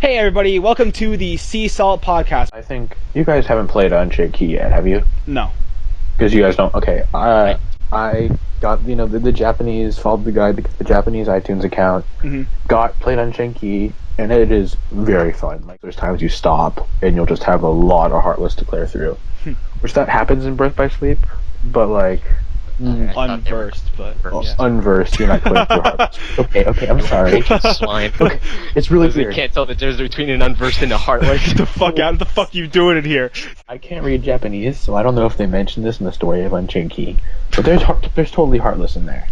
Hey everybody, welcome to the Sea Salt Podcast. I think you guys haven't played Unchained Key yet, have you? No. Because you guys don't. Okay, I got the Japanese, followed the guide to get the Japanese iTunes account. Played Unchained Key, and it is very fun. Like there's times you stop and you'll just have a lot of Heartless to clear through, which that happens in Birth by Sleep, but like. Unversed, but yeah. Unversed, you're not clear through Heartless. Okay, I'm sorry. Swine. Okay, it's really weird. You can't tell the difference between an unversed and a heartless. Get the fuck out! What the fuck you doing in here? I can't read Japanese, so I don't know if they mentioned this in the story of Unchained Key. But there's totally Heartless in there.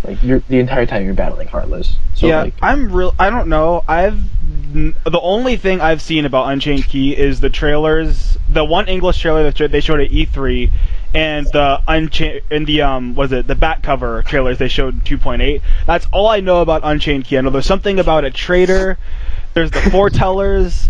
Like the entire time you're battling Heartless. So, yeah, like, I don't know. The only thing I've seen about Unchained Key is the trailers. The one English trailer that they showed at E3. And the back cover trailers they showed in 2.8. That's all I know about Unchained Key. I know there's something about a traitor, there's the foretellers,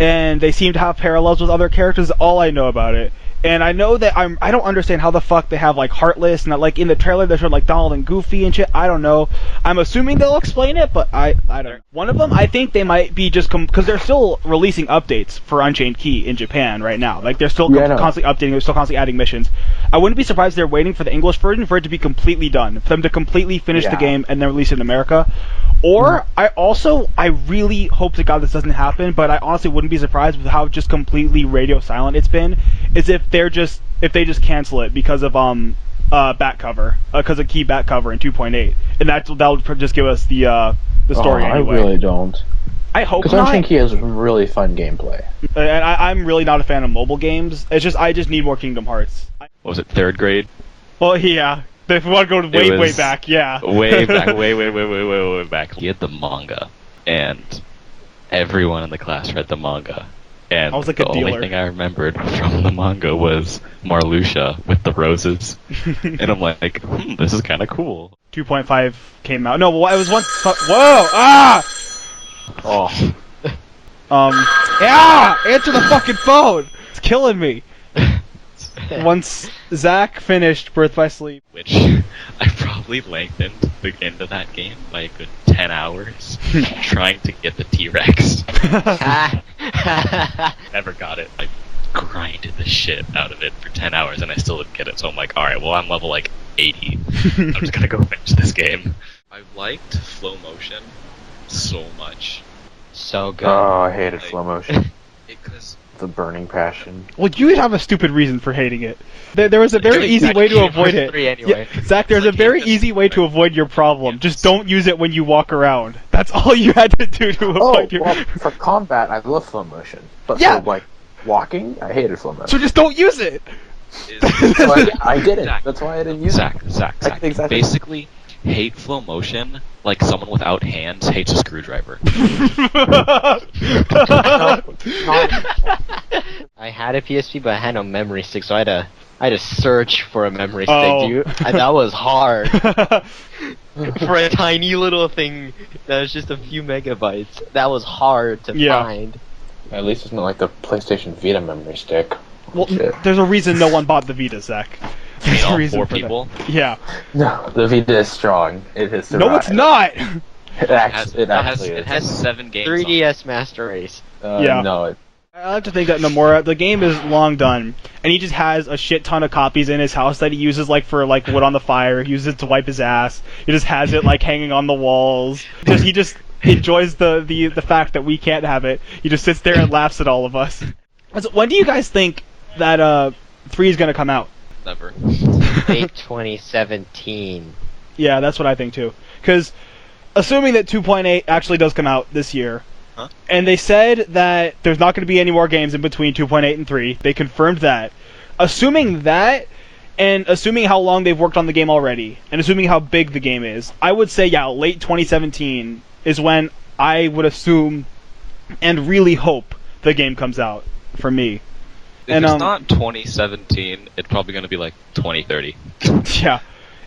and they seem to have parallels with other characters. All I know about it. And I know that I don't understand how the fuck they have like Heartless and like in the trailer they showed like Donald and Goofy and shit. I don't know. I'm assuming they'll explain it, but I don't know. One of them, I think they might be just because they're still releasing updates for Unchained Key in Japan right now. Like they're still constantly updating, they're still constantly adding missions. I wouldn't be surprised if they're waiting for the English version for it to be completely done, for them to completely finish the game and then release it in America. Or I really hope to God this doesn't happen, but I honestly wouldn't be surprised with how just completely radio silent it's been. Is if they just cancel it because of back cover, because of key back cover in 2.8, and that'll just give us the story anyway. I really don't. I hope not. Because Unchained Key has really fun gameplay. And I'm really not a fan of mobile games. I just need more Kingdom Hearts. What was it, third grade? Well, yeah. If we want to go way back, yeah. Way back, way back. He had the manga, and everyone in the class read the manga. And I was like the only thing I remembered from the manga was Marluxia with the roses. And I'm like, this is kind of cool. 2.5 came out. No, it was one. Whoa! Ah! Oh. Yeah! Answer the fucking phone! It's killing me. Once Zach finished Birth by Sleep. Which I probably lengthened the end of that game by a good 10 hours trying to get the T-Rex. Never got it. I grinded the shit out of it for 10 hours and I still didn't get it, so I'm like, alright, well I'm level like 80. I'm just gonna go finish this game. I liked Flow Motion so much. So good. Oh, I hated Flow Motion. Because the burning passion. Well, you have a stupid reason for hating it. There was a very easy way to avoid it. Anyway. Yeah, Zach, there's a very easy way to avoid your problem. Just don't use it when you walk around. That's all you had to do to avoid your... Well, for combat, I love Flow Motion. But for, like, walking, I hated Flow Motion. So just don't use it! I didn't. That's why I didn't use it. Zach. Exactly. Basically, hate Flow Motion like someone without hands hates a screwdriver. I had a PSP, but I had no memory stick, so I had to search for a memory stick, dude. And that was hard. For a tiny little thing that was just a few megabytes, that was hard to find. At least it's not like the PlayStation Vita memory stick. Well, there's a reason no one bought the Vita, Zach. There's a reason four for people? That. Yeah. No, the Vita is strong. It has survived. No, it's not! It has 7 games 3DS Master Race. Yeah. No, I like to think that Nomura, the game is long done, and he just has a shit ton of copies in his house that he uses for wood on the fire. He uses it to wipe his ass. He just has it hanging on the walls. He just enjoys the fact that we can't have it. He just sits there and laughs at all of us. So when do you guys think that 3 is gonna come out? Never. Late 2017. Yeah, that's what I think too. Because assuming that 2.8 actually does come out this year, and they said that there's not going to be any more games in between 2.8 and 3. They confirmed that. Assuming that, and assuming how long they've worked on the game already, and assuming how big the game is, I would say, late 2017 is when I would assume and really hope the game comes out, for me. If it's not 2017, it's probably going to be 2030. Yeah.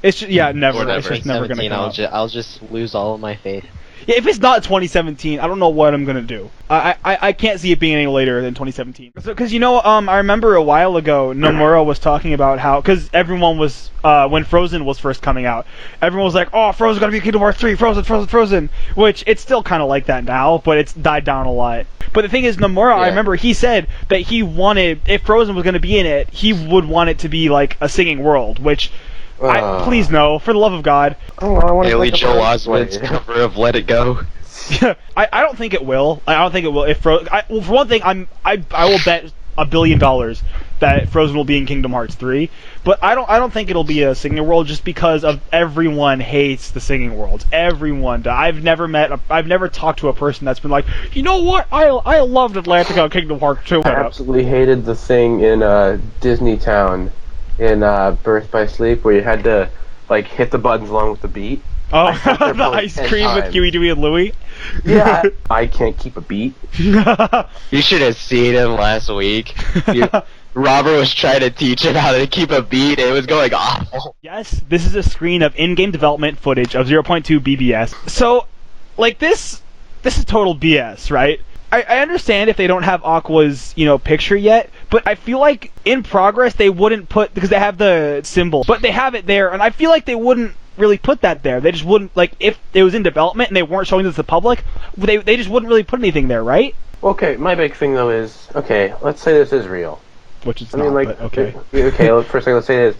It's just, yeah, never. Or never. It's just never gonna 2017, come out. I'll just lose all of my faith. Yeah, if it's not 2017, I don't know what I'm gonna do. I can't see it being any later than 2017. Because I remember a while ago, Nomura was talking about how, because everyone was when Frozen was first coming out, everyone was like, "Oh, Frozen's gonna be Kingdom Hearts 3, Frozen," which it's still kind of like that now, but it's died down a lot. But the thing is, Nomura, I remember he said that he wanted, if Frozen was gonna be in it, he would want it to be like a singing world, which. Please no, for the love of God. Haley Joel Osment's cover of Let It Go. I don't think it will. I don't think it will. Well, for one thing, I will bet $1 billion that Frozen will be in Kingdom Hearts 3. But I don't think it'll be a singing world just because of everyone hates the singing worlds. Everyone. I've never talked to a person that's been like, you know what? I loved Atlantica Kingdom Hearts 2. I absolutely hated the thing in Disney Town in Birth by Sleep where you had to like hit the buttons along with the beat. Oh, the ice cream with Huey, Dewey, and Louie. Yeah, I can't keep a beat. You should have seen him last week. Robert was trying to teach him how to keep a beat, and it was going awful. Yes, this is a screen of in-game development footage of 0.2 BBS. So, like this is total BS, right? I understand if they don't have Aqua's, picture yet, but I feel like in progress they wouldn't put, because they have the symbol, but they have it there, and I feel like they wouldn't really put that there. They just wouldn't, like, if it was in development and they weren't showing this to the public, they just wouldn't really put anything there, right? Okay, my big thing though is, okay, let's say this is real. Which is but okay. Okay, first thing let's say is,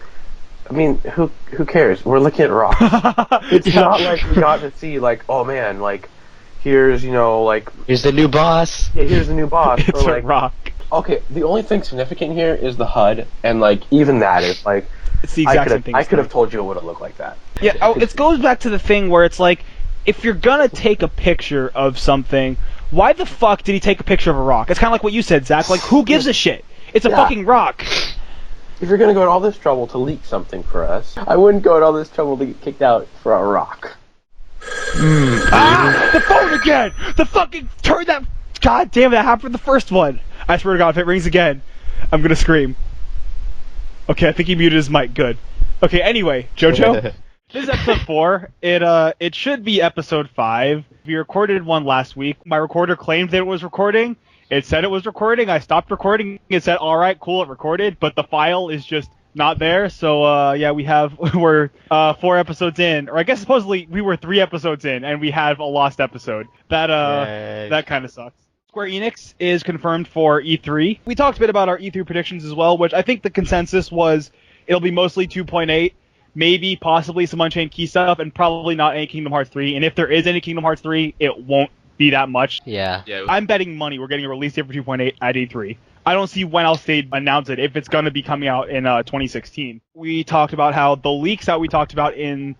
I mean, who cares? We're looking at rocks. It's not like we got to see, like, oh man, like, here's, here's the new boss. Yeah, here's the new boss. It's or, like, a rock. Okay, the only thing significant here is the HUD, and, like, even that is, like, it's the exact same thing. I could have told you it would have looked like that. Yeah, it goes back to the thing where it's like, if you're gonna take a picture of something, why the fuck did he take a picture of a rock? It's kind of like what you said, Zach. Like, who gives a shit? It's a fucking rock. If you're gonna go to all this trouble to leak something for us, I wouldn't go to all this trouble to get kicked out for a rock. The phone again! The fucking turn that. God damn it! That happened for the first one. I swear to God, if it rings again, I'm gonna scream. Okay, I think he muted his mic. Good. Okay. Anyway, JoJo, this is episode 4. It should be episode 5. We recorded one last week. My recorder claimed that it was recording. It said it was recording. I stopped recording. It said, "All right, cool, it recorded," but the file is just not there. So yeah, we're 4 episodes in, or I guess supposedly we were 3 episodes in, and we have a lost episode. That kind of sucks. Square Enix is confirmed for E3. We talked a bit about our E3 predictions as well, which I think the consensus was it'll be mostly 2.8, maybe possibly some Unchained Key stuff, and probably not any Kingdom Hearts 3. And if there is any Kingdom Hearts 3, it won't be that much. Yeah. I'm betting money we're getting a release date for 2.8 at E3. I don't see when else they'd announce it if it's going to be coming out in 2016. We talked about how the leaks that we talked about in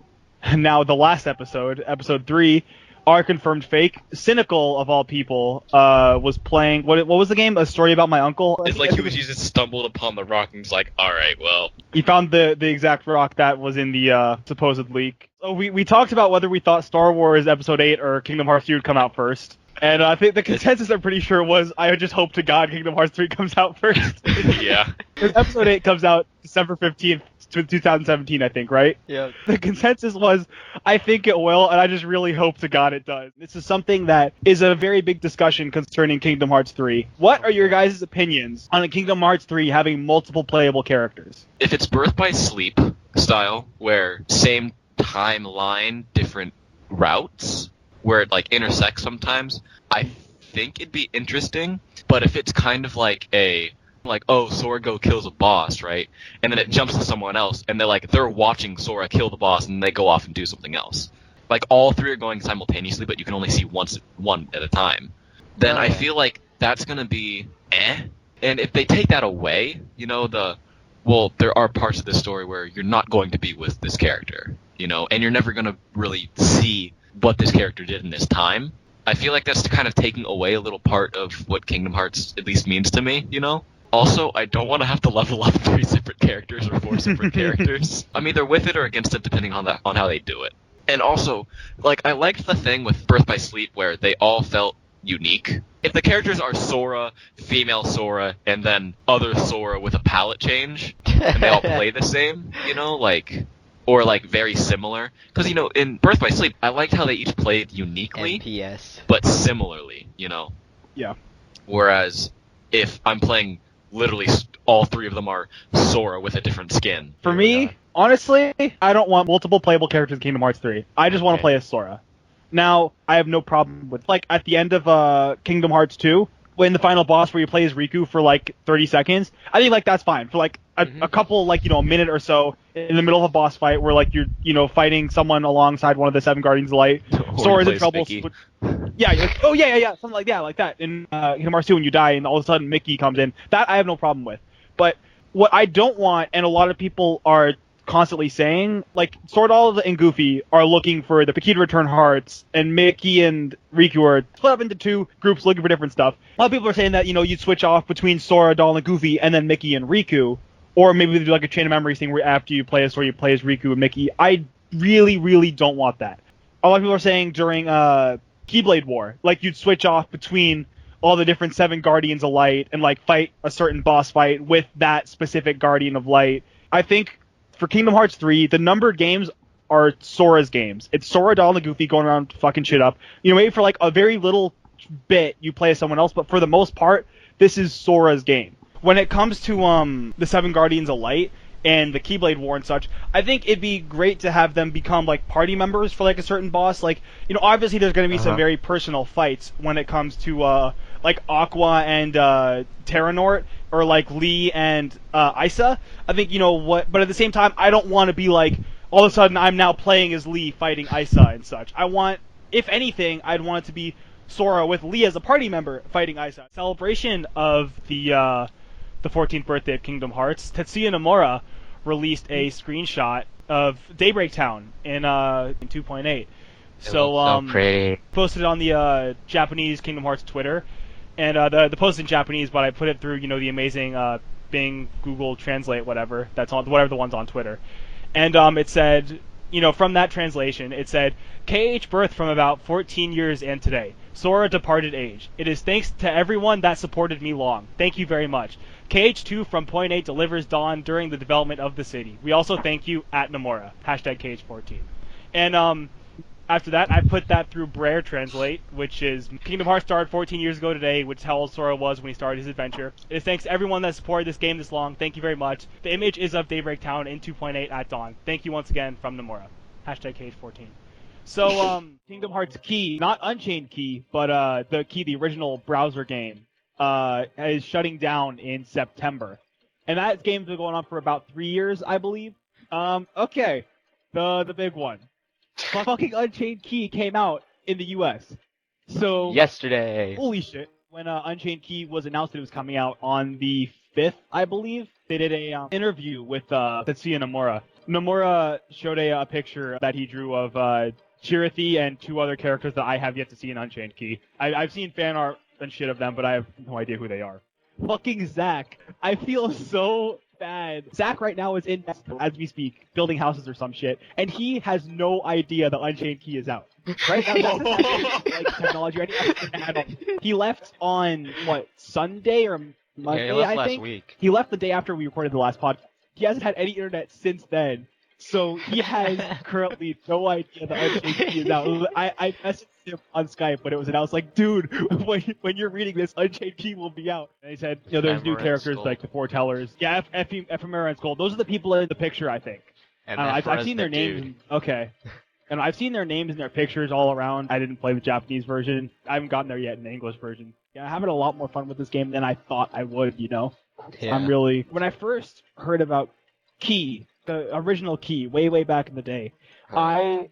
now the last episode 3, are confirmed fake. Cynical, of all people, was playing... What was the game? A Story About My Uncle? It's like he just stumbled upon the rock and was like, alright, well... He found the exact rock that was in the supposed leak. So we talked about whether we thought Star Wars Episode 8 or Kingdom Hearts 3 would come out first. And I think the consensus, I'm pretty sure, was I just hope to God Kingdom Hearts 3 comes out first. Yeah. Episode 8 comes out December 15th, 2017, I think, right? Yeah. The consensus was, I think it will, and I just really hope to God it does. This is something that is a very big discussion concerning Kingdom Hearts 3. What are your guys' opinions on a Kingdom Hearts 3 having multiple playable characters? If it's Birth by Sleep style, where same timeline, different routes, where it like intersects sometimes, I think it'd be interesting. But if it's kind of like oh, Sora kills a boss, right? And then it jumps to someone else, and they're watching Sora kill the boss, and they go off and do something else. Like, all 3 are going simultaneously, but you can only see one at a time. Then I feel like that's gonna be And if they take that away, there are parts of this story where you're not going to be with this character, and you're never gonna really see what this character did in this time. I feel like that's kind of taking away a little part of what Kingdom Hearts at least means to me, Also, I don't want to have to level up 3 separate characters or 4 separate characters. I'm either with it or against it, depending on how they do it. And also, I liked the thing with Birth by Sleep where they all felt unique. If the characters are Sora, female Sora, and then other Sora with a palette change, and they all play the same, or like very similar. Because in Birth by Sleep, I liked how they each played uniquely, NPS. but similarly. Yeah. Whereas if I'm playing literally all three of them are Sora with a different skin. For me, honestly, I don't want multiple playable characters in Kingdom Hearts 3. I just want to Okay. play as Sora. Now, I have no problem with, like, at the end of Kingdom Hearts 2, when the final boss where you play as Riku for, like, 30 seconds, I think, like, that's fine. For, like, a couple, like, a minute or so in the middle of a boss fight where, like, you're, fighting someone alongside one of the 7 Guardians of Light. Sora's in trouble. Yeah, you're like, oh, yeah, something like that. In Kingdom Hearts 2, when you die and all of a sudden Mickey comes in, that I have no problem with. But what I don't want, and a lot of people are constantly saying, like, Sword and Goofy are looking for the key to return hearts, and Mickey and Riku are split up into 2 groups looking for different stuff. A lot of people are saying that, you'd switch off between Sora, Donald, and Goofy, and then Mickey and Riku. Or maybe do like a chain of memories thing where after you play as Sora, you play as Riku and Mickey. I really, really don't want that. A lot of people are saying during Keyblade War, like, you'd switch off between all the different 7 Guardians of Light and, like, fight a certain boss fight with that specific Guardian of Light. I think for Kingdom Hearts 3, the numbered games are Sora's games. It's Sora, Donald, and Goofy going around fucking shit up. Maybe for, like, a very little bit you play as someone else, but for the most part, this is Sora's game. When it comes to the 7 Guardians of Light and the Keyblade War and such, I think it'd be great to have them become, like, party members for, like, a certain boss. Like, obviously there's going to be some very personal fights when it comes to, like, Aqua and Terranort, or, like, Lee and Isa. I think, but at the same time, I don't want to be, like, all of a sudden I'm now playing as Lee fighting Isa and such. I want, if anything, I'd want it to be Sora with Lee as a party member fighting Isa. Celebration of the 14th birthday of Kingdom Hearts, Tetsuya Nomura released a screenshot of Daybreak Town in 2.8. So pretty. posted it on the Japanese Kingdom Hearts Twitter, and the post is in Japanese, but I put it through the amazing Bing, Google Translate, whatever the one's on Twitter, and it said, from that translation, it said, KH birth from about 14 years and today. Sora departed age. It is thanks to everyone that supported me long. Thank you very much. KH2 from Point 8 delivers Dawn during the development of the city. We also thank you at Nomura. Hashtag KH14. And after that, I put that through Brer Translate, which is Kingdom Hearts started 14 years ago today, which is how old Sora was when he started his adventure. It is thanks to everyone that supported this game this long. Thank you very much. The image is of Daybreak Town in 2.8 at dawn. Thank you once again from Nomura. Hashtag KH14. So, Kingdom Hearts Key, not Unchained Key, but the original browser game, is shutting down in September. And that game's been going on for about 3 years, I believe. Okay. The big one. Fucking Unchained Key came out in the US. So Yesterday. Holy shit. When Unchained Key was announced that it was coming out on the 5th, I believe, they did a interview with Tetsuya Nomura. Nomura showed a picture that he drew of Chirithy and 2 other characters that I have yet to see in Unchained Key. I've seen fan art and shit of them, but I have no idea who they are. Fucking Zack. I feel so bad. Zack right now is in, as we speak, building houses or some shit, and he has no idea the Unchained Key is out. Right? Like technology or anything at all. He left on, Sunday or Monday, he left I last think? week. He left the day after we recorded the last podcast. He hasn't had any internet since then. So he has currently no idea the Unchained Key is out. I messaged him on Skype when it was announced, like, dude, when you're reading this, Unchained Key will be out. And he said, there's new characters like the Foretellers. Yeah, Ephemera and Skull. Those are the people in the picture, I think. And I've seen their names. Okay. And I've seen their names and their pictures all around. I didn't play the Japanese version. I haven't gotten there yet in the English version. Yeah, I'm having a lot more fun with this game than I thought I would, Yeah. I'm really... When I first heard about Key, the original Key, way back in the day, I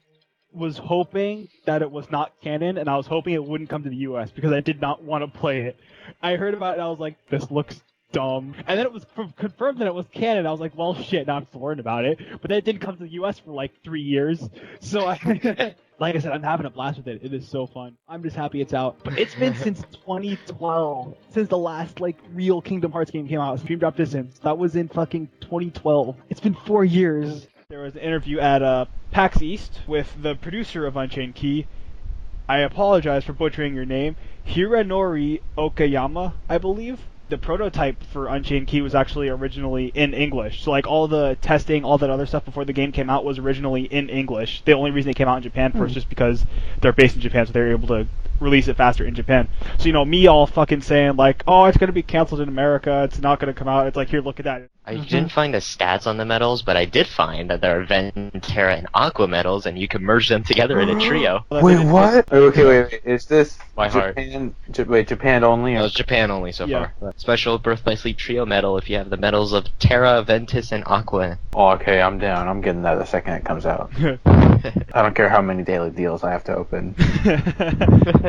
was hoping that it was not canon, and I was hoping it wouldn't come to the US, because I did not want to play it. I heard about it, and I was like, this looks dumb. And then it was confirmed that it was canon. I was like, well, shit, now I'm still learning about it. But then it didn't come to the US for, 3 years. So, like I said, I'm having a blast with it. It is so fun. I'm just happy it's out. But it's been since 2012, since the last, real Kingdom Hearts game came out. Stream Drop Distance. That was in fucking 2012. It's been 4 years. There was an interview at PAX East with the producer of Unchained Key. I apologize for butchering your name. Hiranori Okayama, I believe. the prototype for Unchained Key was actually originally in English. So like all the testing, all that other stuff before the game came out was originally in English. The only reason it came out in Japan first is just because they're based in Japan, so they were able to release it faster in Japan. So me all fucking saying like, oh, it's gonna be canceled in America, it's not gonna come out. It's like, here, look at that. I didn't find the stats on the medals, but I did find that there are Ventera and Aqua medals, and you can merge them together in a trio. Wait, what? Okay, wait. Is this My heart. Japan? Japan only? No, it's Japan only so Yeah. far. Special Birth by Sleep trio medal if you have the medals of Terra, Ventus, and Aqua. Oh, okay, I'm down. I'm getting that the second it comes out. I don't care how many daily deals I have to open.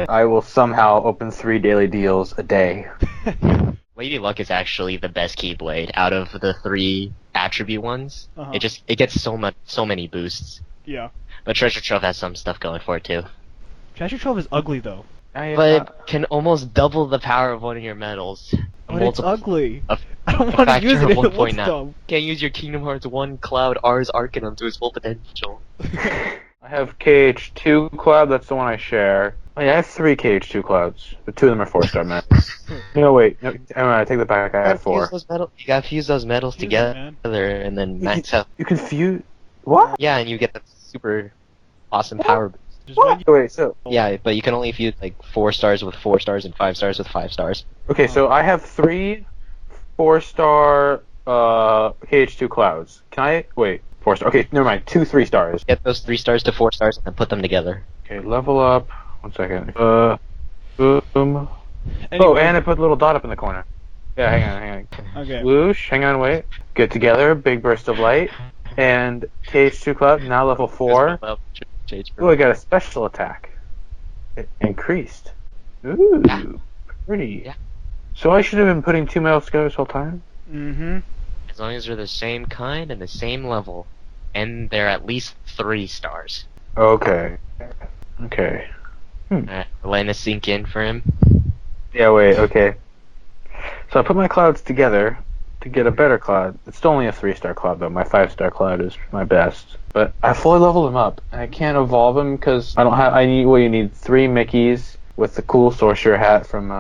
I will somehow open 3 daily deals a day. Lady Luck is actually the best Keyblade out of the 3 attribute ones. Uh-huh. It gets so many boosts. Yeah. But Treasure Trove has some stuff going for it too. Treasure Trove is ugly though. But it can almost double the power of one of your medals. But it's ugly. a I don't want to factor use of it. It looks 1.9. dumb. Can't use your Kingdom Hearts 1 Cloud Rs Arcanum to its full potential. I have KH2 Cloud, that's the one I share. Oh, yeah, I have 3 KH2 Clouds, but 2 of them are 4-star medals. No, wait, no, I take that back, I have 4. You gotta fuse those medals Fuse together them, and then max out. You can fuse... What? Yeah, and you get that super awesome power boost. Just when What? Wait, so... Yeah, but you can only fuse like 4 stars with 4 stars and 5 stars with 5 stars. Okay, so I have 3 4-star KH2 Clouds. Can I... Wait, 4-star. Okay, never mind, 2 3-stars. Get those 3 stars to 4 stars and then put them together. Okay, level up. 1 second. Boom. Anyway, Oh, and I put a little dot up in the corner. Yeah, hang on. okay. Whoosh, hang on, wait. Get together, big burst of light. And KH2 Cloud, now level 4. Ooh, I got a special attack. It increased. Ooh, Yeah. pretty. Yeah. So I should have been putting 2 medals together this whole time? Mm-hmm. As long as they're the same kind and the same level. And they're at least 3 stars. Okay. Okay. Letting it sink in for him. Yeah, wait, okay. So I put my clouds together to get a better cloud. It's still only a 3-star cloud, though. My 5-star cloud is my best. But I fully leveled him up, and I can't evolve him because I don't have. You need 3 Mickeys with the cool sorcerer hat from.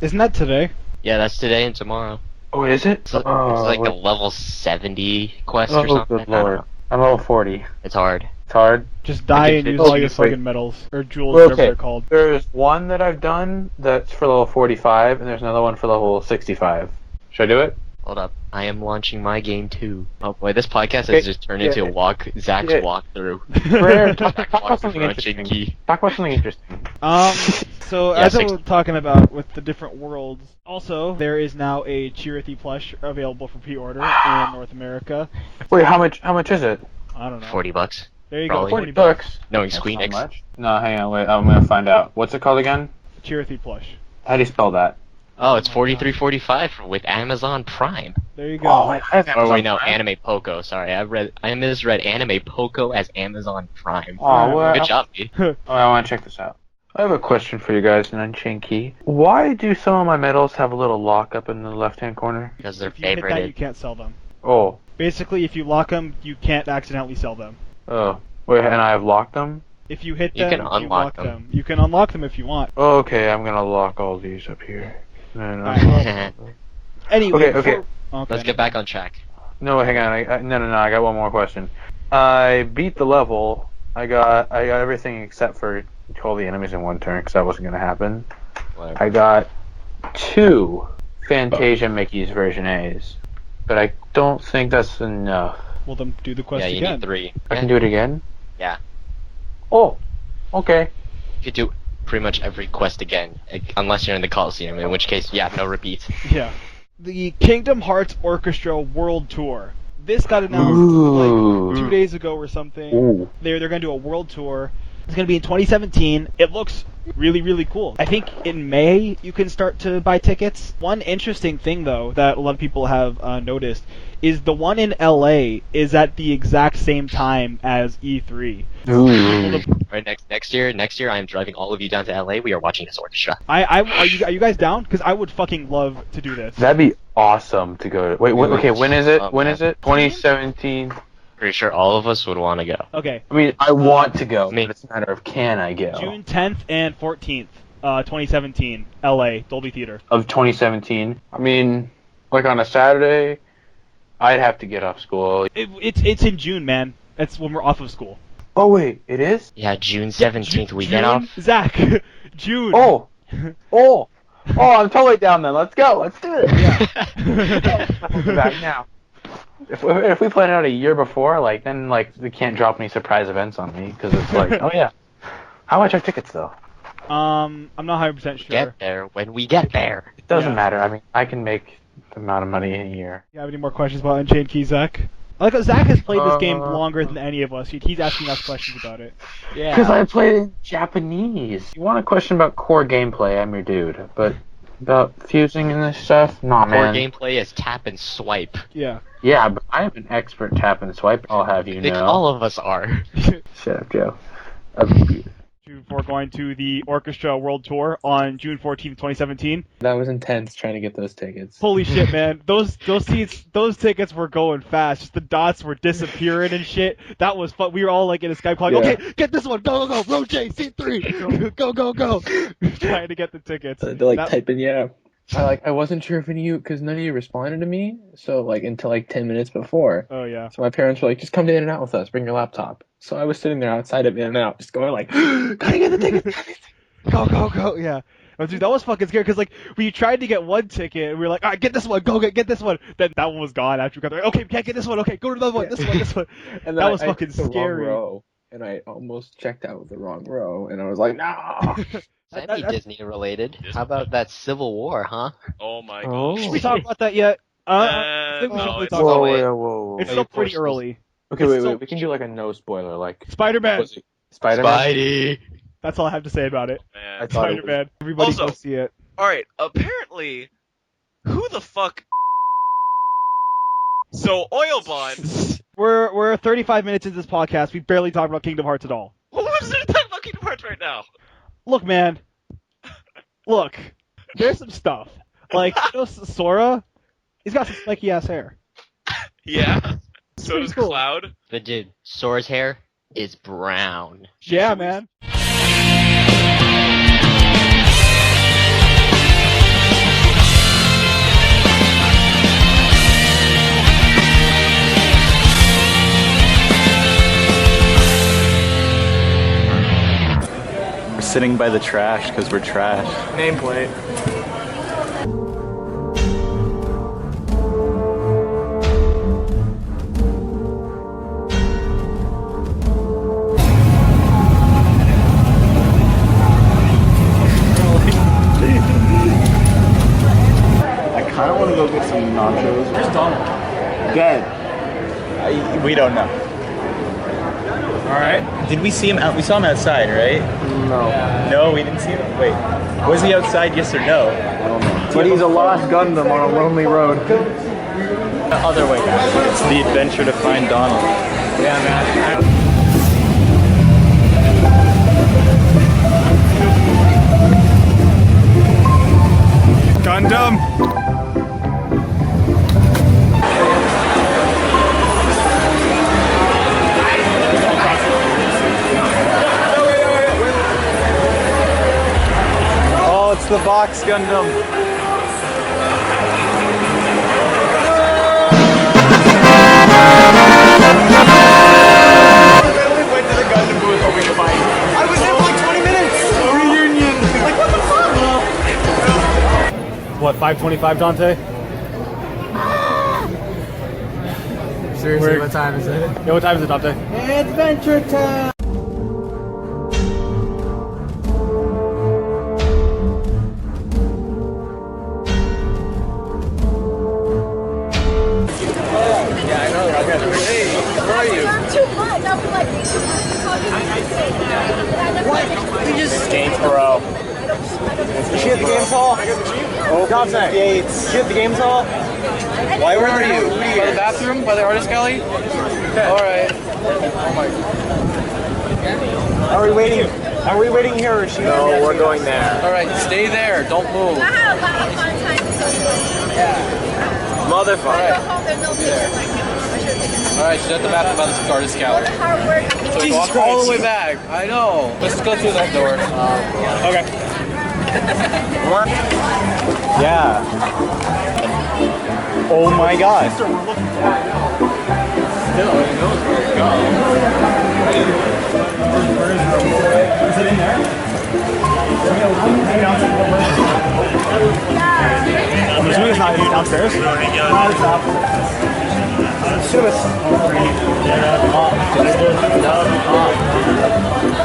Isn't that today? Yeah, that's today and tomorrow. Oh, is it? It's like a level 70 quest or Oh, something. good lord! I'm level 40. It's hard. It's hard. Just die and use all your wait. fucking medals. Or jewels, Well, whatever okay. they're called. There's one that I've done that's for level 45, and there's another one for level 65. Should I do it? Hold up. I am launching my game too. Oh boy, this podcast Okay, has just turned into Zach's yeah. walkthrough. Rare, talk about Walkthrough something for Unchained interesting. Key. Talk about something interesting. So Yeah, as I 60. was talking about with the different worlds, also there is now a Chirithy plush available for pre-order in North America. Wait, how much is it? I don't know. $40. There you probably. go. 40 $40. bucks. No, he's That's Squeenix. not much. No, hang on, wait. I'm gonna find out. What's it called again? Chirithy plush. How do you spell that? Oh, it's $43.45 with Amazon Prime. There you go. Oh, wait, I have Oh Amazon wait, no, Prime. Anime Poco. Sorry, I misread Anime Poco as Amazon Prime. Oh, well, Good job, dude. Oh, I want to check this out. I have a question for you guys in Unchained Key. Why do some of my medals have a little lock up in the left-hand corner? Because they're If you hit that, you favorited. can't sell them. Oh. Basically, if you lock them, you can't accidentally sell them. Oh. Wait, and I have locked them? If you hit You them, can you unlock lock them. them. You can unlock them if you want. Oh, okay, I'm gonna lock all these up here. No. Alright. Anyway, Okay. okay. Let's get back on track. No, hang on. No. I got one more question. I beat the level. I got everything except for all the enemies in one turn because that wasn't gonna happen. Whatever. I got 2 Fantasia Mickey's version A's, but I don't think that's enough. Well, then do the quest Yeah, you again. need 3. I can do it again? Yeah. Oh, okay. You could do pretty much every quest again, unless you're in the Coliseum, in which case, yeah, no repeats. Yeah. The Kingdom Hearts Orchestra World Tour. This got announced Ooh. like 2 days ago or something. Ooh. They're going to do a world tour. It's going to be in 2017. It looks really, really cool. I think in May you can start to buy tickets. One interesting thing, though, that a lot of people have noticed is the one in LA is at the exact same time as E3. Ooh. Right, next year, I am driving all of you down to LA. We are watching this orchestra. Are you guys down? Because I would fucking love to do this. That'd be awesome to go to. Wait, okay, when is it? Oh, When man. is it? 2017. Pretty sure all of us would want to go. Okay. I mean, I want to go, Me. but it's a matter of can I go? June 10th and 14th. 2017, LA, Dolby Theater. Of 2017. I mean, like on a Saturday, I'd have to get off school. It's in June, man. That's when we're off of school. Oh wait, it is? Yeah, June 17th weekend off. Zach, June. Oh, I'm totally down then. Let's go. Let's do it. Yeah. I'll be back now. If we plan out a year before, like then like they can't drop any surprise events on me because it's like, oh yeah. How much are tickets though? I'm not 100% sure. Get there when we get there. It doesn't Yeah. matter. I mean, I can make the amount of money in a year. You have any more questions about Unchained Key, Zach? I like how Zach has played this game longer than any of us. He's asking us questions about it. Yeah. Because I played in Japanese. You want a question about core gameplay? I'm your dude. But about fusing and this stuff, nah, Core man. gameplay is tap and swipe. Yeah. Yeah, but I am an expert tap and swipe. I'll have you I think know. all of us are. Shut up, Joe. Before going to the Orchestra World Tour on June 14th, 2017. That was intense trying to get those tickets. Holy shit, man. Those tickets were going fast. Just the dots were disappearing and shit. That was fun. We were all like in a Skype call, like, okay, get this one, go, go, go, Road J, seat 3, go, go, go. Trying to get the tickets. They're like typing, yeah. I wasn't sure if any of you, because none of you responded to me, so like until like 10 minutes before. Oh, yeah. So my parents were like, just come to In-N-Out with us, bring your laptop. So I was sitting there outside of In-N-Out, just going like, gotta get the tickets. Go, go, go, yeah. Oh, dude, that was fucking scary, because, like, we tried to get one ticket, and we were like, all right, get this one, go, get this one. Then that one was gone after we got there. Okay, can't get this one, okay, go to another one, this one. And That then was I fucking took the wrong scary. row, and I almost checked out with the wrong row, and I was like, no. That'd be Disney related. How about that Civil War, huh? Oh my Oh. god. Should we talk about that yet? I think we should No, really it's talk about it. whoa. It's still pretty early. Okay, It's wait, still- we can do like a no spoiler, like Spider-Man! was it Spider-Man? Spidey! That's all I have to say about it. Man. I thought it was- Spider-Man. Everybody Also- go see it. Alright, apparently, who the fuck? So, Oil Bond. We're 35 minutes into this podcast. We barely talked about Kingdom Hearts at all. What was there to talk about Kingdom Hearts right now? Look, man. Look. There's some stuff. Like, you know, Sora? He's got some spiky ass hair. Yeah. So pretty does cool. Cloud. But dude, Sora's hair is brown. Yeah, man. We're sitting by the trash because we're trash. Nameplate. I kind of want to go get some nachos. Where's Donald? Dead. We don't know. Alright. Did we see him out? We saw him outside, right? No. No, we didn't see him. Wait, was he outside? Yes or no? I don't know. But he's a lost Gundam on a lonely road. The other way. It's the adventure to find Donald. Yeah, man. Gundam! Oh, it's the box Gundam. Went to the Gundam booth hoping to find. I was there for like 20 minutes. Reunion. Like what the fuck? What, 5:25, Dante? Seriously, what time is it? Yeah, what time is it, Dante? Adventure time! Too much. I was like, Games Pro. Is she at the games hall? Oh, Dante. Gates. Is she at the games hall? Why were you? By the bathroom? By the artist alley? Alright. Are we waiting? Are we waiting here or is she? No, we're going there. Alright, stay there. Don't move. I had a lot of fun times. Motherfucker. Go home, there's no pictures like him. I should have taken Alright, she's at the bathroom by the artist gallery. hard work. So we walk all the way back. I know. Let's go through that door. Okay. Yeah. Oh my god. Is it in there? I'm assuming it's not downstairs. No, it's up.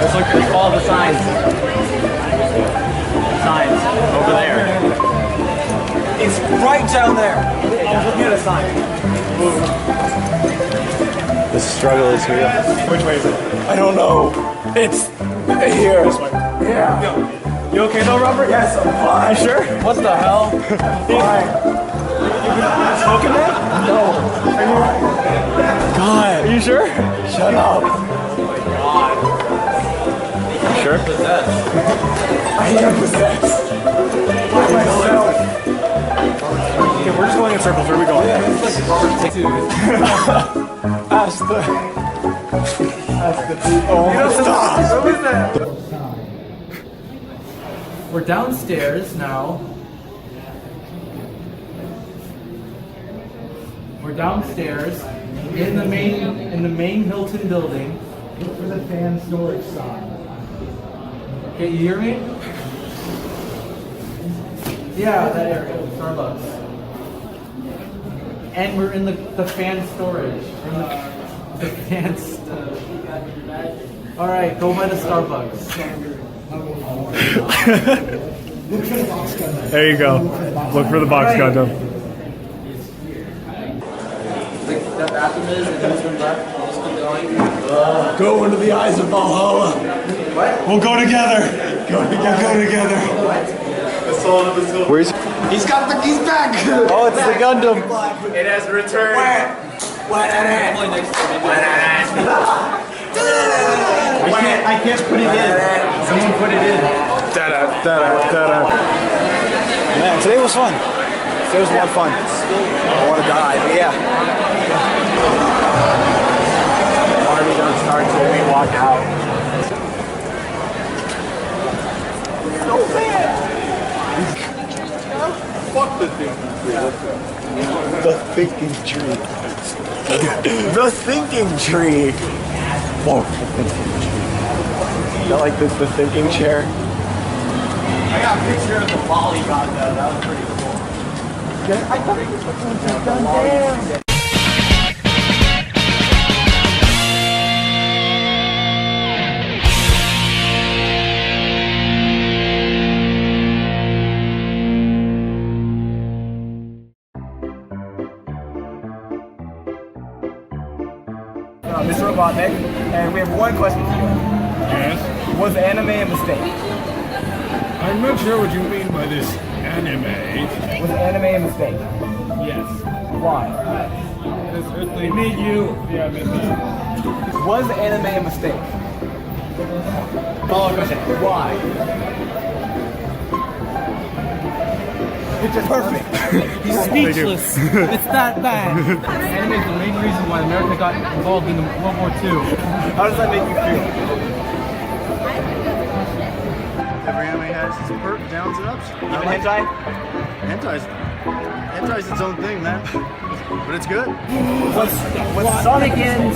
Let's look. Let's follow the signs. Signs over there. It's right down there. I was looking at a sign. The struggle is real. Which way is it? I don't know. It's here. This way. Yeah. You okay though, Robert? Yes, I'm fine. Sure? What the hell? Fine. You been smoking that? No. Are you? God. Are you sure? Shut up. Oh my god. You sure? I am possessed. By myself. Okay, we're just going in circles. Where are we going? Ask the people. Oh, stop! What was that? We're downstairs now. We're downstairs in the main Hilton building. Look for the fan storage sign. Okay, you hear me? Yeah, that area, Starbucks. And we're in the fan storage. The fan storage. Alright, go by the Starbucks. There you go. Look for the box Gundam. That bathroom is, and then turn left, just keep going. Go into the eyes of Valhalla. What? We'll go together. We'll go together. Where's? He's got the. He's back. Oh, it's the Gundam. It has returned. I can't put it in. Someone put it in. Man, today was fun. Today was a lot of fun. I want to die, but yeah. Party don't start until we walk out. So bad. Fuck the thinking tree. The thinking tree. Fuck the thinking tree. I like the thinking chair. I got a picture of the volley god though. That was pretty cool. Yeah, I thought it was done there. Mr. Robotnik, and we have one question for you. Yes? Was anime a mistake? I'm not sure what you mean by this anime. Was anime a mistake? Yes. Why? They made you. Yeah, they made you. Was anime a mistake? Follow-up question. Why? It's just perfect. He's speechless. It's that bad. Anime is the main reason why America got involved in World War II. How does that make you feel? Every anime has its downs and ups. Even hentai? Hentai's its own thing, man. But it's good. Was Sonic in?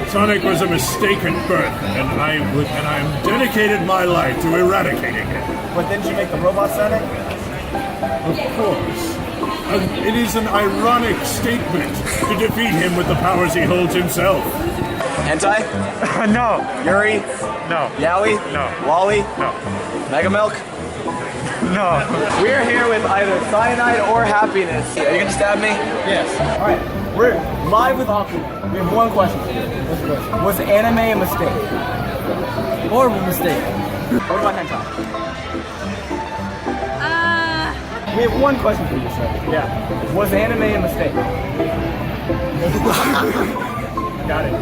Sonic was a mistake at birth, and I'm dedicated my life to eradicating it. But didn't you make the robot Sonic? Of course. It is an ironic statement to defeat him with the powers he holds himself. Hentai? No. Yuri? No. Yaoi? No. Wally? No. Mega Milk? No. We're here with either cyanide or happiness. Are you gonna stab me? Yes. Alright, we're live with Aquaman. We have one question for you. What's the question? Was anime a mistake? Horrible mistake. What about hentai? We have one question for you, sir. Yeah. Was anime a mistake? Got it.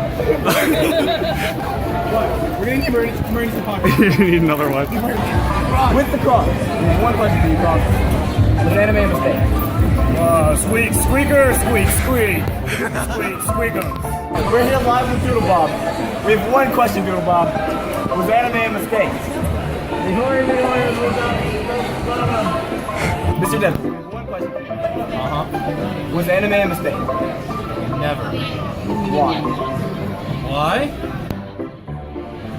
What? We're gonna need emergency pocket. You need another one. With the cross. We have one question for you, cross. Was anime a mistake? Squeaker, squeak, squeak. Squeak, squeaker. We're here live with Doodle Bob. We have one question, Doodle Bob. Was anime a mistake? Mr. Devin, one question for you. Was anime a mistake? Never. Why? Why?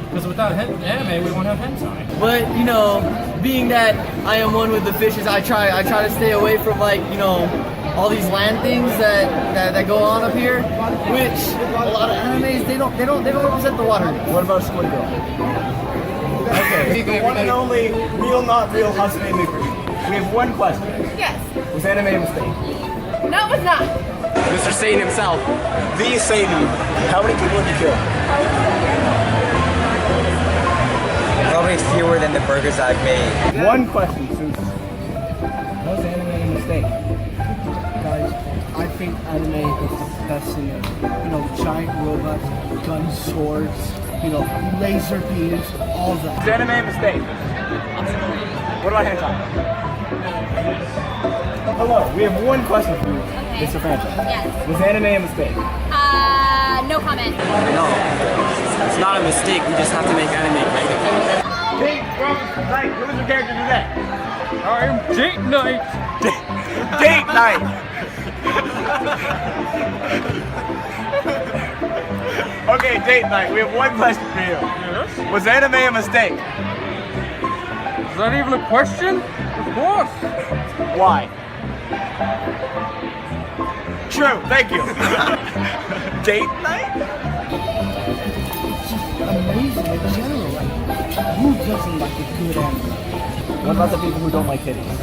Because without anime, we won't have hentai. But you know, being that I am one with the fishes, I try to stay away from like all these land things that go on up here, which a lot of animes they don't represent the water. What about Squid Girl? Okay. The one and only real, not real Hatsune Miku. We have one question. Yes. Was anime a mistake? No, it was not. Mr. Satan himself, the Satan. How many people have you killed? Probably fewer than the burgers I've made. One question, Susan. Was anime a mistake? Guys, I think anime is the best thing ever. Giant robots, guns, swords, laser beams, all that. Is anime a mistake? What about hentai? Hello, we have one question for you, Mr. Franchise. Yes. Was anime a mistake? No comment. No, it's not a mistake. We just have to make anime great. Pink from Knight, who is your character today? I am Date Night. Date Night! Okay, Date Night, we have one question for you. Yes? Was anime a mistake? Is that even a question? Of course. Why? True, thank you. Date Night? Amazing in general. Like, who doesn't like a good anime? What about the people who don't like titties?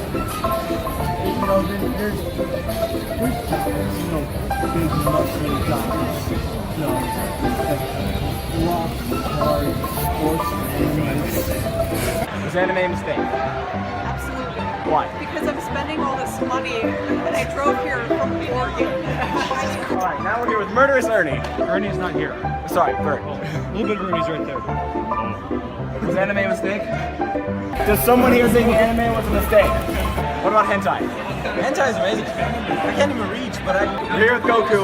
There's guys, big muscle guys, like rock hard sports animes. Was anime a mistake? Absolutely. Why? Because I'm spending all this money and I drove here from Oregon. Alright, now we're here with Murderous Ernie. Ernie's not here. Sorry, Bert. Little bit of Ernie's right there. Was anime a mistake? Does someone here think anime was a mistake? What about hentai? Hentai is amazing. I can't even reach, but We're here with Goku.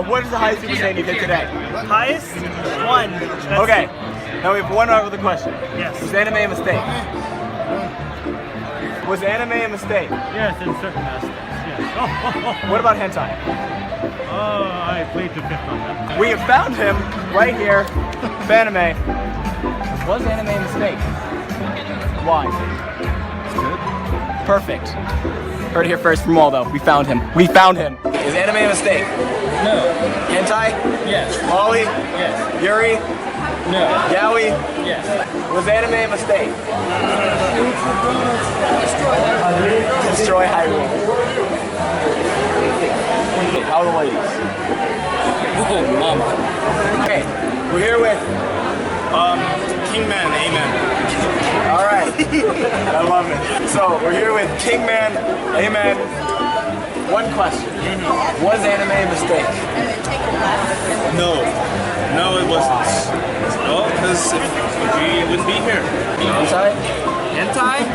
What is the highest Super Saiyan you did today? highest one. Okay, now we have one other question. Yes. Was anime a mistake? Was anime a mistake? Yes, in certain aspects. Yes. What about hentai? I played the fifth on that. We have found him right here. Fanime. Was anime a mistake? Why? It's good. Perfect. Heard it here first from Waldo. We found him. We found him. Is anime a mistake? No. Hentai? Yes. Molly? Yes. Yuri? No. Yaoi? Yes. Was anime a mistake? Destroy Hyrule. How are the ladies? Oh, mama. Okay, we're here with Kingman, amen. all right. I love it. So we're here with Kingman, amen. One question. Was anime a mistake? No, it wasn't. Well, because we wouldn't be here. Hentai? Hentai?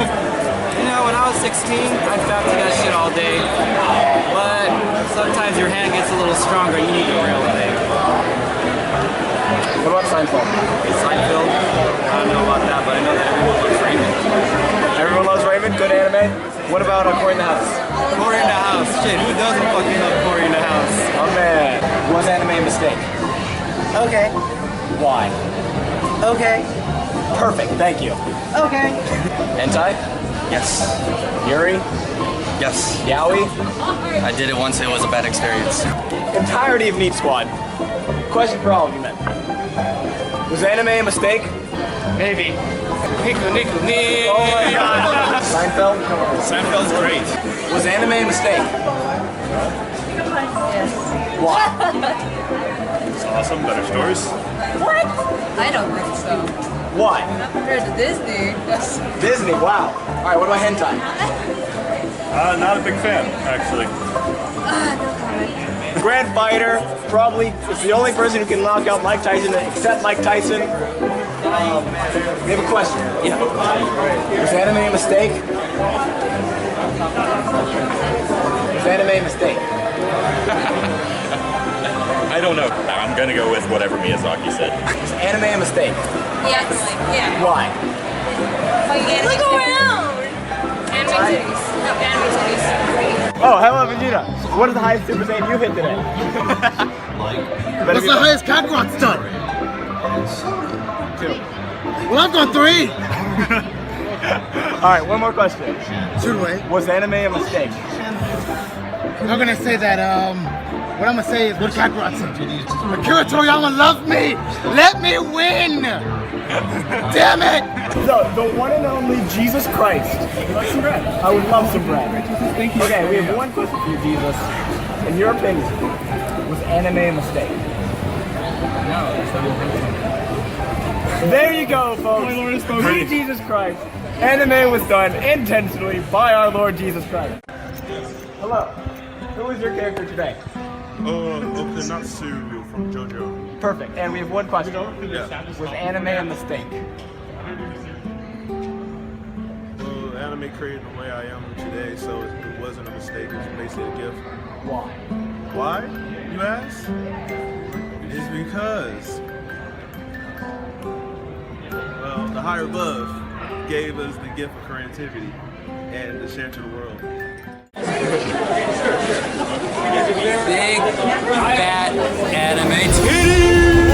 When I was 16, I felt to that shit all day. But sometimes your hand gets a little stronger. You need the real thing. What about Seinfeld? Seinfeld? I don't know about that, but I know that everyone loves Raymond. Everyone loves Raymond. Good anime. What about Corey in the House? Corey in the House. Shit, who doesn't fucking love Corey in the House? Oh man. Was anime a mistake? Okay. Why? Okay. Perfect. Thank you. Okay. Hentai? Yes. Yuri? Yes. Yaoi? I did it once. It was a bad experience. Entirety of Neat Squad. Question for all of you men. Was anime a mistake? Maybe. Oh my god. Seinfeld? Seinfeld's great. Was anime a mistake? Yes. Why? It's awesome. Better stories. What? I don't think so. Why? Not compared to Disney. Disney, wow. Alright, what about hentai? Not a big fan, actually. No comment. Grand Fighter, probably is the only person who can knock out Mike Tyson except Mike Tyson. We have a question. Yeah. Was anime a mistake? Was anime a mistake? I don't know. I'm gonna go with whatever Miyazaki said. Was anime a mistake? Yes. Yeah. Why? Look around. Anime titties. No, anime titties. Oh, hello, Vegeta. What is the highest Super Saiyan you hit today? What's the highest Kakarot's done? 2. Well, I've done 3. Alright, one more question. Shoot away. Was anime a mistake? I'm gonna say that, what I'm gonna say is what Kakarot said. Akira Toriyama loves me! Let me win! Damn it! So, the one and only Jesus Christ. Would you like some bread? I would love some bread. Thank you. Okay, we have one question for you, Jesus. In your opinion, was anime a mistake? No, that's not a There you go, folks. Free Jesus Christ. Anime was done intentionally by our Lord Jesus Christ. Hello. Who is your character today? Okanatsu from JoJo. Perfect. And we have one question. Yeah. Was anime a mistake? Well, anime created the way I am today, so it wasn't a mistake. It was basically a gift. Why? Why, you ask? It's because, well, the higher above gave us the gift of creativity and to share to the world. Big, fat anime titties!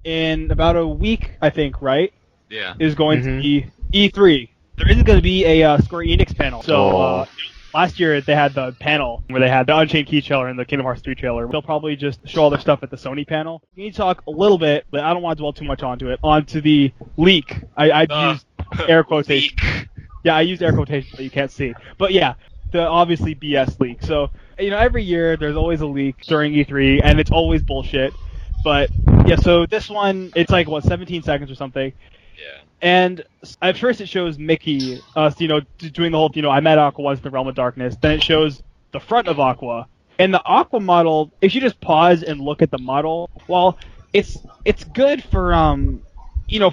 In about a week, I think, right? Yeah. Is going to be E3. There isn't going to be a Square Enix panel. So last year they had the panel where they had the Unchained Key trailer and the Kingdom Hearts 3 trailer. They'll probably just show all their stuff at the Sony panel. We need to talk a little bit, but I don't want to dwell too much onto the leak. I used air quotation. Yeah, I used air quotation that you can't see. But yeah, the obviously BS leak. So, every year there's always a leak during E3, and it's always bullshit. But yeah, so this one, it's like, 17 seconds or something. Yeah. And at first it shows Mickey, doing the whole, I met Aqua once in the Realm of Darkness. Then it shows the front of Aqua. And the Aqua model, if you just pause and look at the model, well, it's good for,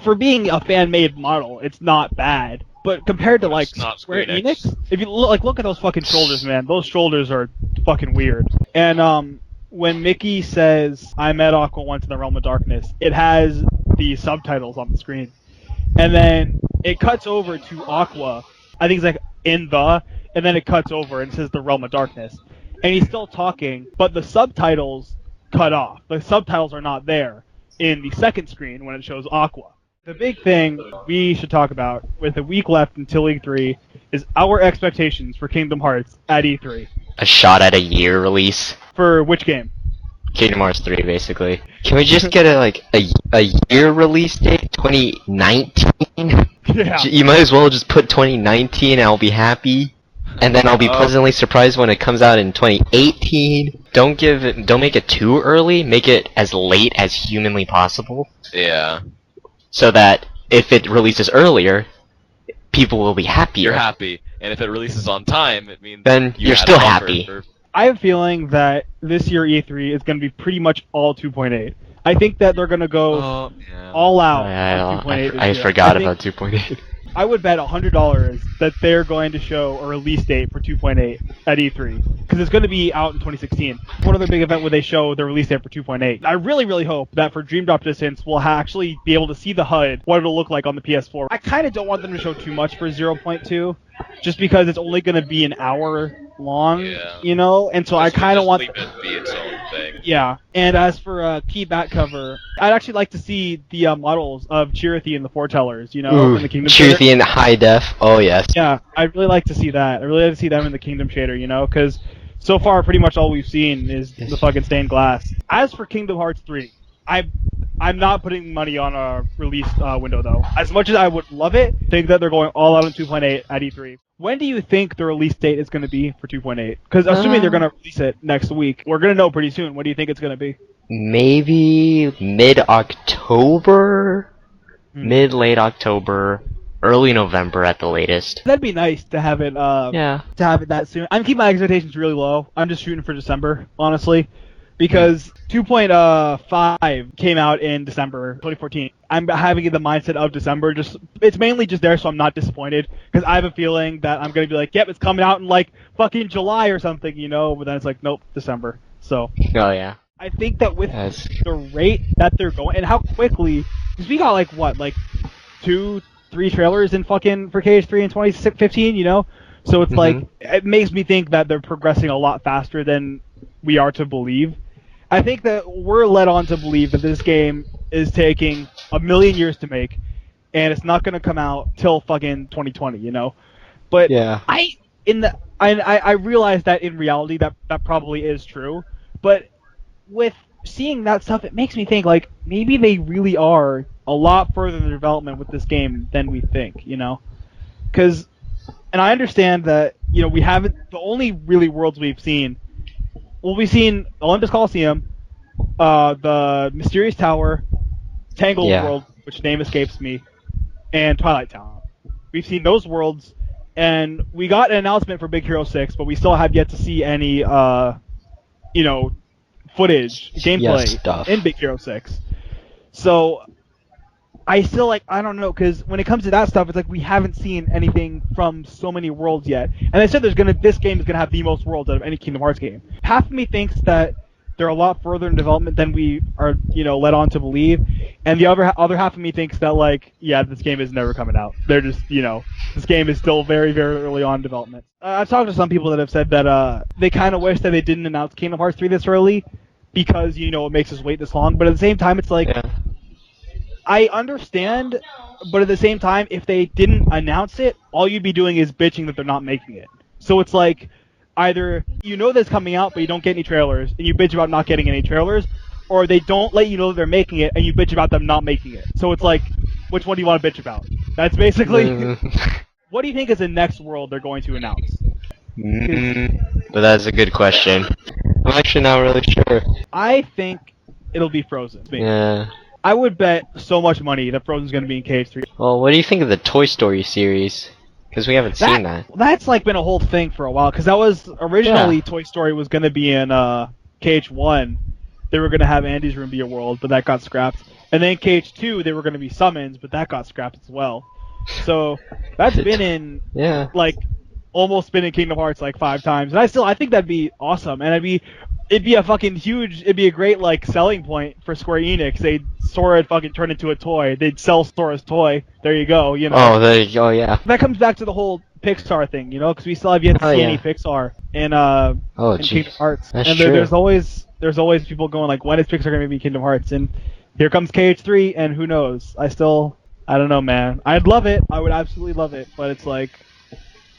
for being a fan-made model, it's not bad. But compared to, Square Enix, if you look at those fucking shoulders, man, those shoulders are fucking weird. And, when Mickey says, I met Aqua once in the Realm of Darkness, it has the subtitles on the screen. And then it cuts over to Aqua, I think it's and then it cuts over and says the Realm of Darkness. And he's still talking, but the subtitles cut off. The subtitles are not there in the second screen when it shows Aqua. The big thing we should talk about, with a week left until E3, is our expectations for Kingdom Hearts at E3. A shot at a year release. For which game? Kingdom Hearts 3, basically. Can we just get a year release date? 2019? Yeah. You might as well just put 2019 and I'll be happy. And then I'll be pleasantly surprised when it comes out in 2018. Don't make it too early. Make it as late as humanly possible. Yeah. So that if it releases earlier, people will be happier. You're happy. And if it releases on time, it means then you're still happy. I have a feeling that this year E3 is going to be pretty much all 2.8. I think that they're going to go all out on 2.8 I forgot about 2.8. I would bet $100 that they're going to show a release date for 2.8 at E3. Because it's going to be out in 2016. What other big event would they show the release date for 2.8? I really, really hope that for Dream Drop Distance, we'll actually be able to see the HUD, what it'll look like on the PS4. I kind of don't want them to show too much for 0.2, just because it's only going to be an hour long, and so I kind of want leave it be its own thing. Yeah, and as for key back cover, I'd actually like to see the models of Chirithy and the Foretellers, in the Kingdom Shader. Chirithy in high def, oh yes. Yeah, I'd really like to see that. I'd really like to see them in the Kingdom Shader, because so far pretty much all we've seen is the fucking stained glass. As for Kingdom Hearts 3, I'm not putting money on a release window, though. As much as I would love it, think that they're going all out on 2.8 at E3. When do you think the release date is going to be for 2.8? Because assuming they're going to release it next week, we're going to know pretty soon. What do you think it's going to be? Maybe mid-October? Mid-late October. Early November at the latest. That'd be nice to have it, to have it that soon. I'm keeping my expectations really low. I'm just shooting for December, honestly. Because 2.5 came out in December 2014. I'm having the mindset of December. It's mainly just there so I'm not disappointed. Because I have a feeling that I'm going to be like, yep, it's coming out in fucking July or something, But then it's like, nope, December. So. Oh, yeah. I think that with the rate that they're going, and how quickly, because we got 2-3 3 trailers in fucking for KH3 in 2015, you know? So it's like, it makes me think that they're progressing a lot faster than we are to believe. I think that we're led on to believe that this game is taking a million years to make, and it's not going to come out till fucking 2020, you know? But Yeah. I realize that in reality that probably is true, but with seeing that stuff, it makes me think, like, maybe they really are a lot further in the development with this game than we think, you know? Because, and I understand that, you know, we haven't, the only really worlds we've seen, well, we've seen Olympus Coliseum, the Mysterious Tower, Tangled World, which name escapes me, and Twilight Town. We've seen those worlds, and we got an announcement for Big Hero 6, but we still have yet to see any, you know, footage, gameplay stuff in Big Hero 6. So, I still, like, I don't know, because when it comes to that stuff, it's like we haven't seen anything from so many worlds yet. And they said this game is going to have the most worlds out of any Kingdom Hearts game. Half of me thinks that they're a lot further in development than we are, you know, led on to believe. And the other half of me thinks that, like, yeah, this game is never coming out. They're just, you know, this game is still very, very early on in development. I've talked to some people that have said that they kind of wish that they didn't announce Kingdom Hearts 3 this early because, you know, it makes us wait this long. But at the same time, it's like, I understand, but at the same time, if they didn't announce it, all you'd be doing is bitching that they're not making it. So it's like, either you know that's coming out, but you don't get any trailers, and you bitch about not getting any trailers, or they don't let you know that they're making it, and you bitch about them not making it. So it's like, which one do you want to bitch about? That's basically... What do you think is the next world they're going to announce? But that's a good question. I'm actually not really sure. I think it'll be Frozen. Yeah. I would bet so much money that Frozen's going to be in KH3. Well, what do you think of the Toy Story series? Because we haven't seen that. That's like been a whole thing for a while, because that was originally Toy Story was going to be in KH1. They were going to have Andy's Room be a world, but that got scrapped. And then KH2, they were going to be Summons, but that got scrapped as well. So that's been in like almost been in Kingdom Hearts like 5 times, and I think that'd be awesome, and it'd be a fucking huge, it'd be a great like selling point for Square Enix. They'd Sora fucking turn into a toy. They'd sell Sora's toy. There you go, you know. Oh, there you go. Yeah. That comes back to the whole Pixar thing, you know, because we still have yet to see any Pixar in Kingdom Hearts. That's and true. There's always people going like, when is Pixar going to be Kingdom Hearts? And here comes KH3, and who knows? I don't know, man. I'd love it. I would absolutely love it, but it's like,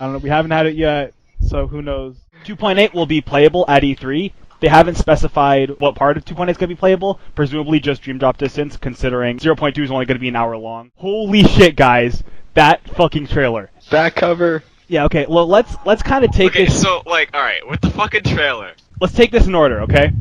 I don't know. We haven't had it yet, so who knows? 2.8 will be playable at E3. They haven't specified what part of 2.8 is going to be playable. Presumably just Dream Drop Distance, considering 0.2 is only going to be an hour long. Holy shit, guys! That fucking trailer. Back cover. Yeah. Okay. Well, let's kind of take this. Okay, so like, all right, with the fucking trailer. Let's take this in order, okay?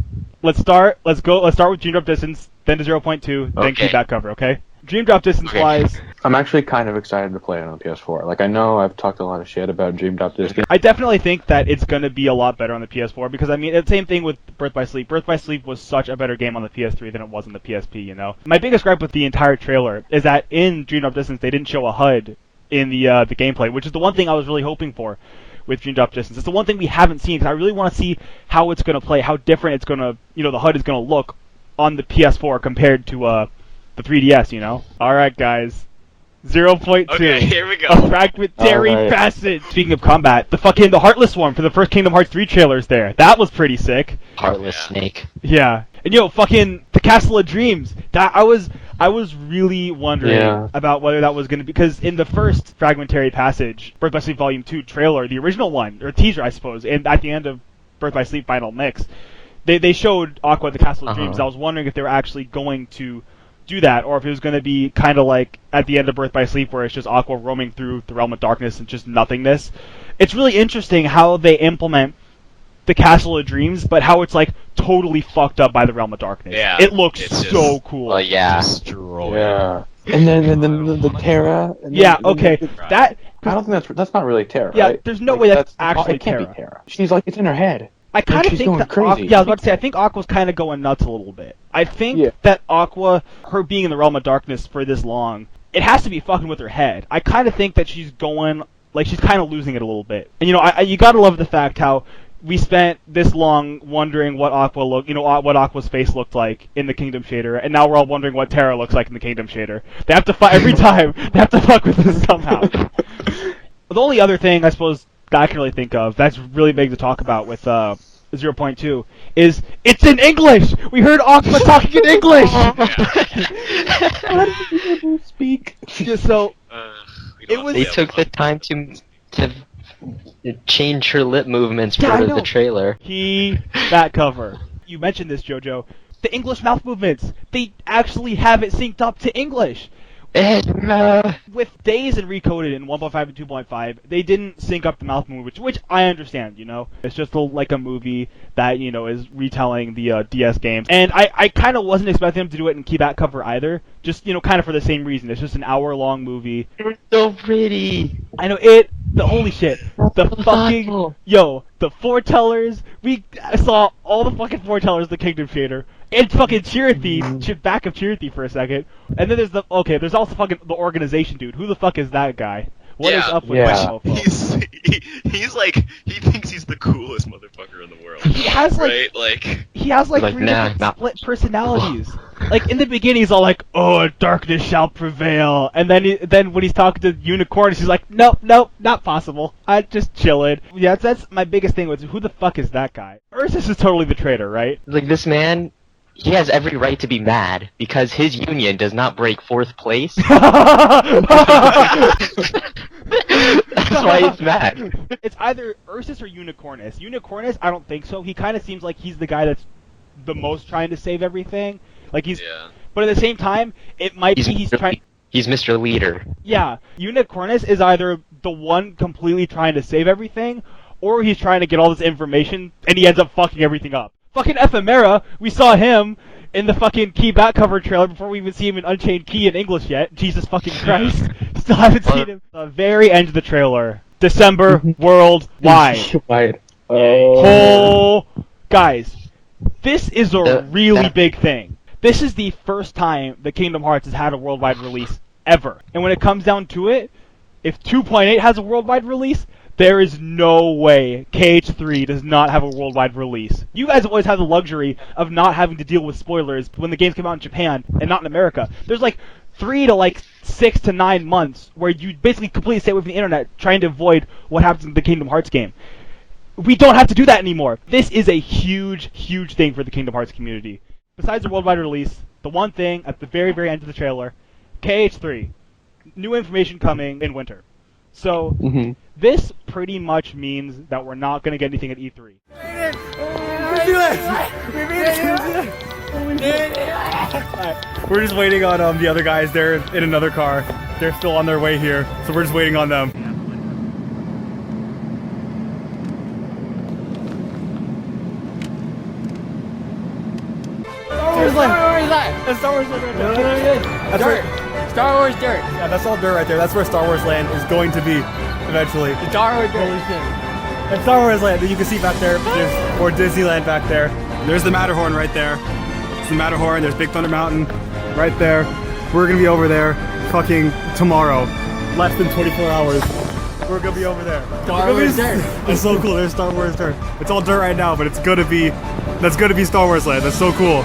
Let's start with Dream Drop Distance, then to 0.2, then keep back cover, okay? Dream Drop Distance wise, I'm actually kind of excited to play it on PS4. Like, I know I've talked a lot of shit about Dream Drop Distance. I definitely think that it's going to be a lot better on the PS4, because, I mean, it's the same thing with Birth by Sleep. Birth by Sleep was such a better game on the PS3 than it was on the PSP, you know? My biggest gripe with the entire trailer is that in Dream Drop Distance, they didn't show a HUD in the gameplay, which is the one thing I was really hoping for with Dream Drop Distance. It's the one thing we haven't seen, because I really want to see how it's going to play, how different it's going to, you know, the HUD is going to look on the PS4 compared to, the 3DS, you know? Alright, guys. 0.2. Okay, here we go. A fragmentary passage. Speaking of combat, the Heartless Swarm for the first Kingdom Hearts 3 trailer's there. That was pretty sick. Heartless Snake. Yeah. And fucking the Castle of Dreams. That I was really wondering about whether that was going to be, because in the first fragmentary passage, Birth by Sleep Volume 2 trailer, the original one, or teaser I suppose, and at the end of Birth by Sleep Final Mix, they showed Aqua the Castle of Dreams. I was wondering if they were actually going to do that, or if it was going to be kind of like at the end of Birth by Sleep, where it's just Aqua roaming through the realm of darkness and just nothingness. It's really interesting how they implement the Castle of Dreams, but how it's like totally fucked up by the realm of darkness. Yeah, it looks so cool. Well, yeah. Yeah. And then the Terra. That I don't think that's not really Terra. Yeah, right? there's no way that's actually it can't Terra. be Terra. She's like, it's in her head. I kind of think that crazy. I was about to say, I think Aqua's kind of going nuts a little bit. I think that Aqua, her being in the realm of darkness for this long, it has to be fucking with her head. I kind of think that she's going, like, she's kind of losing it a little bit. And you gotta love the fact how we spent this long wondering what what Aqua's face looked like in the Kingdom shader, and now we're all wondering what Terra looks like in the Kingdom shader. They have to fight every time. They have to fuck with this somehow. The only other thing I suppose that I can really think of that's really big to talk about with 0.2 is it's in English. We heard Aqua talking in English. How did you ever speak? Yeah, so They took the time to change her lip movements for the trailer. That cover. You mentioned this, JoJo. The English mouth movements. They actually have it synced up to English. With Days and Recoded in 1.5 and 2.5, they didn't sync up the mouth movements, which I understand, It's just like a movie that, is retelling the DS games. And I kind of wasn't expecting them to do it in key back cover either. Just, kind of for the same reason. It's just an hour-long movie. It's so pretty. I know, holy shit. The fucking, the foretellers. We saw all the fucking foretellers of the Kingdom shader. And fucking Chirithy, back of Chirithy for a second. And then there's also fucking the organization dude. Who the fuck is that guy? What is up with that mofo? He thinks he's the coolest motherfucker in the world. He has three different split personalities. Like in the beginning he's all like, "Oh, darkness shall prevail," and then when he's talking to unicorns, he's like, "Nope, not possible. I'm just chilling." Yeah, that's my biggest thing with who the fuck is that guy? Ursus is totally the traitor, right? Like this man. He has every right to be mad, because his union does not break 4th place. That's why he's mad. It's either Ursus or Unicornus. Unicornus, I don't think so. He kind of seems like he's the guy that's the most trying to save everything. Like but at the same time, it might be he's trying... He's Mr. Leader. Yeah. Unicornus is either the one completely trying to save everything, or he's trying to get all this information, and he ends up fucking everything up. Fucking Ephemera, we saw him in the fucking Key back cover trailer before we even see him in Unchained Key in English yet. Jesus fucking Christ. Still haven't seen him. The very end of the trailer. December, worldwide. Guys, this is a really big thing. This is the first time that Kingdom Hearts has had a worldwide release ever. And when it comes down to it, if 2.8 has a worldwide release, there is no way KH3 does not have a worldwide release. You guys always have the luxury of not having to deal with spoilers when the games come out in Japan and not in America. There's 3 to 6 to 9 months where you basically completely stay away from the internet trying to avoid what happens in the Kingdom Hearts game. We don't have to do that anymore. This is a huge, huge thing for the Kingdom Hearts community. Besides the worldwide release, the one thing at the very, very end of the trailer, KH3. New information coming in winter. So, this pretty much means that we're not going to get anything at E3. We made it! We're just waiting on the other guys. They're in another car. They're still on their way here, so we're just waiting on them. That's Star Wars Land right there. That's right. Star Wars dirt. Yeah, that's all dirt right there. That's where Star Wars Land is going to be eventually. Star Wars dirt. And Star Wars Land that you can see back there. There's more Disneyland back there. There's the Matterhorn right there. It's the Matterhorn. There's Big Thunder Mountain right there. We're gonna be over there fucking tomorrow. Less than 24 hours. We're gonna be over there. Star Wars dirt. It's so cool. There's Star Wars dirt. It's all dirt right now, but it's gonna be. That's gonna be Star Wars Land. That's so cool.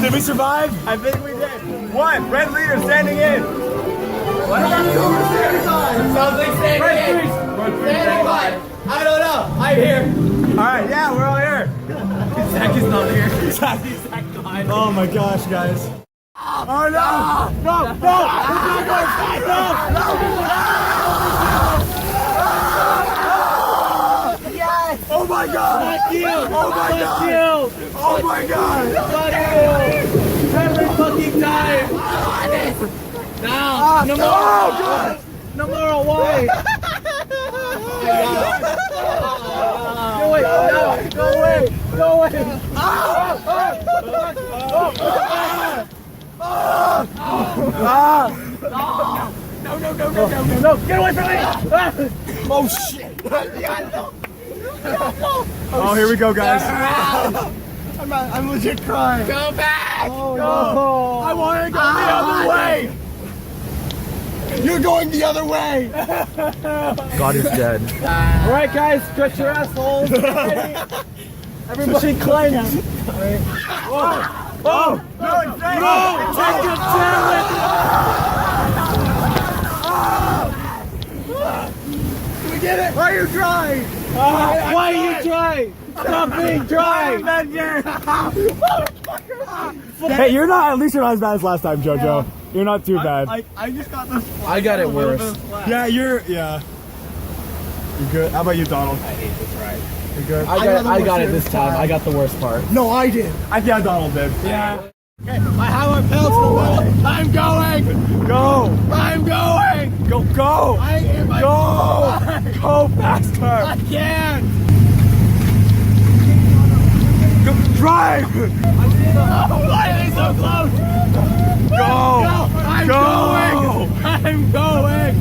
Did we survive? I think we did. One, red leader standing in. Sounds like standing by. I don't know. I'm here. Alright, yeah, we're all here. Zach is not here. Zach died. Oh my gosh, guys. Oh no! No! Yes! Oh my god! Fuck you! Oh my Fuck god! you! Oh my god! Fuck you! Every fucking time! Now! No more! Oh god! No more! Why? Go away! Go away! Go away! No! Get away from me! Oh shit! Oh, here we go, guys. I'm legit crying. Go back! Oh, no. I want to go the other way. You're going the other way. God is dead. All right, guys, stretch your assholes. Everybody climb now. Whoa! Oh! No! Take your talent. We did it! Why are you dry? Why are you dry? Stop being dry. Hey, you're not. At least you're not as bad as last time, JoJo. You're not too bad. I just got this. I got it worse. Yeah, you're good. How about you, Donald? I hate this ride. You're good. I got it this time. I got the worst part. No, I did. Yeah, Donald did. Yeah. Okay, I have my pedals to the wall. I'm going. Go. I'm going. Go. Go. Go faster. I can't. Go. Drive. Why are they so close? Go. I'm Go. going. I'm going.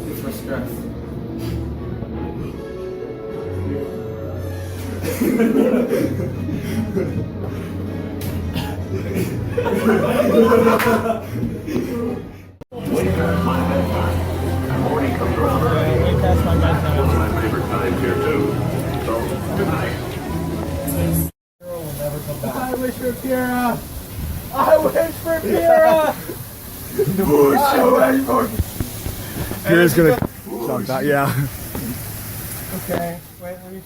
It's for stress. I wish for Pyrrha. I wish for Pyrrha. Here's gonna stop that. Yeah. Okay, wait, let me.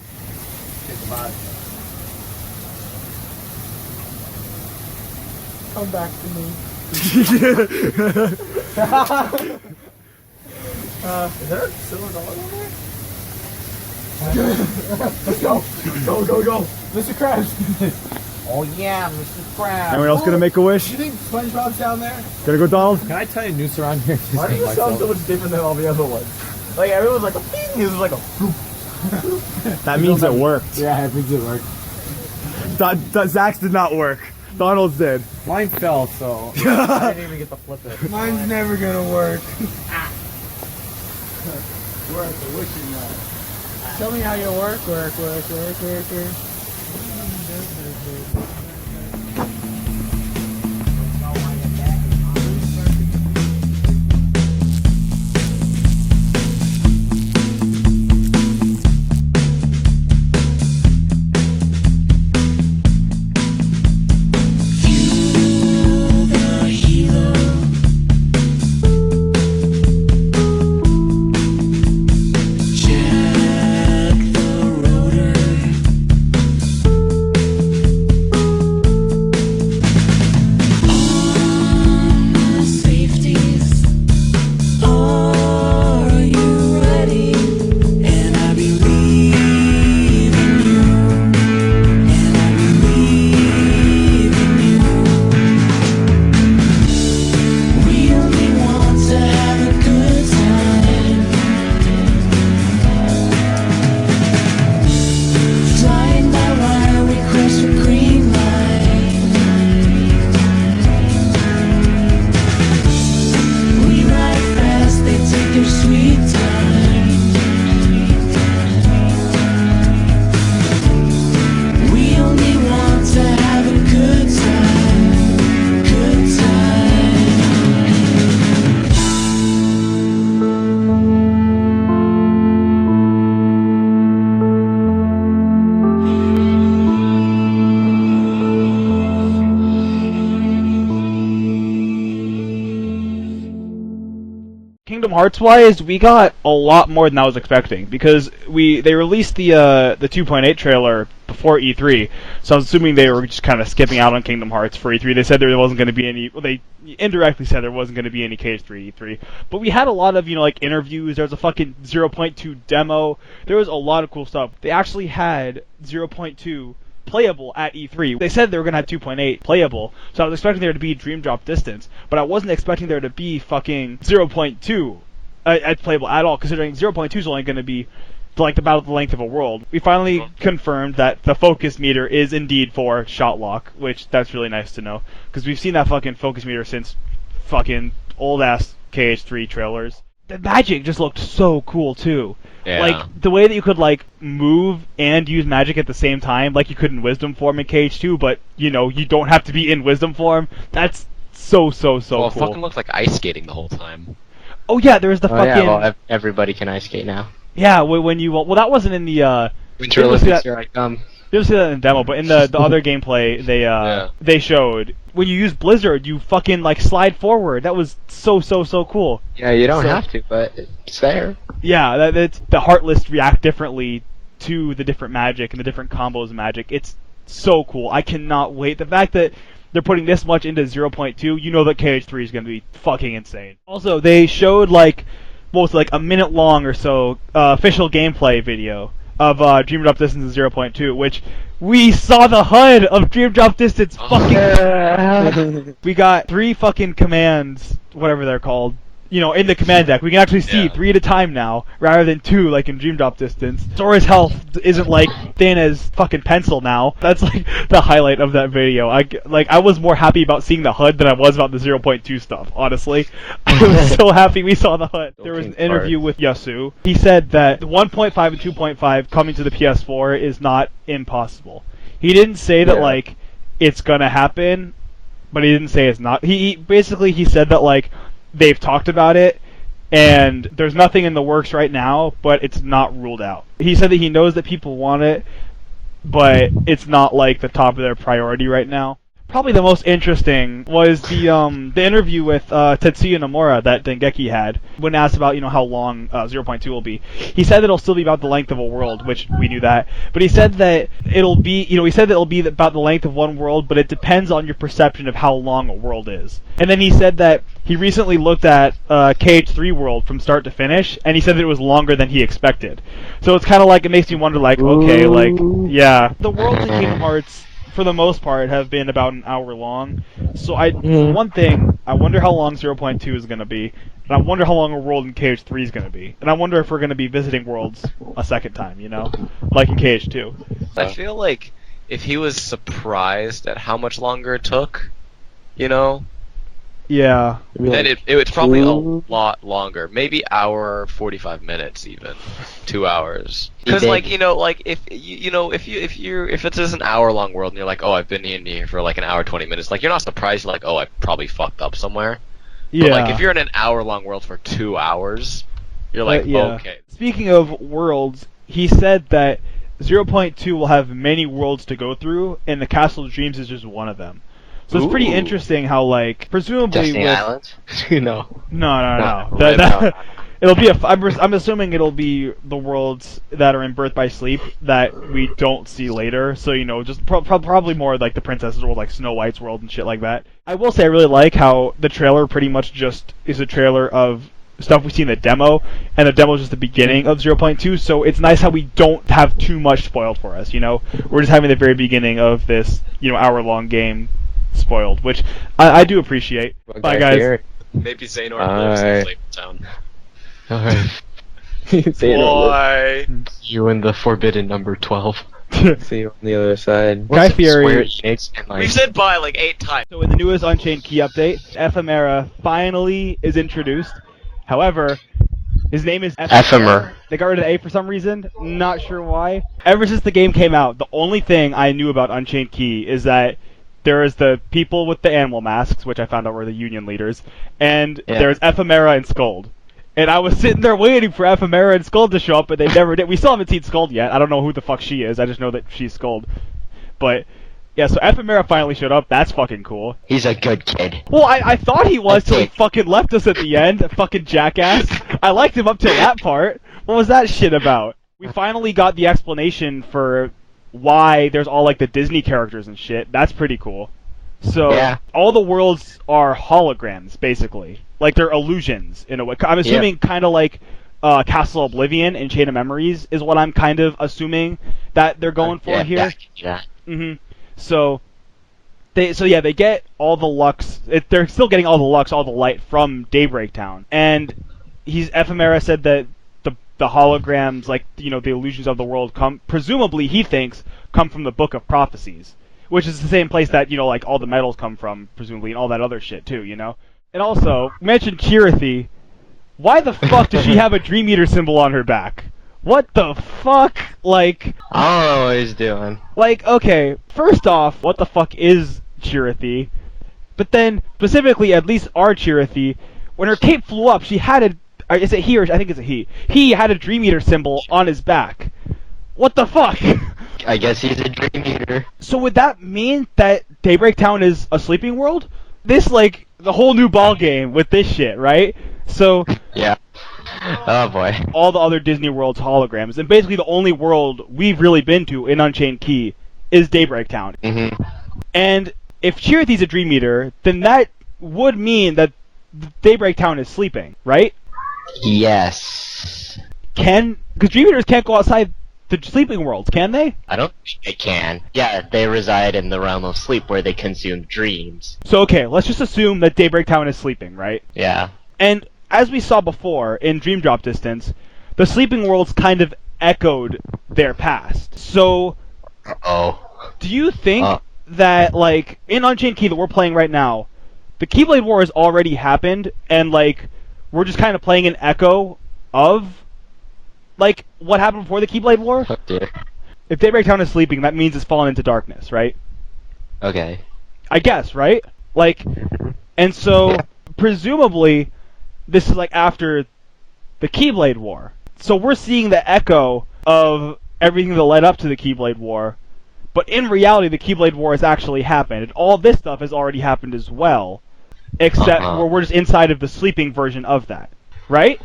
Come back to me. Is there a silver dollar on there? Let's go. Go. Mr. Krabs. Oh yeah, Mr. Krabs. Anyone else gonna make a wish? Do you think SpongeBob's down there? Gonna go, Donald? Can I tell you a noose around here? Why do you sound so much different than all the other ones? Like everyone's like a ping, this is like a boop. That means it worked. Yeah, it means it worked. Zach's did not work. Donald's did. Mine fell, so I didn't even get to flip it. Mine's never gonna work. We're at the wishing now. Tell me how you work. Hearts wise, we got a lot more than I was expecting because they released the 2.8 trailer before E3, so I was assuming they were just kind of skipping out on Kingdom Hearts for E3. They said there wasn't going to be any. Well, they indirectly said there wasn't going to be any KH3 E3, but we had a lot of like interviews. There was a fucking 0.2 demo. There was a lot of cool stuff. They actually had 0.2 playable at E3. They said they were going to have 2.8 playable, so I was expecting there to be Dream Drop Distance, but I wasn't expecting there to be fucking 0.2 at playable at all, considering 0.2 is only going to be like about the length of a world. We finally confirmed that the focus meter is indeed for shot lock, which that's really nice to know, because we've seen that fucking focus meter since fucking old-ass KH3 trailers. The magic just looked so cool, too. Yeah. Like, the way that you could, like, move and use magic at the same time, like you could in Wisdom form in KH2, but, you don't have to be in Wisdom form. That's so well, cool. It fucking looked like ice skating the whole time. Oh, yeah, there's the fucking... Yeah, well, everybody can ice skate now. Yeah, when you... Well, that wasn't in the, Winter Olympics, here I come. You didn't see that in the demo, but in the other gameplay, they showed when you use Blizzard, you fucking like slide forward. That was so cool. Yeah, you don't have to, but it's there. Yeah, that's the Heartless react differently to the different magic and the different combos of magic. It's so cool. I cannot wait. The fact that they're putting this much into 0.2, you know that KH3 is going to be fucking insane. Also, they showed like a minute long or so official gameplay video of Dream Drop Distance 0.2, which we saw the HUD of Dream Drop Distance fucking... We got 3 fucking commands, whatever they're called, in the command deck. We can actually see 3 at a time now, rather than 2 like in Dream Drop Distance. Sora's health isn't like thin as fucking pencil now. That's like the highlight of that video. I was more happy about seeing the HUD than I was about the 0.2 stuff, honestly. I was so happy we saw the HUD. There was an interview with Yasu. He said that 1.5 and 2.5 coming to the PS4 is not impossible. He didn't say that like it's gonna happen, but he didn't say it's not. He basically said that like they've talked about it, and there's nothing in the works right now, but it's not ruled out. He said that he knows that people want it, but it's not like the top of their priority right now. Probably the most interesting was the interview with Tetsuya Nomura that Dengeki had when asked about how long 0.2 will be. He said that it'll still be about the length of a world, which we knew that. But he said that it'll be about the length of one world, but it depends on your perception of how long a world is. And then he said that he recently looked at KH3 World from start to finish, and he said that it was longer than he expected. So it's kind of like, it makes me wonder, like, okay, like, yeah. The worlds in Kingdom Hearts, for the most part, have been about an hour long. So one thing, I wonder how long 0.2 is going to be, and I wonder how long a world in KH3 is going to be. And I wonder if we're going to be visiting worlds a second time, like in KH2. I feel like if he was surprised at how much longer it took, yeah, then it's probably a lot longer. Maybe hour 45 minutes, even 2 hours. Because if it's just an hour long world and you're like, oh, I've been in here for like an hour 20 minutes, like you're not surprised. You're like, oh, I probably fucked up somewhere. Yeah. But like if you're in an hour long world for 2 hours, you're like, okay. Speaking of worlds, he said that 0.2 will have many worlds to go through, and the Castle of Dreams is just one of them. So it's pretty interesting how, like, presumably Destiny Islands? No. No. It'll be I'm assuming it'll be the worlds that are in Birth by Sleep that we don't see later. So just probably more like the Princess's World, like Snow White's world and shit like that. I will say I really like how the trailer pretty much just is a trailer of stuff we see in the demo, and the demo is just the beginning of 0.2. So it's nice how we don't have too much spoiled for us. We're just having the very beginning of this hour-long game spoiled, which I do appreciate. Bye, guys. Here. Maybe Xehanort lives in Flavor Town. Alright. Boy. You and the forbidden number 12. See you on the other side. Guy Fieri. We've said bye like 8 times. So in the newest Unchained Key update, Ephemera finally is introduced. However, his name is Ephemer. They got rid of the A for some reason. Not sure why. Ever since the game came out, the only thing I knew about Unchained Key is that there is the people with the animal masks, which I found out were the union leaders, and there's Ephemera and Scold. And I was sitting there waiting for Ephemera and Scold to show up, but they never did. We still haven't seen Scold yet. I don't know who the fuck she is. I just know that she's Scold. But Yeah, so Ephemera finally showed up. That's fucking cool. He's a good kid. Well, I thought he was till he fucking left us at the end. Fucking jackass. I liked him up till that part. What was that shit about? We finally got the explanation for why there's all like the Disney characters and shit. That's pretty cool. So Yeah. all the worlds are holograms, basically. Like they're illusions in a way. I'm assuming kind of like Castle Oblivion and Chain of Memories is what I'm kind of assuming that they're going for here. Yeah. Mm-hmm. So they get all the lux. They're still getting all the lux, all the light from Daybreak Town, and Ephemera said that the holograms, like the illusions of the world, presumably he thinks come from the Book of Prophecies, which is the same place that like all the metals come from, presumably, and all that other shit too, And also mentioned Chirithy. Why the fuck does she have a Dream Eater symbol on her back? What the fuck? Like, I don't know what he's doing. Like, okay, first off, what the fuck is Chirithy? But then, specifically, at least our Chirithy, when her cape flew up, she had is it he or I think it's a he. He had a Dream Eater symbol on his back. What the fuck? I guess he's a Dream Eater. So would that mean that Daybreak Town is a sleeping world? This, like, the whole new ball game with this shit, right? So... Yeah. Oh boy. All the other Disney worlds holograms, and basically the only world we've really been to in Unchained Key is Daybreak Town. Mm-hmm. And if Chirithy's a Dream Eater, then that would mean that Daybreak Town is sleeping, right? Yes. Because Dream Eaters can't go outside the sleeping worlds, can they? I don't think they can. Yeah, they reside in the realm of sleep where they consume dreams. So okay, let's just assume that Daybreak Town is sleeping, right? Yeah. And as we saw before in Dream Drop Distance, the sleeping worlds kind of echoed their past. So, do you think that, like, in Unchained Key that we're playing right now, the Keyblade War has already happened, and, like, we're just kind of playing an echo of, like, what happened before the Keyblade War? Oh dear. If Daybreak Town is sleeping, that means it's fallen into darkness, right? Okay. I guess, right? Like, and so, presumably... This is like after the Keyblade War. So we're seeing the echo of everything that led up to the Keyblade War. But in reality, the Keyblade War has actually happened. And all this stuff has already happened as well. Except where we're just inside of the sleeping version of that. Right?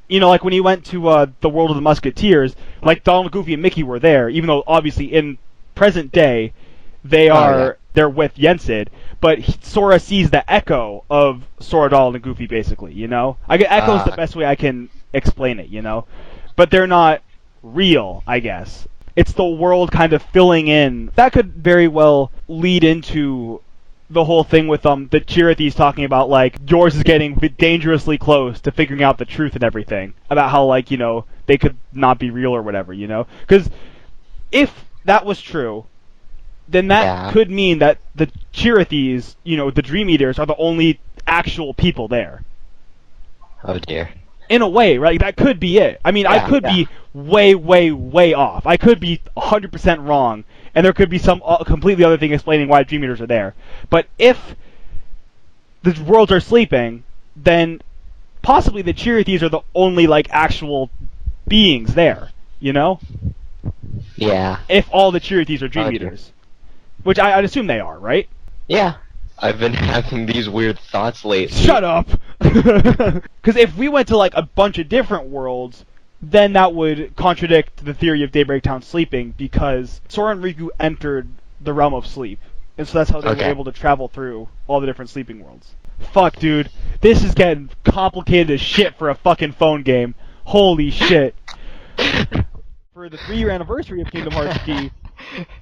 Like when you went to the World of the Musketeers, like Donald, Goofy, and Mickey were there. Even though, obviously, in present day, they're with Yensid, but Sora sees the echo of Sora, Donald, and Goofy, basically, Echo is the best way I can explain it, But they're not real, I guess. It's the world kind of filling in. That could very well lead into the whole thing with the Chirithy's talking about, like, yours is getting dangerously close to figuring out the truth and everything. About how, like, they could not be real or whatever, Because if that was true... then that could mean that the Chirithys, the Dream Eaters, are the only actual people there. Oh dear. In a way, right? That could be it. I mean, I could be way, way, way off. I could be 100% wrong, and there could be some completely other thing explaining why Dream Eaters are there. But if the worlds are sleeping, then possibly the Chirithys are the only, like, actual beings there, Yeah. If all the Chirithys are Dream Eaters. Which I'd assume they are, right? Yeah. I've been having these weird thoughts lately. Shut up! Because if we went to, like, a bunch of different worlds, then that would contradict the theory of Daybreak Town sleeping, because Sora and Riku entered the realm of sleep. And so that's how they were able to travel through all the different sleeping worlds. Fuck, dude. This is getting complicated as shit for a fucking phone game. Holy shit. For the 3-year anniversary of Kingdom Hearts Key,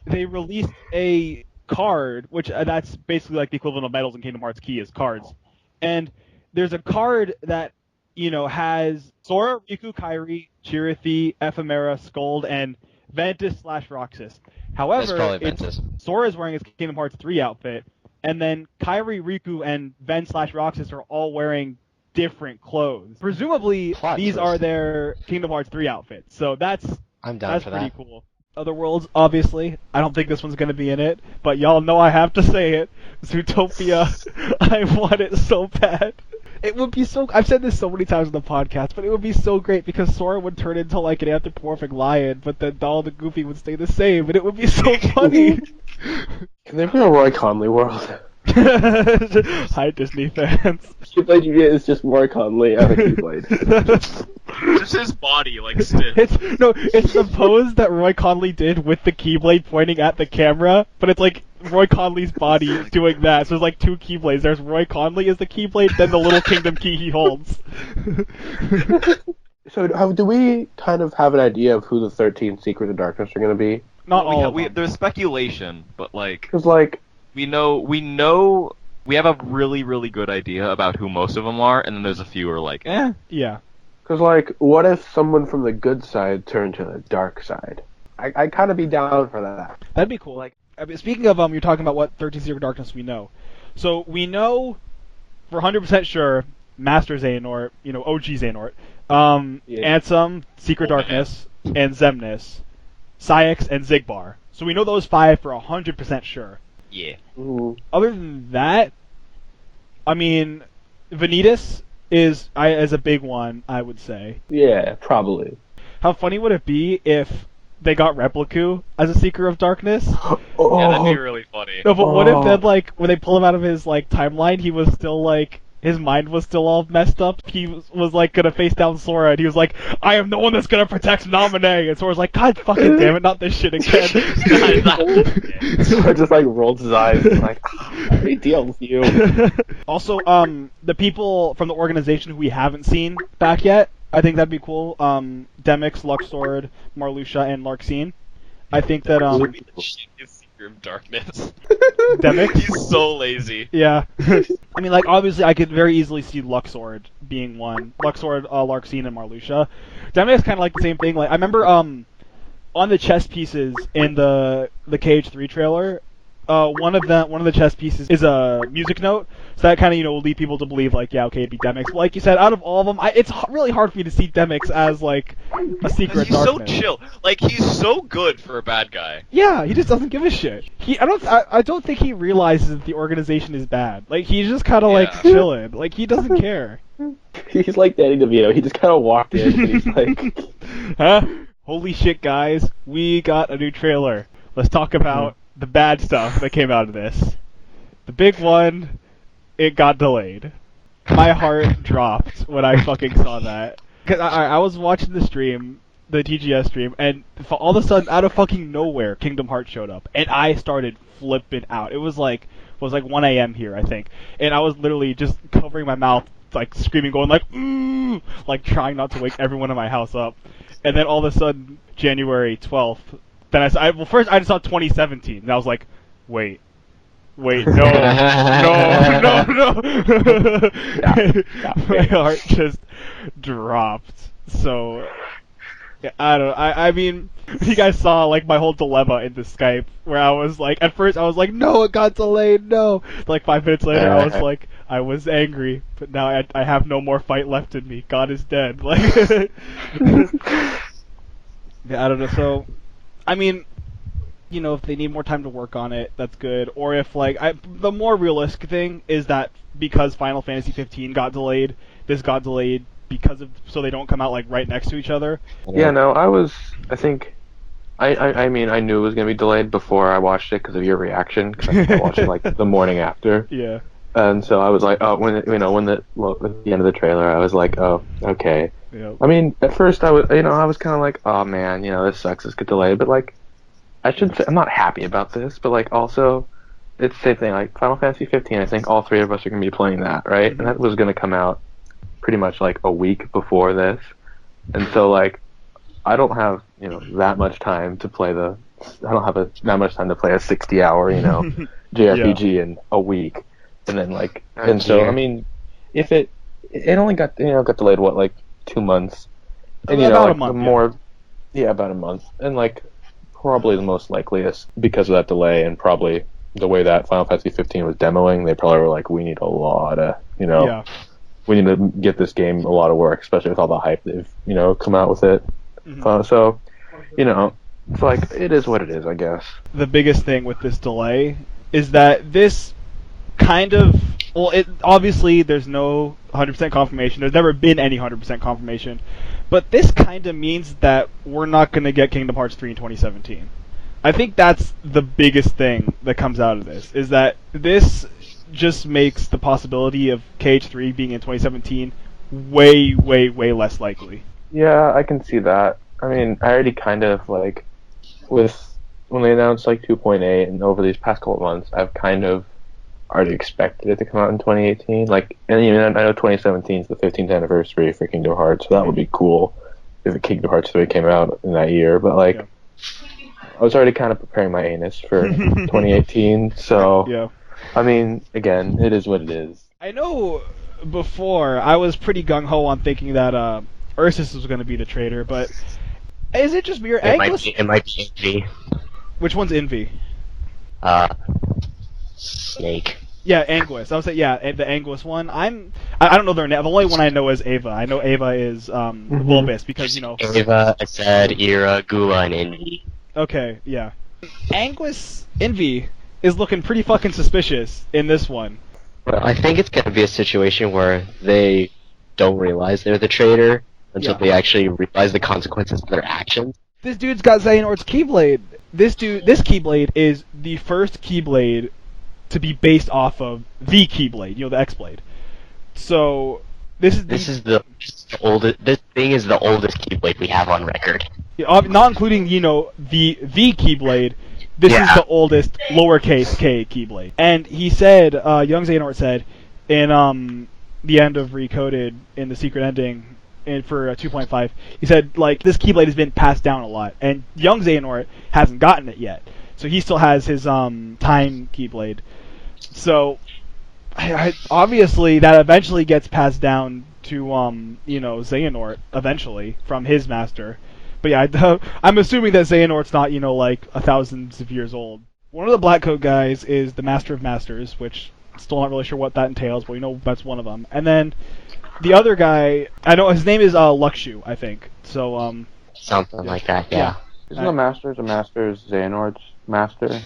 they released a card, which that's basically like the equivalent of medals in Kingdom Hearts Key is cards. And there's a card that, has Sora, Riku, Kairi, Chirithy, Ephemera, Scold, and Ventus/Roxas. However, Sora's wearing his Kingdom Hearts 3 outfit, and then Kairi, Riku, and Ven/Roxas are all wearing different clothes. Presumably, these are their Kingdom Hearts 3 outfits. So that's pretty cool. Other worlds, obviously. I don't think this one's going to be in it, but y'all know I have to say it. Zootopia, I want it so bad. It would be so... I've said this so many times on the podcast, but it would be so great because Sora would turn into, like, an anthropomorphic lion, but then Donald and Goofy would stay the same, and it would be so funny. Can there be a Roy Conley world? Hi, Disney fans. Keyblade you get is just Roy Conley out of Keyblade. Just his body, like, stiff. It's the pose that Roy Conley did with the Keyblade pointing at the camera, but it's like Roy Conley's body doing that. So there's like two Keyblades. There's Roy Conley as the Keyblade, then the little Kingdom key he holds. So do we kind of have an idea of who the 13 Secrets of Darkness are going to be? Not all of them. There's speculation, but like... Because, like... We have a really, really good idea about who most of them are, and then there's a few who are like, eh. Yeah. Because, like, what if someone from the good side turned to the dark side? I'd kind of be down for that. That'd be cool. Like, I mean, speaking of, you're talking about what 13 Secret Darkness we know. So, we know, for 100% sure, Master Xehanort, OG Xehanort, Ansem, Secret Darkness, and Xemnas, Syx, and Xigbar. So we know those 5 for 100% sure. Yeah. Ooh. Other than that, I mean, Vanitas is a big one, I would say. Yeah, probably. How funny would it be if they got Repliku as a Seeker of Darkness? Yeah, that'd be really funny. No, but what if then, like, when they pull him out of his, like, timeline, he was still, like, his mind was still all messed up. He was like gonna face down Sora, and he was like, "I am the one that's gonna protect Naminé." And Sora's like, "God fucking damn it, not this shit again." Sora just like rolled his eyes, and like, "I deal with you." Also, the people from the organization who we haven't seen back yet, I think that'd be cool. Demyx, Luxord, Marluxia, and Larxene. I think that of Darkness. Demyx? He's so lazy. Yeah. I mean, like, obviously, I could very easily see Luxord being one. Luxord, Larxene, and Marluxia. Demyx kind of like the same thing. Like, I remember, on the chess pieces in the KH3 trailer, one of the chess pieces is a music note, so that kind of, will lead people to believe, like, yeah, okay, it'd be Demyx. But like you said, out of all of them, it's really hard for me to see Demyx as, like, a Secret He's Darkness. so chill. Like, he's so good for a bad guy. Yeah, he just doesn't give a shit. I don't think he realizes that the organization is bad. Like, he's just kind of, like, chilling. Like, he doesn't care. He's like Danny DeVito. He just kind of walked in, and he's like... Huh? Holy shit, guys. We got a new trailer. Let's talk about the bad stuff that came out of this. The big one, it got delayed. My heart dropped when I fucking saw that. Cause I was watching the stream, the TGS stream, and all of a sudden, out of fucking nowhere, Kingdom Hearts showed up, and I started flipping out. It was like 1 a.m. here, I think, and I was literally just covering my mouth, like screaming, going like, "Ooh!" like trying not to wake everyone in my house up. And then all of a sudden, January 12th, then first I just saw 2017, and I was like, wait, no. My heart just dropped. So, yeah, I don't know. I mean, you guys saw, like, my whole dilemma in the Skype, where I was like, at first I was like, no, it got delayed, no. Like, 5 minutes later, I was like, I was angry, but now I have no more fight left in me. God is dead. Like, yeah, I don't know. So, I mean, if they need more time to work on it, that's good. Or if, like, the more realistic thing is that because Final Fantasy 15 got delayed, this got delayed so they don't come out, like, right next to each other. Yeah, no, I mean, I knew it was going to be delayed before I watched it because of your reaction, because I watched it, like, the morning after. Yeah. And so I was like, oh, at the end of the trailer, I was like, oh, okay. Yep. I mean, at first I was kind of like, oh man, this sucks, this could delay, but like, I should say, I'm not happy about this, but like, also, it's the same thing, like, Final Fantasy 15, I think all 3 of us are going to be playing that, right? Mm-hmm. And that was going to come out pretty much like a week before this, and so like, I don't have, that much time to play that much time to play a 60-hour, JRPG in a week. And then like, so I mean, if it only got delayed like 2 months, and about a month, about a month, and like probably the most likeliest because of that delay, and probably the way that Final Fantasy 15 was demoing, they probably were like, we need a lot of we need to get this game a lot of work, especially with all the hype they've come out with it. Mm-hmm. So it's like, it is what it is, I guess. The biggest thing with this delay is that this kind of, obviously there's no 100% confirmation. There's never been any 100% confirmation. But this kind of means that we're not going to get Kingdom Hearts 3 in 2017. I think that's the biggest thing that comes out of this, is that this just makes the possibility of KH3 being in 2017 way, way, way less likely. Yeah, I can see that. I mean, I already kind of, like, with when they announced, like, 2.8 and over these past couple of months, I've kind of already expected it to come out in 2018. Like, and even I know 2017 is the 15th anniversary for Kingdom Hearts, so that would be cool if the Kingdom Hearts 3 came out in that year. But, like, I was already kind of preparing my anus for 2018, so, Yeah. I mean, again, it is what it is. I know before I was pretty gung-ho on thinking that Ursus was going to be the traitor, but is it just me or It Anguis? might be Envy. Which one's Envy? Snake. Yeah, Anguis. I would say, yeah, the Anguis one. I don't know their name. The only one I know is Ava. I know Ava is Bulbous because, you know... Ava, Aced, Ira, Gula, and Envy. Okay, yeah. Anguis Envy is looking pretty fucking suspicious in this one. Well, I think it's gonna be a situation where they don't realize they're the traitor until they actually realize the consequences of their actions. This dude's got Xehanort's Keyblade. This Keyblade is the first Keyblade to be based off of the Keyblade, you know, the X-Blade. So this is the oldest. This thing is the oldest Keyblade we have on record. Not including, you know, the Keyblade. This is the oldest lowercase k Keyblade. And he said, young Xehanort said, in the end of Recoded, in the secret ending, for 2.5, he said, like, this Keyblade has been passed down a lot, and young Xehanort hasn't gotten it yet. So he still has his time Keyblade. So obviously that eventually gets passed down to you know, Xehanort eventually from his master. But yeah, I'm assuming that Xehanort's not, you know, like thousands of years old. One of the Black Coat guys is the Master of Masters, which still not really sure what that entails, but we know that's one of them. And then the other guy, I know his name is Luxu, I think. So something like that, yeah. Isn't the Master's Xehanort's master?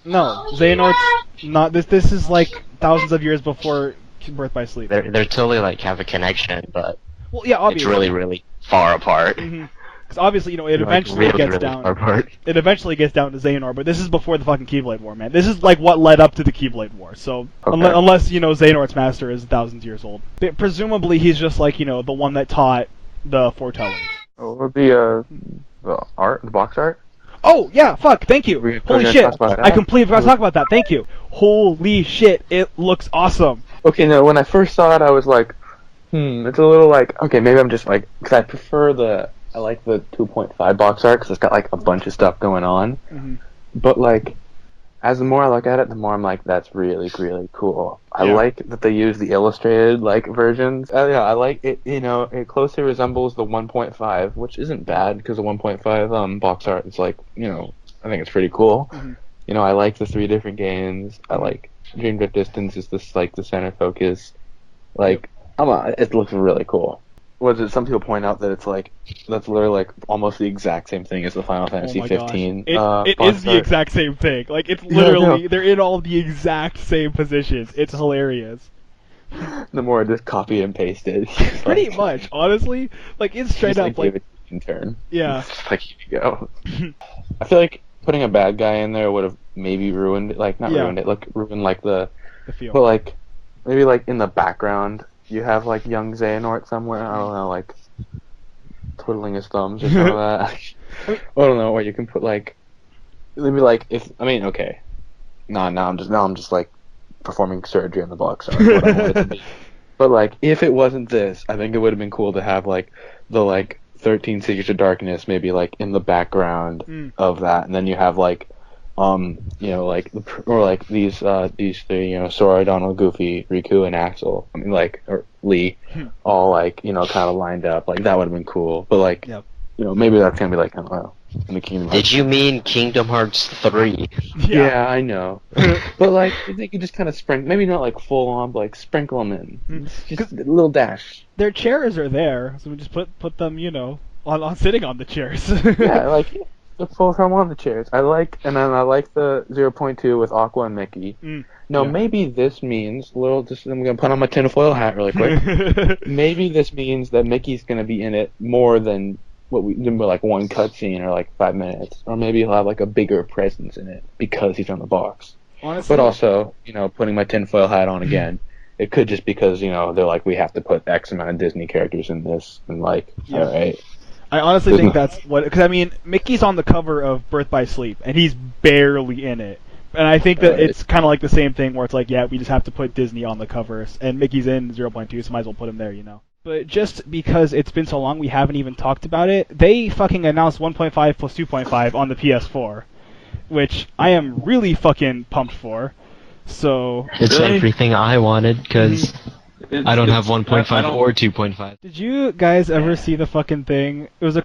No, Xehanort's not. This is like thousands of years before Birth by Sleep. They're totally like have a connection, but well, yeah, obviously. It's really, really far apart. Because obviously, you know, it eventually gets down. It eventually gets down to Xehanort, but this is before the fucking Keyblade War, man. This is like what led up to the Keyblade War. So unless you know Xehanort's master is thousands of years old, presumably he's just like, you know, the one that taught the Foretellers. Oh, would be the box art. Oh yeah, fuck! Thank you. Holy shit! I completely forgot to talk about that. Thank you. Holy shit! It looks awesome. Okay, now when I first saw it, I was like, it's a little like, okay, maybe I'm just like, because I prefer I like the 2.5 box art because it's got like a bunch of stuff going on. But like, as the more I look at it, the more I'm like, that's really, really cool. I like that they use the illustrated like versions. Yeah, I like it. You know, it closely resembles the 1.5, which isn't bad because the 1.5 box art is like, you know, I think it's pretty cool. You know, I like the 3 different games. I like Dream Drift Distance is this like the center focus. Like, it looks really cool. Some people point out that it's like, that's literally like almost the exact same thing as the Final Fantasy 15. It is the exact same thing. Like, it's literally, they're in all the exact same positions. It's hilarious. The more I just copy and paste it. Pretty much, honestly. Like, it's straight up like... David in turn. Yeah. It's just like, here you go. I feel like putting a bad guy in there would have maybe ruined it. Like, not ruined it, like, ruined like the feel. But like, maybe like in the background, you have like young Xehanort somewhere, I don't know, like twiddling his thumbs or something like that. I don't know, or you can put like, maybe like okay. Now I'm just like performing surgery on the box art, what I want it to be. But like, if it wasn't this, I think it would have been cool to have like the like 13 Secrets of Darkness maybe like in the background of that, and then you have like you know, like, or like these 3, you know, Sora, Donald, Goofy, Riku, and Axel. I mean, like, or Lee, all like, you know, kind of lined up. Like, that would have been cool. But like, you know, maybe that's gonna be like, I don't know, in the Kingdom Hearts. Did you mean Kingdom Hearts 3? Yeah, I know. But like, they could just kind of sprinkle, maybe not like full on, but like sprinkle them in. Just a little dash. Their chairs are there, so we just put them, you know, on sitting on the chairs. Yeah, like. The full from on the chairs. I like the 0.2 with Aqua and Mickey. Now maybe this means I'm gonna put on my tinfoil hat really quick. Maybe this means that Mickey's gonna be in it more than what we do, like one cutscene or like 5 minutes, or maybe he'll have like a bigger presence in it because he's on the box. Honestly, but also, putting my tinfoil hat on again, it could just because they're like, we have to put X amount of Disney characters in this, and like, all right. I honestly think that's what, because I mean, Mickey's on the cover of Birth by Sleep, and he's barely in it. And I think that it's kind of like the same thing where it's like, yeah, we just have to put Disney on the covers, and Mickey's in 0.2, so might as well put him there, But just because it's been so long, we haven't even talked about it. They fucking announced 1.5 plus 2.5 on the PS4, which I am really fucking pumped for. So it's everything I wanted, because I don't have 1.5 or 2.5. Did you guys ever see the fucking thing? It was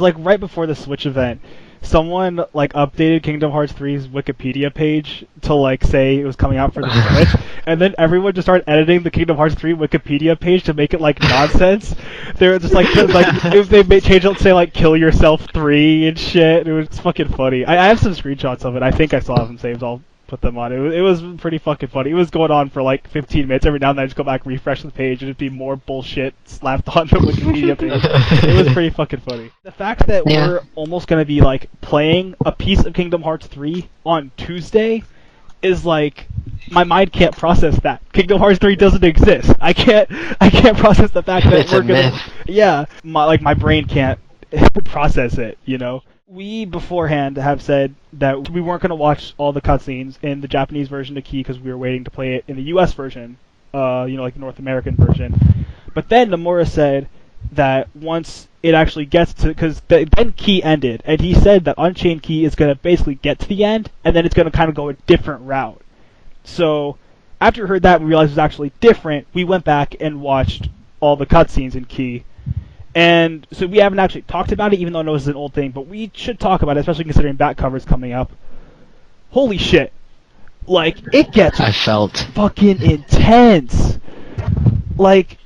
like right before the Switch event. Someone like updated Kingdom Hearts 3's Wikipedia page to like say it was coming out for the Switch, and then everyone just started editing the Kingdom Hearts 3 Wikipedia page to make it like nonsense. They were just like if they change it to say like "Kill Yourself 3" and shit. It was fucking funny. I have some screenshots of it. I think I still have them saved. I'll put them on. It was pretty fucking funny. It was going on for like 15 minutes. Every now and then I just go back, refresh the page, and it'd be more bullshit slapped on the Wikipedia page. It was pretty fucking funny. The fact that we're almost going to be like playing a piece of Kingdom Hearts 3 on Tuesday is like, my mind can't process that. Kingdom Hearts 3 doesn't exist. I can't process the fact that we're going to... Yeah, my brain can't process it, We beforehand have said that we weren't going to watch all the cutscenes in the Japanese version of Key because we were waiting to play it in the US version, like the North American version. But then Nomura said that once it actually gets to, because then Key ended, and he said that Unchained Key is going to basically get to the end, and then it's going to kind of go a different route. So after we heard that, we realized it was actually different. We went back and watched all the cutscenes in Key. And so we haven't actually talked about it, even though I know this is an old thing, but we should talk about it, especially considering back covers coming up. Holy shit. Like, it gets fucking intense. Like,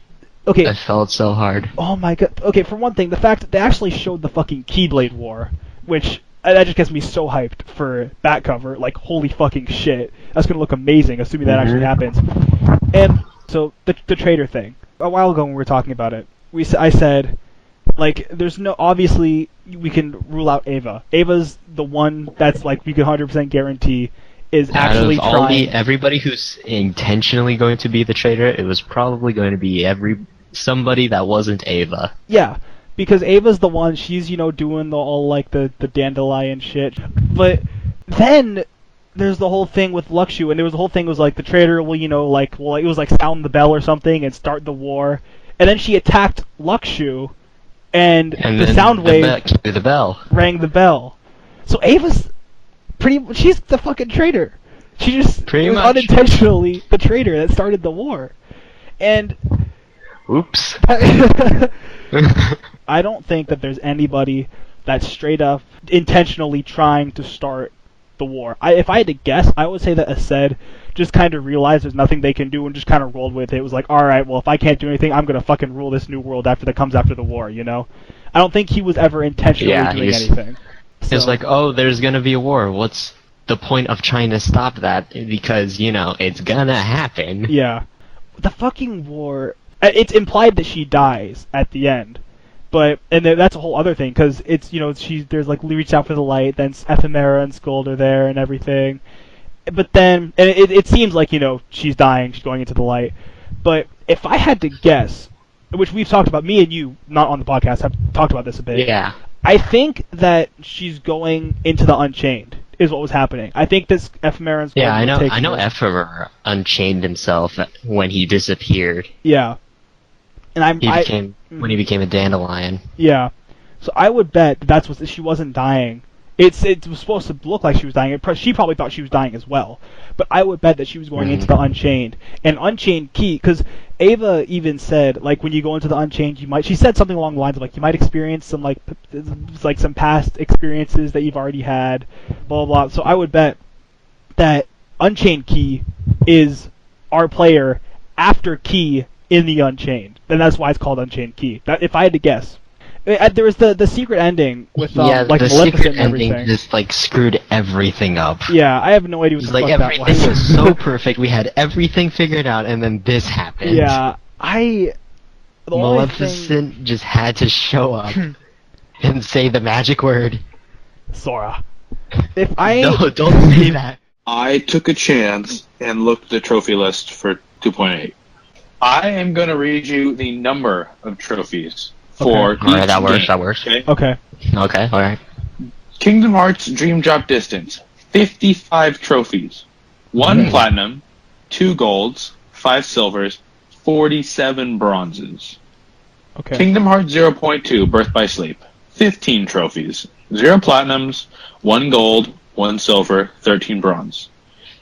okay. I felt so hard. Oh my god. Okay, for one thing, the fact that they actually showed the fucking Keyblade War, which, that just gets me so hyped for back cover. Like, holy fucking shit. That's gonna look amazing, assuming that actually happens. And, so, the trader thing. A while ago when we were talking about it, I said, like, there's no, obviously, we can rule out Ava. Ava's the one that's, like, we can 100% guarantee is actually trying. Everybody who's intentionally going to be the traitor, it was probably going to be somebody that wasn't Ava. Yeah, because Ava's the one, she's, doing all, like, the dandelion shit. But then there's the whole thing with Luxu, and there was the whole thing was, like, the traitor will, it was, like, sound the bell or something and start the war. And then she attacked Luxu, and the sound wave rang the bell. So Ava's she's the fucking traitor. She just was unintentionally the traitor that started the war. And oops. I don't think that there's anybody that's straight up intentionally trying to start the war. If I had to guess, I would say that Aced just kind of realized there's nothing they can do and just kind of rolled with it. It was like, alright, well, if I can't do anything, I'm going to fucking rule this new world that comes after the war, I don't think he was ever intentionally doing anything. It's like, oh, there's going to be a war. What's the point of trying to stop that? Because, it's going to happen. Yeah. The fucking war... It's implied that she dies at the end. But, and that's a whole other thing, because it's, there's like, reach out for the light, then Ephemera and Scold are there and everything. But then, and it seems like, she's dying, she's going into the light. But if I had to guess, which we've talked about, me and you, not on the podcast, have talked about this a bit. Yeah. I think that she's going into the Unchained, is what was happening. I think this Ephemera and Scold I know Ephemera unchained himself when he disappeared. Yeah. And when he became a dandelion. Yeah. So I would bet that's what she wasn't dying. It was supposed to look like she was dying. She probably thought she was dying as well. But I would bet that she was going into the Unchained. And Unchained Key, because Ava even said, like, when you go into the Unchained, she said something along the lines of, like, you might experience some, like some past experiences that you've already had, blah, blah, blah. So I would bet that Unchained Key is our player after Key in the Unchained. And that's why it's called Unchained Key. If I had to guess. There was the secret ending with like the Maleficent secret and everything. Ending just like screwed everything up. Yeah, I have no idea what the fuck that was. Everything was so perfect. We had everything figured out, and then this happened. Yeah, Maleficent just had to show up, And say the magic word. Sora. If I No, don't say that. I took a chance and looked at the trophy list for 2.8. I am going to read you the number of trophies for each Alright, that works, game, that works. Okay. Okay, alright. Kingdom Hearts Dream Drop Distance, 55 trophies. 1 platinum, 2 golds, 5 silvers, 47 bronzes. Okay. Kingdom Hearts 0.2 Birth by Sleep, 15 trophies. 0 platinums, 1 gold, 1 silver, 13 bronze.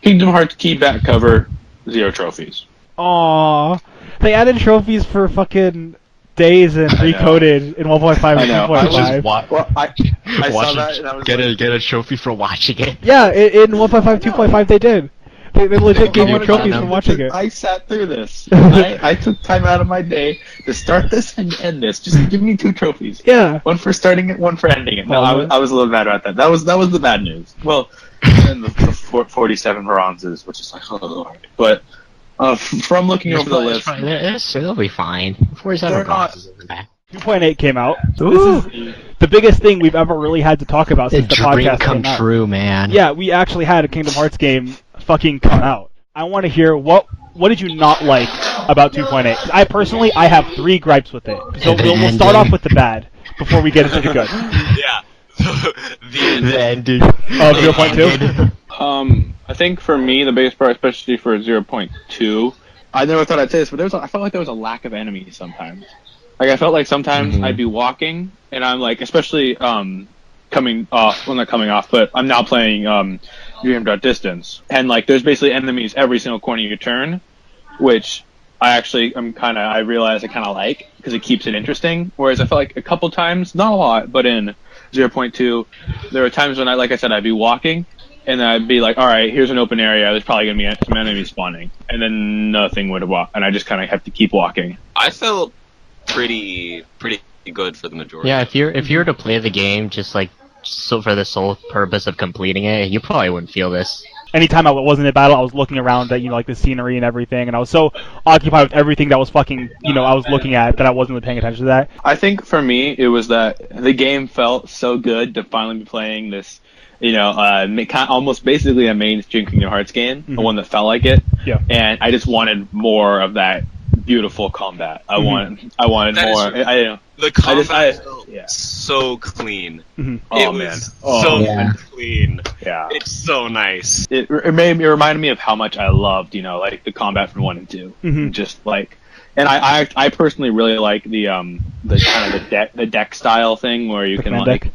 Kingdom Hearts Key back cover, 0 trophies. Aww. They added trophies for fucking days and recoded in 1.5 and 2.5. I saw that and I was get a trophy for watching it. Yeah, in 1.5, 2.5 they did. They legit gave you trophies for watching it. I sat through this. I took time out of my day to start this and end this. Just give me 2 trophies. Yeah. One for starting it, one for ending it. No, I was a little mad about that. That was the bad news. Well, and the 47 bronzes, which is like, oh lord. But from looking over the list, It'll be fine. 47 bronzes in the back. 2.8 came out. This is the biggest thing we've ever really had to talk about since the podcast come came out. true, man. Yeah, we actually had a Kingdom Hearts game fucking come out. I want to hear what did you not like about 2.8? I personally, I have 3 gripes with it. So we'll start off with the bad before we get into the good. Yeah. the ending. Of 0.2? I think for me, the biggest part, especially for 0.2, I never thought I'd say this, but I felt like there was a lack of enemies sometimes. Like, I felt like sometimes I'd be walking, and I'm like, especially coming off, well, not coming off, but I'm now playing Dream Drop Distance, and like, there's basically enemies every single corner you turn, which I realize I kind of like, because it keeps it interesting, whereas I felt like a couple times, not a lot, but in 0.2, there were times when I'd be walking, and then I'd be like, alright, here's an open area, there's probably going to be some enemies spawning, and then nothing would walk, and I just kind of have to keep walking. I felt pretty good for the majority. Yeah, if you were to play the game just like for the sole purpose of completing it, you probably wouldn't feel this. Anytime I wasn't in battle, I was looking around at, like the scenery and everything, and I was so occupied with everything that was fucking, I was looking at, that I wasn't really paying attention to that. I think for me, it was that the game felt so good to finally be playing this, almost basically a mainstream Kingdom Hearts game, the one that felt like it. Yeah. And I just wanted more of that beautiful combat. I wanted more. The combat felt so clean. It was so clean. Yeah. It's so nice. It reminded me of how much I loved, like the combat from 1 and 2. Just like, and I personally really like the kind of the deck style thing where you can like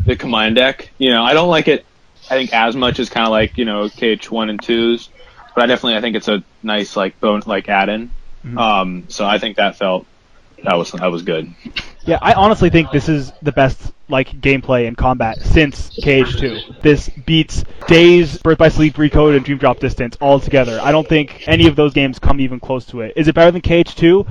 the command deck. I don't like it, I think, as much as kind of like KH1 and 2s, but I think it's a nice like add-in. So I think that was good. Yeah, I honestly think this is the best gameplay and combat since KH2. This beats Days, Birth by Sleep, Recode, and Dream Drop Distance all together. I don't think any of those games come even close to it. Is it better than KH2?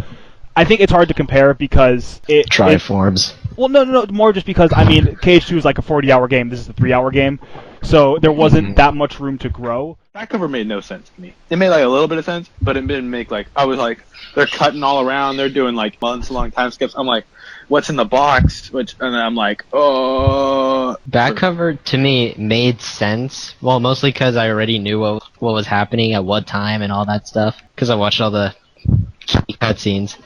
I think it's hard to compare because it... Triforms. Well, no, more just because, KH2 is like a 40-hour game. This is a 3-hour game. So there wasn't that much room to grow. That cover made no sense to me. It made a little bit of sense, but it didn't make I was like, they're cutting all around, they're doing months-long time skips. I'm like, what's in the box? And then I'm like, oh. Back cover to me made sense. Well, mostly because I already knew what was happening at what time and all that stuff. Because I watched all the cutscenes.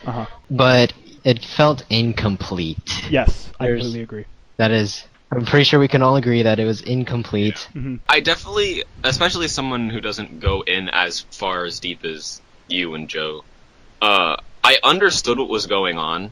But it felt incomplete. Yes, I completely agree. That is, I'm pretty sure we can all agree that it was incomplete. I definitely, especially someone who doesn't go in as far as deep as you and Joe, I understood what was going on.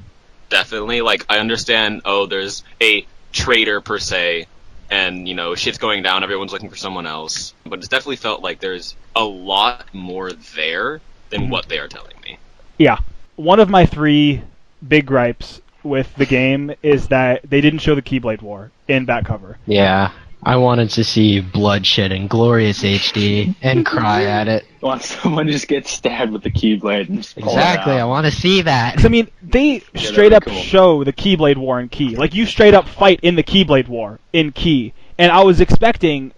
Definitely, I understand, there's a traitor per se, and, shit's going down, everyone's looking for someone else. But it definitely felt like there's a lot more there than what they are telling me. Yeah. One of my 3 big gripes with the game is that they didn't show the Keyblade War in back cover. Yeah. I wanted to see bloodshed in glorious HD and cry at it. I want someone just get stabbed with the Keyblade and just pull Exactly, it out. I want to see that. 'Cause, they straight up show the Keyblade War in Key. You straight up fight in the Keyblade War in Key. And I was expecting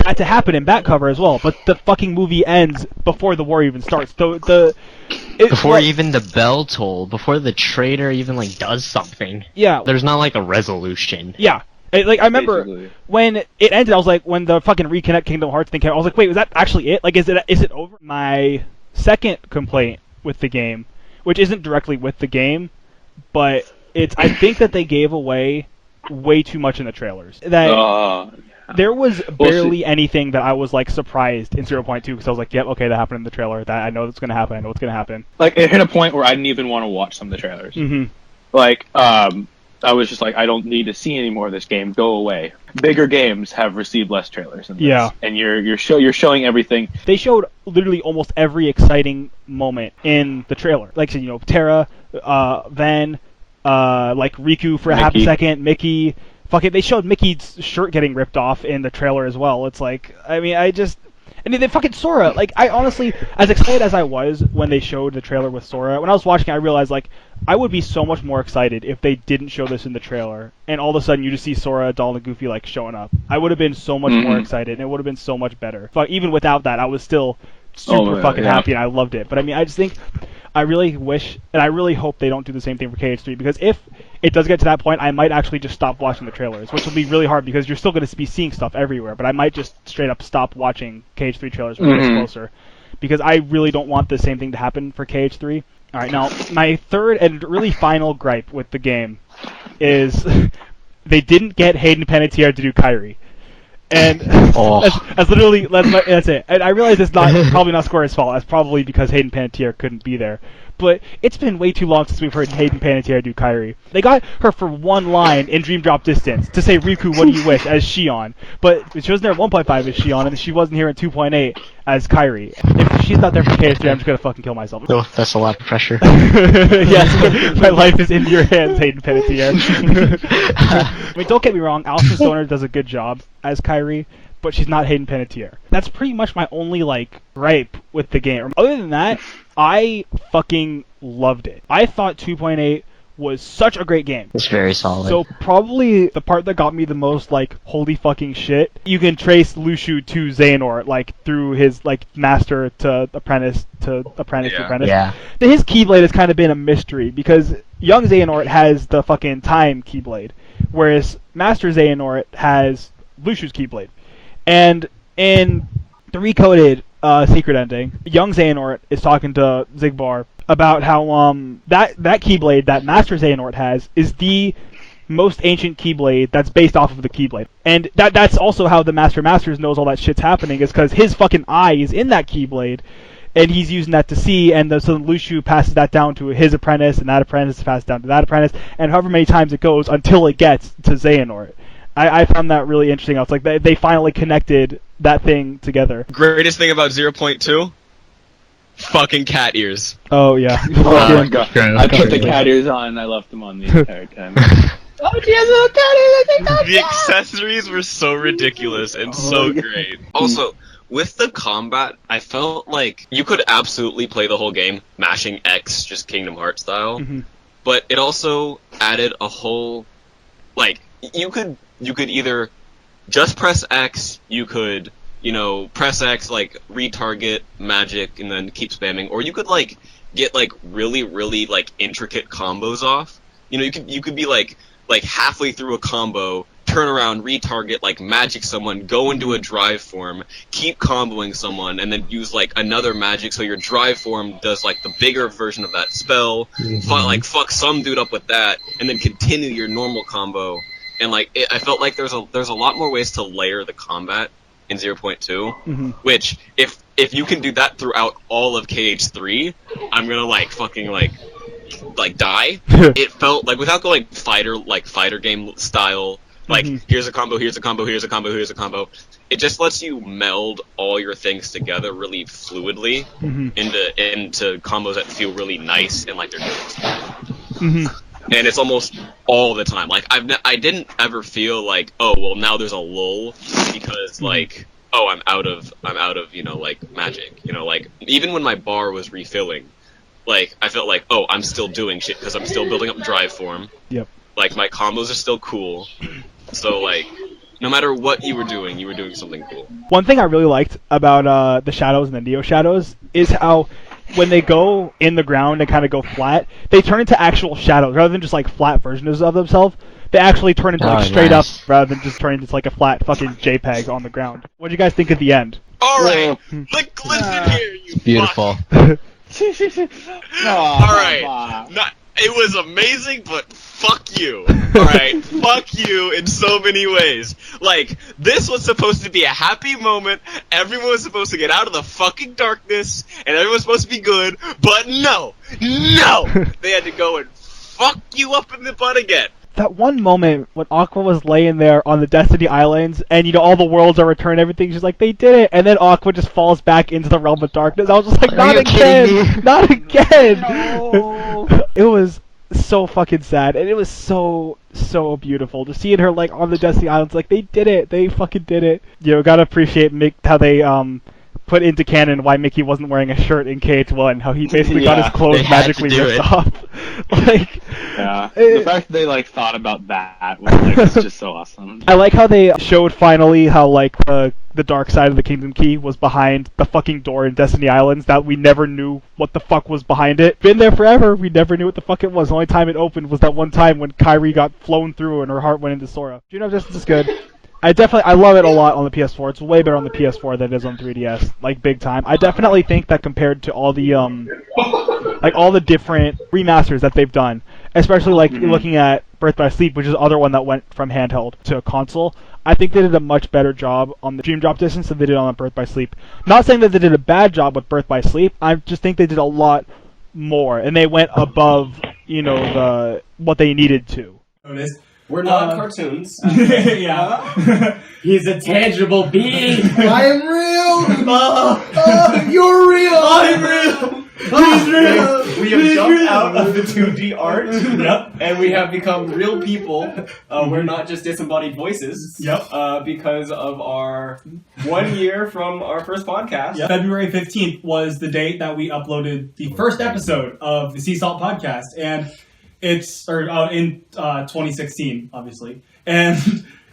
that to happen in back cover as well, but the fucking movie ends before the war even starts. Before even the bell toll, before the traitor even like does something. Yeah. There's not like a resolution. Yeah. I remember when it ended, I was like, when the fucking Reconnect Kingdom Hearts thing came, I was like, wait, was that actually it? Like, is it over? My second complaint with the game, which isn't directly with the game, but I think that they gave away way too much in the trailers. There was barely anything that I was like surprised in 0.2 because I was like, yep, okay, that happened in the trailer. That I know that's gonna happen. I know what's gonna happen. Like it hit a point where I didn't even want to watch some of the trailers. Mm-hmm. Like, I was just like, I don't need to see any more of this game. Go away. Bigger games have received less trailers than this. Yeah. And you're showing everything. They showed literally almost every exciting moment in the trailer. Like, you know, Terra, Van, like Riku for a half a second, Mickey. Fuck it, they showed Mickey's shirt getting ripped off in the trailer as well. It's like, I mean, they fucking Sora. Like, I honestly, as excited as I was when they showed the trailer with Sora, when I was watching it, I realized, like, I would be so much more excited if they didn't show this in the trailer, and all of a sudden you just see Sora, Donald, and Goofy, like, showing up. I would have been so much more excited, and it would have been so much better. But even without that, I was still super fucking happy, and I loved it. But I mean, I just think, I really wish, and I really hope they don't do the same thing for KH3, because if it does get to that point, I might actually just stop watching the trailers, which will be really hard because you're still going to be seeing stuff everywhere, but I might just straight up stop watching KH3 trailers when it gets closer, because I really don't want the same thing to happen for KH3. Alright, now, my third and really final gripe with the game is they didn't get Hayden Panettiere to do Kairi. And that's literally, that's it. And I realize it's probably not Square's fault. It's probably because Hayden Panettiere couldn't be there. But it's been way too long since we've heard Hayden Panettiere do Kairi. They got her for one line in Dream Drop Distance to say, Riku, what do you wish, as Shion. But she wasn't there at 1.5 as Shion, and she wasn't here at 2.8 as Kairi. If she's not there for KH3, I'm just gonna fucking kill myself. Oh, that's a lot of pressure. Yes, my life is in your hands, Hayden Panettiere. I mean, don't get me wrong, Alison Stoner does a good job as Kairi, but she's not Hayden Panettiere. That's pretty much my only, like, gripe with the game. Other than that, I fucking loved it. I thought 2.8 was such a great game. It's very solid. So probably the part that got me the most, like, holy fucking shit, you can trace Lushu to Xehanort, like, through his, like, master to apprentice to apprentice to apprentice. Yeah. His Keyblade has kind of been a mystery, because young Xehanort has the fucking time Keyblade, whereas Master Xehanort has Lushu's Keyblade. And in the recoded secret ending, young Xehanort is talking to Xigbar about how that Keyblade that Master Xehanort has is the most ancient Keyblade that's based off of the Keyblade. And that's also how the Masters knows all that shit's happening, is because his fucking eye is in that Keyblade, and he's using that to see, and so Lushu passes that down to his apprentice, and that apprentice passes down to that apprentice, and however many times it goes until it gets to Xehanort. I found that really interesting. I was like, they finally connected that thing together. Greatest thing about 0.2? Fucking cat ears. Oh, yeah. Oh my god. I put the cat ears on and I left them on the entire time. Oh, she has little cat ears! The accessories were so ridiculous and so great. Also, with the combat, I felt like you could absolutely play the whole game mashing X, just Kingdom Hearts style, but it also added a whole, like, you could either just press X, you could, you know, press X, like, retarget magic and then keep spamming, or you could, like, get, like, really, really, like, intricate combos off. You know, you could be, like halfway through a combo, turn around, retarget, like, magic someone, go into a drive form, keep comboing someone, and then use, like, another magic so your drive form does, like, the bigger version of that spell, fuck some dude up with that, and then continue your normal combo. And, like, I felt like there's a lot more ways to layer the combat in 0.2, which, if you can do that throughout all of KH3, I'm gonna, like, fucking, like die. It felt, like, without going fighter game style, like, here's a combo, here's a combo, here's a combo, here's a combo. It just lets you meld all your things together really fluidly into combos that feel really nice and like they're doing stuff. And it's almost all the time. Like, I didn't ever feel like, oh, well, now there's a lull because, like, oh, I'm out of, you know, like, magic. You know, like, even when my bar was refilling, like, I felt like, oh, I'm still doing shit because I'm still building up drive form. Yep. Like, my combos are still cool. So, like, No matter what you were doing something cool. One thing I really liked about the shadows and the Neo shadows is how when they go in the ground and kind of go flat, they turn into actual shadows rather than just like flat versions of themselves. They actually turn into like straight up rather than just turning into like a flat fucking JPEG on the ground. What do you guys think at the end? Alright, listen here, you Beautiful. Alright, it was amazing, but fuck you. Alright, fuck you in so many ways. Like, this was supposed to be a happy moment, everyone was supposed to get out of the fucking darkness, and everyone was supposed to be good, but no! They had to go and fuck you up in the butt again. That one moment when Aqua was laying there on the Destiny Islands, and all the worlds are returned, everything, she's like, they did it, and then Aqua just falls back into the realm of darkness. I was just like, not again! Not again! No. It was so fucking sad, and it was so beautiful. Just seeing her, like, on the Destiny Islands, like, they did it! They fucking did it! Gotta appreciate how they, put into canon why Mickey wasn't wearing a shirt in KH1, how he basically got his clothes magically ripped off. Like, the fact that they like thought about that was like it's just so awesome. I like how they showed finally how like the dark side of the Kingdom Key was behind the fucking door in Destiny Islands that we never knew what the fuck was behind it. Been there forever, we never knew what the fuck it was. The only time it opened was that one time when Kairi got flown through and her heart went into Sora. Justice is good. I love it a lot on the PS4. It's way better on the PS4 than it is on 3DS, like big time. I definitely think that compared to all the like all the different remasters that they've done, especially like looking at Birth by Sleep, which is the other one that went from handheld to console, I think they did a much better job on the Dream Drop Distance than they did on Birth by Sleep. Not saying that they did a bad job with Birth by Sleep. I just think they did a lot more, and they went above what they needed to. We're not cartoons. Yeah. He's a tangible being. I am real. You're real. I'm real. He's real. We have jumped out of the 2D art. Yep. And we have become real people. We're not just disembodied voices. Yep. Because of our 1 year from our first podcast. Yep. February 15th was the date that we uploaded the first episode of the Sea Salt podcast, and it's in 2016, obviously, and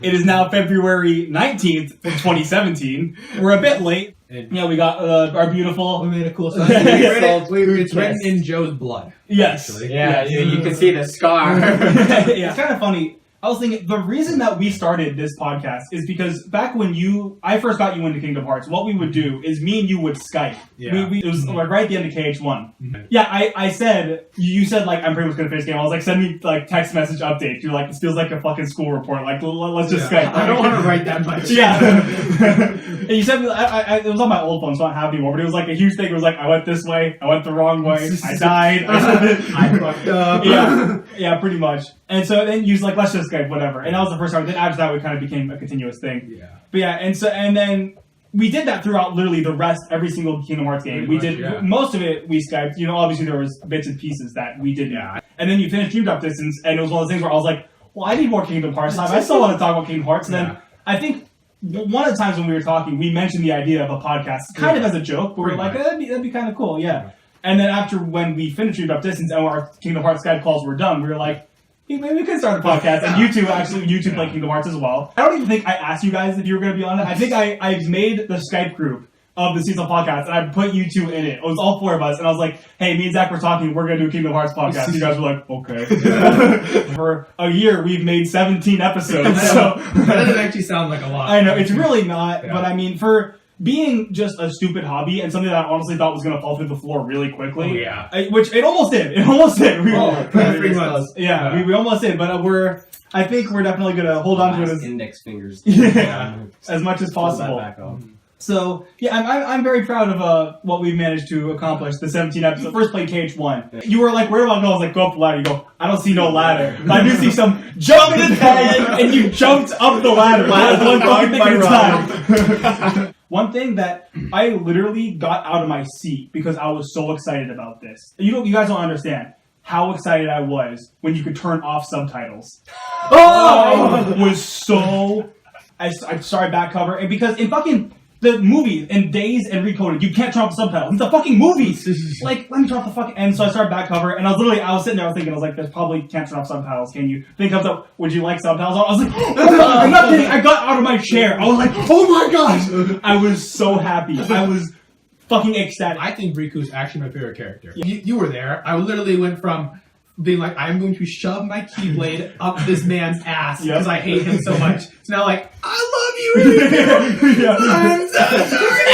it is now February 19th, 2017. We're a bit late. Yeah, we got our beautiful. We made a cool sign. It's written in Joe's blood. Yes. Actually. Yeah, you can see the scar. It's kind of funny. I was thinking, the reason that we started this podcast is because back when I first got you into Kingdom Hearts, what we would do is me and you would Skype. Yeah. It was like right at the end of KH1. Mm-hmm. Yeah, I said, you said like, I'm pretty much going to finish the game. I was like, send me like text message updates. You're like, this feels like a fucking school report. Like, let's just Skype. I don't want to write that much. Yeah. And you said, it was on my old phone, so I don't have it anymore, but it was like a huge thing. It was like, I went this way, I went the wrong way, I died. I fucked up. Yeah, pretty much. And so then you was like, let's just Skype, whatever. And that was the first time. Then after that, it kind of became a continuous thing. Yeah. But yeah, and then we did that throughout literally every single Kingdom Hearts game. Most of it, we Skyped. Obviously there was bits and pieces that we didn't. Yeah. And then you finished Dream Drop Distance, and it was one of those things where I was like, well, I need more Kingdom Hearts time. I still want to talk about Kingdom Hearts. And then I think one of the times when we were talking, we mentioned the idea of a podcast, kind of as a joke, but we're like, that'd be kind of cool, yeah. And then after when we finished Dream Drop Distance and our Kingdom Hearts Skype calls were done, we were like, maybe we could start a podcast, and YouTube play Kingdom Hearts as well. I don't even think I asked you guys if you were going to be on it. I think I made the Skype group of the Season podcast, and I put you two in it. It was all four of us, and I was like, hey, me and Zach were talking, we're going to do a Kingdom Hearts podcast. You guys were like, okay. For a year, we've made 17 episodes. So that doesn't actually sound like a lot. I know, it's really not, but I mean, for being just a stupid hobby and something that I honestly thought was going to fall through the floor really quickly. Yeah. Which it almost did. We almost did. 3 months. Yeah, we almost did, but I think we're definitely going to hold on to it as index fingers. As much as possible. So, yeah, I'm very proud of what we've managed to accomplish, the 17 episodes. First played KH1. Yeah. You were like, where do I go? I was like, go up the ladder. You go, I don't see no ladder. I do see some jump in and you jumped up the ladder. One fucking thing at a time. One thing that I literally got out of my seat because I was so excited about this. You guys don't understand how excited I was when you could turn off subtitles. I was so... I started back cover, and because in fucking... the movie in Days and Recoded, you can't turn off the subtitles. It's a fucking movie! Like, let me turn off the fucking... And so I started back cover, and I was sitting there, I was thinking, there's probably can't turn off subtitles, can you? Then it comes up, would you like subtitles on? I was like, oh, I'm not kidding, I got out of my chair. I was like, oh my gosh! I was so happy. I was fucking ecstatic. I think Riku's actually my favorite character. You were there. I literally went from being like, I'm going to shove my keyblade up this man's ass because I hate him so much. So now, like, I love you, Riku! I'm so sorry!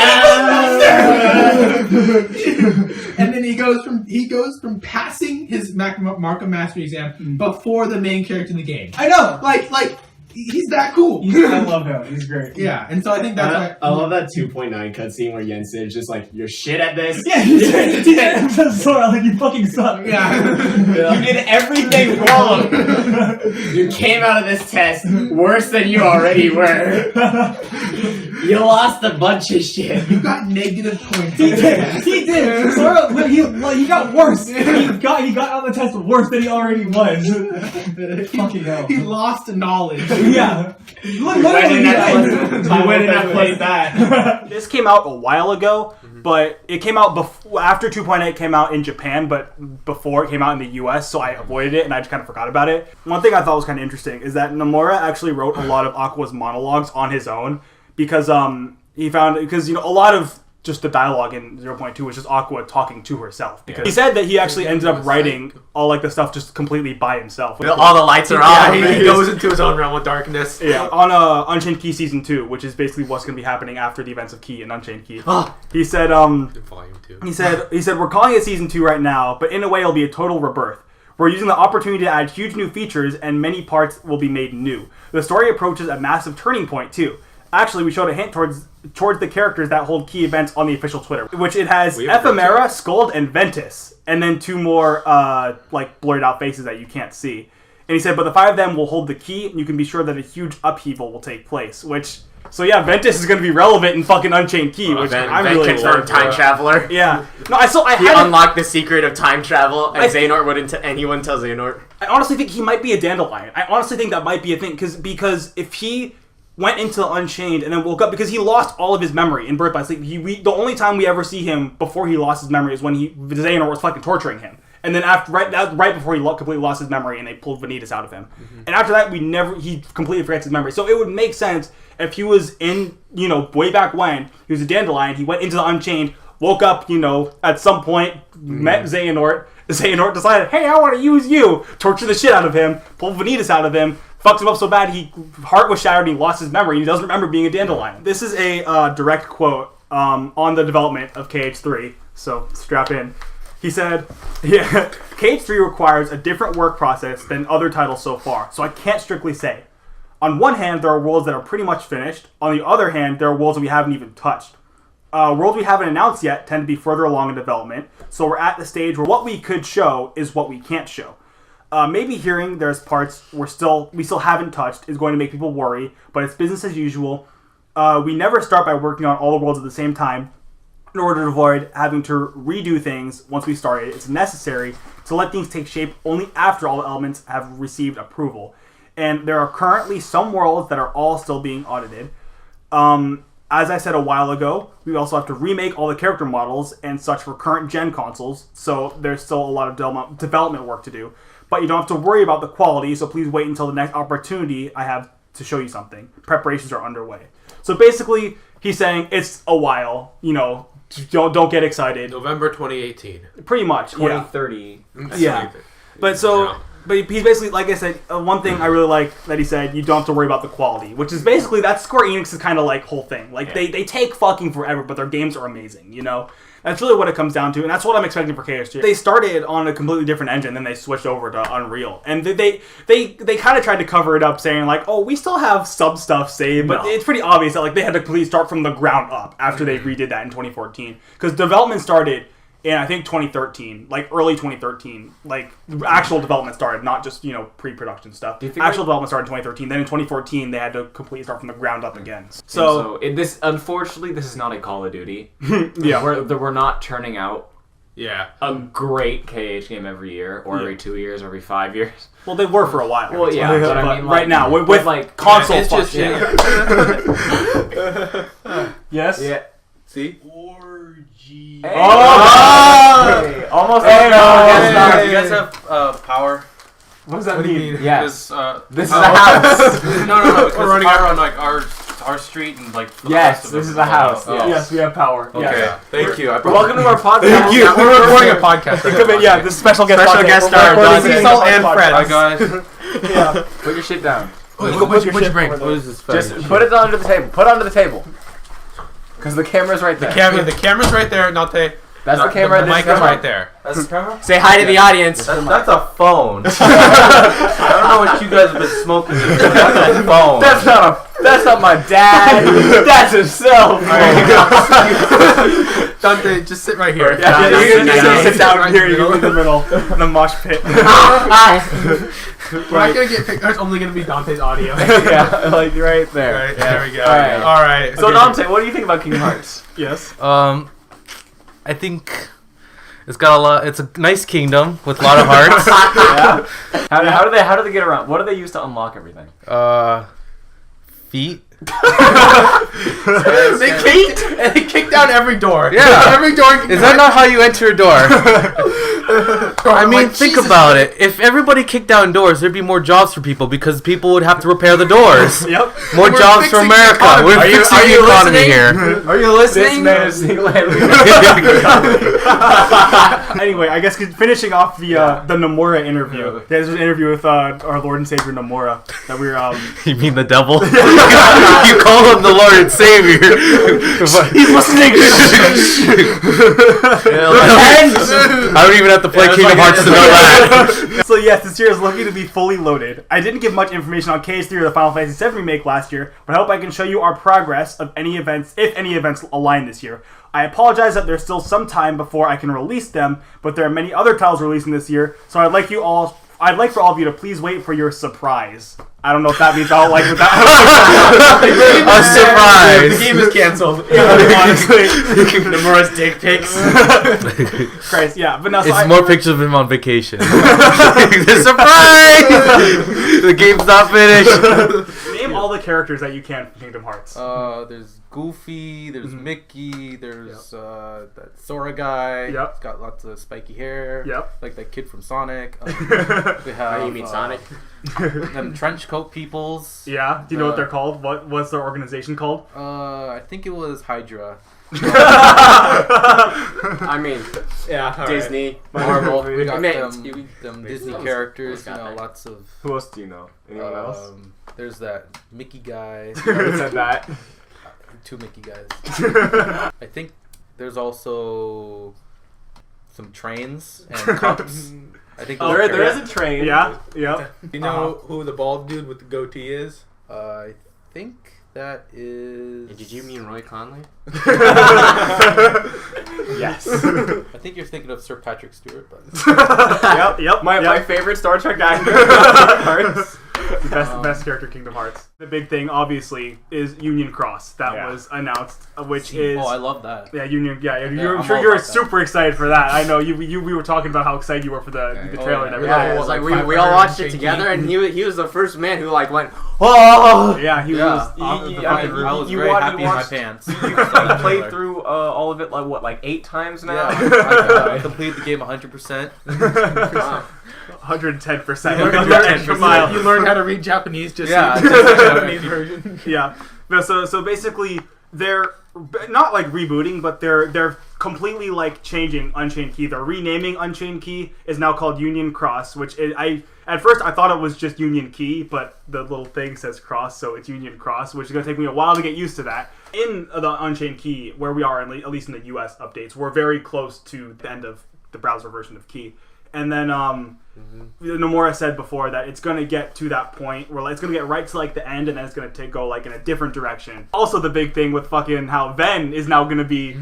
And then he goes from passing his Markham Mastery exam before the main character in the game. I know! Like, he's that cool. I love him. He's great. Yeah, and so I think that's why... I love that 2.9 cutscene where Vincent is just like, you're shit at this. Yeah, he said, Sora, like, you fucking suck. Yeah. You did everything wrong. You came out of this test worse than you already were. You lost a bunch of shit. You got negative points. He did. Sora, he got worse. He got out of the test worse than he already was. Fucking hell. He lost knowledge. Yeah. Literally, I went and I played that. This came out a while ago, but it came out after 2.8 came out in Japan, but before it came out in the US, so I avoided it and I just kind of forgot about it. One thing I thought was kind of interesting is that Nomura actually wrote a lot of Aqua's monologues on his own because he found, because, you know, a lot of just the dialogue in 0.2 was just Aqua talking to herself. Because he said that he actually ended up writing all like the stuff just completely by himself. All the lights are off. He goes into his own realm of darkness. Yeah, on Unchained Key Season 2, which is basically what's going to be happening after the events of Key and Unchained Key. He said, Volume 2. He said, we're calling it Season 2 right now, but in a way it'll be a total rebirth. We're using the opportunity to add huge new features, and many parts will be made new. The story approaches a massive turning point, too. Actually, we showed a hint towards the characters that hold key events on the official Twitter, which it has Ephemera, Scold, and Ventus, and then two more like blurred out faces that you can't see. And he said, but the 5 of them will hold the key, and you can be sure that a huge upheaval will take place. Which, so yeah, Ventus is going to be relevant in fucking Unchained Key, which I'm really confirmed time traveler. Yeah, no, he unlocked the secret of time travel, and Xehanort wouldn't. Anyone tell Xehanort. I honestly think he might be a dandelion. I honestly think that might be a thing because if he went into the Unchained and then woke up, because he lost all of his memory in Birth by Sleep. The only time we ever see him before he lost his memory is when Xehanort was fucking torturing him. And then right before he completely lost his memory and they pulled Vanitas out of him. Mm-hmm. And after that, he completely forgets his memory. So it would make sense if he was in, way back when, he was a dandelion, he went into the Unchained, woke up, at some point, met Xehanort. Xehanort decided, hey, I want to use you. Torture the shit out of him, pull Vanitas out of him, fucks him up so bad his heart was shattered and he lost his memory and he doesn't remember being a dandelion. This is a direct quote on the development of KH3, so strap in. He said, yeah, KH3 requires a different work process than other titles so far, so I can't strictly say. On one hand, there are worlds that are pretty much finished. On the other hand, there are worlds that we haven't even touched. Worlds we haven't announced yet tend to be further along in development, so we're at the stage where what we could show is what we can't show. Maybe hearing there's parts we still haven't touched is going to make people worry, but it's business as usual. We never start by working on all the worlds at the same time in order to avoid having to redo things once we started. It's necessary to let things take shape only after all the elements have received approval. And there are currently some worlds that are all still being audited. As I said a while ago, we also have to remake all the character models and such for current gen consoles, so there's still a lot of development work to do. But you don't have to worry about the quality, so please wait until the next opportunity I have to show you something. Preparations are underway. So basically, he's saying it's a while, don't get excited. November 2018. Pretty much, 2030. Yeah. But he's basically, like I said, one thing I really like that he said, you don't have to worry about the quality, which is basically, that's Square Enix's kind of like whole thing. Like, they take fucking forever, but their games are amazing, That's really what it comes down to, and that's what I'm expecting for KH3. They started on a completely different engine, then they switched over to Unreal. And they kind of tried to cover it up, saying like, oh, we still have some stuff saved, but it's pretty obvious that like they had to completely start from the ground up after they redid that in 2014. Because development started in, I think, 2013, like early 2013. Like, actual development started, not just, pre-production stuff. Actual development started in 2013. Then in 2014, they had to completely start from the ground up again. So unfortunately, this is not a Call of Duty. Yeah. We're not turning out a great KH game every year, or every 2 years, or every 5 years. Well, they were for a while. Well, yeah, but I mean, right now, with like console it's just, Yes. Yeah. See? Orgy. Oh! Almost. Hey, Hey, no, you guys have power. What does that mean? Yes. This is a house. no. Because we're running power on like our street and like. Yes, this is a house. Yes, we have power. Okay. Yes. Thank you. Welcome to our podcast. Thank you. We're recording a podcast. Come in, yeah, this is special guest star, Dante. Vincent and friends. Hi guys. Yeah. Put your shit down. What you bring? What is this? Just put it under the table. Put it under the table. Because the camera's right there. The camera's right there, Nate. That's the camera. The mic is right there. That's the camera? Say hi to the audience. That's a phone. I don't know what you guys have been smoking. That's a phone. That's not my dad. That's himself. Dante, just sit right here. Yeah, you can sit down here. You're in the middle, in the mosh pit. We're not gonna get picked. There's only gonna be Dante's audio. Yeah, like right there. Right, there we go. All right. So Okay. Dante, what do you think about Kingdom Hearts? Yes. I think it's got a lot. It's a nice kingdom with a lot of hearts. Yeah. How do they get around? What do they use to unlock everything? Feet. They kick down every door. Yeah. Every door. Is that not how you enter a door? I mean, think about it. If everybody kicked down doors, there'd be more jobs for people because people would have to repair the doors. Yep. More jobs for America. We're fixing the economy here. Are you listening? This man is single-handedly. Anyway, I guess finishing off the Nomura interview. This was an interview with our Lord and Savior Nomura that we were. You mean the devil? You call him the Lord and Savior. He's listening. I don't even have to play Kingdom Hearts to know that. So yes, this year is looking to be fully loaded. I didn't give much information on KS3 or the Final Fantasy VII Remake last year, but I hope I can show you our progress of any events, if any events align this year. I apologize that there's still some time before I can release them, but there are many other titles releasing this year, so I'd like for all of you to please wait for your surprise. I don't know if that means I'll like with that. A surprise. The game is canceled. Honestly, Nomura's dick pics. Christ, yeah, but no. So It's more pictures of him on vacation. Surprise! The game's not finished. Name all the characters that you can from Kingdom Hearts. There's Goofy, there's Mickey, there's that Sora guy. Yep. He's got lots of spiky hair. Yep. Like that kid from Sonic. We have. Oh, you mean Sonic? Them trench coat peoples. Yeah. Do you know what they're called? What's their organization called? I think it was Hydra. I mean, yeah, Disney, Marvel. We got them Disney characters. You know, lots of. Who else do you know? Anyone else? There's that Mickey guy. You already said that. 2 Mickey guys. I think there's also some trains and cups. I think there is a train. Yeah. Yep. You know who the bald dude with the goatee is? I think that is. Did you mean Roy Conley? Yes. I think you're thinking of Sir Patrick Stewart, but. Yep. My favorite Star Trek actor. The best character, Kingdom Hearts. The big thing, obviously, is Union Cross. That was announced, which is. Oh, I love that. Yeah, Union. Yeah, I'm I'm sure all you're about that. super excited for that. I know we were talking about how excited you were for the trailer and everything. Yeah, it was like we all watched it together, and he was the first man who like went. Oh. Yeah, he was. I was very happy in my pants. You played through all of it like 8 times now. Yeah, I completed the game 100%. 110%. You learned how to read Japanese just Yeah, so the Japanese version. Yeah. No, so basically they're not like rebooting, but they're completely like changing Unchained Key. They're renaming Unchained Key is now called Union Cross, which at first I thought it was just Union Key, but the little thing says Cross, so it's Union Cross, which is going to take me a while to get used to that. In the Unchained Key, where we are, at least in the US updates, we're very close to the end of the browser version of Key. And then Nomura said before that it's going to get to that point where it's going to get right to like the end, and then it's going to go like in a different direction. Also the big thing with fucking how Ven is now going to be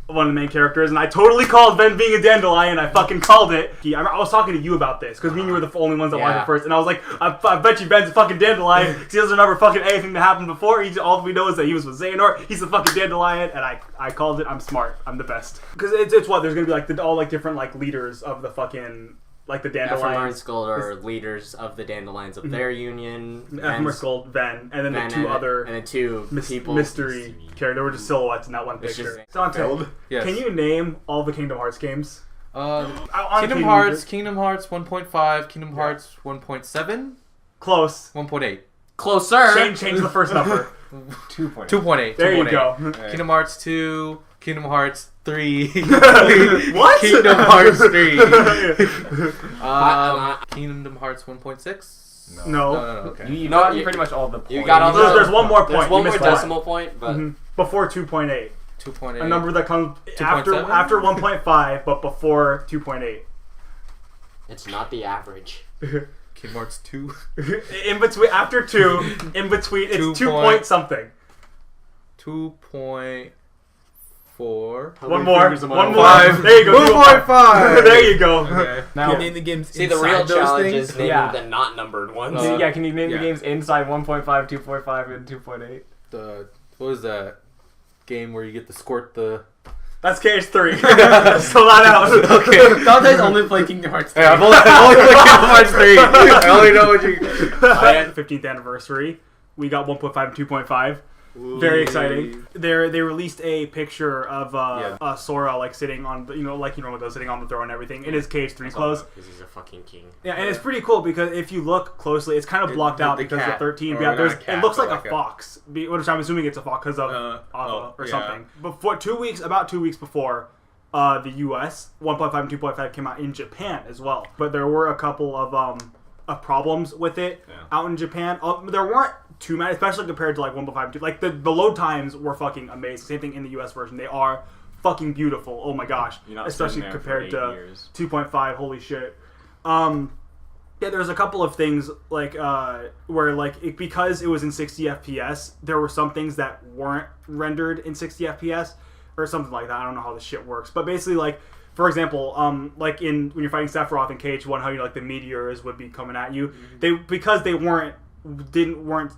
one of the main characters, and I totally called Ven being a dandelion. I fucking called it. I was talking to you about this because me and you were the only ones that wanted it first, and I was like, I bet you Ven's a fucking dandelion because he doesn't remember fucking anything that happened before. All we know is that he was with Xehanort. He's a fucking dandelion, and I called it. I'm smart. I'm the best because it's what there's gonna be like all like different like leaders of the fucking like the Ephraim Dandelions. Skull are leaders of the Dandelions of their union. Ephraim Skull, Ven, and then Ven the two other and the two people mystery characters. There were just silhouettes in that one It's picture. just Dante, filled. Yes. can you name all the Kingdom Hearts games? Kingdom Hearts 1.5, Kingdom Hearts 1.7, close, 1.8. Closer. Change the first number. 2.8. 2.8. There you go. Kingdom Hearts 2, Kingdom Hearts 3. What? Kingdom Hearts 3. Kingdom Hearts 1.6. No. Okay. You No, got pretty much all the. You got all There's one more point. There's one You more missed decimal point, but before 2.8. 2.8. A number that comes after 2.7? 1.5, but before 2.8. it's not the average. Kingdom Hearts 2. In between, after 2, in between, it's 2 point something. 2.4. One more. Five. There you go. 2.5. There you go. Okay. Now, Now, name the games. See, the real inside those challenge things? is naming Yeah. the not numbered ones. can you name the games inside 1.5, 2.5, and 2.8? What was that game where you get to squirt the... That's KH3. Spell that out. Okay. Dante's only played Kingdom Hearts 3. Yeah, I've only played Kingdom Hearts 3. I only know what you... 15th anniversary. We got 1.5 and 2.5. Very exciting. They released a picture of Sora like sitting on sitting on the throne and everything in his KH3 clothes. Because he's a fucking king. Yeah, and it's pretty cool because if you look closely, it's kind of blocked out because of the 13. Or But yeah, not a cat, it looks but like like a a- fox. Which I'm assuming it's a fox because of Ava or something. Before about 2 weeks before the US, 1.5 and 2.5 came out in Japan as well. But there were a couple of problems with it out in Japan. There weren't too many, especially compared to like 1.5 and 2. Like the load times were fucking amazing. Same thing in the US version. They are fucking beautiful. Oh my gosh. Especially compared to 2.5. Holy shit. Yeah, there's a couple of things like where like because it was in 60 FPS, there were some things that weren't rendered in 60 FPS or something like that. I don't know how this shit works, but basically like for example, like when you're fighting Sephiroth in KH1, how like the meteors would be coming at you. Because they weren't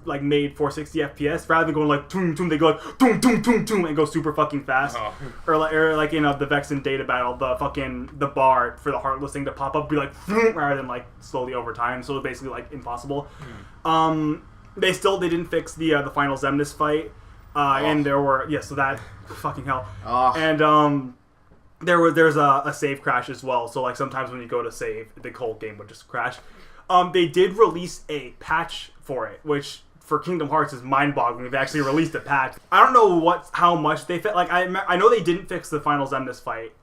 like made for 60 FPS. Rather than going like toom toom, they go like toom toom toom toom and go super fucking fast. Or like the Vexen data battle, the bar for the Heartless thing to pop up be like rather than like slowly over time. So it's basically like impossible. They didn't fix the final Xemnas fight, and there were so that fucking hell. And there's a save crash as well. So like sometimes when you go to save, the whole game would just crash. They did release a patch for it, which for Kingdom Hearts is mind-boggling. They've actually released a patch. I don't know how much they fit. Like I know they didn't fix the final Xemnas fight.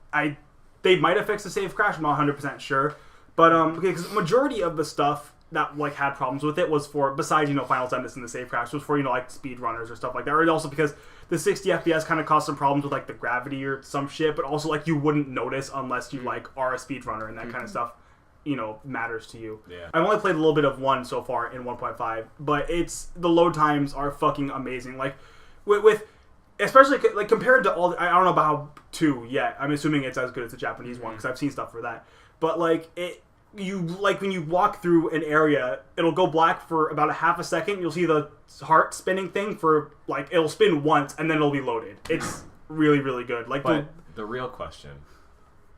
They might have fixed the save crash. I'm not 100% sure, but because the majority of the stuff that like had problems with it was for besides final Xemnas and the save crash was for like speed runners or stuff like that, or also because the 60 FPS kind of caused some problems with like the gravity or some shit, but also like you wouldn't notice unless you like are a speed runner and that kind of stuff matters to you. Yeah. I've only played a little bit of 1 so far in 1.5, but the load times are fucking amazing. Like with especially like compared to all I don't know about 2 yet. I'm assuming it's as good as the Japanese one because I've seen stuff for that. But like when you walk through an area, it'll go black for about a half a second. You'll see the heart spinning thing for like it'll spin once and then it'll be loaded. It's really really good. Like the real question.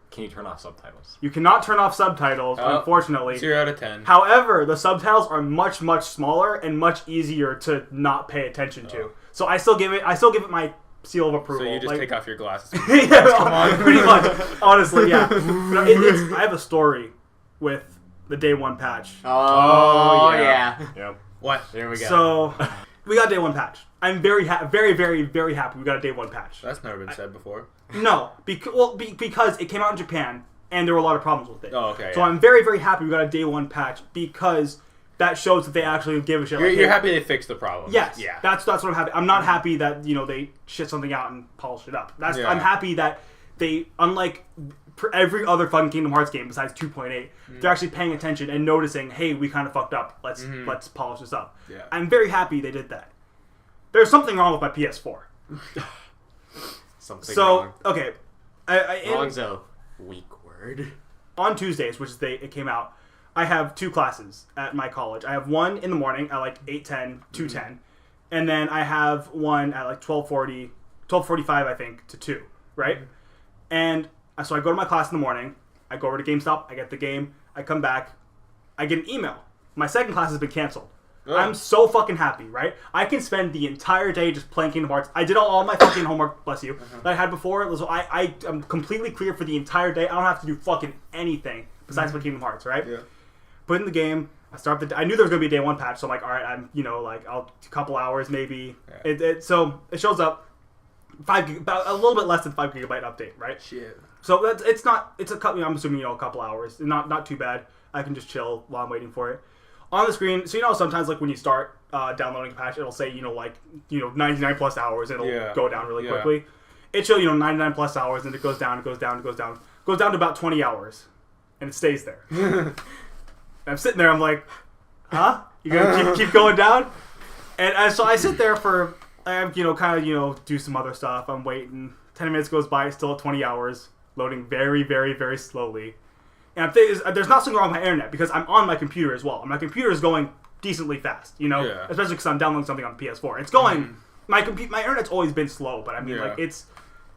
Can you turn off subtitles? You cannot turn off subtitles, unfortunately. 0 out of 10. However, the subtitles are much, much smaller and much easier to not pay attention to. So I still give it my seal of approval. So you just take off your glasses. Come on, pretty much. Honestly, yeah. I have a story with the day 1 patch. Oh yeah. Yep. What? There we go. So we got day 1 patch. I'm very, very, very happy we got a day 1 patch. That's never been said before. No, because it came out in Japan and there were a lot of problems with it. Oh, okay. So I'm very, very happy we got a day 1 patch because that shows that they actually give a shit. You're happy they fixed the problem. Yes. Yeah. That's what I'm happy. I'm not happy that they shit something out and polish it up. I'm happy that they, unlike every other fucking Kingdom Hearts game besides 2.8, they're actually paying attention and noticing, hey, we kind of fucked up. Let's polish this up. Yeah. I'm very happy they did that. There's something wrong with my PS4. Something wrong. Okay. Wrong's a weak word. On Tuesdays, which it came out, I have 2 classes at my college. I have one in the morning at like 8:10, 2:10, and then I have one at like 12:45, I think, to 2, right? And so I go to my class in the morning, I go over to GameStop, I get the game, I come back, I get an email. My second class has been canceled. I'm so fucking happy, right? I can spend the entire day just playing Kingdom Hearts. I did all my fucking homework, bless you, that I had before. So I am completely clear for the entire day. I don't have to do fucking anything besides play Kingdom Hearts, right? Yeah. Put in the game. I knew there was gonna be a day one patch, so I'm like, all right, I'm I'll a couple hours maybe. Yeah. So it shows up about a little bit less than 5 gigabyte update, right? Shit. So it's a couple. I'm assuming a couple hours, not too bad. I can just chill while I'm waiting for it. On the screen, so sometimes like when you start downloading a patch, it'll say 99 plus hours, and it'll go down really quickly. It shows 99 plus hours, and it goes down, goes down to about 20 hours, and it stays there. And I'm sitting there, I'm like, huh? You gonna keep going down? And so I sit there for do some other stuff. I'm waiting. 10 minutes goes by, it's still at 20 hours, loading very, very, very slowly. And there's not something wrong with my internet because I'm on my computer as well. And my computer is going decently fast, especially because I'm downloading something on PS4. It's going. My internet's always been slow, but I mean it's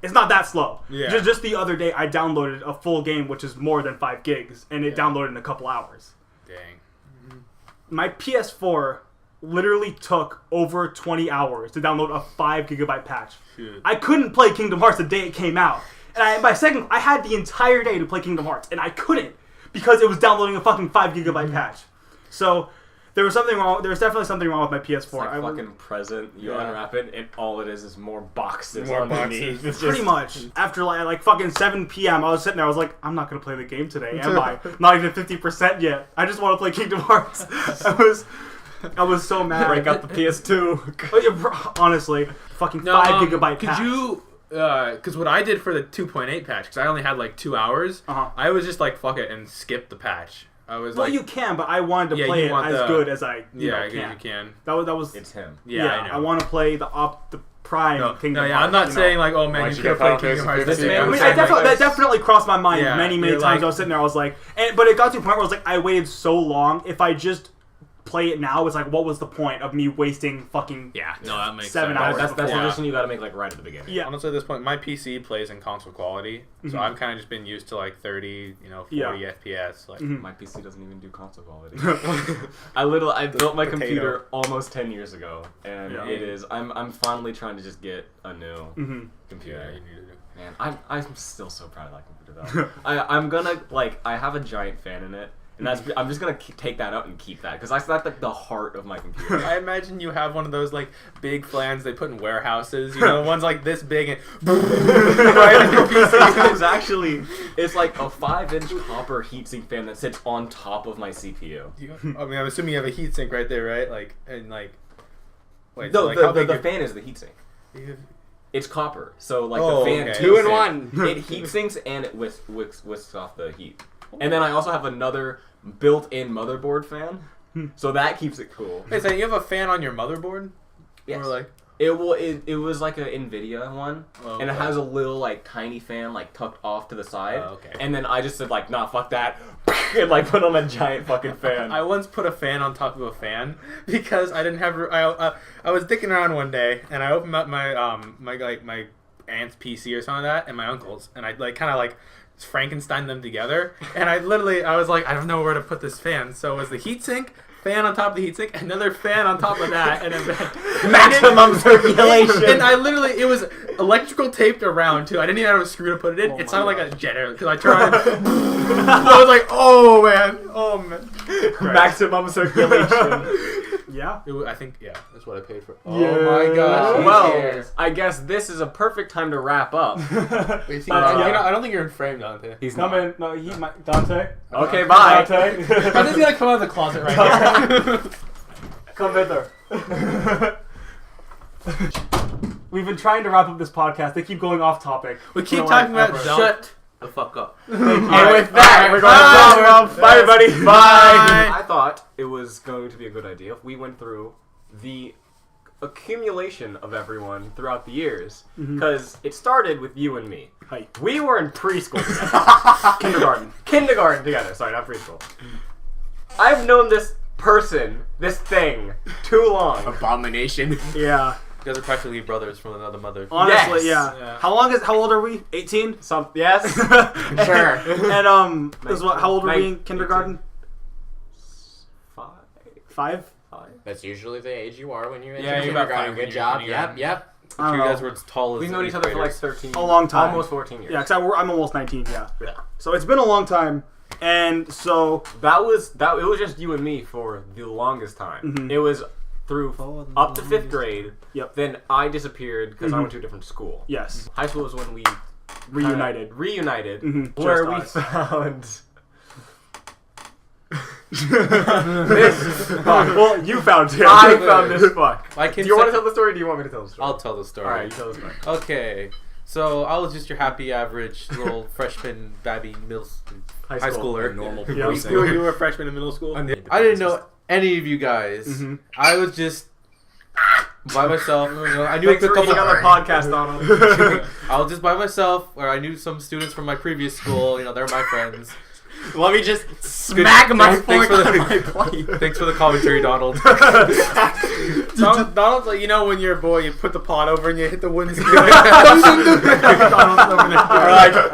not that slow. Yeah. Just the other day, I downloaded a full game, which is more than 5 gigs, and it downloaded in a couple hours. Dang. My PS4 literally took over 20 hours to download a 5 gigabyte patch. Shit. I couldn't play Kingdom Hearts the day it came out. And I had the entire day to play Kingdom Hearts, and I couldn't because it was downloading a fucking 5 gigabyte patch. So there was something wrong. There was definitely something wrong with my PS4. It's like fucking present. You unwrap it, and all it is more boxes. More boxes. Pretty much. After like fucking 7 p.m., I was sitting there. I was like, I'm not gonna play the game today, am I? Not even 50% yet. I just want to play Kingdom Hearts. I was so mad. Break out the PS2. Honestly, fucking 5 gigabyte patch. Could you? Because what I did for the 2.8 patch, because I only had like 2 hours, I was just like, fuck it, and skip the patch. I was you can, but I wanted to play it as good as I can. You can. That was. It's him. Yeah, I want to play the Prime Kingdom Hearts. I'm not saying like, oh man, you could play Kingdom Hearts. That definitely crossed my mind many times. I was sitting there, I was like, but it got to a point where I was like, I waited so long. If I just play it now, it's like, what was the point of me wasting fucking that makes 7 sense. hours? That's the decision you got to make like right at the beginning. Yeah. Honestly, at this point, my PC plays in console quality, so I've kind of just been used to like 30, 40 FPS. Like my PC doesn't even do console quality. I built my computer almost 10 years ago, and it is. I'm finally trying to just get a new computer. Yeah, you need to do. Man, I'm still so proud of that computer though. I'm gonna I have a giant fan in it. And I'm just gonna take that out and keep that because that's like the heart of my computer. I imagine you have one of those like big fans they put in warehouses. Ones like this big and right on your PC. It's like a 5-inch copper heatsink fan that sits on top of my CPU. I mean, I'm assuming you have a heatsink right there, right? Like and like. Wait, no, the fan is the heatsink. It's copper, so like the fan 2 in 1. It heat sinks and it whisks off the heat. And then I also have another built-in motherboard fan, so that keeps it cool. Wait, so you have a fan on your motherboard? Yes. Or like it was like an NVIDIA one, and it has a little like tiny fan like tucked off to the side. Oh, okay. And then I just said like, nah, fuck that, and like put on a giant fucking fan. I once put a fan on top of a fan because I didn't have. I was dicking around one day, and I opened up my my aunt's PC or something like that, and my uncle's, and I like kind of like Frankenstein them together, and I was like, I don't know where to put this fan, so it was the heatsink, fan on top of the heatsink, another fan on top of that, and maximum circulation. And I literally, it was electrical taped around too. I didn't even have a screw to put it in. It sounded like a generator because I turned on. I was like, oh man, maximum circulation. Yeah, I think that's what I paid for. Oh my gosh! Well, I guess this is a perfect time to wrap up. Wait, I don't think you're in frame, Dante. He's coming. No, he's Dante. Okay, bye. Dante. I'm just gonna come out of the closet right now. Come hither. We've been trying to wrap up this podcast. They keep going off topic. We keep talking about Shut the fuck up. And with that, we're going to go around. Bye, everybody. Bye. I thought it was going to be a good idea if we went through the accumulation of everyone throughout the years, because it started with you and me. Hi. We were in preschool together. Kindergarten together. Sorry, not preschool. I've known this person, this thing, too long. Abomination. Yeah. You guys are practically brothers from another mother. Honestly, Yes. yeah. How old are we? 18? Yes. Sure. And how old were we in kindergarten? 5? That's usually the age you are when you're in Yeah, you're about kindergarten. 5 Good when job. you're Yep, yep. I You don't guys know. were as tall as We've known each other for like 13. A long time. Almost 14 years. Yeah, because I'm almost 19. Yeah. So it's been a long time, and so It was just you and me for the longest time. Mhm. It was through up to 5th grade. Yep. Then I disappeared because I Mhm. went to a different school. Yes. High school was when we Reunited. Reunited. Just Where we us. found this fuck. Well, you found him. I found this fuck. Do you want to say- tell the story or do you want me to tell the story? I'll tell the story. Alright, you tell the story. Okay. So I was just your happy average little freshman babby high schooler. Normal person. You were a freshman in middle school? I didn't know any of you guys. Mm-hmm. I was just by myself. I knew Thanks a for couple being on the podcast, Donald. I was just by myself, where I knew some students from my previous school. They're my friends. Let me just smack my fork on my plate. Thanks for the commentary, Donald. Donald's like, when you're a boy, you put the pot over and you hit the wooden skillet.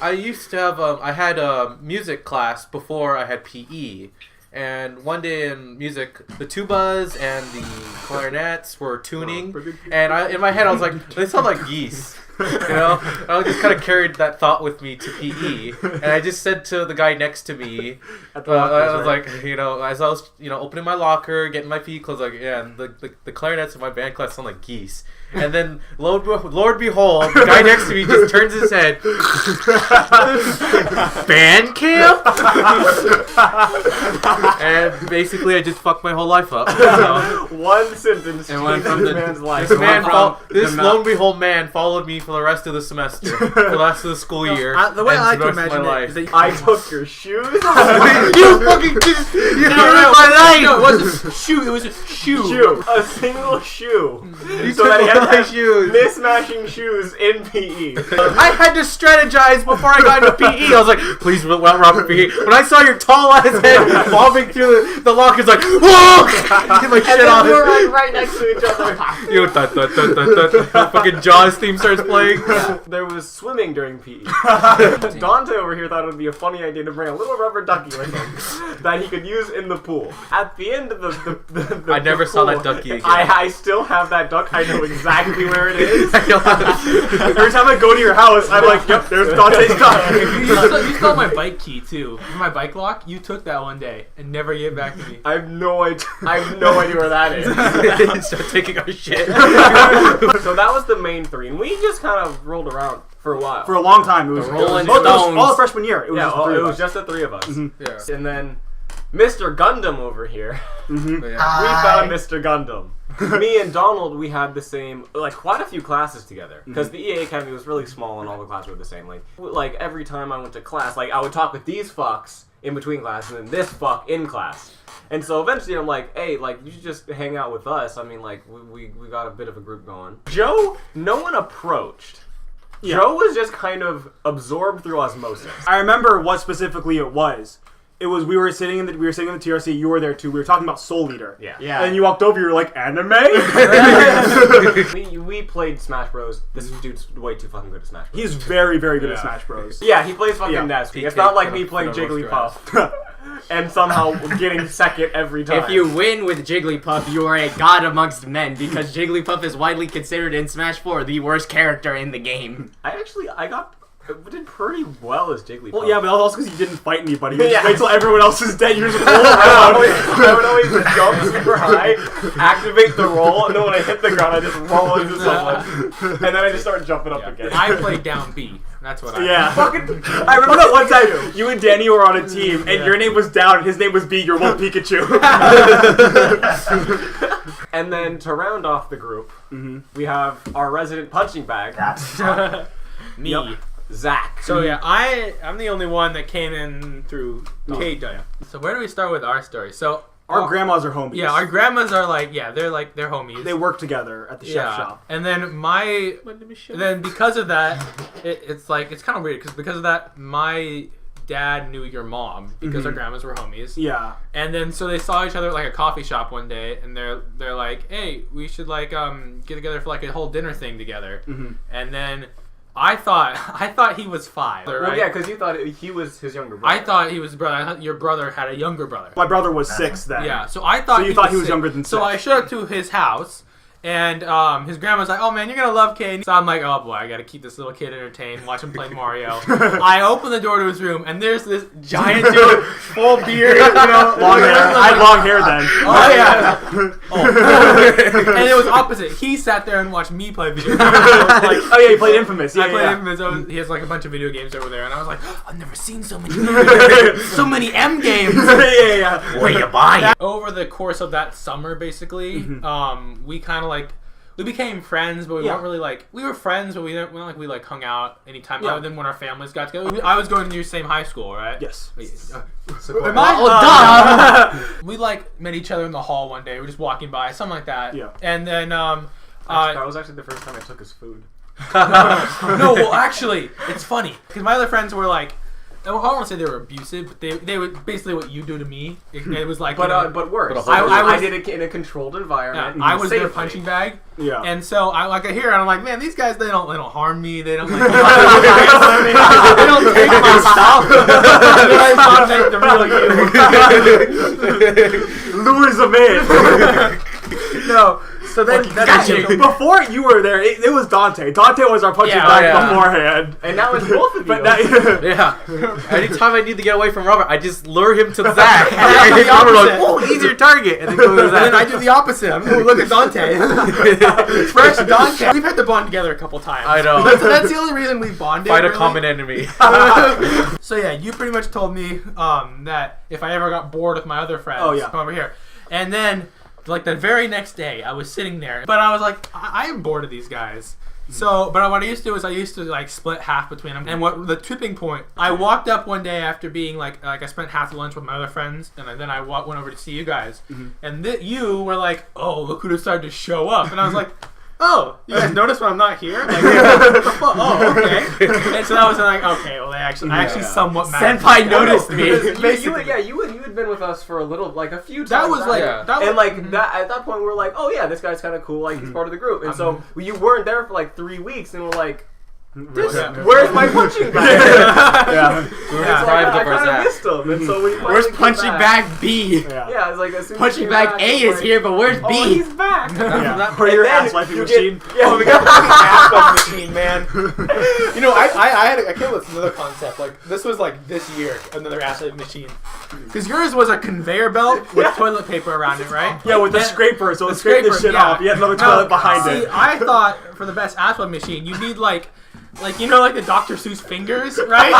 I used to have I had a music class before I had PE, and one day in music, the tubas and the clarinets were tuning, and in my head I was like, they sound like geese. I just kind of carried that thought with me to PE, and I just said to the guy next to me, I was like, as I was, opening my locker, getting my feet closed, like, yeah, and the clarinets in my band class sound like geese. And then, Lord behold, the guy next to me just turns his head. Band camp? And basically, I just fucked my whole life up. So. One sentence changed this man's life. This lone behold man followed me for the rest of the semester, for the rest of the school year. The way and I like the to rest of imagine my it is life. that I took your shoes. You fucking just you ruined my life. No, it wasn't shoe. It was a shoe. A single shoe. You So took that he had all my shoes. mismatching shoes in PE. I had to strategize before I got into PE. I was like, please, Robert PE. When I saw your tall ass head bobbing through the lockers, like, whoa! Get my shit off. We were like right next to each other. Fucking Jaws theme starts playing. There was swimming during PE. Dante over here thought it would be a funny idea to bring a little rubber ducky with him that he could use in the pool. At the end of the I never the saw pool, that ducky again. I still have that duck. I know exactly where it is. Every time I go to your house, I'm like, yep, there's Dante's duck. You stole my bike key too. My bike lock. You took that one day and never gave it back to me. I have no idea where that is. Start taking our shit. So that was the main three, and we just kind of rolled around for a while. For a long time. It was Rolling all Stones. freshman year. It was just the three it of was us. just the three of us. Mhm. And then Mr. Gundam over here. Mhm. We found Mr. Gundam. Me and Donald, we had the same, quite a few classes together. Because the EA Academy was really small and all the classes were the same. Like, every time I went to class, I would talk with these fucks in between class and then this fuck in class. And so eventually I'm like, hey, you should just hang out with us. I mean, we got a bit of a group going. Joe, no one approached. Yeah. Joe was just kind of absorbed through osmosis. I remember what specifically it was. It was we were sitting in the TRC. You were there too. We were talking about Soul Eater. Yeah. And you walked over. You were like, anime. we played Smash Bros. This dude's way too fucking good at Smash Bros. He's very, very good at Smash Bros. Yeah, he plays fucking Yeah. nasty. It's not like me playing Jigglypuff and somehow getting second every time. If you win with Jigglypuff, you are a god amongst men because Jigglypuff is widely considered in Smash 4 the worst character in the game. I did pretty well as Jigglypuff. Well, yeah, but also because you didn't fight anybody. You just Yeah. wait till everyone else is dead. You just roll I around. would always jump super high, activate the roll, and then when I hit the ground, I just roll into someone, and then I just start jumping up again. I played down B. That's what I Yeah. Fucking, I remember that one time you and Danny were on a team, and your name was down, and his name was B. You're both Pikachu. And then to round off the group, we have our resident punching bag. Me. Yep. Zach. So yeah, I'm the only one that came in through Kate. So where do we start with our story? So Our grandmas are homies. Yeah, our grandmas are they're homies. They work together at the chef shop. And then because of that, it's kind of weird because of that, my dad knew your mom because Mhm. our grandmas were homies. Yeah. And then so they saw each other at like a coffee shop one day, and they're like, hey, we should like get together for like a whole dinner thing together. Mhm. And then I thought he was 5. Well, Right? yeah, because you thought he was his younger brother. I thought he was brother. I thought your brother had a younger brother. My brother was 6 then. Yeah, so I thought So you thought he was 6. younger than 6. So I showed up to his house, and his grandma's like, "Oh man, you're gonna love Kane." So I'm like, "Oh boy, I gotta keep this little kid entertained, watch him play Mario." I open the door to his room, and there's this giant dude, full beard, Long hair. I had long hair then. Oh yeah. And it was opposite. He sat there and watched me play video games. Like, oh yeah, he played Infamous. Yeah, I played yeah. Infamous. He has like a bunch of video games over there, and I was like, I've never seen so many M games. Yeah. Where you buy it? Over the course of that summer, basically, we kind of like we became friends, but we weren't really like we were friends, but we weren't like we like hung out anytime other than when our families got together. I was going to your same high school, right? Yes. Am I? Duh. We like met each other in the hall one day. We were just walking by, something like that. Yeah. And then that was actually the first time I took his food. No, well, actually, it's funny because my other friends were like, I don't want to say they were abusive, but they were basically what you do to me. It was like, but worse. I did it in a controlled environment. Yeah, I was their safely. punching bag. Yeah. And so I hear it, and I'm like, man, these guys they don't harm me. They don't like they don't take my stuff. The real you. Lures them in. No. So then, before you were there, it was Dante. Dante was our punching bag beforehand, and now it's both of you. But now, yeah. Anytime I need to get away from Robert, I just lure him to Zach. And then Robert like, oh, he's your target, and then go to Zach. And then I do the opposite. I'm like, look at Dante. Fresh Dante. We've had to bond together a couple times. I know. That's the only reason we bonded. Fight a really. common enemy. So yeah, you pretty much told me that if I ever got bored with my other friends, come over here. And then, like the very next day, I was sitting there, but I was like, I am bored of these guys. So, but what I used to do is I used to like split half between them. And what the tipping point? I walked up one day after being like I spent half the lunch with my other friends, and then I went over to see you guys, and you were like, oh, look who decided to show up, and I was like. Oh, you guys notice when I'm not here? Like, what the fuck? Oh, okay. And so that was like, okay, well, I actually somewhat matter. Senpai noticed me. You had been with us for a few times. That was like, that at that point we were like, oh yeah, this guy's kind of cool, like he's part of the group, and so you weren't there for like 3 weeks, and we're like. Where's my punching bag? We were deprived I of our kind of Zach. missed him, and so we Where's punching bag B? Yeah, it's like as soon as Punching he bag came A back, is like, here, but where's B? Oh, he's back. For your ass wiping machine. Oh, we got the ass wiping machine, man. You know, I came up with another concept. Like this was like this year, another ass wiping machine. Because yours was a conveyor belt with toilet paper around it, right? Yeah, with the scraper, so it scraped the shit off. You had another toilet behind it. See, I thought for the best ass wiping machine, you need like you know, like the Dr. Seuss fingers, right?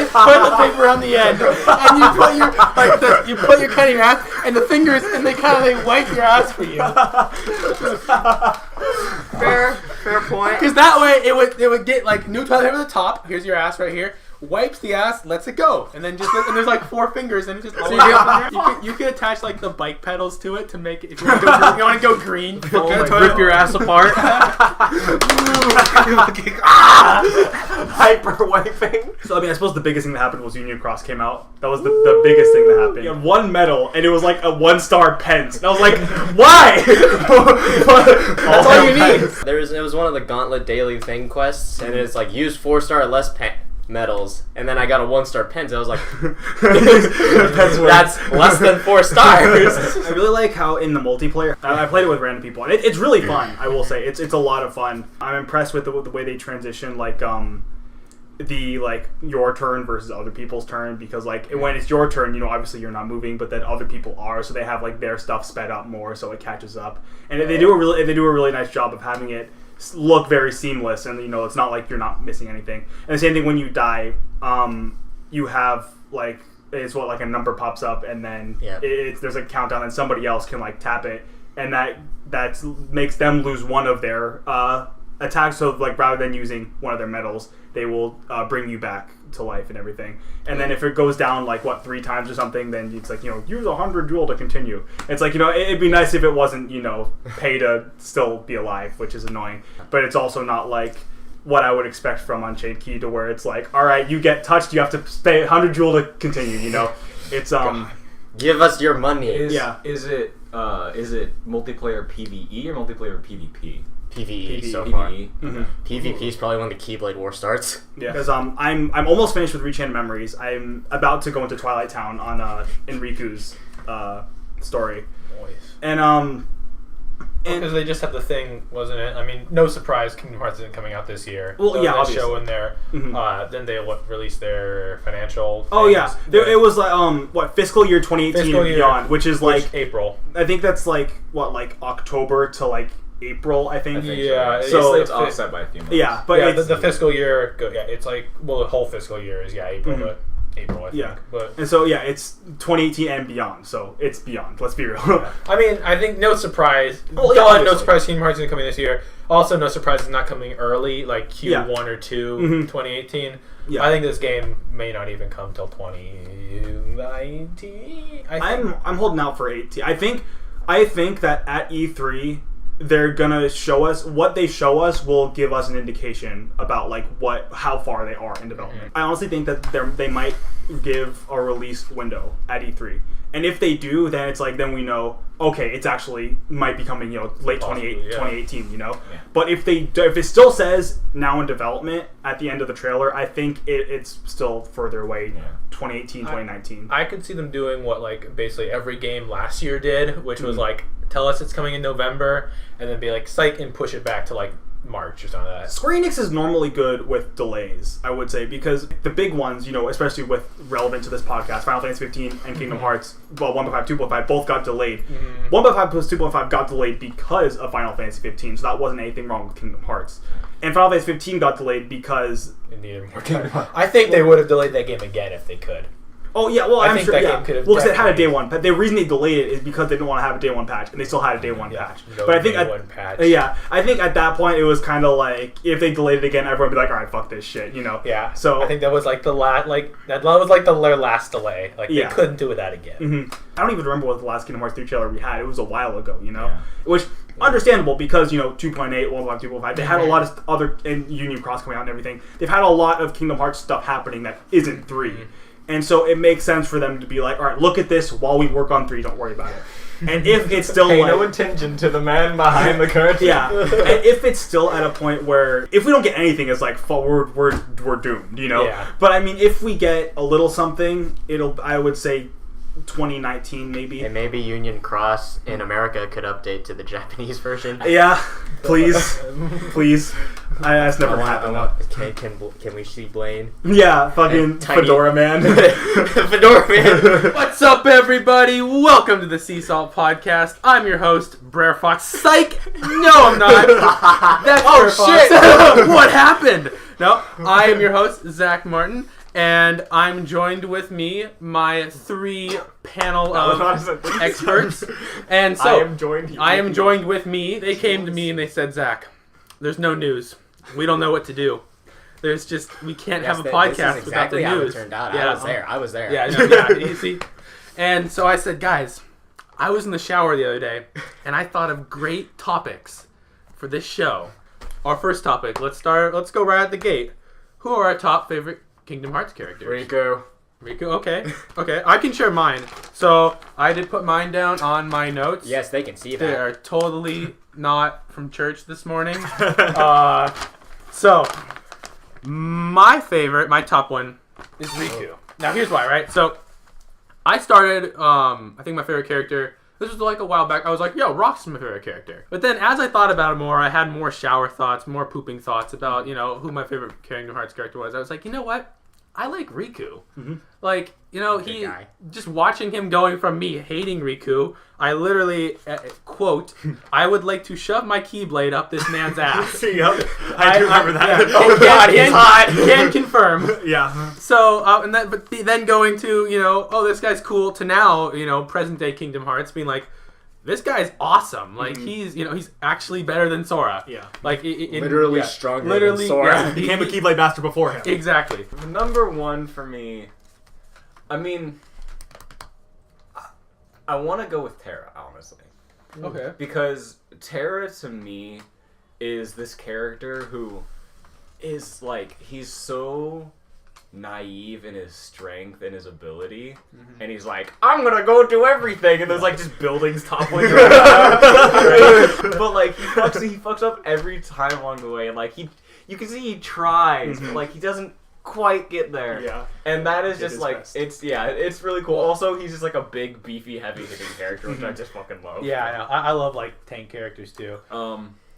Toilet paper on the end, and you put your kind of your ass, and the fingers, and they wipe your ass for you. Fair point. Because that way it would get like new toilet paper at the top. Here's your ass right here. Wipes the ass, lets it go, and then and there's like 4 fingers, and it just you can attach like the bike pedals to it to make it. If you want to go green, Rip your ass apart. Hyper wiping. So I suppose the biggest thing that happened was Union Cross came out. That was the biggest thing that happened. You had 1 medal, and it was like a 1-star pence. And I was like, why? That's all you need. It was one of the Gauntlet daily thing quests, and it's like use 4-star or less medals, and then I got a 1-star pens. I was like, that's less than 4 stars. I really like how in the multiplayer, I played it with random people, and it's really fun. I will say it's a lot of fun. I'm impressed with the way they transition the your turn versus other people's turn, because when it's your turn, obviously you're not moving, but then other people are, so they have their stuff sped up more, so it catches up, and they do a really nice job of having it look very seamless, and it's not like you're not missing anything. And the same thing when you die, you have it's a number pops up, and then there's a countdown, and somebody else can tap it, and that makes them lose one of their attacks. So rather than using one of their medals, they will bring you back to life and everything. And then if it goes down 3 times or something, then it's use 100 jewel to continue. It's it'd be nice if it wasn't pay to still be alive, which is annoying. But it's also not what I would expect from Unchained Key, to where it's like, all right, you get touched, you have to pay 100 jewel to continue. You know, it's Give us your money. Is it multiplayer PvE or multiplayer PvP? PvE so PvE. far. Mm-hmm. PvP is probably when the Keyblade War starts. Yeah, because I'm almost finished with Rechanted Memories. I'm about to go into Twilight Town on Enriku's story. Nice. And because they just had the thing, wasn't it? I mean, no surprise, Kingdom Hearts isn't coming out this year. Well, so yeah, that obviously. show in there. Then they released their financial. Oh things. yeah, it was like fiscal year 2018 and beyond, which is like April. I think that's like October to like April. I think. Yeah, so it's offset by a few months. Yeah, but yeah, it's, the fiscal year. It's like the whole fiscal year is April to April. I think. Yeah, but and so it's 2018 and beyond. So it's beyond. Let's be real. I mean, I think no surprise. Well, yeah, no obviously. surprise. Kingdom Hearts isn't coming this year. Also, no surprise it's not coming early, like Q1 or 2, 2018. Yeah. I think this game may not even come till 2019. I'm holding out for 18. I think that at E3 they're gonna show us what they show us will give us an indication about like how far they are in development. I honestly think that they might give a release window at E3, and if they do, then it's like then we know okay, it's actually might be coming late 2018. But if it still says now in development at the end of the trailer, I think it's still further away. 2018, 2019. I could see them doing what like basically every game last year did, which was like tell us it's coming in November, and then be like psych and push it back to like March or something like that. Square Enix is normally good with delays, I would say, because the big ones, especially with relevant to this podcast, Final Fantasy 15 and Kingdom Hearts, well, 1.5, 2.5, both got delayed. 1.5 plus 2.5 got delayed because of Final Fantasy 15, so that wasn't anything wrong with Kingdom Hearts. And Final Fantasy 15 got delayed because it needed more time. I think they would have delayed that game again if they could. Oh yeah, well I I'm think sure. that Yeah, game could have because it had a day one. But the reason they delayed it is because they didn't want to have a day one patch, and they still had a day one patch. No but I think day one patch. Yeah, I think at that point it was kind of like if they delayed it again, everyone would be like, all right, fuck this shit, Yeah. So I think that was like the last, that was like their last delay. Like they couldn't do that again. I don't even remember what the last Kingdom Hearts 3 trailer we had. It was a while ago, which understandable because 2.8, 1.5, 2.5. They had a lot of other and Union Cross coming out and everything. They've had a lot of Kingdom Hearts stuff happening that isn't 3. And so it makes sense for them to be like, all right, look at this while we work on 3. Don't worry about it. And if it's still pay no attention to the man behind the curtain. Yeah. And if it's still at a point where if we don't get anything, it's like we're doomed, Yeah. But I mean, if we get a little something, I would say 2019 maybe. And maybe Union Cross in America could update to the Japanese version. Yeah, please, please. That's never happened. Can we see Blaine? Yeah, fucking Fedora Man. Fedora Man. What's up, everybody? Welcome to the Sea Salt Podcast. I'm your host, Brer Fox. Psych! No, I'm not. That's Brer Fox. What happened? No, I am your host, Zach Martin. And I'm joined with me, my 3 panel of experts. And so, I am joined with me. They came to me and they said, Zach, there's no news. We don't know what to do. We can't have a podcast without the news. How it turned out. Yeah, I was there. Yeah, easy. And so I said, guys, I was in the shower the other day, and I thought of great topics for this show. Our first topic, let's go right at the gate. Who are our top favorite Kingdom Hearts characters? Riku, okay. I can share mine. So I did put mine down on my notes. Yes, they can see that. They are totally not from church this morning. So my top one is Riku. Now here's why, right? So I started, I think my favorite character, this was like a while back, I was like, yo, Rock's my favorite character. But then as I thought about it more, I had more shower thoughts, more pooping thoughts about, who my favorite Kingdom Hearts character was. I was like, you know what? I like Riku. Like, just watching him going from me hating Riku, I literally, quote, I would like to shove my Keyblade up this man's ass. Yep. I do remember that. Yeah. Oh god, he's hot. Can confirm. Yeah. So, but then going to, this guy's cool, to now, present day Kingdom Hearts, being like, this guy's awesome. Like, he's actually better than Sora. Yeah. Like, literally stronger than Sora. Yeah, he became a Keyblade Master before him. Exactly. Number 1 for me, I mean, I want to go with Terra, honestly. Okay. Because Terra, to me, is this character who is like he's so naive in his strength and his ability, and he's like, I'm gonna go do everything, and there's like just buildings toppling around. But like he fucks up every time along the way, and like you can see he tries, but like he doesn't quite get there. Yeah. And that is just like best. it's really cool. Also, he's just like a big, beefy, heavy hitting character, which I just fucking love. Yeah, I know. I love like tank characters too.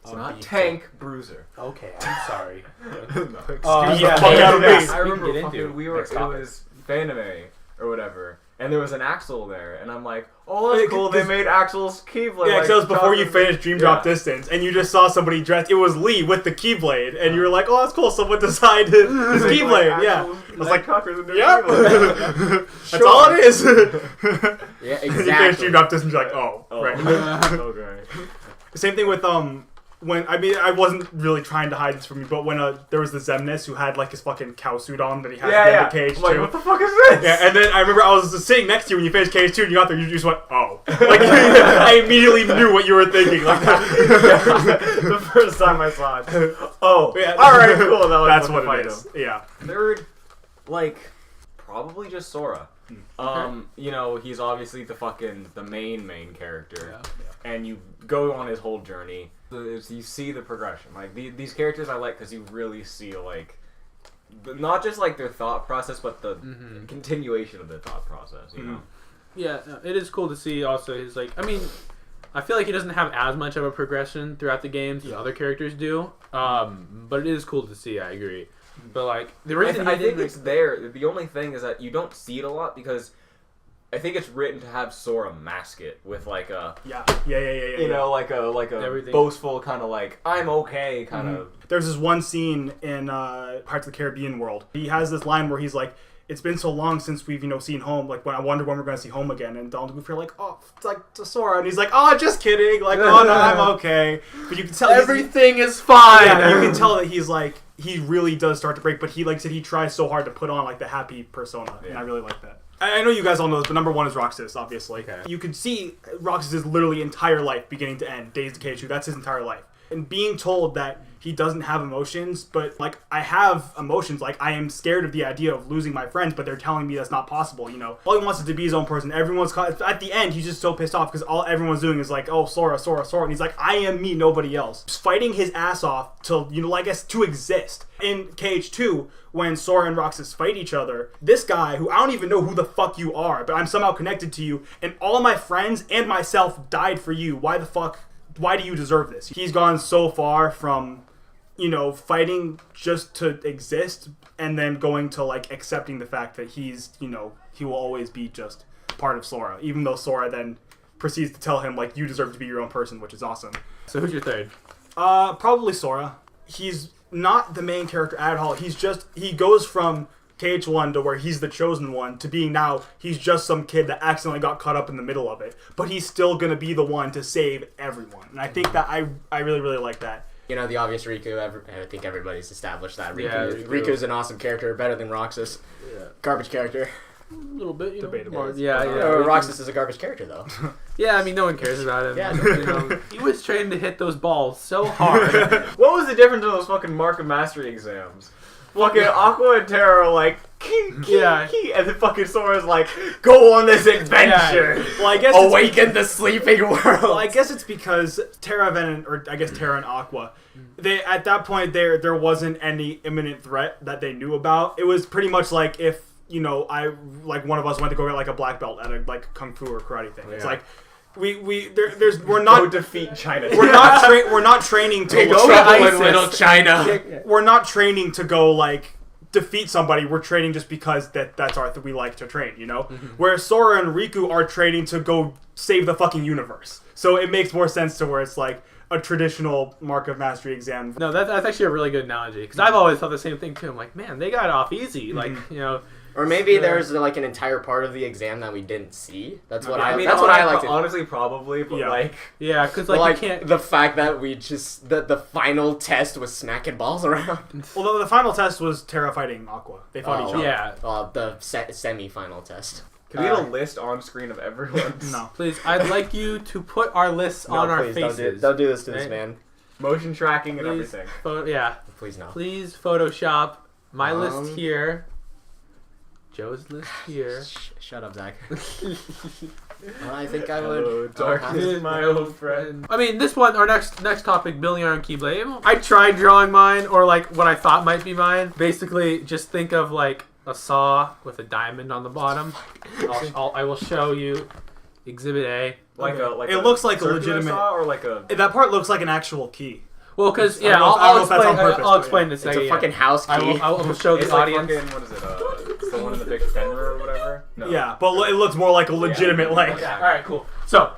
It's not Tank, Bruiser. Okay, I'm sorry. Excuse the fuck out of me. I remember it was Fanime or whatever, and there was an Axel there, and I'm like, oh, that's cool. They made Axel's Keyblade. Yeah, because that was before you chocolate. finished Dream Drop Distance, and you just saw somebody dressed. It was Lee with the Keyblade, and you were like, "Oh, that's cool." Someone designed his Keyblade. Yeah, I was like, "Yep, that's all it is." Yeah, And you exactly. finished Dream Drop Distance, you're like, "Oh, right." Okay. Same thing with when I wasn't really trying to hide this from you, but when there was the Zemnis who had like his fucking cow suit on that he had in the cage I'm like, too. what the fuck is this? Yeah, and then I remember I was sitting next to you when you finished Cage 2 and you got there, you just went, oh. Like, I immediately knew what you were thinking. Like The first time I saw it. Oh, yeah. Alright, cool. That was That's fun to what it fight is. him. Yeah. Third, like, probably just Sora. You know, he's obviously the main character. And you go on his whole journey. You see the progression. Like, these characters I like because you really see, like, not just, like, their thought process, but the continuation of their thought process, you know? Yeah, it is cool to see also his, like, I mean, I feel like he doesn't have as much of a progression throughout the games as other characters do, but it is cool to see, I agree. But, like, the reason I think it's there. The only thing is that you don't see it a lot because I think it's written to have Sora mask it with like a you know, like a Everything. boastful kind of like I'm okay kind of. There's this one scene in Pirates of the Caribbean world. He has this line where he's like, "It's been so long since we've seen home. Like when I wonder when we're gonna see home again." And Donald and Goofy are like, "Oh, it's like to Sora," and he's like, "Oh, just kidding. Like, oh no, I'm okay." But you can tell everything is fine. Yeah, you can tell that he's like he really does start to break. But he like said he tries so hard to put on like the happy persona, and I really like that. I know you guys all know this, but number one is Roxas, obviously. Okay. You can see Roxas' literally entire life, beginning to end, Days to Cage 2, that's his entire life. And being told that he doesn't have emotions, but, like, I have emotions, like, I am scared of the idea of losing my friends, but they're telling me that's not possible, you know? All he wants is to be his own person. Everyone's, at the end, he's just so pissed off, because all everyone's doing is like, oh, Sora, Sora, Sora, and he's like, I am me, nobody else. Just fighting his ass off to, you know, I guess, to exist. In Cage 2, when Sora and Roxas fight each other, this guy, who I don't even know who the fuck you are, but I'm somehow connected to you, and all my friends and myself died for you, why do you deserve this? He's gone so far from, you know, fighting just to exist, and then going to, like, accepting the fact that he's, you know, he will always be just part of Sora, even though Sora then proceeds to tell him, like, you deserve to be your own person, which is awesome. So who's your third? Probably Sora. He's not the main character at all. He goes from KH1 to where he's the chosen one to being now he's just some kid that accidentally got caught up in the middle of it, but he's still gonna be the one to save everyone. And I think that I really, really like that. You know, the obvious Riku, I think everybody's established that. Riku. Riku's an awesome character, better than Roxas. Yeah. Garbage character. A little bit, you debatable. know. Yeah. Roxas is a garbage character, though. Yeah, I mean, no one cares about him. Yeah, you know, he was trained to hit those balls so hard. What was the difference in those fucking Mark of Mastery exams? Fucking Aqua and Terra are like, key, and then fucking Sora's like, go on this adventure. Yeah. Well, I guess awaken the sleeping world. Well, I guess it's because Terra and Aqua, they at that point there wasn't any imminent threat that they knew about. It was pretty much like if, you know, one of us went to go get like a black belt at a like kung fu or karate thing. Yeah. It's like we're not go defeat China. We're not training to go trouble in little China. We're not training to go like defeat somebody. We're training just because that's our we like to train, you know. Whereas Sora and Riku are training to go save the fucking universe. So it makes more sense to where it's like a traditional Mark of Mastery exam. No, that's actually a really good analogy because I've always thought the same thing too. I'm like, man, they got it off easy. Like, you know. Or maybe there's like an entire part of the exam that we didn't see. That's what I mean. That's what I like to. Honestly, probably, but like, because like you can't. The fact that we just the final test was smacking balls around. Although the final test was Terra fighting Aqua. They fought each other. Yeah. The semi-final test. Can we get a list on screen of everyone? No, please. I'd like you to put our lists on our faces. Don't do this to this man. Motion tracking and everything. Yeah. Please no. Please Photoshop my list here. Joe's list here. Shut up, Zach. I think I would. Darkness, my old friend. I mean, this one, our next topic, Billy Iron Keyblade. I tried drawing mine, or like what I thought might be mine. Basically, just think of like a saw with a diamond on the bottom. I will show you Exhibit A. It looks like a legitimate saw or like a. That part looks like an actual key. Well, because I don't know if that's on purpose, I'll but explain yeah. this. It's a fucking house key. I will show the It's like audience. fucking, what is it? It's the one in the big fender or whatever. No. Yeah, but it looks more like a legitimate like. Yeah. All right, cool. So,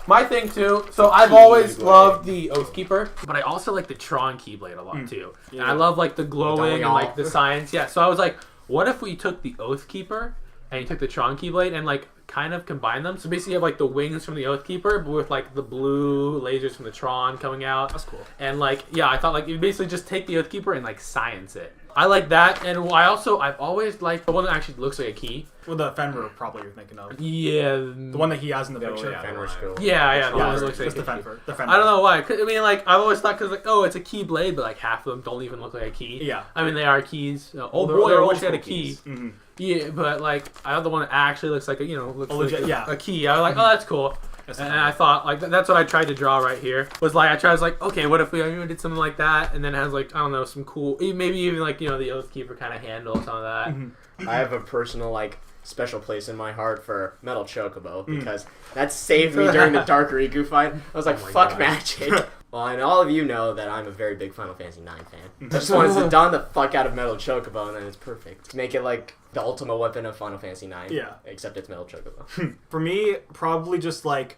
my thing too. So I've always loved the Oathkeeper, but I also like the Tron Keyblade a lot too. And I love like the glowing and like the science. Yeah. So I was like, what if we took the Oathkeeper and you took the Tron Keyblade and like kind of combine them? So basically you have like the wings from the Oathkeeper, but with like the blue lasers from the Tron coming out. That's cool. And like, yeah, I thought like you basically just take the Oathkeeper and like science it. I like that, and I've always liked the one that actually looks like a key. Well, the Fenrir probably you're thinking of. Yeah. The one that he has in the picture. Yeah, the one one that that looks like just a the key. Fenrir. The Fenrir. I don't know why. I mean, like, I've always thought, because, like, oh, it's a key blade, but, like, half of them don't even look like a key. Yeah. I mean, they are keys. Old they're boy, I old wish I had a school key. keys. Mm-hmm. Yeah, but, like, I have the one that actually looks like a, looks legit, like yeah. a key. I was like, oh, that's cool. And I thought, like, that's what I tried to draw right here. Was like, I was like, okay, what if we did something like that, and then it has, like, I don't know, some cool, maybe even, like, the Oathkeeper kind of handle, some of that. Mm-hmm. I have a personal, like, special place in my heart for Metal Chocobo, because that saved me during the Dark Riku fight. I was like, fuck magic. Well, and all of you know that I'm a very big Final Fantasy IX fan. I just wanted to don the fuck out of Metal Chocobo, and then it's perfect. Make it like the ultimate weapon of Final Fantasy IX. Yeah. Except it's Metal Chocobo. For me, probably just like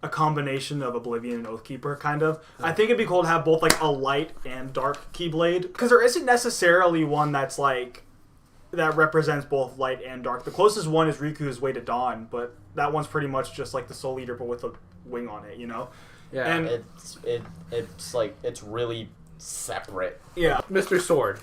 a combination of Oblivion and Oathkeeper, kind of. I think it'd be cool to have both like a light and dark Keyblade, because there isn't necessarily one that's like that represents both light and dark. The closest one is Riku's Way to Dawn, but that one's pretty much just like the Soul Eater, but with a wing on it, Yeah, and it's like it's really separate. Yeah, Mr. Sword,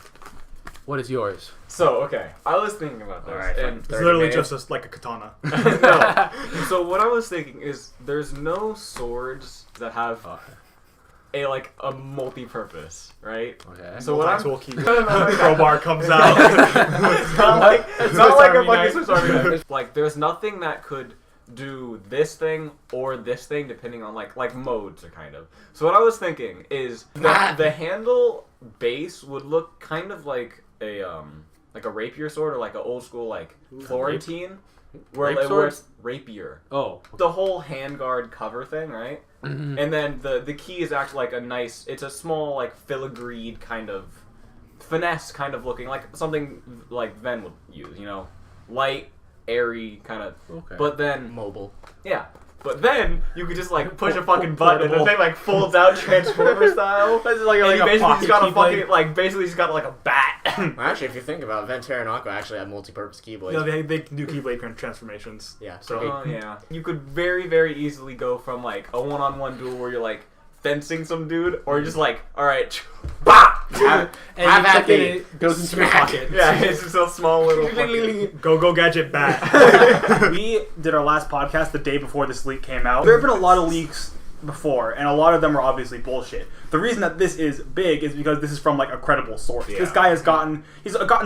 what is yours? So okay, I was thinking about this, and it's literally just like a katana. No. So what I was thinking is, there's no swords that have a multi-purpose, right? Okay. So what I'm crowbar comes out. It's not like a fucking Swiss Army knife. Like there's nothing that could do this thing or this thing depending on like modes or kind of. So what I was thinking is the handle base would look kind of like a rapier sword, or like an old school like Florentine. Where it's rapier. Oh. The whole handguard cover thing, right? Mm-hmm. And then the key is actually like it's a small like filigreed kind of finesse kind of looking, like something like Ven would use, light, airy kind of. Okay. But then mobile. Yeah. But then you could just like push a fucking button and the thing like folds out Transformer style. This is like and he a basically just got a pocket fucking basically just got like a bat. Well, actually, if you think about it, Ventera and Aqua actually have multi-purpose keyblades. No, they can do Keyblade transformations. Yeah. So yeah, you could very very easily go from like a one-on-one duel where you're like fencing some dude, or you're just like, all right, bah! Have at it goes into your pocket. Yeah, it's just a small little go gadget bat. We did our last podcast the day before this leak came out. There have been a lot of leaks before, and a lot of them are obviously bullshit. The reason that this is big is because this is from like a credible source. Yeah. This guy has gotten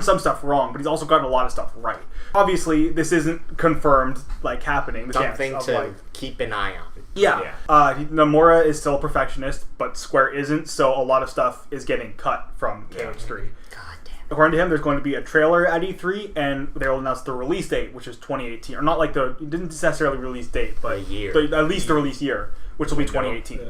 some stuff wrong, but he's also gotten a lot of stuff right. Obviously, this isn't confirmed like happening. Something to keep an eye on. Yeah. Nomura is still a perfectionist, but Square isn't, so a lot of stuff is getting cut from KH3. God damn. According to him, there's going to be a trailer at E3, and they'll announce the release date, which is 2018. Or not like it didn't necessarily release date, but at least the release year, which will be 2018. Yeah.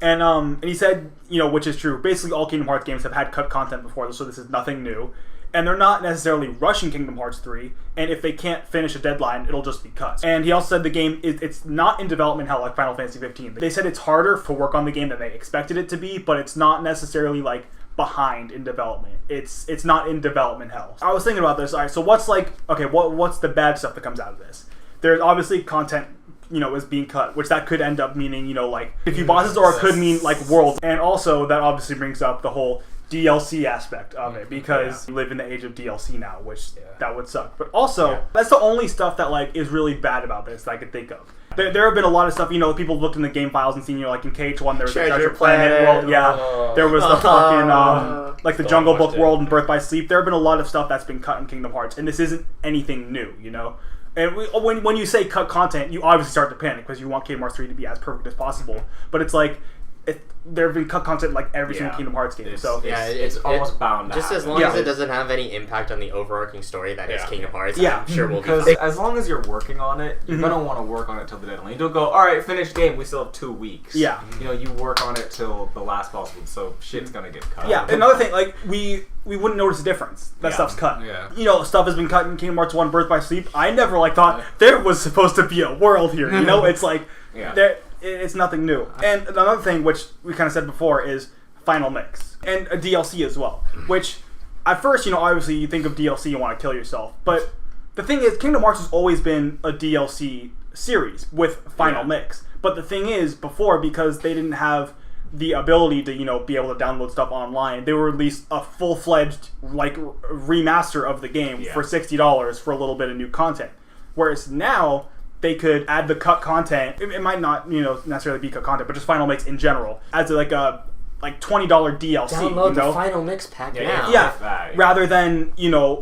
And he said, which is true, basically all Kingdom Hearts games have had cut content before, so this is nothing new. And they're not necessarily rushing Kingdom Hearts 3, and if they can't finish a deadline, it'll just be cut. And he also said the game, it's not in development hell like Final Fantasy 15. They said it's harder to work on the game than they expected it to be, but it's not necessarily like behind in development. It's not in development hell. I was thinking about this. All right, so what's the bad stuff that comes out of this? There's obviously content is being cut, which that could end up meaning, like a few bosses, or it could mean like worlds. And also that obviously brings up the whole DLC aspect of it, because we live in the age of DLC now, which that would suck. But also, that's the only stuff that like is really bad about this that I could think of. There have been a lot of stuff, people looked in the game files and seen, like in KH1 there was the Treasure Treasure Planet world, there was the fucking, like the Jungle Book world and Birth by Sleep. There have been a lot of stuff that's been cut in Kingdom Hearts, and this isn't anything new, And when you say cut content, you obviously start to panic because you want Kingdom Hearts 3 to be as perfect as possible. But it's like, there have been cut content like every single Kingdom Hearts game. It's almost bound to just happen. as long as it doesn't have any impact on the overarching story that is Kingdom Hearts. I'm sure we'll be because fine. as long as you're working on it, you're gonna want to work on it till the deadline. You don't go, all right, finished game. We still have 2 weeks. You work on it till the last possible. So shit's gonna get cut. Another thing, like we wouldn't notice a difference. That stuff's cut. Stuff has been cut in Kingdom Hearts 1 Birth by Sleep. I never thought there was supposed to be a world here. It's like it's nothing new. And another thing, which we kind of said before, is Final Mix and a DLC as well. Which at first, obviously you think of DLC, you want to kill yourself. But the thing is, Kingdom Hearts has always been a DLC series with Final Mix. But the thing is, before, because they didn't have the ability to be able to download stuff online, they were released a full-fledged remaster of the game for $60 for a little bit of new content. Whereas now they could add the cut content. It might not necessarily be cut content, but just Final Mix in general as a $20 DLC. Download the Final Mix pack now. Rather than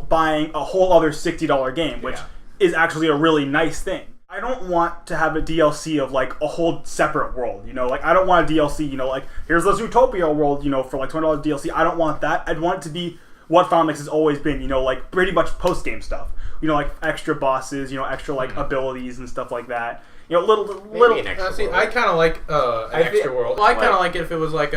buying a whole other $60 game, which is actually a really nice thing. I don't want to have a DLC of a whole separate world, I don't want a DLC, here's the Zootopia world, for $20 DLC. I don't want that. I'd want it to be what Final Mix has always been, pretty much post-game stuff. Extra bosses, extra abilities and stuff like that. Little. See, I kind of like an extra world. Well, I kind of like it if it was like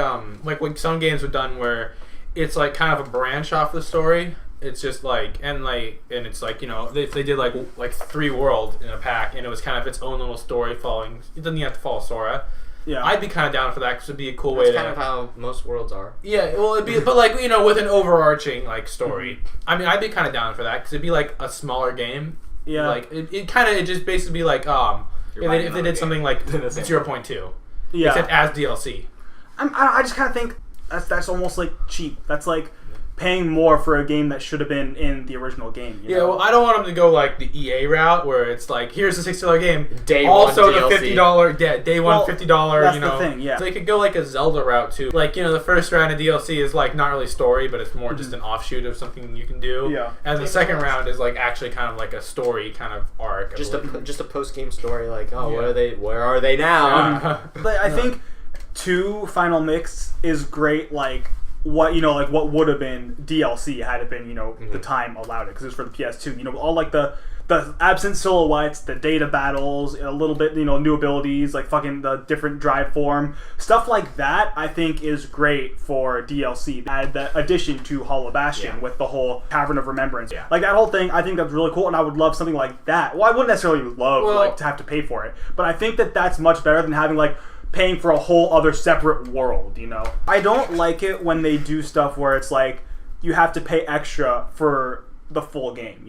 some games are done where it's kind of a branch off the story. It's just and it's if they did like 3 world in a pack and it was kind of its own little story following. It doesn't even have to follow Sora. Yeah, I'd be kind of down for that because it'd be a cool way. That's kind of how most worlds are. Yeah, well, it'd be, but with an overarching story. I mean, I'd be kind of down for that because it'd be a smaller game. Yeah, it just basically be if they did something like 0.2. Yeah, except as DLC. I just kind of think that's almost cheap. That's paying more for a game that should have been in the original game. Well, I don't want them to go the EA route where it's here's a $60 game, day also one the $50 day one $50. That's the thing. Yeah, so they could go a Zelda route too. The first round of DLC is not really story, but it's more just an offshoot of something you can do. Yeah, and the second round is actually kind of a story kind of arc. Just a post game story. Where are they now? But I think 2 Final Mix is great. What what would have been DLC had it been the time allowed it because it was for the PS2. All the absent silhouettes, the data battles, a little bit new abilities fucking the different drive form stuff like that. I think is great for DLC. Add the addition to Hollow Bastion with the whole Cavern of Remembrance. Yeah. That whole thing. I think that's really cool, and I would love something like that. Well, I wouldn't necessarily love to have to pay for it, but I think that's much better than having paying for a whole other separate world, I don't like it when they do stuff where it's you have to pay extra for the full game,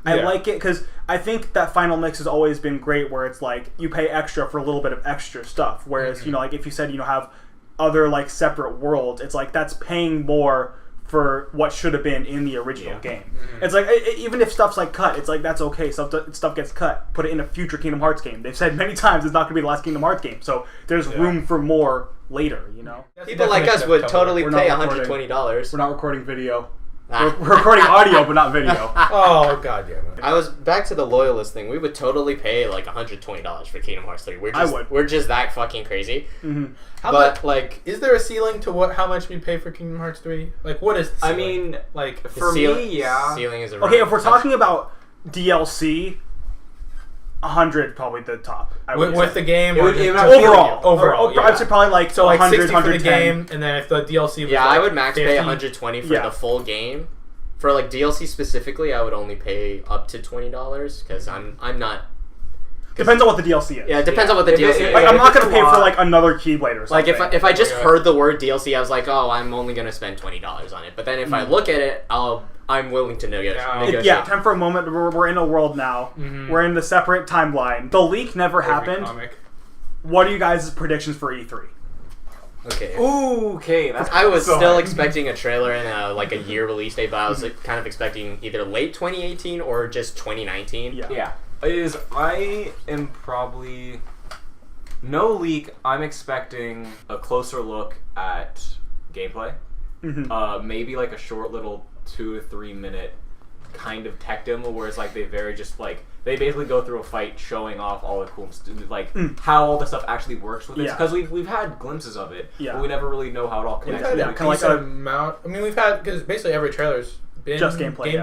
I like it because I think that Final Mix has always been great where it's you pay extra for a little bit of extra stuff, whereas, if you said, have other, separate worlds, it's that's paying more for what should have been in the original game. It's even if stuff's cut, it's that's okay. Stuff gets cut. Put it in a future Kingdom Hearts game. They've said many times it's not going to be the last Kingdom Hearts game, so there's room for more later. People like us would totally pay $120. We're not recording video. We're recording audio, but not video. Oh, god damn it. I was back to the loyalist thing. We would totally pay $120 for Kingdom Hearts 3. We're just that fucking crazy. Mm-hmm. Is there a ceiling to how much we pay for Kingdom Hearts 3? What is the ceiling? For me, yeah. Ceiling is okay, if we're talking about DLC, 100 probably the top. With the game? Overall. Yeah. I'd say probably 100, 60 for the game, and then if the DLC was I would max pay 120 for the full game. For DLC specifically, I would only pay up to $20 because I'm not. Depends on what the DLC is. Yeah, it depends on what the DLC is. I'm not going to pay for another Keyblade or something. If I just heard the word DLC, I was I'm only going to spend $20 on it. But then if I look at it, I'm willing to negotiate. Yeah, time for a moment. We're in a world now. Mm-hmm. We're in the separate timeline. The leak never happened. What are you guys' predictions for E3? Okay. Ooh, okay. I was still expecting a trailer and a year release date, but I was kind of expecting either late 2018 or just 2019. Yeah. is I am probably no leak. I'm expecting a closer look at gameplay. Maybe like a short little 2 to 3 minute kind of tech demo where it's like they basically go through a fight showing off all the cool how all the stuff actually works with it, because we've had glimpses of it, but we never really know how it all connects. We've had kind of like amount. I mean, we've had, because basically every trailer's been just gameplay,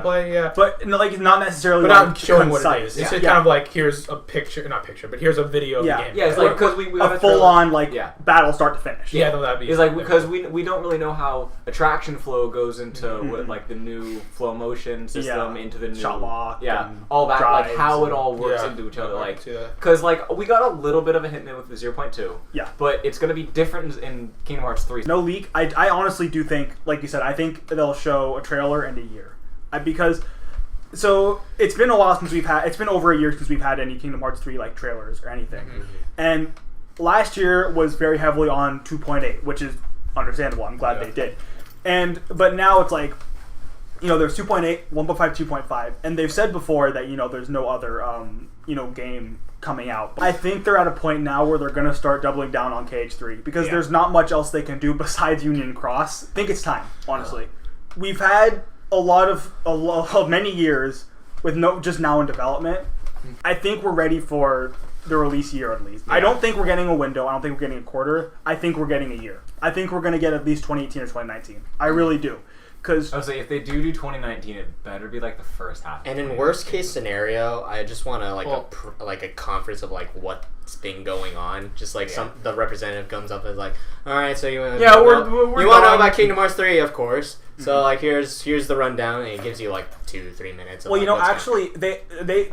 but like not necessarily, but not showing what it is. It's just kind of like, here's a picture, not picture, but here's a video of the game. It's like because we a full on battle start to finish. That'd be. It's like because we don't really know how attraction flow goes into what, like the new flow motion system into the new shot lock, all that, like how it all works into each other, like because like we got a little bit of a hint with the 0.2, but it's gonna be different in Kingdom Hearts 3. No leak. I honestly do think, like you said, I think they'll show a trailer and a year. Because so it's been a while since it's been over a year since we've had any Kingdom Hearts 3 like trailers or anything. And last year was very heavily on 2.8, which is understandable. I'm glad they did. But now it's like, there's 2.8, 1.5, 2.5, and they've said before that there's no other game coming out. I think they're at a point now where they're going to start doubling down on KH3 because there's not much else they can do besides Union Cross. I think it's time, honestly. We've had a lot of many years with just now in development. I think we're ready for the release year at least. I don't think we're getting a window. I don't think we're getting a quarter. I think we're getting a year. I think we're going to get at least 2018 or 2019. I really do. Because I would say if they do 2019, it better be like the first half. And in worst case scenario, I just want to a conference of like what's been going on. Just like the representative comes up and is like, all right, so you want to know about Kingdom Hearts 3, of course. So like here's the rundown, and it gives you like 2-3 minutes. Of, actually,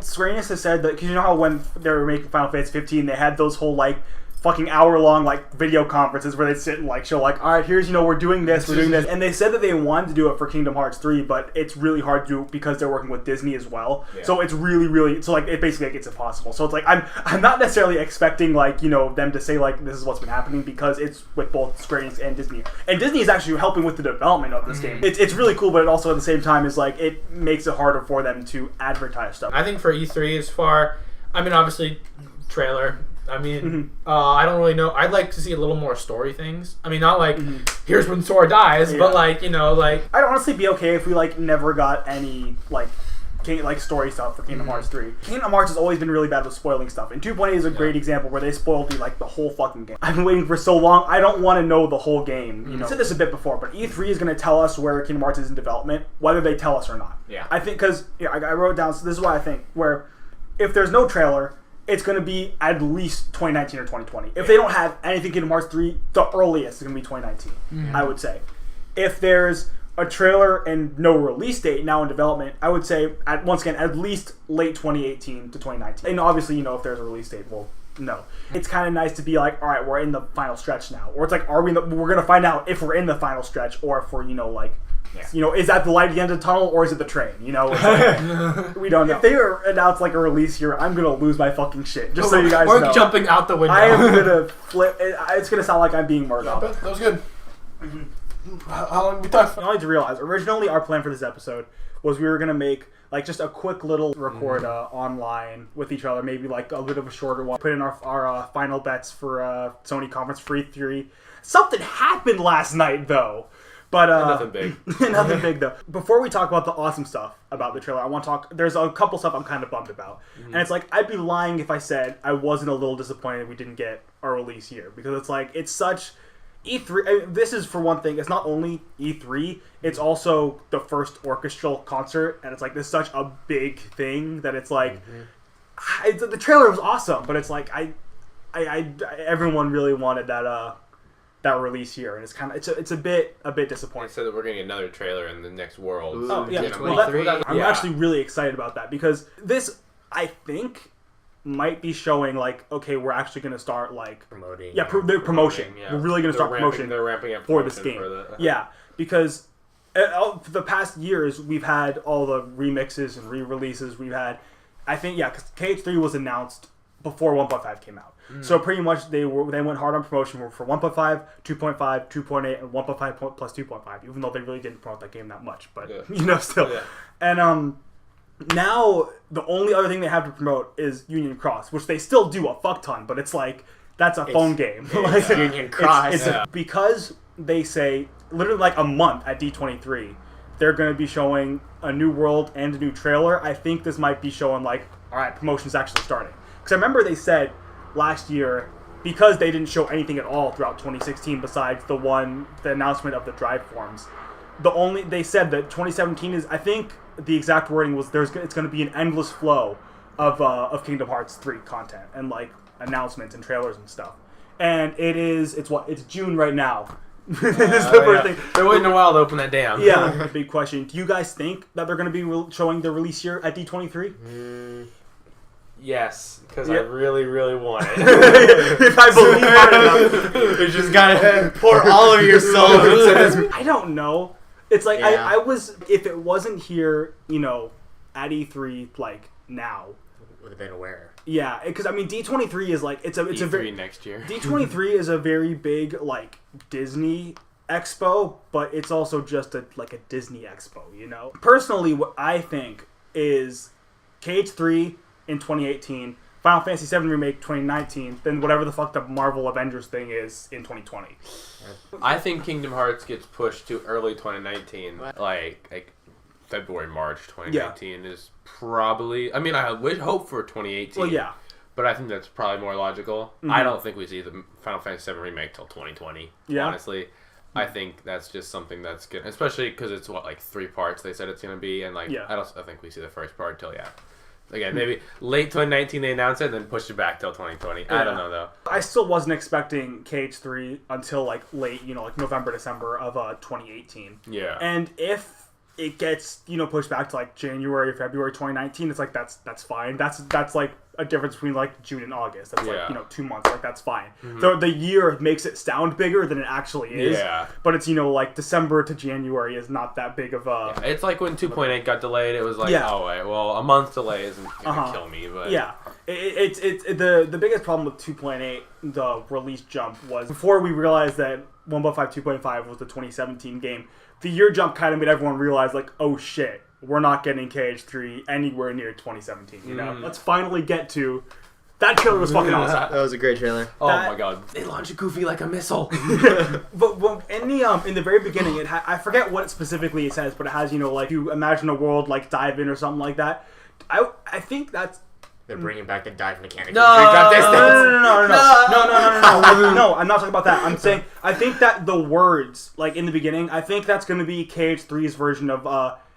Square Enix has said that, because you know how when they were making Final Fantasy 15, they had those whole like fucking hour-long like video conferences where they'd sit and like show like, all right, here's we're doing this, and they said that they wanted to do it for Kingdom Hearts 3, but it's really hard to do because they're working with Disney as well. So it's really so like it basically like, it's impossible. So it's like I'm not necessarily expecting like them to say like this is what's been happening, because it's with both Square Enix and Disney is actually helping with the development of this game. It's really cool, but it also at the same time is like it makes it harder for them to advertise stuff. I think for E3 as far, I mean obviously trailer. I mean, I don't really know. I'd like to see a little more story things. I mean, not like, here's when Sora dies, but like, like... I'd honestly be okay if we like never got any like story stuff for Kingdom Hearts 3. Kingdom Hearts has always been really bad with spoiling stuff, and 2.8 is a great example where they spoiled the whole fucking game. I've been waiting for so long. I don't want to know the whole game. I said this a bit before, but E3 is going to tell us where Kingdom Hearts is in development, whether they tell us or not. I think because I wrote down. So this is what I think. Where if there's no trailer, it's going to be at least 2019 or 2020. If they don't have anything Kingdom Hearts 3, the earliest is going to be 2019, I would say. If there's a trailer and no release date now in development, I would say, once again, at least late 2018 to 2019. And obviously, if there's a release date, well, no. It's kind of nice to be like, all right, we're in the final stretch now. Or it's like, we're going to find out if we're in the final stretch, or if we're, is that the light at the end of the tunnel, or is it the train? Like, we don't know. If they announce like a release here, I'm gonna lose my fucking shit. Just so you guys know. Or jumping out the window. I am gonna flip. It's gonna sound like I'm being murdered. That was good. How long we talked? I need to realize, originally our plan for this episode was we were gonna make like just a quick little record online with each other, maybe like a bit of a shorter one. Put in our final bets for Sony Conference Free 3. Something happened last night though. But nothing big. Nothing big though. Before we talk about the awesome stuff about the trailer, I want to talk. There's a couple stuff I'm kind of bummed about, and it's like I'd be lying if I said I wasn't a little disappointed we didn't get a release here, because it's like it's such E3. This is, for one thing, it's not only E3, it's also the first orchestral concert, and it's like this is such a big thing that it's like the trailer was awesome, but it's like everyone really wanted that release here, and it's kind of it's a bit disappointing. They said that we're getting another trailer in the next world. Oh yeah, I'm actually really excited about that, because this I think might be showing like, okay, we're actually going to start like promoting. Yeah, they're promotion. Yeah. We're really going to start promotion. They're ramping up for this game. Yeah, because for the past years we've had all the remixes and re-releases. We've had, I think, because KH3 was announced before 1.5 came out. So pretty much they went hard on promotion for 1.5, 2.5, 2.8, and 1.5 plus 2.5, even though they really didn't promote that game that much, but still. Yeah. And Now, the only other thing they have to promote is Union Cross, which they still do a fuck ton, but it's like, that's a phone game. It's Union Cross. Because they say, literally like a month at D23, they're going to be showing a new world and a new trailer. I think this might be showing like, alright, promotion's actually starting. Because I remember they said last year, because they didn't show anything at all throughout 2016 besides the announcement of the drive forms, they said that 2017 is, I think the exact wording was it's going to be an endless flow of Kingdom Hearts 3 content and like announcements and trailers and stuff. And it's June right now. This is the first thing. They're waiting a while to open that dam. Yeah, big question. Do you guys think that they're going to be showing the release year at D23? Yes, because I really, really want it. If I believe hard enough, you just gotta pour all of your soul into this. I don't know. It's like Yeah. I was, if it wasn't here, at E3 like now, Would have been aware. Yeah, because I mean D23 is like it's a E3 very next year. D23 is a very big like Disney expo, but it's also just a Disney expo, Personally, what I think is KH3 in 2018, Final Fantasy VII Remake 2019, then whatever the fuck the Marvel Avengers thing is in 2020. I think Kingdom Hearts gets pushed to early 2019, like February, March 2019 is probably. I mean, I would hope for 2018. Well, yeah. But I think that's probably more logical. Mhm. I don't think we see the Final Fantasy VII Remake till 2020. Yeah. Honestly. I think that's just something that's good, especially because it's 3 parts they said it's going to be, and I think we see the first part till again, maybe late 2019 they announced it, and then pushed it back till 2020. I don't know though. I still wasn't expecting KH3 until late, November, December of 2018. Yeah. And if it gets pushed back to January or February 2019, it's that's fine. That's like a difference between June and August. That's 2 months. That's fine. Mhm. So the year makes it sound bigger than it actually is. Yeah. But it's December to January is not that big of a. It's like when 2.8 got delayed. It was oh wait, well a month delay isn't gonna kill me, but yeah, it's the biggest problem with 2.8, the release jump, was before we realized that 1.5 2.5 was the 2017 game. The year jump kind of made everyone realize oh shit, we're not getting KH3 anywhere near 2017. Let's finally get to. That trailer was fucking awesome. That was a great trailer. Oh my god, they launched Goofy like a missile. But in the very beginning, I forget what specifically it says, but it has you imagine a world dive in or something like that. I think that's. They're bringing back the dive mechanic. No, I'm not talking about that. I'm saying I think that the words in the beginning, I think that's going to be KH3's version of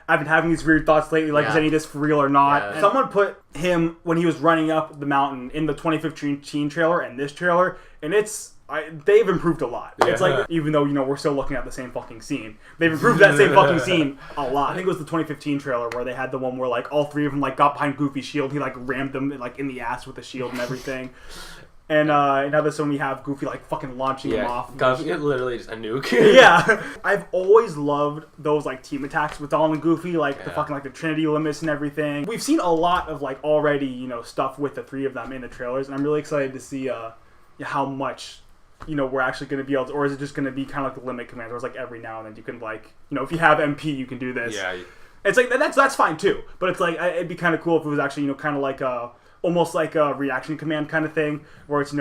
I've been having these weird thoughts lately, is any of this for real or not? Yeah. Someone put him when he was running up the mountain in the 2015 trailer and this trailer, and they've improved a lot. Yeah. It's even though we're still looking at the same fucking scene, they've improved that same fucking scene a lot. I think it was the 2015 trailer where they had the one where all 3 of them got behind Goofy's shield, he rammed them in the ass with the shield and everything. And now this one we have Goofy fucking launching him off. It literally just a nuke. Yeah, I've always loved those team attacks with Donald and Goofy, the fucking the Trinity limits and everything. We've seen a lot of already stuff with the 3 of them in the trailers, and I'm really excited to see how much we're actually going to be able to, or is it just going to be kind of the limit commands, where it's every now and then you can if you have MP you can do this. Yeah. It's that's fine too, but it's it'd be kind of cool if it was actually kind of almost like a reaction command kind of thing, where it's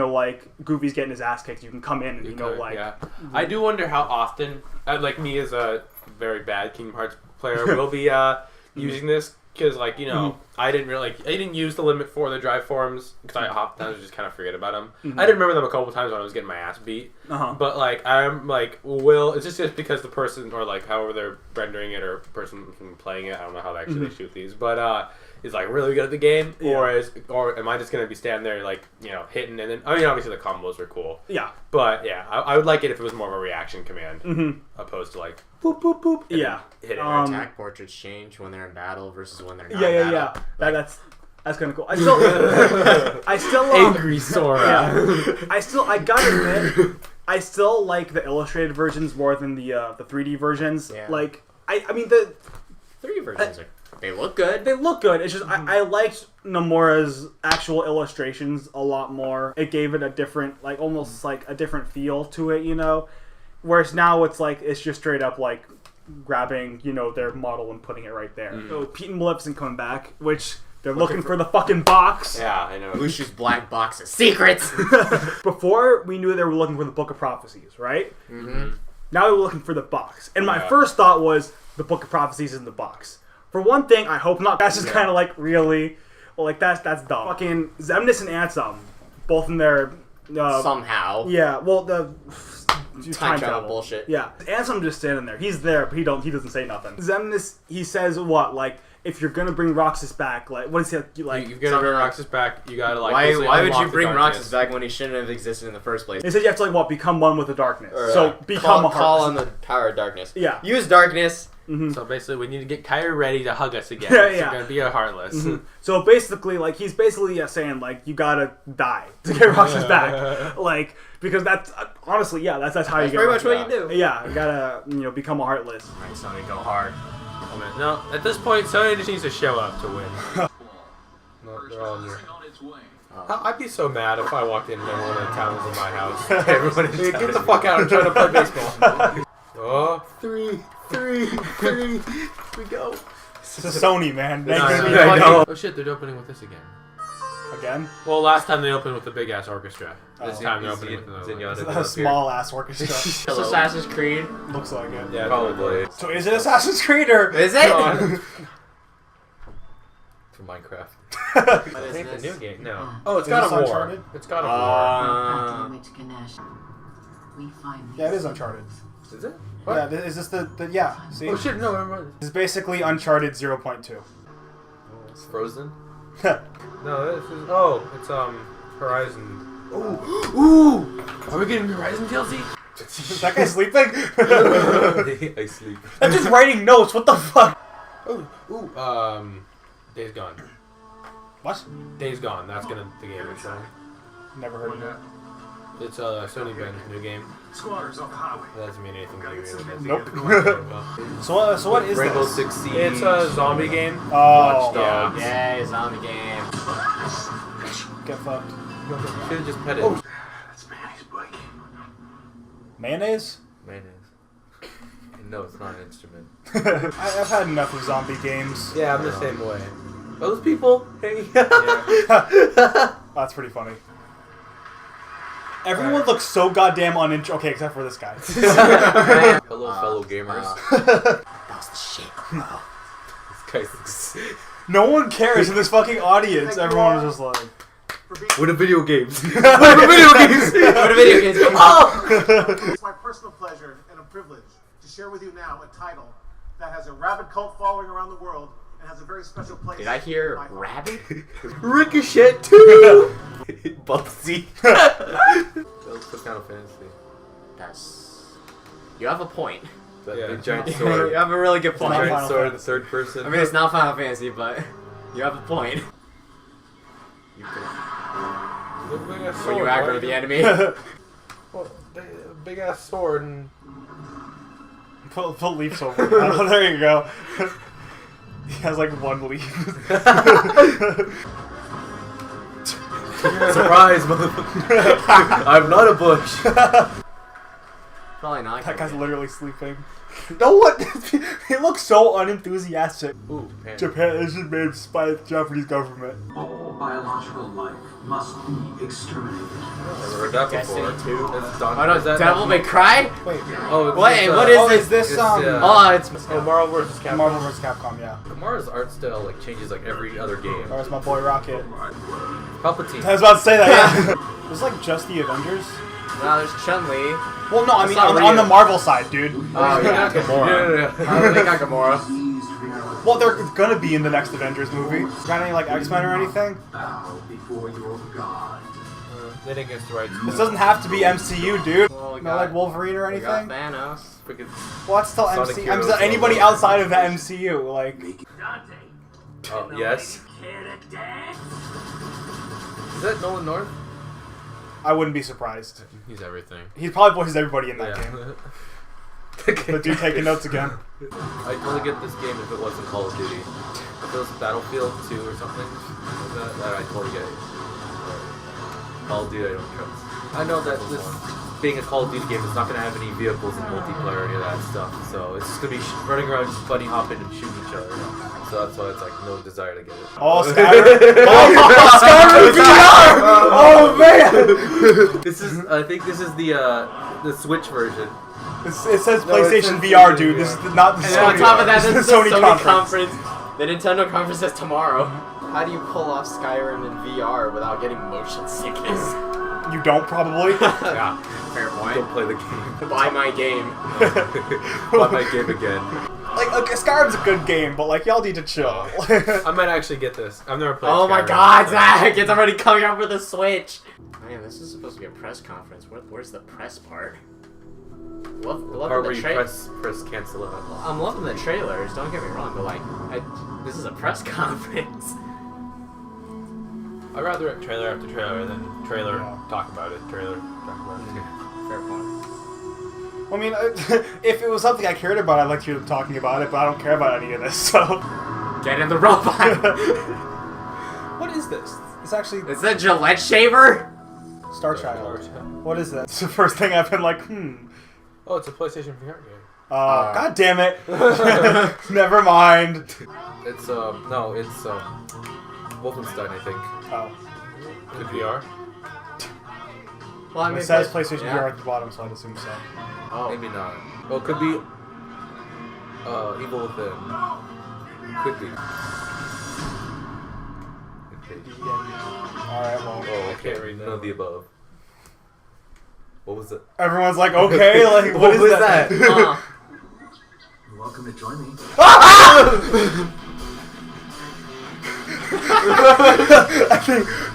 Goofy's getting his ass kicked, you can come in and yeah. I do wonder how often me as a very bad Kingdom Hearts player will be using this, because I didn't use the limit for the drive forms because I oftentimes just kind of forget about them. Mm-hmm. I did remember them a couple times when I was getting my ass beat. But I'm it's just because the person, or however they're rendering it, or person playing it, I don't know how they actually shoot these, but is really good at the game, or am I just gonna be standing there hitting, and then obviously the combos are cool. Yeah. But yeah, I would like it if it was more of a reaction command opposed to boop boop boop. Yeah. Hit it. Attack portraits change when they're in battle versus when they're not. Yeah. That's kind of cool. I still angry Sora. I gotta admit, I still like the illustrated versions more than the 3D versions. Yeah. I mean the 3D versions they look good. They look good. It's just I liked Nomura's actual illustrations a lot more. It gave it a different, almost a different feel to it, Whereas now it's it's just straight up grabbing, their model and putting it right there. Mhm. So Pete and Maleficent come back, which they're looking for the fucking box. Yeah, I know. Lucius Black boxes. Secrets! Before, we knew they were looking for the Book of Prophecies, right? Mm-hmm. Now we're looking for the box. And my Yeah. first thought was, the Book of Prophecies is in the box. For one thing, I hope not. That's just kind of like, really? Well, like, that's dumb. Fucking Xemnas and Ansem, both in their... Somehow. Yeah, well, the... Time travel bullshit. Yeah. Ansem just standing there. He's there, but he doesn't say nothing. Xemnas, he says what? Like, if you're gonna bring Roxas back, like, what is he like? You've got to bring Roxas back. You gotta like. Why would you unlock the bring darkness. Roxas back when he shouldn't have existed in the first place? They said you have to like what? Become one with the darkness. Or, So become a call heartless. on the power of darkness. Yeah. Use darkness. Mm-hmm. So basically, we need to get Kyrie ready to hug us again. Yeah, It's yeah. gonna be a heartless. Mhm. So basically, like he's basically saying like you gotta die to get Roxas back, like because that's honestly that's how you get. pretty much Roxas what you back. do. Yeah, you gotta become a heartless. Alright, Sony, go hard. Oh, man. No, at this point, Sony just needs to show up to win. No, they're all here. I'd be so mad if I walked in and one of the towns in my house. Everyone in town. Get the fuck out! I'm trying to play baseball. Oh, 3, we go. It's a Sony, man. Oh shit, they're opening with this again. Again? Well, last time they opened with the big ass orchestra. This time they're opening with a small ass orchestra. It's Assassin's Creed. Looks like it. Yeah, probably. So is it Assassin's Creed or is it? For Minecraft. What I is think this? the new game. No. Oh, it's Is God this of War. Uncharted? It's God of War. Yeah, it is Uncharted. Is it? Yeah, is this the yeah? See? Oh shit! No, never mind. This is basically Uncharted 0.2. It's Frozen. No, this is. Oh, it's Horizon. Ooh! Are we getting Horizon DLC? Is that guy sleeping? I sleep. I'm just writing notes. What the fuck? Days Gone. What? Days Gone. That's the game it's showing. Never heard of that. It's Sony Ben's new game. Squatters off the highway. That doesn't mean anything to you. Nope. So what is Rainbow this? Six Siege. It's a zombie game. Oh, Watch Dogs. Yay, zombie game. Get fucked. Should have just pet it. Oh, that's Manny's bike. Mayonnaise? Mayonnaise. No, it's not an instrument. I've had enough of zombie games. Yeah, I'm the same way. Those people? Hey. That's pretty funny. Everyone looks so goddamn uninterested. Okay, except for this guy. Hello, fellow gamers. That was the shit, bro. This guy's No one cares in this fucking audience. Everyone is just like... What are video games? What are video games? What are video games? It's my personal pleasure and a privilege to share with you now a title that has a rabid cult following around the world and has a very special place. Did I hear in my heart. rabbit? Ricochet 2! Bubsy. That's Final Fantasy. That's... You have a point. That big giant sword. You have a really good point. Giant sword in the third person. I mean, it's not Final Fantasy, but you have a point. You could... When you aggro the enemy. Well, big ass sword and... Put leaves over it. Oh, there you go. He has like one leaf. Surprise, motherfucker. I'm not a bush. Probably not. That guy's literally sleeping. No one. He looks so unenthusiastic. Ooh, Japan. Japan is made by the Japanese government. All biological life must be exterminated. Never heard that before. Destiny 2. It's done. Oh no, Is that Devil May Cry? Wait. Oh, Wait, what is this? Is this It's, Oh, it's... Oh, Marvel vs. Capcom. Marvel vs. Capcom? Yeah. Kamara's art style like changes like every other game. Or is my boy Rocket? Palpatine. I was about to say that. Yeah. It's like just the Avengers. No, there's Chun-Li. Well, no, I That's mean not on the real. Marvel side, dude. Oh, yeah. Gamora. Oh, they got Gamora. Well, they're gonna be in the next Avengers movie. Got any like X-Men or anything? Bow before your god. They didn't get the right. This doesn't have to be MCU, dude. Well, we Not got- like Wolverine or We got anything. Thanos. Freaking. Well, that's still Sonic MCU. Heroes, Anybody all outside of the MCU, like. Oh, yes. Is that Nolan North? I wouldn't be surprised. He's everything. He probably voices everybody in that Yeah. game. The dude taking notes again. I'd totally get this game if it wasn't Call of Duty. If it was Battlefield 2 or something like that I'd totally get it. But Call of Duty I don't trust. I know that this being a Call of Duty game, it's not gonna have any vehicles and multiplayer or any of that stuff. So it's just gonna be running around, just bunny hopping and shooting each other. So that's why it's like no desire to get it. Oh, Skyrim! Skyrim VR! Oh man! I think this is the Switch version. It says PlayStation VR, dude. This is not the And Sony. on top of that, this this is the Sony conference. conference. The Nintendo conference is tomorrow. How do you pull off Skyrim in VR without getting motion sickness? You don't probably. Yeah, fair point. Don't play the game. Buy my game. Buy my game again. Like, okay, Skyrim's a good game, but like, y'all need to chill. I might actually get this. I've never played. Oh my Skyrim. God, Zach! It's already coming out for the Switch. Man, this is supposed to be a press conference. Where's the press part? Love The part where the you press cancel out. I'm loving the trailers. Don't get me wrong, but like, this is a press conference. I'd rather trailer after trailer than trailer talk about it. Trailer talk about it. Fair point. I mean, if it was something I cared about, I'd like to hear them talking about it, but I don't care about any of this, so... Get in the robot! What is this? It's actually... Is that Gillette shaver? Star Child. What is that? It's the first thing I've been like, Oh, it's a PlayStation VR game. God damn it! Never mind. It's Wolfenstein, I think. Oh. Good VR. Well, I mean, it says PlayStation VR at the bottom, so I'd assume so. Oh. Maybe not. Well, it could be Evil Within. Could be. Alright, well. Oh, okay. None of the above. What was it? Everyone's like, okay, like, what is was that? that? You're welcome to join me.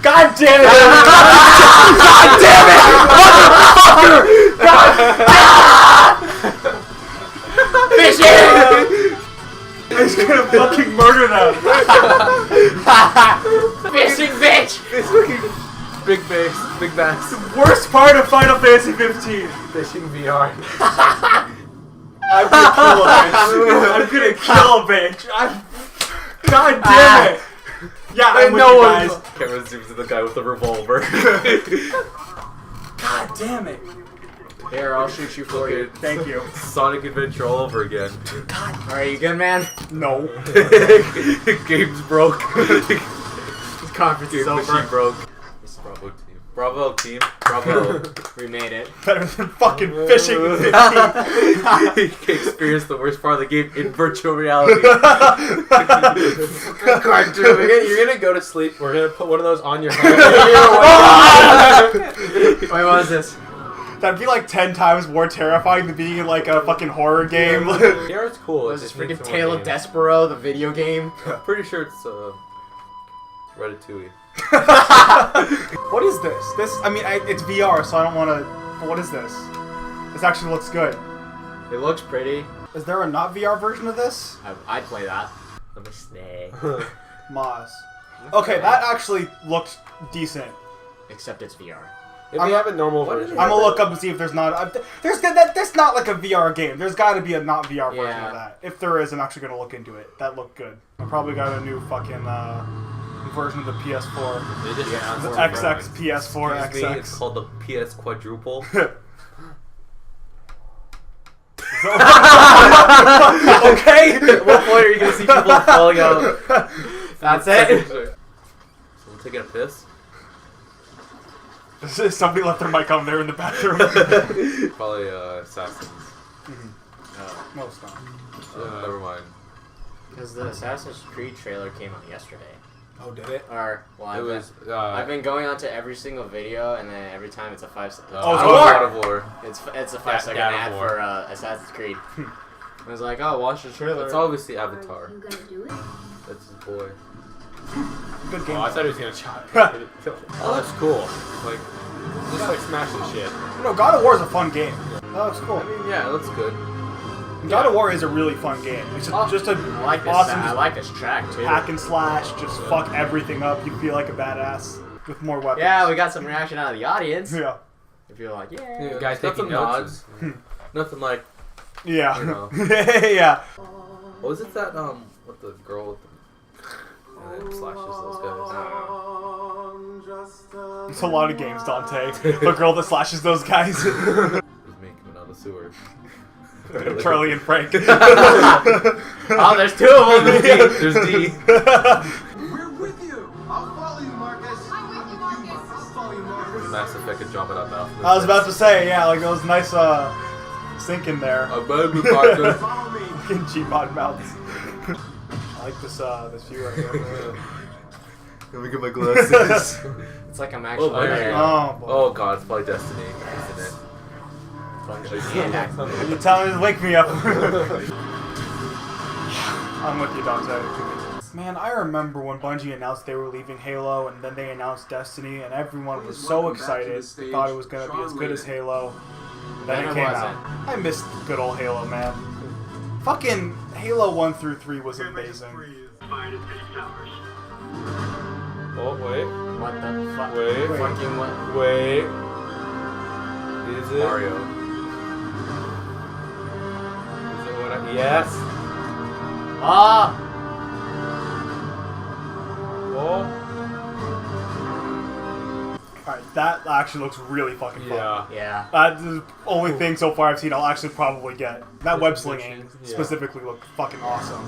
God damn it! God damn it! Motherfucker! Fishing! He's gonna fucking murder them! Fishing bitch! Big bass, big bass. Worst part of Final Fantasy 15. Fishing VR. I'm gonna kill a bitch. God damn it! Yeah, I'm with you guys. Camera zooms to the guy with the revolver. God damn it. Here, I'll shoot you for you. Thank you. Sonic Adventure all over again. God. Alright, you good, man? No. Game's broke. This conference is over. Broke. Bravo team. Bravo team. Bravo. We made it. Better than fucking fishing 15. You can experience the worst part of the game in virtual reality. Cartoon. You're gonna go to sleep. We're gonna put one of those on your head. Wait, what was this? That'd be like 10 times more terrifying than being in like a fucking horror game. Yeah, it's cool. Was this freaking Tale of Despero, the video game? I'm pretty sure it's Ratatouille. What is this? I mean, it's VR, so I don't want to... But what is this? This actually looks good. It looks pretty. Is there a not VR version of this? I'd play that. I'm a snake. Moz. Okay, that actually looks decent. Except it's VR. If we have a normal version. I'm gonna look up and see if there's not... That's not like a VR game. There's gotta be a not VR version of that. If there is, I'm actually gonna look into it. That looked good. I probably got a new fucking... version of the PS4. They just announced the it. XX PS4 Excuse XX. me, it's called the PS Quadruple. Okay. At what point are you gonna see people falling out? That's it. Someone taking a piss? Somebody left their mic on there in the bathroom. Probably Assassins. No, it's not. Never mind. Because the Assassin's Creed trailer came out yesterday. Oh, did it? Or, well, I've been going on to every single video, and then every time it's a 5 second. God of War. It's a 5 second ad for Assassin's Creed. I was like, oh, watch the trailer. It's obviously Avatar. You gonna do it? That's his boy. Good game. Oh, I thought he was gonna chop. Oh, that's cool. Like, just like smashing shit. No, God of War is a fun game. That looks cool. I mean, yeah, it looks good. God of War is a really fun game. It's just a I like this, awesome. I like this track too. Hack and slash, just fuck everything up. You feel like a badass with more weapons. Yeah, we got some reaction out of the audience. Yeah. If you're like, yeah. You guys taking nods. Nothing like. Yeah. You know. Yeah. What was it that with the girl with the and then slashes those guys? It's a lot of games, Dante. The girl that slashes those guys. It was me coming out of the sewer. Charlie and Frank. Oh, there's two of them. There's D. We're with you. I'll follow you, Marcus. I'm with you, Marcus. I'll follow you, Marcus. Mass Effect could drop it out now. I was about to say, yeah, like those nice sync in there. A baby partner. Follow me. Fucking G-mod mouths. I like this view right here. Let me get my glasses. It's like I'm actually there. Oh god, it's probably Destiny, isn't it? You're telling me to wake me up. I'm with you, Dante. Man, I remember when Bungie announced they were leaving Halo, and then they announced Destiny, and everyone was so excited. They thought it was going to be as good as Halo. Then it came out. I missed good old Halo, man. Fucking Halo 1 through 3 was amazing. Oh, wait. What the fuck? Wait. Fucking what? Wait. Is it? Mario. Is it what I... Yes! Ah! Oh. Alright, that actually looks really fucking fun. Yeah. That's the only thing so far I've seen I'll actually probably get. That web slinging specifically looked fucking awesome.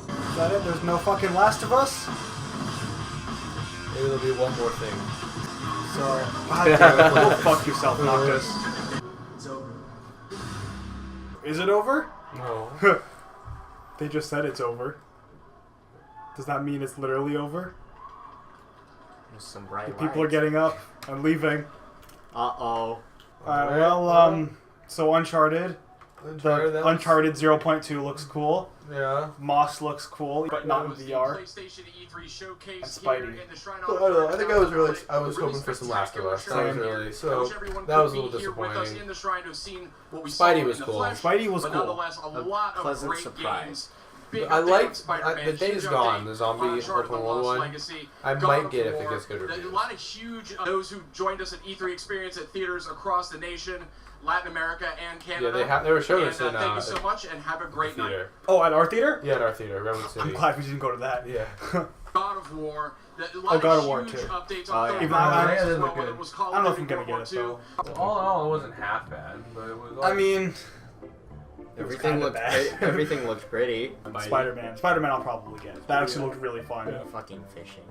Is that it? There's no fucking Last of Us? Maybe there'll be one more thing. So, God damn it, go fuck yourself, Noctis. It's over. Is it over? No. They just said it's over. Does that mean it's literally over? There's some bright People are getting up and leaving. Uh-oh. Well, so Uncharted. Uncharted 0.2 looks cool. Yeah. Moss looks cool, but not in VR. And Spidey. I don't know. I think I was hoping for some Last of Us. That was really that was a little disappointing. Spidey was cool. Spidey was cool. A pleasant surprise. I liked the Days Gone, the zombie open world one. I might get it if it gets good reviews. A lot of huge those who joined us at E3 Experience at theaters across the nation, Latin America, and Canada. Yeah, they were showing us in thank you so much, and have a great night. Oh, at our theater? Yeah, at our theater, Redwood City. I'm glad we didn't go to that. Yeah. God of War. God of War too. Updates I don't know if I'm gonna get it though. All in all, it wasn't half bad, but it was. I mean, everything looked everything looked pretty. Spider-Man, I'll probably get. That actually looked really fun. Fucking fishing.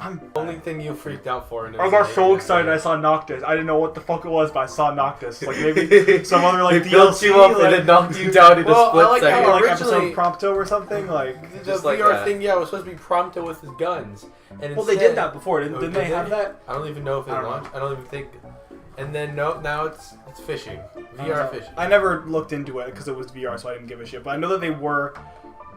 I'm the only thing you freaked out for. I got so excited I saw Noctis. I didn't know what the fuck it was, but I saw Noctis. Like maybe some other like DLC. You up and it knocked you down in a split second. Like episode Prompto or something. Like the VR thing, yeah, it was supposed to be Prompto with his guns. And well, they did that before, didn't they have that? I don't even know if it launched. I don't even think. And then now it's fishing, VR fishing. I never looked into it because it was VR, so I didn't give a shit. But I know that they were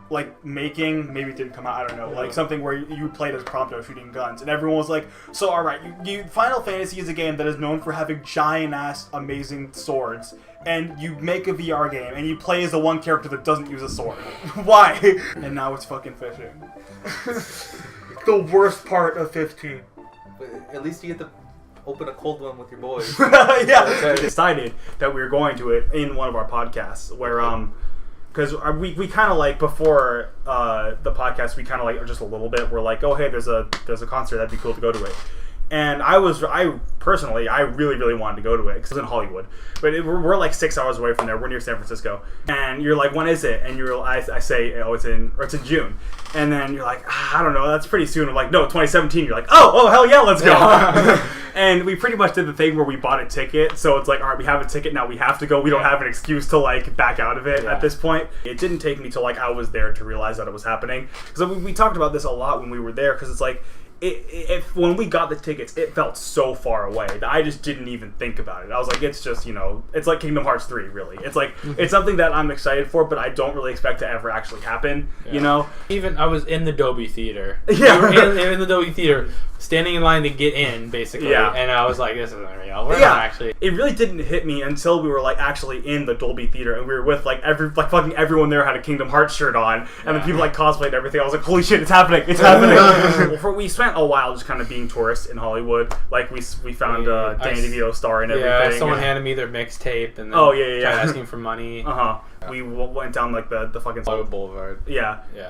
like making, maybe it didn't come out, I don't know, like something where you played as Prompto shooting guns, and everyone was like, so alright, you Final Fantasy is a game that is known for having giant ass amazing swords, and you make a VR game and you play as the one character that doesn't use a sword. Why? And now it's fucking fishing. The worst part of 15. But at least you get to open a cold one with your boys. Yeah. We decided that we were going to it in one of our podcasts where because we kind of like before the podcast we kind of like just a little bit we're like, oh hey, there's a concert, that'd be cool to go to it. And I personally really wanted to go to it because it's in Hollywood, but we're like 6 hours away from there. We're near San Francisco, and you're like, when is it? And I say, oh, it's in June, and then you're like, I don't know, that's pretty soon. I'm like, no, 2017. You're like, oh hell yeah, let's go. And we pretty much did the thing where we bought a ticket, so it's like, all right, we have a ticket now, we have to go. We don't have an excuse to like back out of it at this point. It didn't take me till like I was there to realize that it was happening, because we talked about this a lot when we were there, because it's like. When we got the tickets, it felt so far away that I just didn't even think about it. I was like, it's just, it's like Kingdom Hearts 3, really. It's like, it's something that I'm excited for, but I don't really expect to ever actually happen, Even, I was in the Dolby Theater. Yeah. We were in the Dolby Theater, standing in line to get in, basically. Yeah. And I was like, this isn't real. We're not actually. It really didn't hit me until we were, like, actually in the Dolby Theater, and we were with, like, fucking everyone there had a Kingdom Hearts shirt on, and the people, like, cosplayed and everything. I was like, holy shit, it's happening. It's happening. We spent spent a while just kind of being tourists in Hollywood. Like we found Danny DeVito star and everything. Yeah, someone handed me their mixtape and then tried asking for money. We went down like the fucking Hollywood Boulevard. Yeah. Yeah.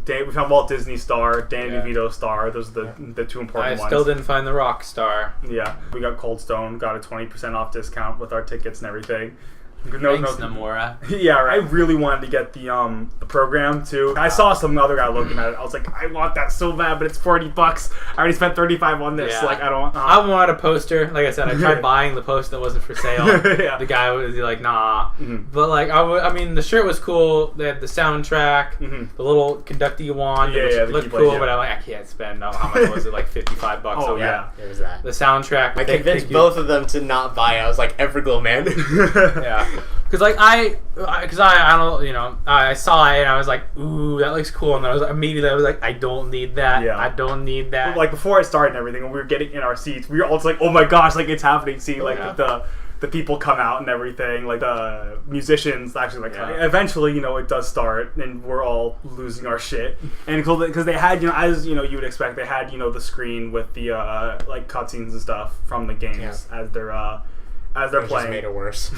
We found Walt Disney star, Danny DeVito star. Those are the two important ones. I still didn't find the rock star. Yeah. We got Cold Stone, got a 20% off discount with our tickets and everything. Thanks, Namora. Yeah, right. I really wanted to get the program too. I saw some other guy looking at it. I was like, I want that so bad, but it's $40. I already spent $35 on this. Yeah. Like, I don't. I wanted a poster. Like I said, I tried buying the poster that wasn't for sale. Yeah. The guy was like, nah. But like, I mean, the shirt was cool. They had the soundtrack, the little conductee wand, which looked cool. But I'm like, I can't spend. How much was it? Like $55. Oh yeah, it was that. The soundtrack. I convinced both of them to not buy it. I was like, Everglow, man. Yeah. Because like I don't, you know, I saw it and I was like, ooh, that looks cool, and then I was like, I don't need that. Yeah. I don't need that. Like before it started and everything, when we were getting in our seats, we were all just like, oh my gosh, like it's happening. Seeing like the people come out and everything, like the musicians actually eventually, you know, it does start and we're all losing our shit. And cool because they had, you know, as you know, you would expect, they had, you know, the screen with the like cutscenes and stuff from the games as they're playing. Just made it worse.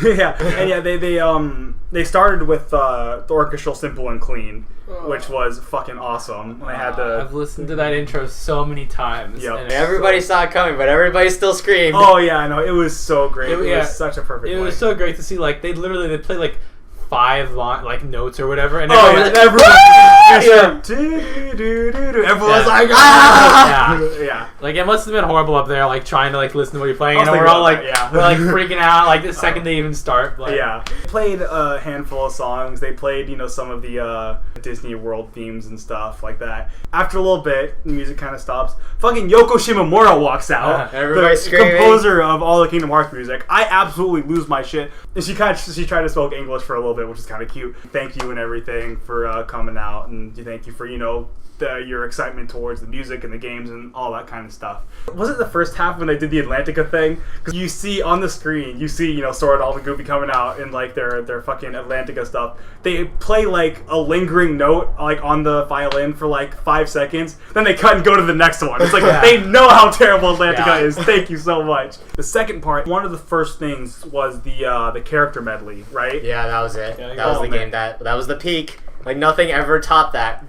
They started with the orchestral Simple and Clean, which was fucking awesome. They had I've listened to that intro so many times. Yep. And everybody saw it coming, but everybody still screamed. Oh yeah, I know. It was so great. It was such a perfect. It was so great to see. Like they play like 5 notes or whatever, and everyone's like, yeah. Like it must have been horrible up there, like trying to like listen to what you're playing, and we're all like, we're like freaking out, like the second they even start. Like, They played a handful of songs. They played, you know, some of the Disney World themes and stuff like that. After a little bit, the music kind of stops. Fucking Yoko Shimomura walks out, everybody screaming. Composer of all the Kingdom Hearts music. I absolutely lose my shit. And she tried to speak English for a little bit, which is kind of cute. Thank you and everything for coming out, and thank you for, you know, your excitement towards the music and the games and all that kind of stuff. Was it the first half when they did the Atlantica thing? Because you see on the screen, you know, Sora and all the Goofy coming out in like their fucking Atlantica stuff. They play like a lingering note like on the violin for like 5 seconds, then they cut and go to the next one. It's like they know how terrible Atlantica is. Thank you so much. The second part, one of the first things was the character medley, right? Yeah, that was it. That was the game. That was the peak. Like nothing ever topped that.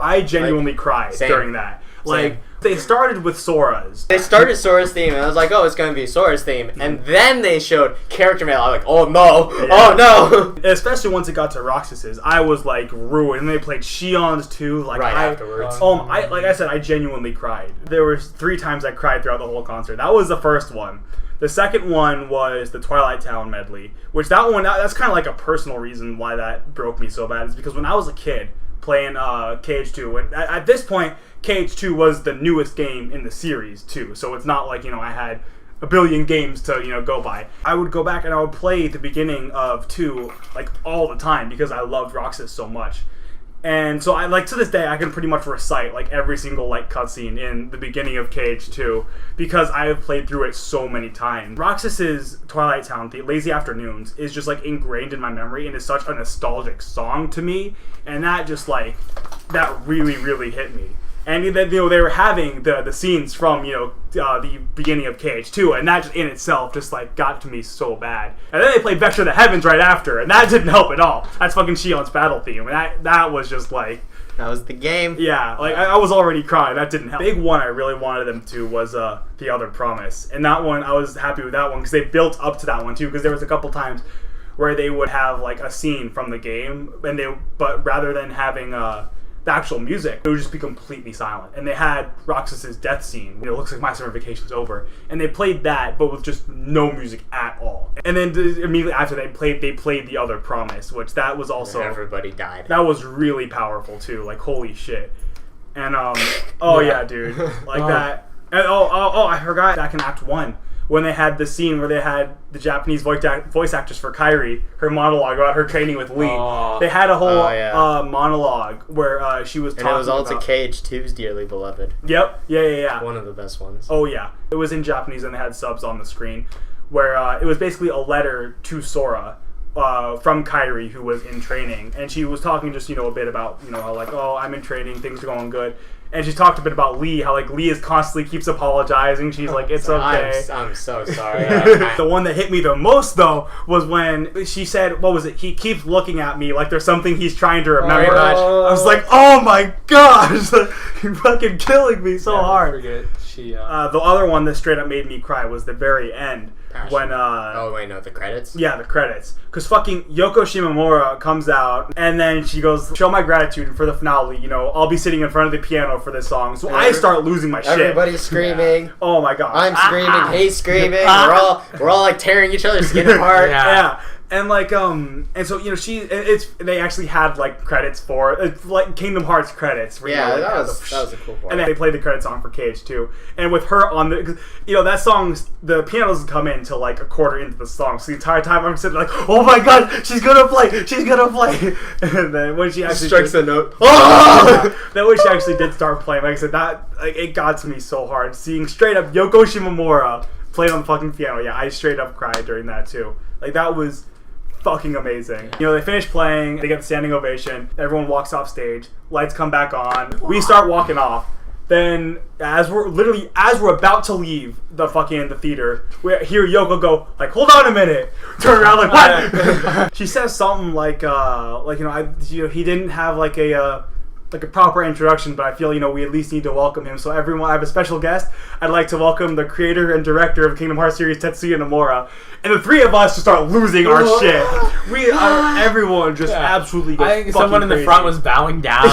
I genuinely cried during that. Like, they started with Sora's. They started Sora's theme, and I was like, oh, it's going to be Sora's theme. And then they showed character mail. I was like, oh no, oh no. Especially once it got to Roxas's, I was like ruined. And they played Shion's too. Like, afterwards. Like I said, I genuinely cried. There were 3 times I cried throughout the whole concert. That was the first one. The second one was the Twilight Town medley, which that's kind of like a personal reason why that broke me so bad. Is because when I was a kid playing KH2, and at this point, KH2 was the newest game in the series too, so it's not like, you know, I had a billion games to, you know, go by. I would go back and I would play the beginning of 2 like all the time because I loved Roxas so much. And so I, like, to this day, I can pretty much recite like every single like cutscene in the beginning of KH2 because I have played through it so many times. Roxas's Twilight Town, the Lazy Afternoons, is just like ingrained in my memory and is such a nostalgic song to me, and that just like that really, really hit me. And then, you know, they were having the scenes from, you know, the beginning of KH2, and that just in itself just like got to me so bad. And then they played Vector of the Heavens right after, and that didn't help at all. That's fucking Shion's battle theme, and that was just like, that was the game. Yeah, like I was already crying. That didn't help. Big one I really wanted them to was The Other Promise, and that one I was happy with that one because they built up to that one too. Because there was a couple times where they would have like a scene from the game, but rather than having the actual music, it would just be completely silent. And they had Roxas's death scene. You know, it looks like my summer vacation's over, and they played that, but with just no music at all. And then immediately after they played The Other Promise, which that was also everybody died. That was really powerful too. Like, holy shit. And yeah, dude, like that. And I forgot back in Act 1. When they had the scene where they had the Japanese voice actress for Kairi, her monologue about her training with Lee. They had a whole monologue where she was talking about... And it was all to KH2's Dearly Beloved. Yep. Yeah. One of the best ones. Oh, yeah. It was in Japanese and they had subs on the screen where it was basically a letter to Sora from Kairi, who was in training. And she was talking just, you know, a bit about, you know, how like, oh, I'm in training, things are going good. And she talked a bit about Lee, how like Lee is constantly keeps apologizing. She's like, it's okay. I'm so sorry. The one that hit me the most though was when she said, what was it? He keeps looking at me like there's something he's trying to remember. I was like, oh my gosh, you're fucking killing me so hard. Forget she. The other one that straight up made me cry was the very end. When oh wait, no, the credits? Yeah, the credits. Because fucking Yoko Shimomura comes out, and then she goes, show my gratitude for the finale, you know, I'll be sitting in front of the piano for this song. So I start losing my shit. Everybody's screaming. Yeah. Oh my god. I'm screaming, he's screaming, we're all like tearing each other's skin apart. Yeah. And like and so you know they actually had like credits for like Kingdom Hearts credits. Where, yeah, you know, that was a cool part. And then they played the credit song for Cage too. And with her on the, you know, that song, the piano doesn't come in till like a quarter into the song. So the entire time I'm sitting like, oh my god, she's gonna play. And then when she actually strikes a note, then when she actually did start playing, like I said, that like it got to me so hard seeing straight up Yoko Shimomura playing on the fucking piano. Yeah, I straight up cried during that too. Like that was fucking amazing. You know, they finish playing, they get the standing ovation, everyone walks off stage, lights come back on, we start walking off. Then as we're about to leave the theater, we hear Yoko go like, hold on a minute, turn around like, what? She says something like he didn't have like a proper introduction, but I feel, you know, we at least need to welcome him. So everyone, I have a special guest. I'd like to welcome the creator and director of Kingdom Hearts series, Tetsuya Nomura. And the three of us just start losing our shit. Everyone just absolutely goes I think someone in the crazy. front was bowing down.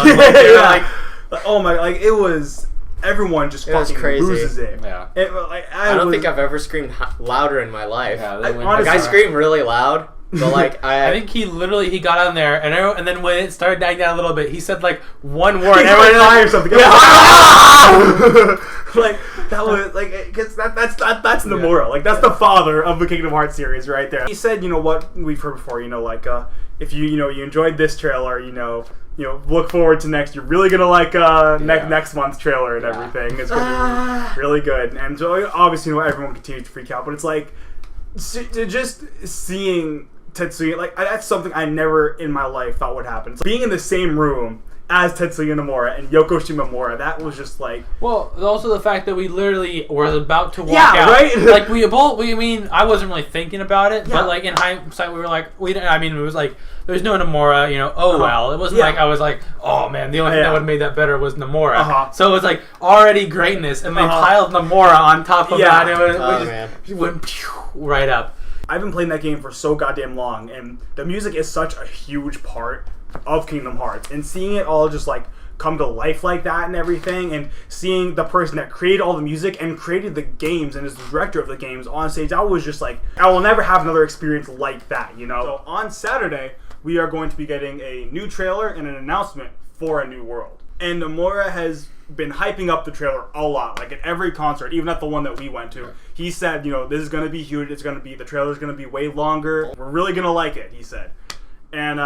Oh my, like it was, everyone just fucking loses it. Yeah. I don't think I've ever screamed louder in my life. Yeah, I scream really loud. But like I think he got on there and then when it started dying down a little bit, he said like one word. He's everyone like, or something. Like that was like, because that's Nomura. Like that's the father of the Kingdom Hearts series right there. He said, you know what we've heard before. You know, like if you enjoyed this trailer, you know, look forward to next. You're really gonna like next month's trailer and everything. It's gonna be really good. And so obviously, you know, everyone continues to freak out, but it's like just seeing Tetsuya, like that's something I never in my life thought would happen. So being in the same room as Tetsuya Nomura and Yoko Shimomura, that was just like... Well, also the fact that we literally were about to walk out. Yeah, right? Like, I wasn't really thinking about it, but like in hindsight, we were like, it was like, there's no Nomura, you know, well. It wasn't like, I was like, oh man, the only thing that would have made that better was Nomura. So it was like, already greatness, and they piled Nomura on top of that, and it went right up. I've been playing that game for so goddamn long, and the music is such a huge part of Kingdom Hearts, and seeing it all just like come to life like that and everything, and seeing the person that created all the music and created the games and is the director of the games on stage, I was just like, I will never have another experience like that, you know? So on Saturday, we are going to be getting a new trailer and an announcement for A New World. And Nomura has been hyping up the trailer a lot, like at every concert, even at the one that we went to. He said, you know, this is going to be huge, the trailer's going to be way longer, we're really going to like it, he said. And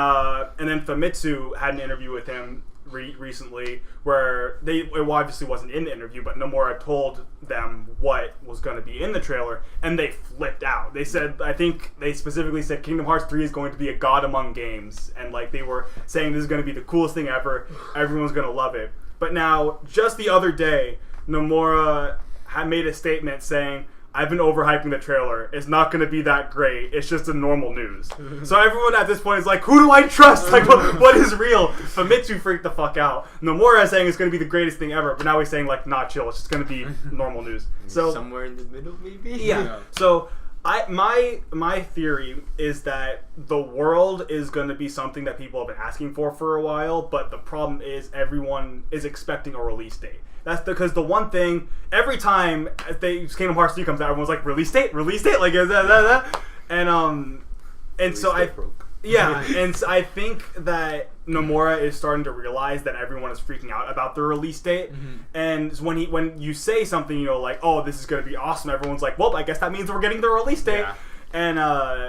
then Famitsu had an interview with him recently where it obviously wasn't in the interview, but Nomura told them what was going to be in the trailer, and they flipped out. They said, I think they specifically said Kingdom Hearts 3 is going to be a god among games, and like they were saying this is going to be the coolest thing ever, everyone's going to love it. But now, just the other day, Nomura had made a statement saying, I've been overhyping the trailer. It's not going to be that great. It's just a normal news. So everyone at this point is like, who do I trust? Like, what is real? Famitsu freaked the fuck out. Nomura is saying it's going to be the greatest thing ever, but now he's saying, like, nah, chill. It's just going to be normal news. So somewhere in the middle, maybe? Yeah. So my theory is that the world is going to be something that people have been asking for a while, but the problem is everyone is expecting a release date. That's because the one thing, every time Kingdom Hearts 3 comes out, everyone's like, release date, like, that. And so I think that Nomura is starting to realize that everyone is freaking out about the release date. And when you say something, you know, like, oh, this is going to be awesome, everyone's like, well, I guess that means we're getting the release date. And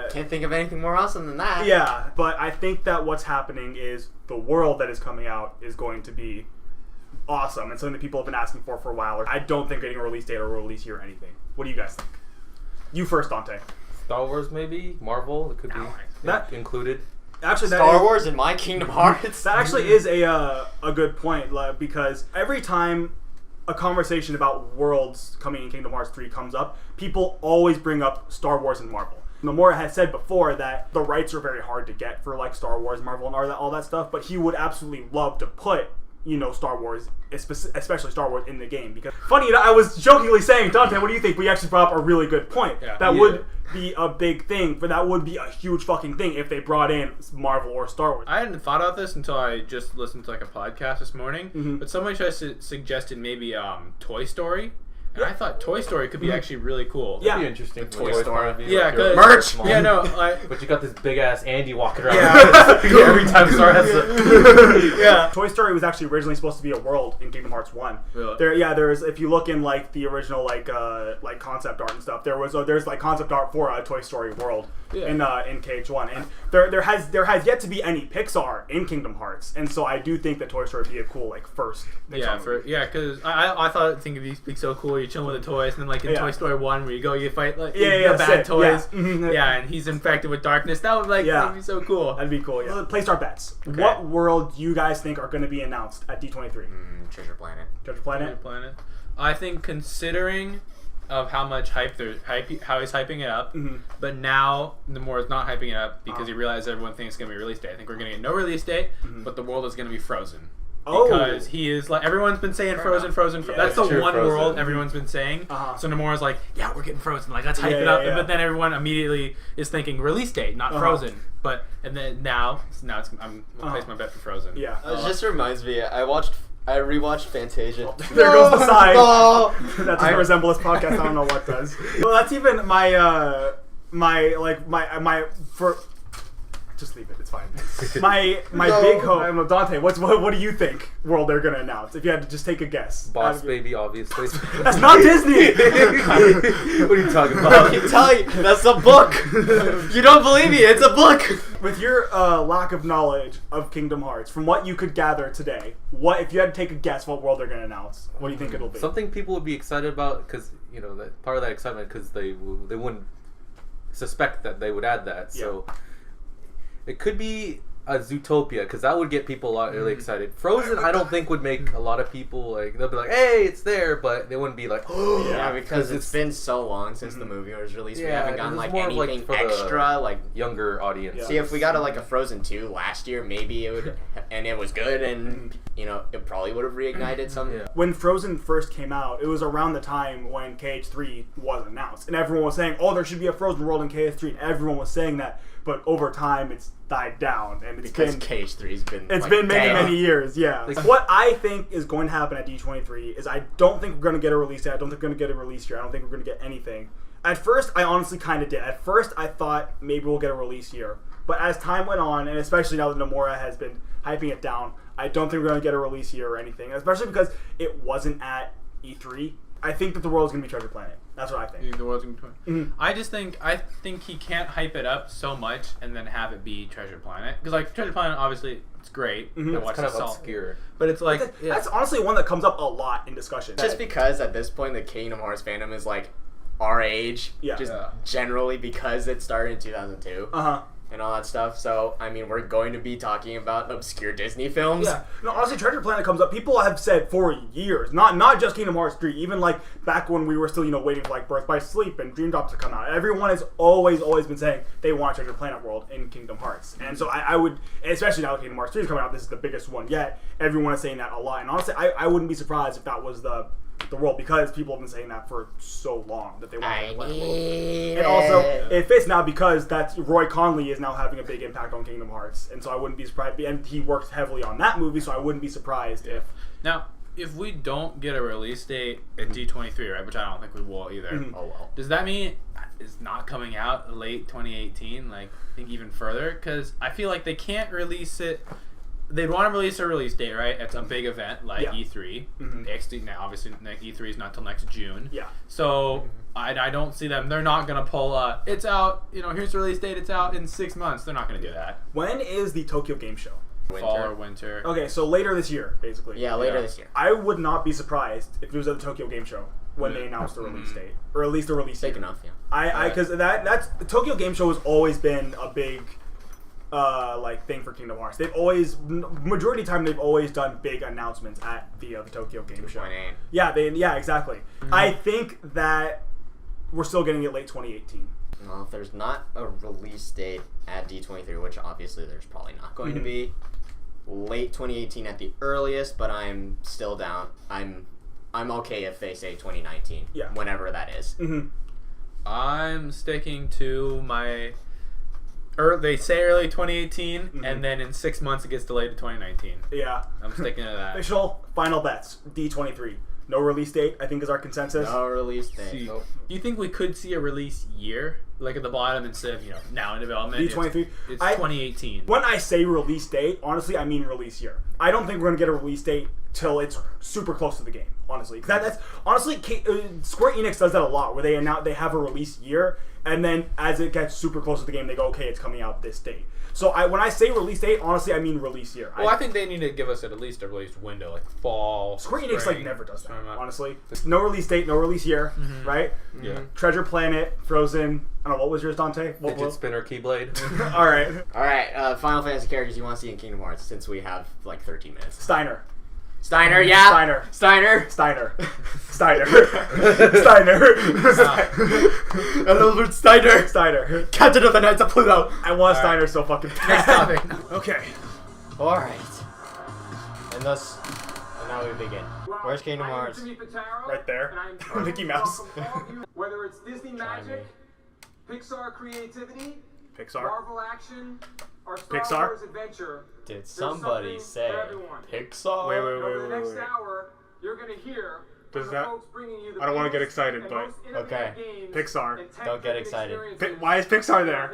can't think of anything more awesome than that. Yeah, but I think that what's happening is the world that is coming out is going to be awesome and something that people have been asking for a while. I don't think getting a release date or a release year or anything. What do you guys think? You first, Dante. Star Wars, maybe? Marvel? It could be included. Actually, Star Wars in my Kingdom Hearts. That actually is a good point, because every time a conversation about worlds coming in Kingdom Hearts 3 comes up, people always bring up Star Wars and Marvel. Nomura has said before that the rights are very hard to get for like Star Wars, Marvel, and all that stuff, but he would absolutely love to put, Star Wars, especially Star Wars, in the game. Because funny enough, I was jokingly saying, Dante, what do you think? We actually brought up a really good point. That would be a big thing, but that would be a huge fucking thing if they brought in Marvel or Star Wars. I hadn't thought about this until I just listened to like a podcast this morning. But somebody suggested maybe Toy Story. And I thought Toy Story could be actually really cool. That'd be interesting. Toy Story. Yeah, cause merch. Yeah, no. But you got this big ass Andy walking around. Every time Star has Yeah. Toy Story was actually originally supposed to be a world in Kingdom Hearts 1. Really? There's if you look in like the original like concept art and stuff, there's like concept art for a Toy Story world in KH1, and there has yet to be any Pixar in Kingdom Hearts, and so I do think that Toy Story would be a cool like first Pixar movie. Because I thought it'd be so cool. You chill with the toys, and then like in Toy Story 1, where you go, you fight like the bad toys. And he's infected with darkness. That would that'd be so cool. That'd be cool. Yeah. Place our bets. Okay. What world do you guys think are going to be announced at D23? Treasure Planet. Treasure Planet. Treasure Planet. I think considering of how much how he's hyping it up, but now Nomura's not hyping it up because he realized everyone thinks it's going to be a release date. I think we're going to get no release date, but the world is going to be frozen. Because he is like everyone's been saying Frozen. Yeah, that's the one Frozen. world everyone's been saying. So Nomura's like, yeah, we're getting Frozen. Like let's hype it up. But then everyone immediately is thinking release date, not Frozen. But and then now I'm gonna place my bet for Frozen. Yeah. It just reminds me. I rewatched Fantasia. There goes the sign. That doesn't resemble this podcast. I don't know what does. Well, that's even my just leave it. It's fine. My big hope. I don't know, Dante. What do you think world they're gonna announce? If you had to just take a guess. Boss Baby, obviously. That's not Disney. What are you talking about? I can tell you, that's a book. You don't believe me? It's a book. With your lack of knowledge of Kingdom Hearts, from what you could gather today, what if you had to take a guess what world they're gonna announce? What do you think it'll be? Something people would be excited about because that part of that excitement because they wouldn't suspect that they would add that. So. It could be a Zootopia because that would get people really excited. Frozen, I don't think would make a lot of people they'll be like, "Hey, it's there," but they wouldn't be like, "Oh." Yeah, because it's been so long since the movie was released. We haven't gotten anything extra like younger audience. See, if we got a Frozen 2 last year, maybe it would, and it was good, and it probably would have reignited some. Yeah. When Frozen first came out, it was around the time when KH3 was announced, and everyone was saying, "Oh, there should be a Frozen world in KH3," and everyone was saying that. But over time, it's died down, and because KH3's been been many years. Yeah. What I think is going to happen at D23 is I don't think we're going to get a release date. I don't think we're going to get a release year. I don't think we're going to get anything. At first, I honestly kind of did. At first, I thought maybe we'll get a release year. But as time went on, and especially now that Nomura has been hyping it down, I don't think we're going to get a release year or anything. Especially because it wasn't at E3. I think that the world's going to be Treasure Planet. That's what I think. You think the world's going to be I think he can't hype it up so much and then have it be Treasure Planet. Because Treasure Planet, obviously, it's great. It's kind of obscure. But it's that's honestly one that comes up a lot in discussion. Just because at this point the Kingdom Hearts fandom is our age. Yeah. Just generally because it started in 2002. And all that stuff. So, I mean, we're going to be talking about obscure Disney films. Yeah. No, honestly, Treasure Planet comes up. People have said for years, not just Kingdom Hearts 3, even back when we were still, waiting for Birth by Sleep and Dream Drop to come out. Everyone has always been saying they want a Treasure Planet world in Kingdom Hearts. And so I would, especially now that Kingdom Hearts 3 is coming out, this is the biggest one yet. Everyone is saying that a lot. And honestly, I wouldn't be surprised if that was the world, because people have been saying that for so long that they want to play the world. And also, it fits now because Roy Conley is now having a big impact on Kingdom Hearts, and so I wouldn't be surprised. And he worked heavily on that movie, so I wouldn't be surprised if. Now, if we don't get a release date at D23, right, which I don't think we will either. Oh well. Does that mean it's not coming out late 2018? I think even further, because I feel like they can't release it. They'd want to release a release date, right? It's a big event like E3. Now, obviously, E3 is not till next June. Yeah. So I don't see them. They're not going to pull it's out, here's the release date, it's out in 6 months. They're not going to do that. When is the Tokyo Game Show? Fall or winter. Okay, so later this year, basically. Yeah, later this year. I would not be surprised if it was at the Tokyo Game Show when they announced the release date. Or at least the release date. Big enough, yeah. Because the Tokyo Game Show has always been a big like thing for Kingdom Hearts. They've always, majority of the time, they've always done big announcements at the Tokyo Game Show. Yeah, exactly. I think that we're still getting it late 2018. Well, if there's not a release date at D23, which obviously there's probably not going to be, late 2018 at the earliest, but I'm still down. I'm okay if they say 2019. Yeah. Whenever that is. I'm sticking to my. They say early 2018, and then in 6 months it gets delayed to 2019. Yeah. I'm sticking to that. Official final bets. D23. No release date, I think, is our consensus. No release date. Do you think we could see a release year, like at the bottom, instead of now in development? D23. It's 2018. When I say release date, honestly, I mean release year. I don't think we're gonna get a release date till it's super close to the game. Honestly, that's honestly Square Enix does that a lot, where they have a release year, and then as it gets super close to the game, they go, okay, it's coming out this date. So when I say release date, honestly, I mean release year. Well, I think they need to give us at least a release window, like fall. Square Enix never does that. Honestly, no release date, no release year, right? Yeah. Treasure Planet, Frozen. I don't know, what was yours, Dante? Fidget Spinner, Keyblade. All right. All right. Final Fantasy characters you want to see in Kingdom Hearts, since we have like 13 minutes. Steiner. Steiner, yeah. Steiner. Steiner. Steiner. Steiner. Steiner. Albert Steiner. Steiner. Captain of the Knights of Pluto. I want Steiner so fucking Next topic. Okay. All right. And now we begin. Where's Kingdom Hearts? Right there. Mickey Mouse. Whether it's Disney magic, Pixar creativity, Marvel action, or Star Wars adventure. Did somebody say Pixar? Wait. Over the next hour, you're gonna hear Does that? I don't want to get excited, but okay. Pixar. Don't get excited. Why is Pixar there?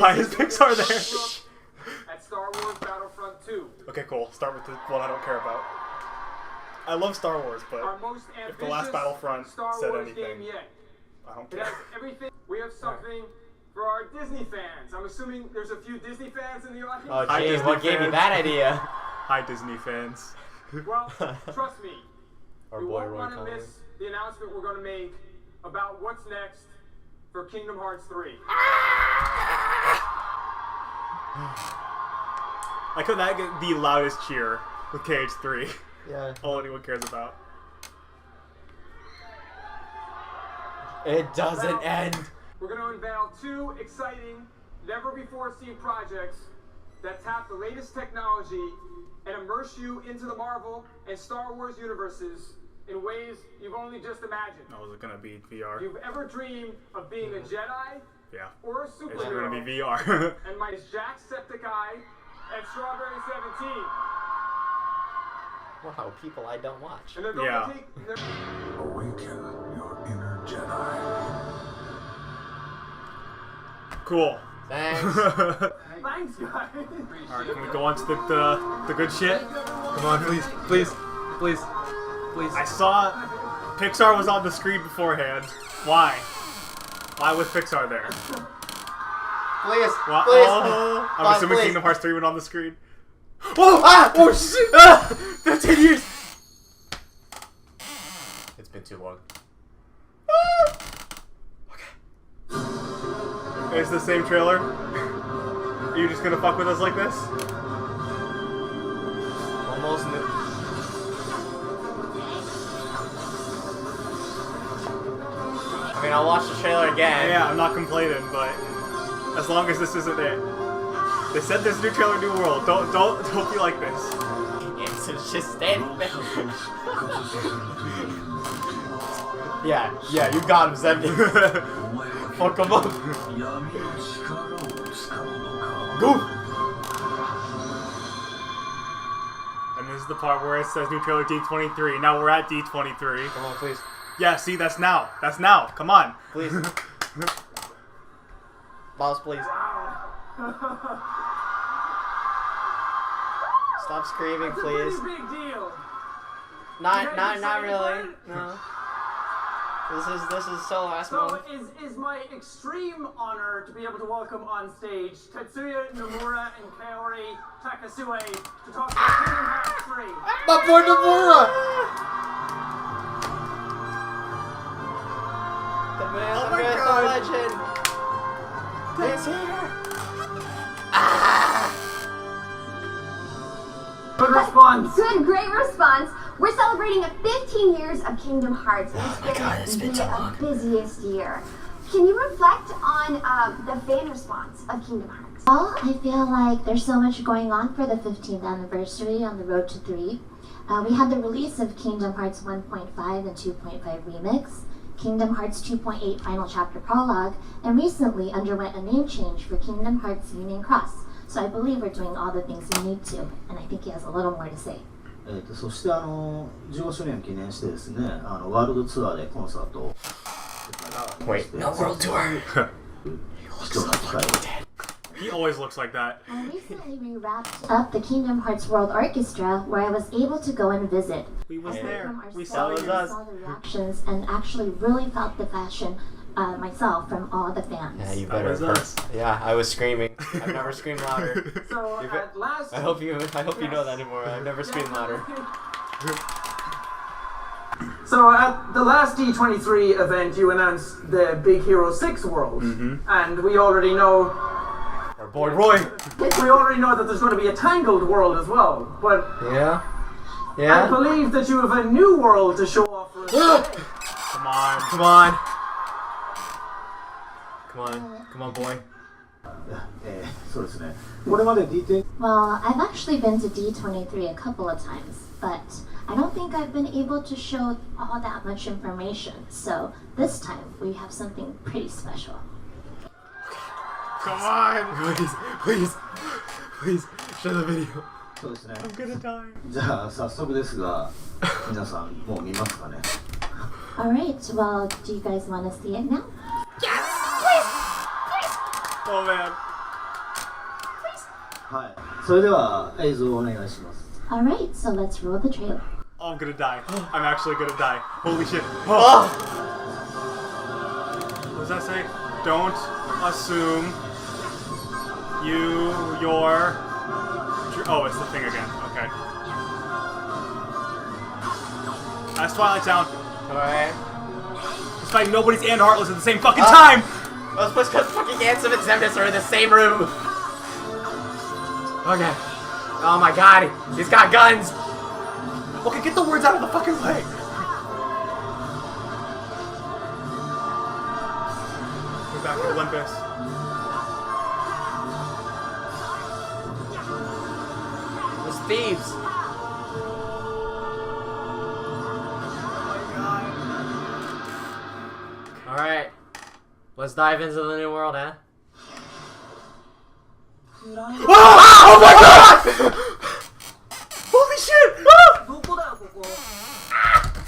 Why is Pixar there? At Star Wars Battlefront 2. Okay, cool. Start with the one I don't care about. I love Star Wars, but if the last Battlefront said anything, I don't care. It has everything. We have something for our Disney fans. I'm assuming there's a few Disney fans in the audience. Oh, jeez, what gave you that idea? Hi, Disney fans. Well, trust me. Our you boy won't Roy want to Collins. miss the announcement we're going to make about what's next for Kingdom Hearts 3. I could not get the loudest cheer with KH3. Yeah. All anyone cares about. It doesn't end. We're going to unveil 2 exciting, never-before-seen projects that tap the latest technology and immerse you into the Marvel and Star Wars universes in ways you've only just imagined. Oh, is it going to be VR? If you've ever dreamed of being a Jedi or a superhero, it's going to be VR. and my Jacksepticeye and Strawberry 17. Wow, people I don't watch. And they're going to take Awaken your inner Jedi. Cool. Thanks, guys. Alright, can we go on to the good shit? Come on, please. I saw Pixar was on the screen beforehand. Why? Why was Pixar there? Please. I'm assuming Kingdom Hearts 3 went on the screen. Whoa! Oh shit! 15 years! It's been too long. It's the same trailer? Are you just gonna fuck with us like this? Almost new. I mean, I'll watch the trailer again. Yeah, I'm not complaining, but as long as this isn't it. They said there's a new trailer, new world. Don't be like this. It's just standing there. Yeah, you got him, Zebby. Fuck him up. Go! And this is the part where it says new trailer D23. Now we're at D23. Come on, please. Yeah, see, that's now. That's now. Come on. Please. Boss, please. Stop screaming, please. That's a pretty big deal. Not really. No. This is so last month. So is my extreme honor to be able to welcome on stage Tetsuya Nomura and Kaori Takasue to talk about Kingdom Hearts 3. My boy Nomura! The man, the myth, the legend. He's here. Good response. Good, great response. We're celebrating 15 years of Kingdom Hearts. It's been the busiest year. Can you reflect on the fan response of Kingdom Hearts? Well, I feel like there's so much going on for the 15th anniversary on the road to 3. We had the release of Kingdom Hearts 1.5 and 2.5 Remix, Kingdom Hearts 2.8 Final Chapter Prologue, and recently underwent a name change for Kingdom Hearts Union Cross. So I believe we're doing all the things we need to, and I think he has a little more to say. そして15周年を記念してですね、ワールドツアーでコンサートを Wait, no world tour. He always looks like that. Recently we wrapped up the Kingdom Hearts World Orchestra, where I was able to go and visit. We was there. We saw the reactions and actually really felt the passion myself from all the fans. Yeah, you better. Yeah, I was screaming. I've never screamed louder. So at last, I hope you know that anymore. I've never screamed louder. So at the last D23 event, you announced the Big Hero 6 world, and we already know. Our boy Roy. We already know that there's going to be a Tangled world as well, but yeah. I believe that you have a new world to show off for us. Come on. Come on. Come on. Come on, boy. Well, I've actually been to D23 a couple of times, but I don't think I've been able to show all that much information. So this time we have something pretty special. Come on! Please, show the video. I'm gonna die. じゃあ早速ですが、皆さんもう見ますかね。Alright, well, do you guys want to see it now? Yes! Oh man. はい。それでは映像をお願いします。Alright, so let's roll the trailer. Oh, I'm gonna die. I'm actually gonna die. Holy shit. Oh. What does that say? Don't assume your... Oh, it's the thing again. Okay. That's Twilight Town. Alright. It's like nobody's and Heartless at the same fucking time! Well, it's because fucking Ansem and Xemnas are in the same room. Okay. Oh my god, he's got guns! Okay, get the words out of the fucking way! We're back to Olympus. Those thieves! Alright. Let's dive into the new world, huh? Oh my god! Holy shit!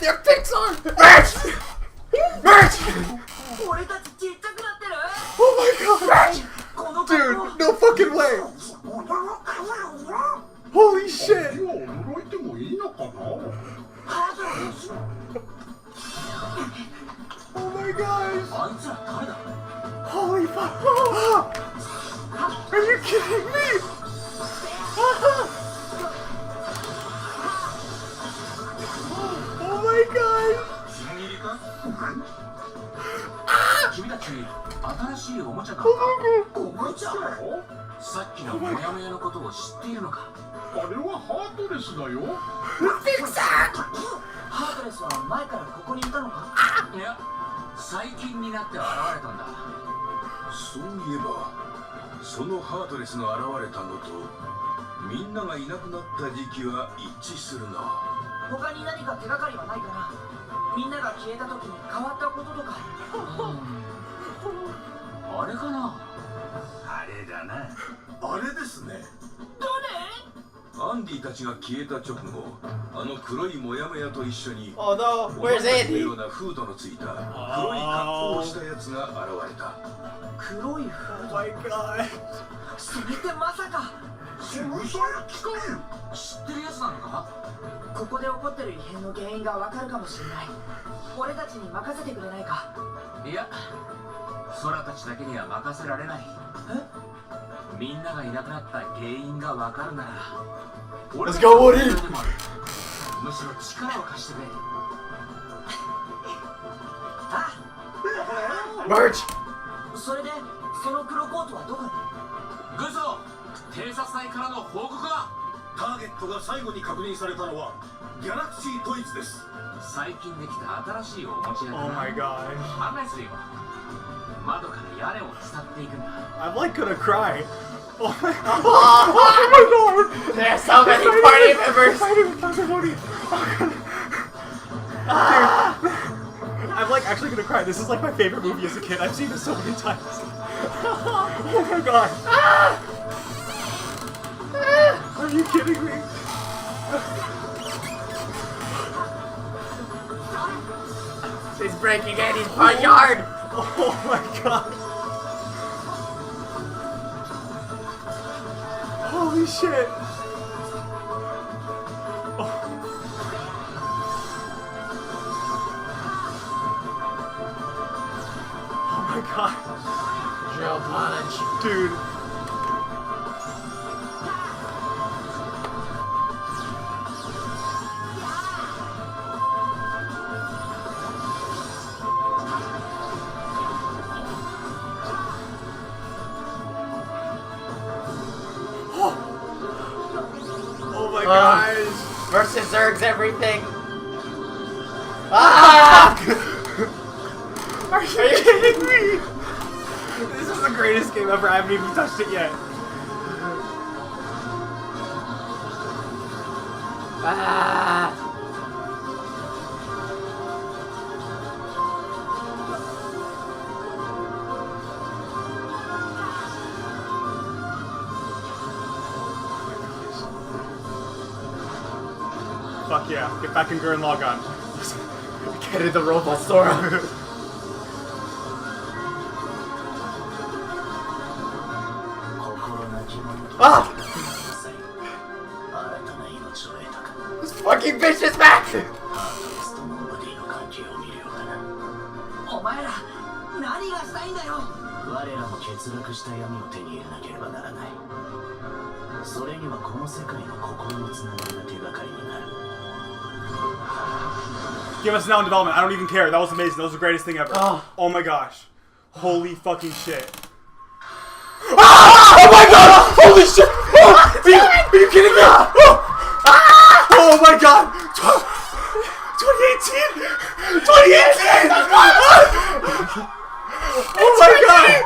They're Pixar! Merch! Merch! Oh my god! Dude, no fucking way! Holy shit! Oh my gosh! Holy fuck! Are you kidding me? Oh my god! 君たち新しいおもちゃかおもちゃさっきのモヤモヤのことを知っているのかあれはハートレスだよピクサーハートレスは前からここにいたのかいや最近になって現れたんだそういえばそのハートレスの現れたのとみんながいなくなった時期は一致するな他に何か手がかりはないかなみんなが消えた時に変わったこととかあれかなあれだなあれですねアンディたちが消えた直後あの黒いモヤモヤと一緒に Oh no, where's Andy? ようなフードのついた黒い格好をしたやつが現れた黒いフード Oh my god! それってまさか渋沢機関知ってるやつなのかここで起こってる異変の原因がわかるかもしれない俺たちに任せてくれないかいや空たちだけには任せられないみんながいなくなった原因がわかるなら Let's go, Woody! むしろ力を貸してくれ Merch! それでその黒コートはどこに軍曹偵察隊からの報告だターゲットが最後に確認されたのはギャラクシートイツです。最近できた新しいおもちゃだ。 Oh my god. 案内すれば窓から屋根を伝っていくんだ。 I'm like gonna cry. Oh my god. Oh my god. There's so many party members. I'm like actually gonna cry. This is like my favorite movie as a kid. I've seen this so many times. Oh my god. Are you kidding me? He's breaking Andy's front yard. Oh my god. Holy shit. Oh my god. Drill punch. Dude. Oh my gosh. Versus Zerg's everything. Ah! Are you kidding me? This is the greatest game ever. I haven't even touched it yet. Ah! Fuck yeah. Get back in Gurren Lagann. Get in the robot Sora. Ah! This fucking bitch is back! お前ら何がしたいんだよ。我らも欠落した闇を手に入れなければならない。それにはこの世界の心のつながりが手がかりになる。 Give us now in development. I don't even care. That was amazing. That was the greatest thing ever. Oh my gosh. Holy fucking shit. Ah! Oh my god! Holy shit! Oh! Are you kidding me? Oh my god! 2018! 2018! Oh my god!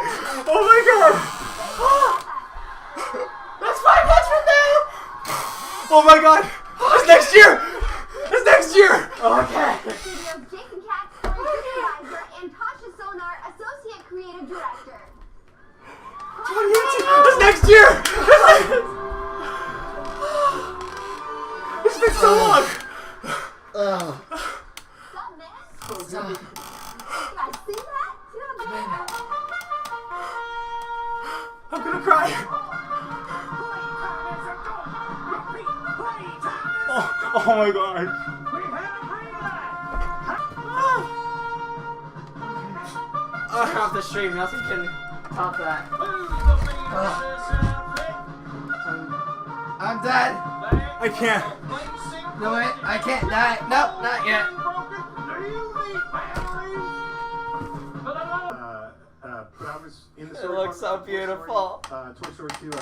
Oh my god! That's 5 months from now! Oh my god! It's next year! It's next year! Okay. Jason Katz, supervisor, and Tasha Sonar, associate creative director. 2018! It's next year! It's been so long! What's up, man? You guys see that? I'm gonna cry! Oh my god! Turn off the stream, nothing can top that. I'm dead. I can't. No, wait, I can't die. Nope, not yet. I was in the It story looks so beautiful. Toy Story 2, I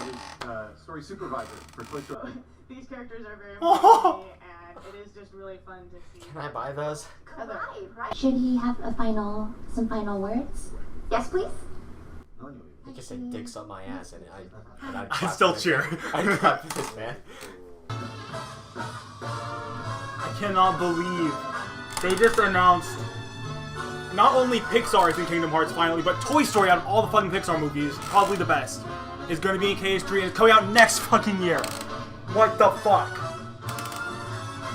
was story supervisor for Toy Story. These characters are very important to me, and it is just really fun to see. Can I buy those? Should he have some final words? Yes, please. You can say dicks on my ass and I'd still cheer. I'd clap for this man. I cannot believe they just announced not only Pixar is in Kingdom Hearts finally, but Toy Story out of all the fucking Pixar movies, probably the best, is going to be in KH3 and it's coming out next fucking year. What the fuck?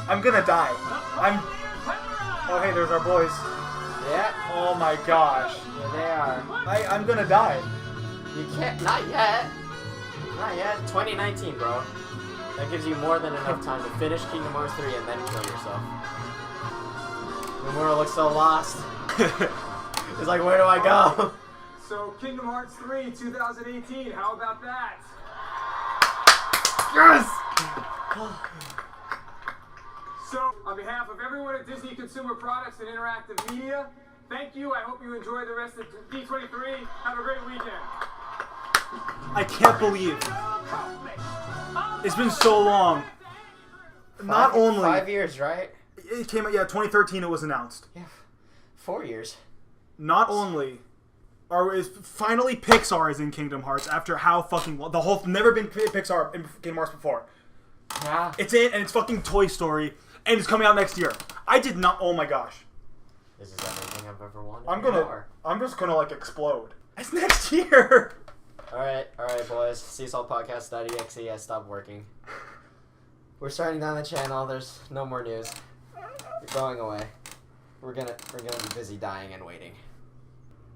I'm gonna die. Oh hey, there's our boys. Yeah. Oh my gosh. Yeah, they are. I'm gonna die. You can't. Not yet. Not yet. 2019, bro. That gives you more than enough time to finish Kingdom Hearts 3 and then kill yourself. Nomura looks so lost. He's like, where do I go? So, Kingdom Hearts 3 2018, how about that? Yes! So, on behalf of everyone at Disney Consumer Products and Interactive Media, thank you. I hope you enjoy the rest of D23. Have a great weekend. I can't believe It's been so long. Not only 5 years, right? it came out, 2013 it was announced. Yeah, 4 years. Not only is finally Pixar is in Kingdom Hearts after how fucking the whole never been Pixar in Kingdom Hearts before. Yeah. It's in and it's fucking Toy Story and it's coming out next year. I did not. Oh my gosh. This is everything I've ever wanted. I'm just gonna like explode. It's next year. All right, boys. SeasawPodcast.exe has stopped working. We're starting down the channel. There's no more news. You're going away. We're gonna be busy dying and waiting.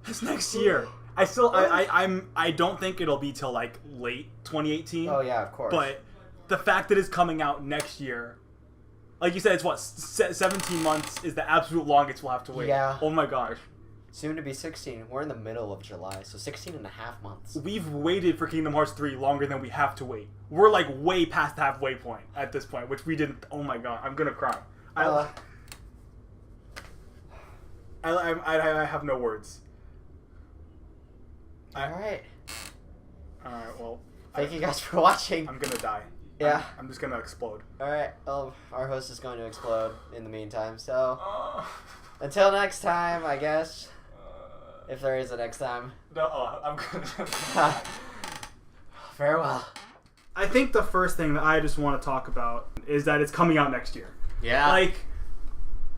It's next year. I don't think it'll be till like late 2018. Oh yeah, of course. But the fact that it's coming out next year, like you said, it's what 17 months is the absolute longest we'll have to wait. Yeah. Oh my gosh. Soon to be 16. We're in the middle of July, so 16 and a half months. We've waited for Kingdom Hearts 3 longer than we have to wait. We're like way past the halfway point at this point, which we didn't. Oh my god, I'm gonna cry. I have no words. Alright. Alright, well. Thank you guys for watching. I'm gonna die. Yeah. I'm just gonna explode. Alright, well, our host is going to explode in the meantime, so. Until next time, I guess. If there is a next time. No, I'm gonna. Farewell. I think the first thing that I just want to talk about is that it's coming out next year. Yeah. Like,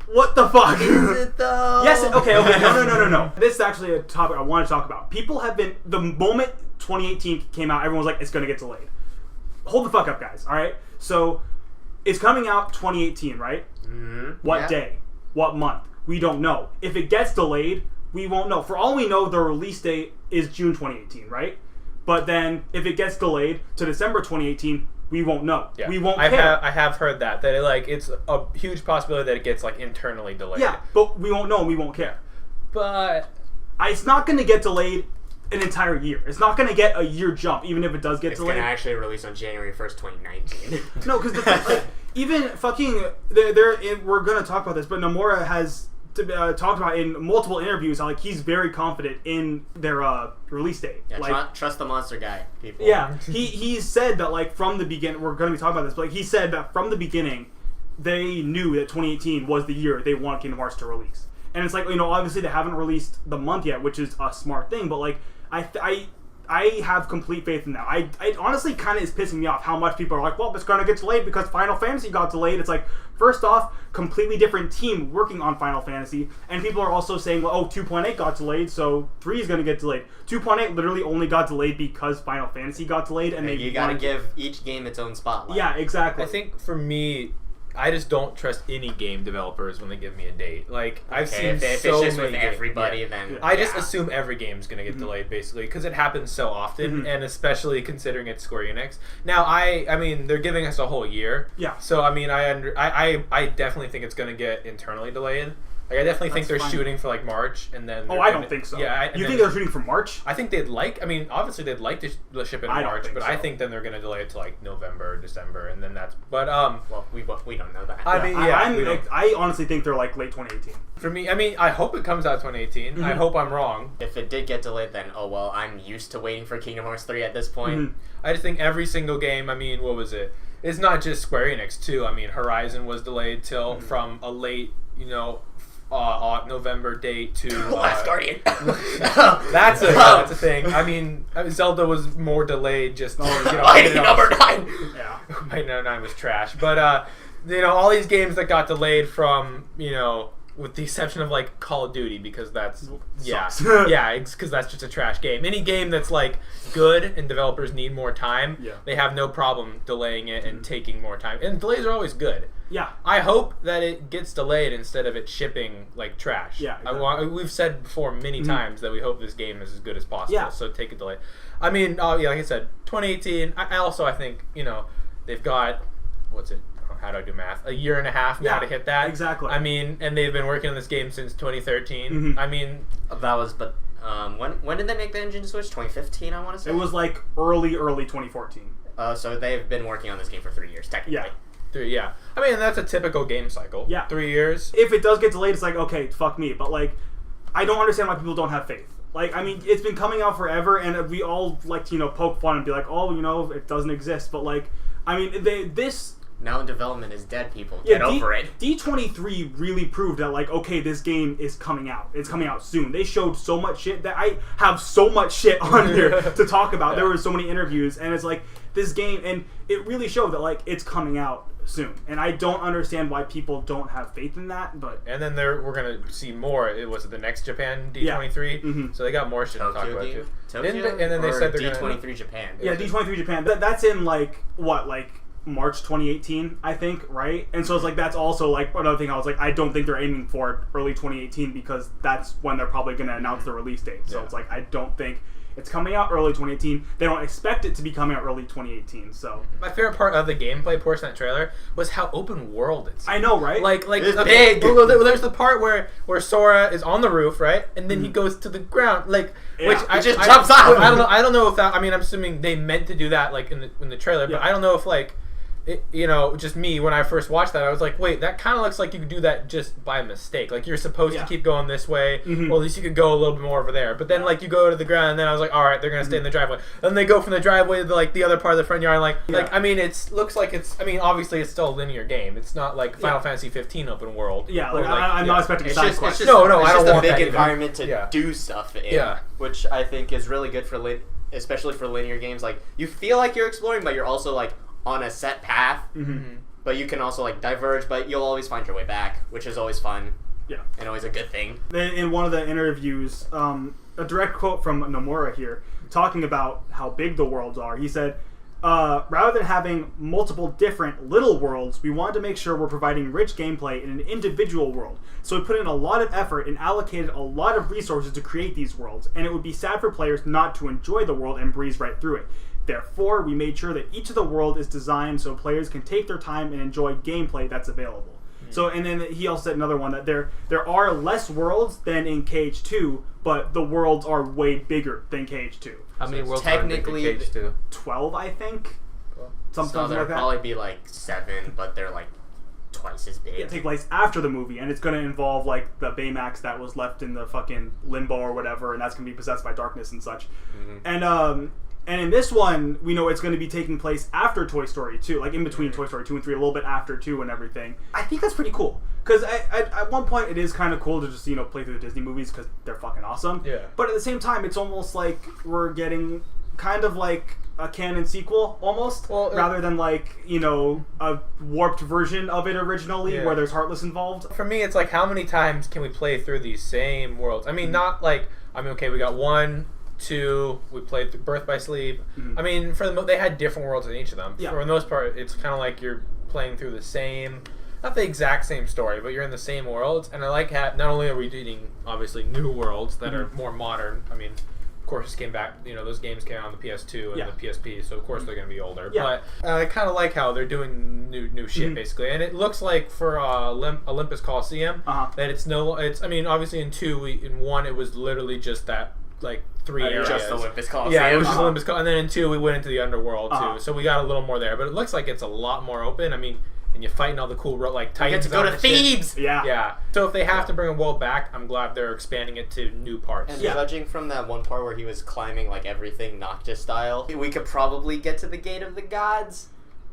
what the fuck? Is it though? Yes. Okay. No. This is actually a topic I want to talk about. People have been the moment 2018 came out, everyone was like, it's gonna get delayed. Hold the fuck up, guys. All right. So, it's coming out 2018, right? Mm-hmm. What day? What month? We don't know. If it gets delayed, we won't know. For all we know, the release date is June 2018, right? But then, if it gets delayed to December 2018, we won't know. Yeah. We won't care. I have heard that it's a huge possibility that it gets like internally delayed. Yeah, but we won't know and we won't care. But it's not going to get delayed an entire year. It's not going to get a year jump, even if it does get delayed. It's going to actually release on January 1st, 2019. No, because even fucking we're going to talk about this, but Nomura has talked about in multiple interviews how like he's very confident in their release date. Yeah, like, trust the monster guy, people. Yeah, he said that like from the beginning, we're going to be talking about this, but like he said that from the beginning, they knew that 2018 was the year they wanted Kingdom Hearts to release. And it's like, obviously they haven't released the month yet, which is a smart thing, but like I have complete faith in that. I honestly kind of is pissing me off how much people are like, well, it's going to get delayed because Final Fantasy got delayed. It's like, first off, completely different team working on Final Fantasy, and people are also saying, well, oh, 2.8 got delayed, so 3 is going to get delayed. 2.8 literally only got delayed because Final Fantasy got delayed, and you got to give each game its own spotlight. Yeah, exactly. I think for me, I just don't trust any game developers when they give me a date. Like, I've seen if so it's just many with everybody, then I just assume every game's gonna get delayed, basically, because it happens so often, and especially considering it's Square Enix. Now, I mean, they're giving us a whole year. Yeah. So I mean, I definitely think it's gonna get internally delayed. Like, I definitely think they're shooting for like March, and then. Oh, I don't think so. Yeah, you think they're shooting for March? I think they'd like. I mean, obviously they'd like to ship in March, but I think then they're gonna delay it to like November, December, and then that's. But well, we don't know that. I mean, yeah, I honestly think they're like late 2018. For me, I mean, I hope it comes out 2018. I hope I'm wrong. If it did get delayed, then oh well. I'm used to waiting for Kingdom Hearts 3 at this point. I just think every single game. I mean, what was it? It's not just Square Enix too. I mean, Horizon was delayed till from a late, November date to Last Guardian. That's a thing. I mean, Zelda was more delayed. Just Mighty Number 9. Yeah, Mighty Number 9 was trash. But all these games that got delayed from with the exception of like Call of Duty, because that's because that's just a trash game. Any game that's like good and developers need more time, they have no problem delaying it and taking more time. And delays are always good. Yeah. I hope that it gets delayed instead of it shipping like trash. Yeah. Exactly. We've said before many times that we hope this game is as good as possible. Yeah. So take a delay. I mean, like I said, 2018. I think they've got how do I do math? A year and a half now to hit that. Exactly. I mean, and they've been working on this game since 2013. I mean, that was when did they make the engine switch? 2015, I want to say. It was like early 2014. So they've been working on this game for 3 years, technically. Yeah. 3, yeah. I mean, that's a typical game cycle. Yeah. 3 years. If it does get delayed, it's like, okay, fuck me. But like, I don't understand why people don't have faith. Like, I mean, it's been coming out forever, and we all like to poke fun and be like, oh, it doesn't exist. But like, I mean, this now in development is dead. People get over it. D23 really proved that like, okay, this game is coming out. It's coming out soon. They showed so much shit that I have so much shit on here to talk about. Yeah. There were so many interviews, and it's like this game, and it really showed that like it's coming out soon. And I don't understand why people don't have faith in that. But then we're gonna see more. It was the next Japan D23, Mm-hmm. so they got more shit to talk about too. Tokyo, and then they said they're D23 gonna... Japan. Yeah, D23 Japan. That's in like what, like March 2018, I think, right? And so it's like that's also like another thing. I was like, I don't think they're aiming for early 2018 because that's when they're probably going to announce the release date. So it's like I don't think it's coming out early 2018. They don't expect it to be coming out early 2018. So my favorite part of the gameplay portion of that trailer was how open world it's. I know, right? Like it's big. Well, there's the part where Sora is on the roof, right, and then he goes to the ground, like which he just jumps off. I don't know if that. I mean, I'm assuming they meant to do that, like in the trailer, but I don't know if like. Just me, when I first watched that, I was like, wait, that kind of looks like you could do that just by mistake. Like, you're supposed to keep going this way, or at least you could go a little bit more over there. But then, like, you go to the ground, and then I was like, all right, they're going to stay in the driveway. Then they go from the driveway to, like, the other part of the front yard. Like I mean, looks like it's, I mean, obviously it's still a linear game. It's not like Final Fantasy 15 open world. Yeah, like, I'm not expecting side quests. I don't want a big environment to do stuff in, which I think is really good for, especially for linear games. Like, you feel like you're exploring, but you're also, like, on a set path, but you can also like diverge, but you'll always find your way back, which is always fun. Yeah, and always a good thing. In one of the interviews, a direct quote from Nomura here, talking about how big the worlds are. He said, rather than having multiple different little worlds, we wanted to make sure we're providing rich gameplay in an individual world. So we put in a lot of effort and allocated a lot of resources to create these worlds, and it would be sad for players not to enjoy the world and breeze right through it. Therefore, we made sure that each of the world is designed so players can take their time and enjoy gameplay that's available. So, and then he also said another one that there are less worlds than in KH2, but the worlds are way bigger than KH2. How many worlds technically are in KH2? 12, I think. Something like that. There'll probably be like 7, but they're like twice as big. It take place after the movie, and it's going to involve like the Baymax that was left in the fucking limbo or whatever, and that's going to be possessed by darkness and such. And in this one, we know it's going to be taking place after Toy Story 2, like in between Toy Story 2 and 3, a little bit after 2 and everything. I think that's pretty cool. Because at one point, it is kind of cool to just, play through the Disney movies because they're fucking awesome. Yeah. But at the same time, it's almost like we're getting kind of like a canon sequel, almost, rather than like, a warped version of it originally where there's Heartless involved. For me, it's like, how many times can we play through these same worlds? I mean, not like, okay, we got 1... 2, we played through Birth by Sleep. I mean, they had different worlds in each of them. Yeah. For the most part, it's kind of like you're playing through the same, not the exact same story, but you're in the same worlds. And I like how not only are we doing obviously new worlds that are more modern. I mean, of course, this came back. Those games came out on the PS2 and the PSP, so of course they're going to be older. Yeah. But I kind of like how they're doing new shit basically, and it looks like for Olympus Coliseum that it's I mean, obviously in 1 it was literally just that. Like 3 areas. Just Olympus Coliseum. Yeah, it was just Olympus Coliseum. And then in 2, we went into the underworld, too. So we got a little more there. But it looks like it's a lot more open. I mean, and you're fighting all the cool, like, Titans. You get to go to Thebes! Yeah. So if they have to bring a world back, I'm glad they're expanding it to new parts. And judging from that one part where he was climbing, like, everything Noctis style, we could probably get to the Gate of the Gods.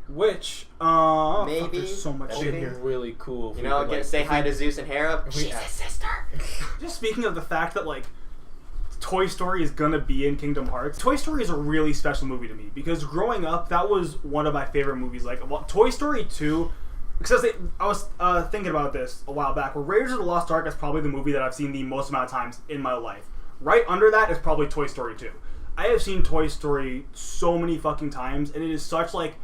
Which, maybe. There's so much shit here. Really cool. Say hi to Zeus and Hera. She's his sister. Just speaking of the fact that, like, Toy Story is gonna be in Kingdom Hearts. Toy Story is a really special movie to me because growing up, that was one of my favorite movies. Like Toy Story 2, because I was thinking about this a while back. Where Raiders of the Lost Ark is probably the movie that I've seen the most amount of times in my life. Right under that is probably Toy Story 2. I have seen Toy Story so many fucking times, and it is such like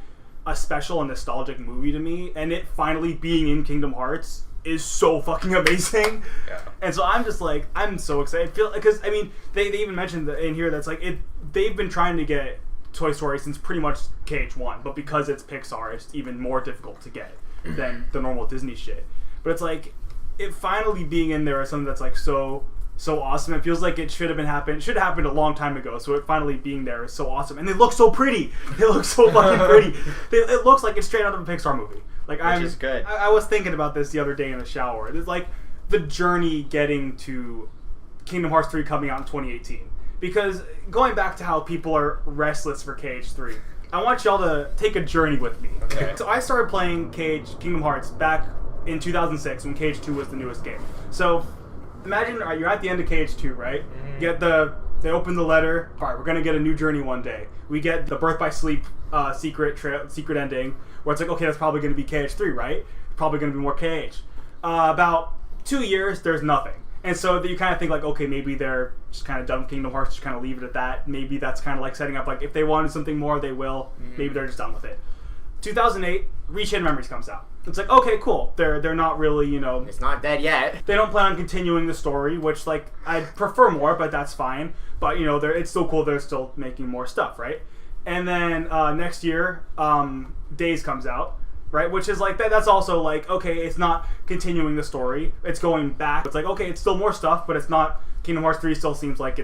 a special and nostalgic movie to me. And it finally being in Kingdom Hearts is so fucking amazing. Yeah. And so I'm just like, I'm so excited. Because I mean, they even mentioned in here that's like they've been trying to get Toy Story since pretty much KH1, but because it's Pixar, it's even more difficult to get than the normal Disney shit. But it's like it finally being in there is something that's like so awesome. It feels like it should have happened a long time ago. So it finally being there is so awesome, and they look so pretty. They look so fucking pretty. It looks like it's straight out of a Pixar movie. Like Which is good. I was thinking about this the other day in the shower. It's like the journey getting to Kingdom Hearts 3 coming out in 2018. Because going back to how people are restless for KH3, I want y'all to take a journey with me. Okay. So I started playing Kingdom Hearts back in 2006 when Cage 2 was the newest game. So imagine you're at the end of Cage 2, right? They open the letter. All right, we're gonna get a new journey one day. We get the Birth by Sleep secret ending, where it's like, okay, that's probably gonna be Cage 3, right? Probably gonna be more Cage. About 2 years, there's nothing. And so you kind of think like, okay, maybe they're just kind of done with Kingdom Hearts, just kind of leave it at that. Maybe that's kind of like setting up, like, if they wanted something more, they will. Maybe they're just done with it. 2008, Reach Hidden Memories comes out. It's like, okay, cool. They're not really, It's not dead yet. They don't plan on continuing the story, which, like, I'd prefer more, but that's fine. But, it's still cool they're still making more stuff, right? And then next year, Days comes out. Right, which is like that's also like, okay, it's not continuing the story, it's going back. It's like, okay, it's still more stuff, but it's not. Kingdom Hearts 3 still seems like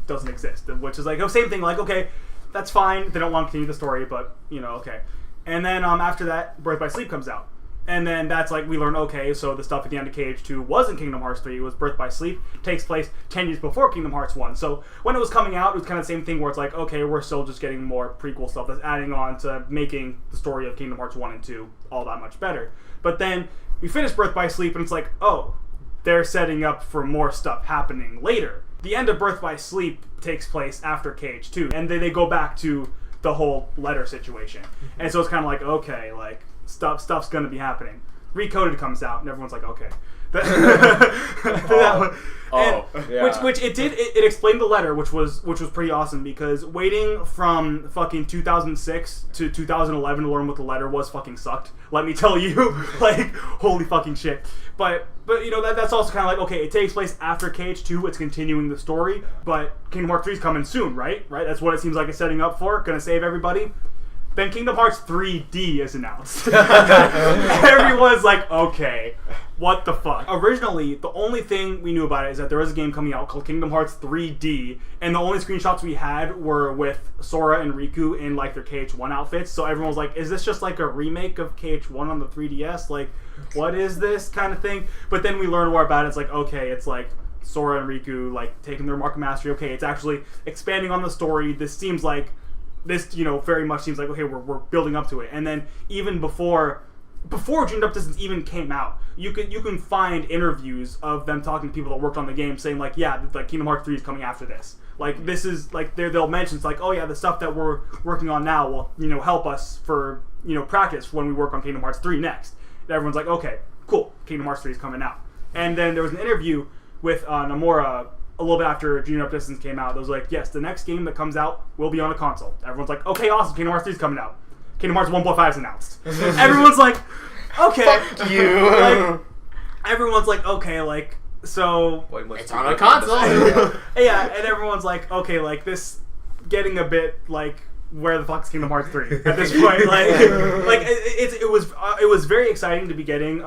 doesn't exist, which is like the same thing. Like, okay, that's fine. They don't want to continue the story, but okay. And then after that, Birth by Sleep comes out, and then that's like we learn, okay, so the stuff at the end of Cage 2 wasn't Kingdom Hearts 3. It was Birth by Sleep. Takes place 10 years before Kingdom Hearts 1. So when it was coming out, it was kind of the same thing where it's like, okay, we're still just getting more prequel stuff that's adding on to making the story of Kingdom Hearts 1 and 2 all that much better. But then we finish Birth by Sleep, and it's like, oh, they're setting up for more stuff happening later. The end of Birth by Sleep takes place after Cage 2, and then they go back to the whole letter situation. And so it's kind of like, okay, like stuff's going to be happening. Recoded comes out, and everyone's like, okay. Which it explained the letter, which was pretty awesome, because waiting from fucking 2006 to 2011 to learn what the letter was fucking sucked. Let me tell you, like, holy fucking shit. But that's also kind of like, okay, it takes place after Cage 2, it's continuing the story, but Kingdom Hearts 3 is coming soon, right? That's what it seems like it's setting up for. Gonna save everybody. Then Kingdom Hearts 3D is announced. Everyone's like, okay, what the fuck? Originally, the only thing we knew about it is that there was a game coming out called Kingdom Hearts 3D, and the only screenshots we had were with Sora and Riku in like their KH1 outfits, so everyone was like, is this just like a remake of KH1 on the 3DS? Like, what is this kind of thing? But then we learned more about it. It's like, okay, it's like Sora and Riku like taking their mark of mastery. Okay, it's actually expanding on the story. This very much seems like, okay, we're building up to it. And then even before Dreamed Up Distance even came out, you can find interviews of them talking to people that worked on the game, saying like, yeah, like Kingdom Hearts 3 is coming after this. Like, this is like they'll mention, it's like, oh yeah, the stuff that we're working on now will help us for practice when we work on Kingdom Hearts 3 next. And everyone's like, okay, cool, Kingdom Hearts 3 is coming out. And then there was an interview with Nomura a little bit after Dreamed Up Distance came out. It was like, yes, the next game that comes out will be on a console. Everyone's like, okay, awesome, Kingdom Hearts 3 is coming out. Kingdom Hearts 1.5 is announced. Everyone's like, okay. Fuck you. Like, everyone's like, okay, like, so... It's on a console. Yeah, and everyone's like, okay, like, this getting a bit, like, where the fuck's Kingdom Hearts 3 at this point? It was very exciting to be getting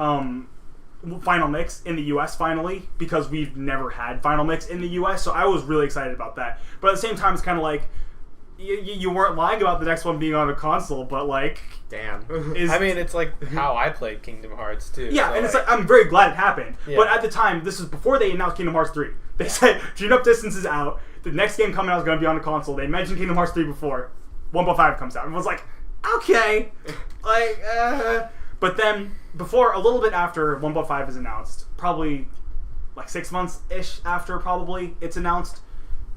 Final Mix in the US finally, because we've never had Final Mix in the US, so I was really excited about that. But at the same time, it's kind of like, you weren't lying about the next one being on a console, but like, damn. I mean, it's like how I played Kingdom Hearts too. Yeah, so and it's like, I'm very glad it happened. Yeah. But at the time, this is before they announced Kingdom Hearts 3. They said Dreamed Up Distance is out. The next game coming out is going to be on a console. They mentioned Kingdom Hearts 3 before. 1.5 comes out. And I was like, okay. But then, a little bit after 1.5 is announced, probably like 6 months-ish after probably it's announced,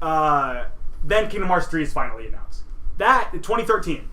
then Kingdom Hearts 3 is finally announced. That, 2013.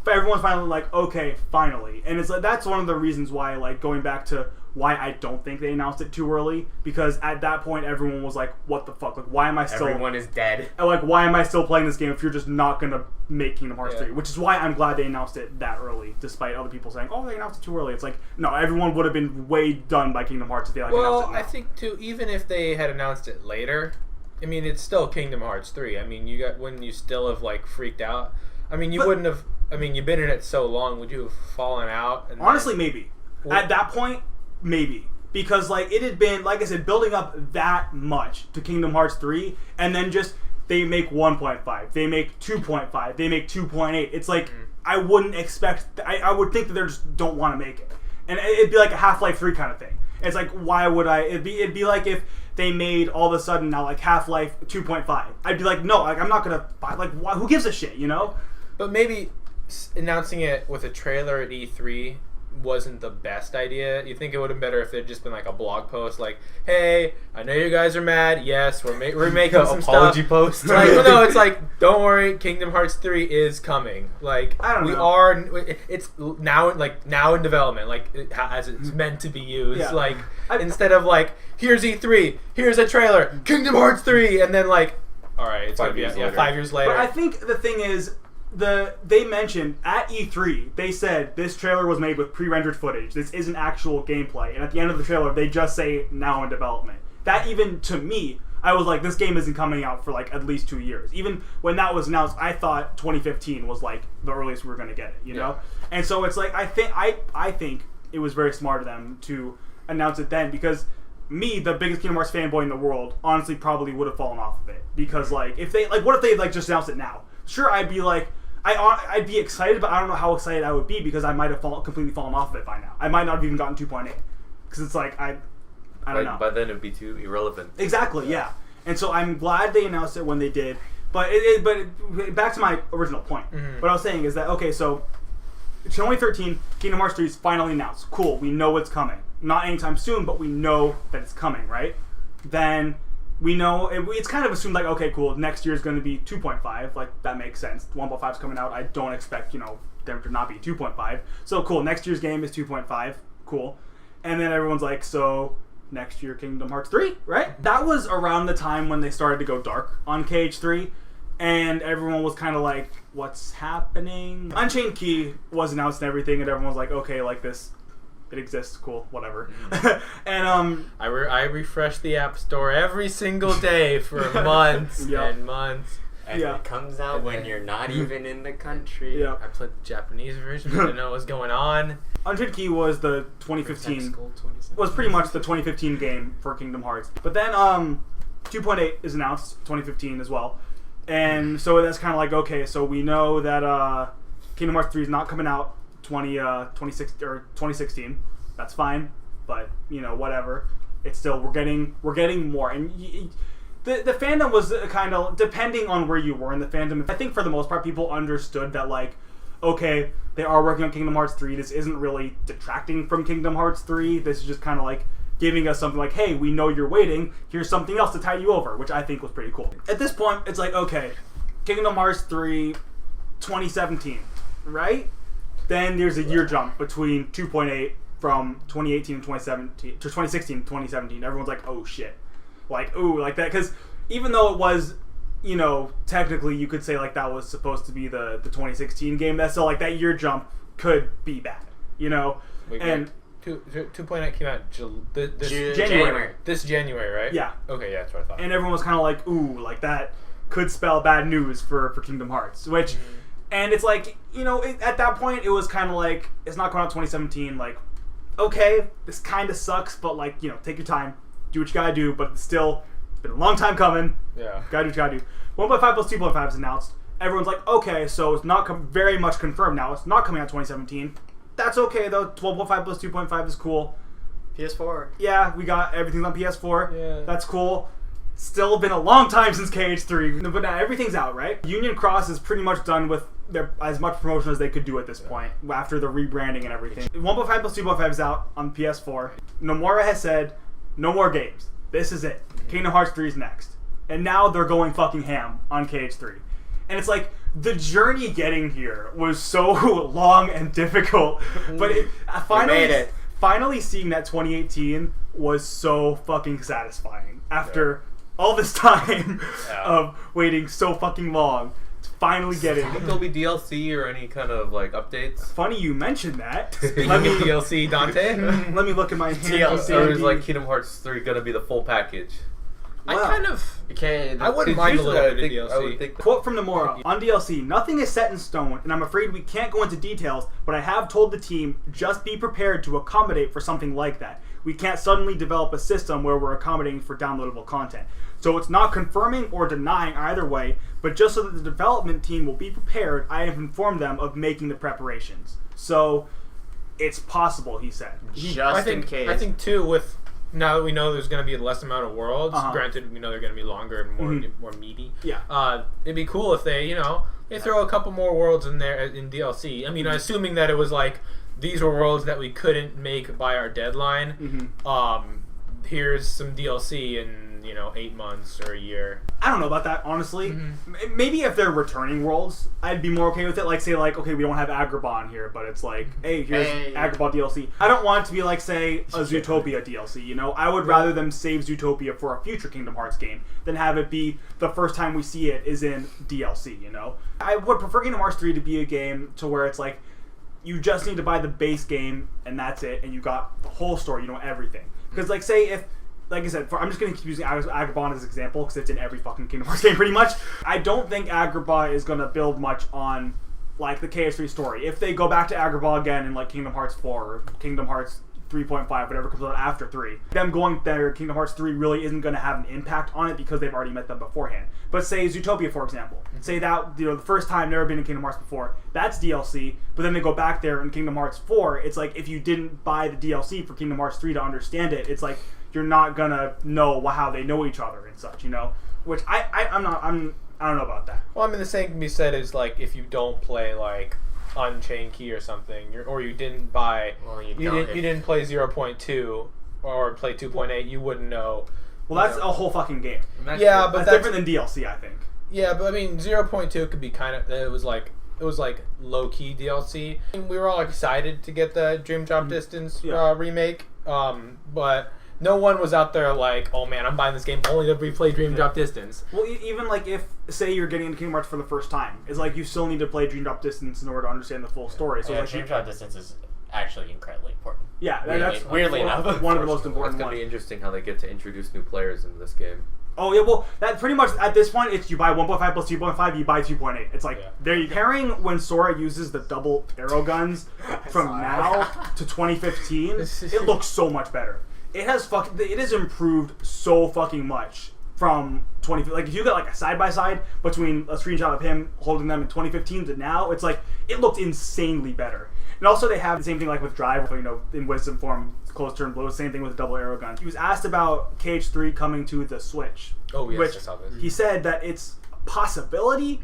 But everyone's finally like, okay, finally. And it's like, that's one of the reasons why, like, going back to why I don't think they announced it too early, because at that point everyone was like, what the fuck? Like, why am I still... Everyone is dead. Like, why am I still playing this game if you're just not gonna make Kingdom Hearts 3? Which is why I'm glad they announced it that early, despite other people saying, oh, they announced it too early. It's like, no, everyone would have been way done by Kingdom Hearts if they, like, announced it now. I think, too, even if they had announced it later, I mean, it's still Kingdom Hearts 3. I mean, wouldn't you still have, like, freaked out? I mean, wouldn't have... I mean, you've been in it so long, would you have fallen out? And honestly, maybe. At that point, maybe. Because, like, it had been, like I said, building up that much to Kingdom Hearts 3, and then just, they make 1.5, they make 2.5, they make 2.8. It's like, I wouldn't expect, I would think that they just don't want to make it. And it'd be like a Half-Life 3 kind of thing. It's like, why would I, it'd be like if they made all of a sudden now, like, Half-Life 2.5. I'd be like, no, like, I'm not gonna buy, like, who gives a shit, you know? But maybe announcing it with a trailer at E3 wasn't the best idea. You think it would have been better if there'd just been like a blog post like, hey, I know you guys are mad. Yes, we're making some apology stuff. post. Like, well, no, it's like, don't worry, Kingdom Hearts 3 is coming. Like, I don't we know. are. It's now in development, like as it's meant to be used. Yeah. Like instead of like, here's E3, here's a trailer, Kingdom Hearts 3, and then like, all right, it's 5 years later. 5 years later. But I think the thing is, they mentioned at E3, they said this trailer was made with pre-rendered footage. This isn't actual gameplay. And at the end of the trailer, they just say now in development. That even to me, I was like, this game isn't coming out for like at least 2 years. Even when that was announced, I thought 2015 was like the earliest we were going to get it. You know, and so it's like I think it was very smart of them to announce it then, because me, the biggest Kingdom Hearts fanboy in the world, honestly probably would have fallen off of it, because like if they like, what if they like just announced it now? Sure, I'd be like, I'd be excited, but I don't know how excited I would be, because I might have completely fallen off of it by now. I might not have even gotten 2.8, because it's like I don't know. By then it'd be too irrelevant. Exactly, yeah. And so I'm glad they announced it when they did. But back to my original point. Mm-hmm. What I was saying is that, okay, so 2013, Kingdom Hearts 3 is finally announced. Cool, we know it's coming. Not anytime soon, but we know that it's coming, right? Then we know, it's kind of assumed like, okay, cool, next year is going to be 2.5. Like, that makes sense. 1.5 is coming out. I don't expect, them to not be 2.5. So, cool, next year's game is 2.5. Cool. And then everyone's like, so next year Kingdom Hearts 3, right? That was around the time when they started to go dark on KH3. And everyone was kind of like, what's happening? Unchained Key was announced and everything, and everyone was like, okay, like this, it exists, cool, whatever. And I refresh the App Store every single day for months and months. And it comes out when you're not even in the country. Yeah. I played the Japanese version, didn't know what was going on. Unchained Key was the 2015, was pretty much the 2015 game for Kingdom Hearts. But then 2.8 is announced, 2015 as well. And so that's kind of like, okay, so we know that Kingdom Hearts 3 is not coming out 2016. That's fine, but whatever. It's still we're getting more, and the fandom was kind of depending on where you were in the fandom. I think for the most part, people understood that like, okay, they are working on Kingdom Hearts 3. This isn't really detracting from Kingdom Hearts 3. This is just kind of like giving us something like, hey, we know you're waiting. Here's something else to tie you over, which I think was pretty cool. At this point, it's like, okay, Kingdom Hearts 3, 2017, right? Then there's a year jump between 2.8 from 2018 and 2017 to 2016 and 2017. Everyone's like, oh shit. Like, ooh, like that. Because even though it was, technically you could say like that was supposed to be the 2016 game, that's still like that year jump could be bad, and 2.8 came out this January. This January, right? Yeah. Okay, yeah, that's what I thought. And everyone was kind of like, ooh, like that could spell bad news for Kingdom Hearts, which, and it's like, at that point it was kind of like, it's not coming out 2017, like, okay, this kind of sucks, but like, take your time, do what you gotta do, but it's still been a long time coming. Yeah. Gotta do what you gotta do. 1.5 plus 2.5 is announced. Everyone's like, okay, so it's not very much confirmed now. It's not coming out 2017. That's okay though. 12.5 plus 2.5 is cool. PS4. Yeah, we got everything's on PS4. Yeah. That's cool. Still been a long time since KH3, but now everything's out, right? Union Cross is pretty much done with as much promotion as they could do at this point after the rebranding and everything. 1.5 plus 2.5 is out on PS4. Nomura has said, no more games. This is it. Kingdom Hearts 3 is next. And now they're going fucking ham on KH3. And it's like, the journey getting here was so long and difficult, but finally seeing that 2018 was so fucking satisfying after all this time of waiting so fucking long to finally get it. Do you think there'll be DLC or any kind of like updates? Funny you mentioned that. Let me DLC, Dante. Let me look at my DLC. Or is like Kingdom Hearts 3 gonna be the full package? I kind of... Okay, I wouldn't mind a little bit of DLC. I would think Quote from Nomura, on DLC, nothing is set in stone, and I'm afraid we can't go into details, but I have told the team, just be prepared to accommodate for something like that. We can't suddenly develop a system where we're accommodating for downloadable content. So it's not confirming or denying either way, but just so that the development team will be prepared, I have informed them of making the preparations. So it's possible, he said. Just in case. I think too, with now that we know there's going to be less amount of worlds, granted we know they're going to be longer and more meaty. Yeah. It'd be cool if they, they throw a couple more worlds in there in DLC. I mean, assuming that it was like these were worlds that we couldn't make by our deadline. Here's some DLC in 8 months or a year. I don't know about that, honestly. Maybe if they're returning worlds, I'd be more okay with it. Like, say, like, okay, we don't have Agrabah here, but it's like, hey, here's Agrabah DLC. I don't want it to be like, say, a Zootopia DLC, I would rather them save Zootopia for a future Kingdom Hearts game than have it be the first time we see it is in DLC, I would prefer Kingdom Hearts 3 to be a game to where it's like, you just need to buy the base game, and that's it, and you got the whole story, everything. Because, like, say, if... Like I said, I'm just going to keep using Agrabah as an example because it's in every fucking Kingdom Hearts game pretty much. I don't think Agrabah is going to build much on, like, the KH3 story. If they go back to Agrabah again in, like, Kingdom Hearts 4 or Kingdom Hearts 3.5, whatever comes out after 3, them going there, Kingdom Hearts 3 really isn't going to have an impact on it because they've already met them beforehand. But say Zootopia, for example. Say that, the first time never been in Kingdom Hearts before, that's DLC, but then they go back there in Kingdom Hearts 4, it's like, if you didn't buy the DLC for Kingdom Hearts 3 to understand it, it's like, you're not gonna know how they know each other and such, Which I don't know about that. Well, I mean, the same can be said as like if you don't play like Unchained Key or something, or you didn't buy, you didn't play 0.2 or play 2.8, you wouldn't know. Well, that's a whole fucking game. Yeah, but that's different than DLC, I think. Yeah, but I mean, 0.2 could be kind of it was like low key DLC. I mean, we were all excited to get the Dream Drop Distance remake, but. No one was out there like, oh man, I'm buying this game only to replay Dream Drop Distance. Well, even like if, say, you're getting into Kingdom Hearts for the first time, it's like you still need to play Dream Drop Distance in order to understand the full story. So Dream Drop Distance is actually incredibly important. Yeah, that's weirdly enough one of the most important ones. It's going to be interesting how they get to introduce new players into this game. Oh yeah, well, that pretty much at this point, it's you buy 1.5 plus 2.5, you buy 2.8. It's like they're pairing when Sora uses the double arrow guns from now to 2015. It looks so much better. It has improved so fucking much from 2015. Like if you got like a side by side between a screenshot of him holding them in 2015 to now, it's like it looked insanely better. And also they have the same thing like with Drive, in Wisdom form, close turn blow. Same thing with double arrow gun. He was asked about KH3 coming to the Switch. Oh yes, which I saw this. He said that it's a possibility.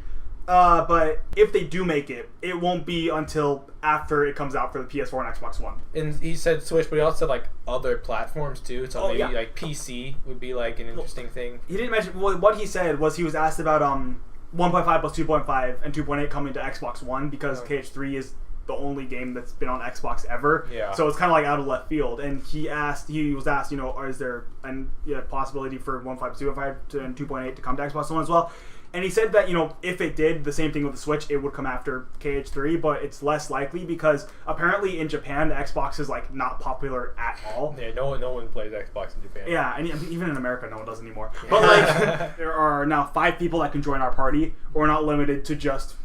But if they do make it, it won't be until after it comes out for the PS4 and Xbox One. And he said Switch, but he also said like other platforms too. So maybe like PC would be like an interesting thing. He didn't mention. Well, what he said was he was asked about 1.5 plus 2.5 and 2.8 coming to Xbox One because KH3 is the only game that's been on Xbox ever. Yeah. So it's kind of like out of left field. And he was asked, is there a possibility for 1.5 plus 2.5 and 2.8 to come to Xbox One as well? And he said that, if it did, the same thing with the Switch, it would come after KH3, but it's less likely because apparently in Japan, the Xbox is, like, not popular at all. Yeah, no one plays Xbox in Japan. Yeah, and even in America, no one does anymore. Yeah. But, like, there are now 5 people that can join our party. We're not limited to just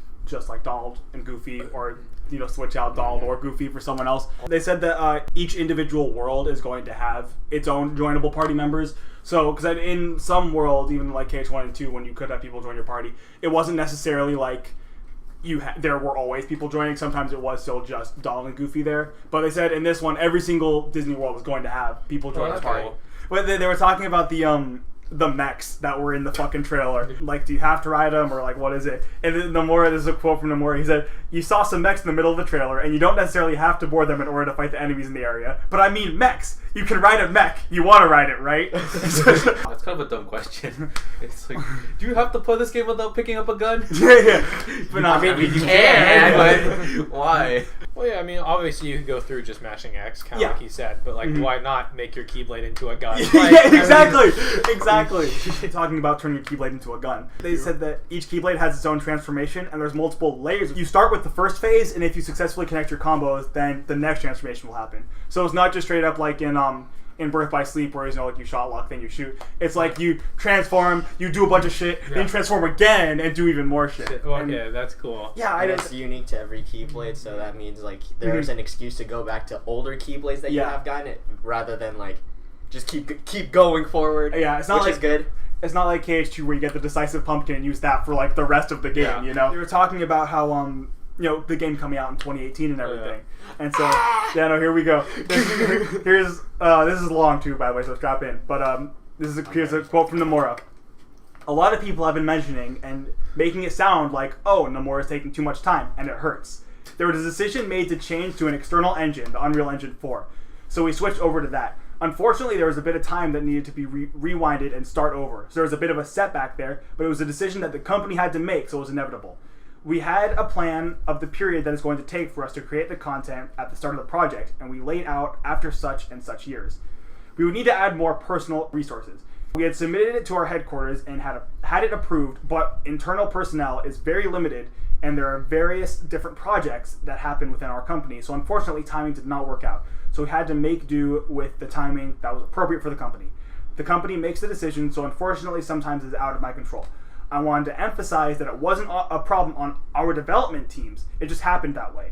like, Donald and Goofy or... switch out Donald or Goofy for someone else. They said that each individual world is going to have its own joinable party members. So, because in some world, even like KH1 and 2, when you could have people join your party, it wasn't necessarily like there were always people joining. Sometimes it was still just Donald and Goofy there. But they said in this one, every single Disney World was going to have people join the party. But they were talking about the mechs that were in the fucking trailer. Like, do you have to ride them, or like, what is it? And then Nomura, this is a quote from Nomura, he said, you saw some mechs in the middle of the trailer, and you don't necessarily have to board them in order to fight the enemies in the area. But I mean mechs. You can ride a mech. You want to ride it, right? That's kind of a dumb question. It's like, do you have to play this game without picking up a gun? Yeah. But I mean, you can, but why? Well, yeah, I mean, obviously you could go through just mashing X, kind of like he said, but like, why not make your Keyblade into a gun? Like, yeah, exactly. Talking about turning your Keyblade into a gun. They said that each Keyblade has its own transformation, and there's multiple layers. You start with the first phase, and if you successfully connect your combos, then the next transformation will happen. So it's not just straight up like in Birth by Sleep, where like you shot lock, then you shoot. It's like you transform, you do a bunch of shit, then you transform again and do even more shit. Well, yeah, that's cool. Yeah, and it's unique to every Keyblade, so that means like there's an excuse to go back to older Keyblades that you have gotten it, rather than like just keep going forward. Yeah, it's not which is good. It's not like KH2 where you get the decisive pumpkin and use that for like the rest of the game. They were talking about how the game coming out in 2018 and everything. And so, here we go. Here's this is long too, by the way, so strap in. But here's a quote from Nomura. A lot of people have been mentioning and making it sound like, oh, Nomura is taking too much time, and it hurts. There was a decision made to change to an external engine, the Unreal Engine 4. So we switched over to that. Unfortunately, there was a bit of time that needed to be rewinded and start over. So there was a bit of a setback there, but it was a decision that the company had to make, so it was inevitable. We had a plan of the period that it's going to take for us to create the content at the start of the project, and we laid out after such and such years. We would need to add more personal resources. We had submitted it to our headquarters and had it approved, but internal personnel is very limited, and there are various different projects that happen within our company. So unfortunately, timing did not work out. So we had to make do with the timing that was appropriate for the company. The company makes the decision, so unfortunately, sometimes it's out of my control. I wanted to emphasize that it wasn't a problem on our development teams. It just happened that way.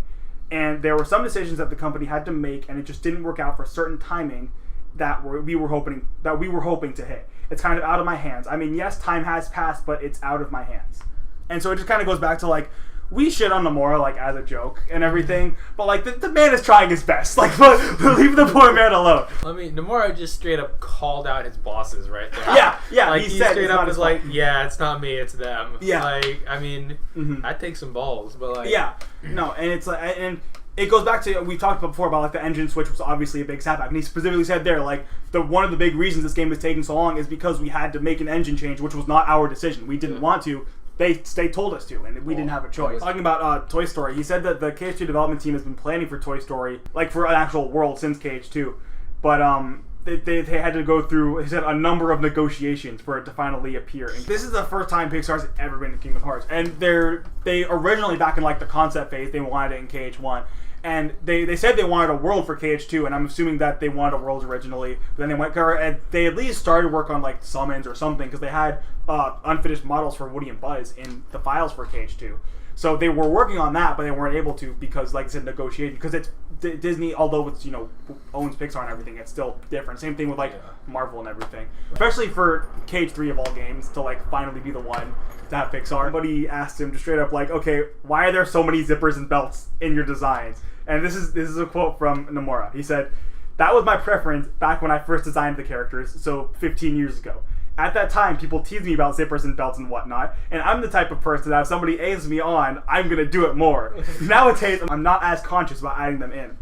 And there were some decisions that the company had to make, and it just didn't work out for certain timing that we were hoping to hit. It's kind of out of my hands. I mean, yes, time has passed, but it's out of my hands. And so it just kind of goes back to like, we shit on Nomura like as a joke and everything, but like the man is trying his best. Like, leave the poor man alone. I mean, Nomura just straight up called out his bosses right there. Yeah. Like he he said straight it's up not was his like, fault. yeah, it's not me, it's them. Yeah. Like, I mean, I'd take some balls, but like, Yeah. No, and it's like, and it goes back to, we talked before about like the engine switch was obviously a big setback, and he specifically said there like one of the big reasons this game is taking so long is because we had to make an engine change, which was not our decision. We didn't want to. They told us to, and we didn't have a choice. Talking about Toy Story, he said that the KH2 development team has been planning for Toy Story, like for an actual world, since KH2, but they had to go through, he said, a number of negotiations for it to finally appear. And this is the first time Pixar's ever been in Kingdom Hearts, and they originally, back in like the concept phase, they wanted it in KH1. And they said they wanted a world for KH2, and I'm assuming that they wanted a world originally. But then they at least started work on like summons or something, because they had unfinished models for Woody and Buzz in the files for KH2. So they were working on that, but they weren't able to because, like I said, negotiating. Because it's Disney, although it's owns Pixar and everything, it's still different. Same thing with like Marvel and everything. Especially for KH3 of all games to like finally be the one to have Pixar. Somebody asked him just straight up like, okay, why are there so many zippers and belts in your designs? And this is a quote from Nomura. He said, "That was my preference back when I first designed the characters, so 15 years ago. At that time, people teased me about zippers and belts and whatnot, and I'm the type of person that if somebody eggs me on, I'm gonna do it more. Nowadays, I'm not as conscious about adding them in.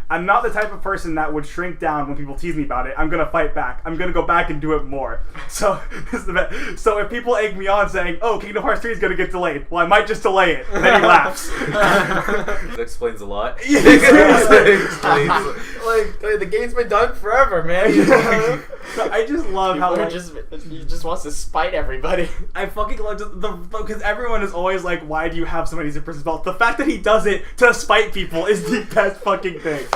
I'm not the type of person that would shrink down when people tease me about it. I'm gonna fight back. I'm gonna go back and do it more. So if people egg me on saying, oh, Kingdom Hearts 3 is gonna get delayed, well, I might just delay it." And then he laughs. That explains a lot. Like, the game's been done forever, man. I just love how he just wants to spite everybody. I fucking love because everyone is always like, why do you have so many zippers and belts? The fact that he does it to spite people is the best fucking thing.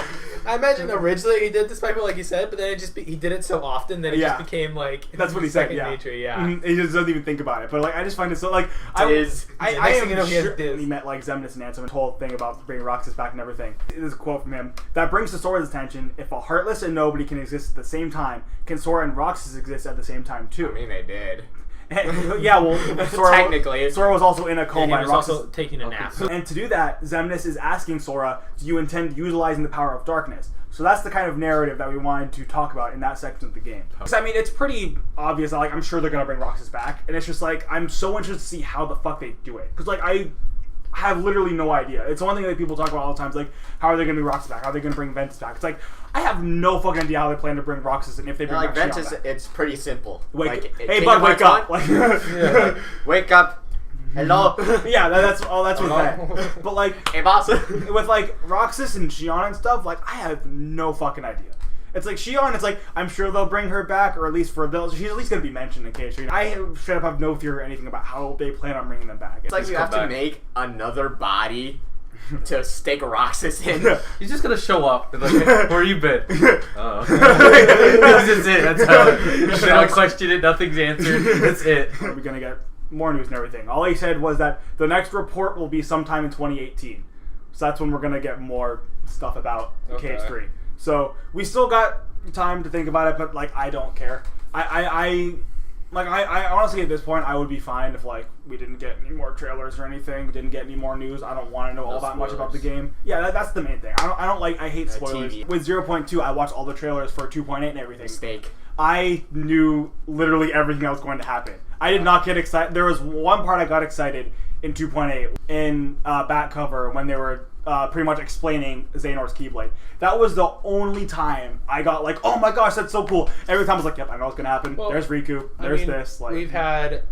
I imagine originally he did this by like you said, but then he did it so often that it just became like that's what he said. Yeah, nature. Yeah, he just doesn't even think about it. But like, I just find it so like I am sure when he met like Xemnas and Ansem and the whole thing about bringing Roxas back and everything. There's a quote from him that brings to Sora's attention: "If a Heartless and Nobody can exist at the same time, can Sora and Roxas exist at the same time too?" I mean, they did. Yeah, well, technically, Sora was also in a coma. And he was also taking a nap. And to do that, Xemnas is asking Sora, "Do you intend utilizing the power of darkness?" So that's the kind of narrative that we wanted to talk about in that section of the game. Because, I mean, it's pretty obvious. Like, I'm sure they're gonna bring Roxas back, and it's just like I'm so interested to see how the fuck they do it. Because like I have literally no idea. It's one thing that people talk about all the time. It's like, how are they gonna bring Roxas back? How are they gonna bring Vincent back? It's like I have no fucking idea how they plan to bring Roxas, and if they bring like back Vincent, it's pretty simple. Hey, bud, wake up! Wake up! Hello. Yeah, that's what that. But like, hey, boss. With like Roxas and Xion and stuff, like I have no fucking idea. It's like Xion, it's like I'm sure they'll bring her back, or at least she's at least gonna be mentioned in case. I straight up have no fear or anything about how they plan on bringing them back. It's like you have to make another body to stick Roxas in. He's just gonna show up and like, hey, where you been? That's just it. That's how it. I don't question it. Nothing's answered. That's it. Are we gonna get more news and everything? All he said was that the next report will be sometime in 2018. So that's when we're gonna get more stuff about KH3. So we still got time to think about it, but like I don't care. Like, I honestly, at this point, I would be fine if, like, we didn't get any more trailers or anything, didn't get any more news. I don't want to know all that much about the game. Yeah, that's the main thing. I hate spoilers. TV. With 0.2, I watched all the trailers for 2.8 and everything. Mistake. I knew literally everything that was going to happen. I did not get excited. There was one part I got excited in 2.8 in back cover when they were pretty much explaining Xehanort's Keyblade. That was the only time I got like, oh my gosh, that's so cool. Every time I was like, yep, I know what's gonna happen. Well, there's Riku. There's this. Like, we've had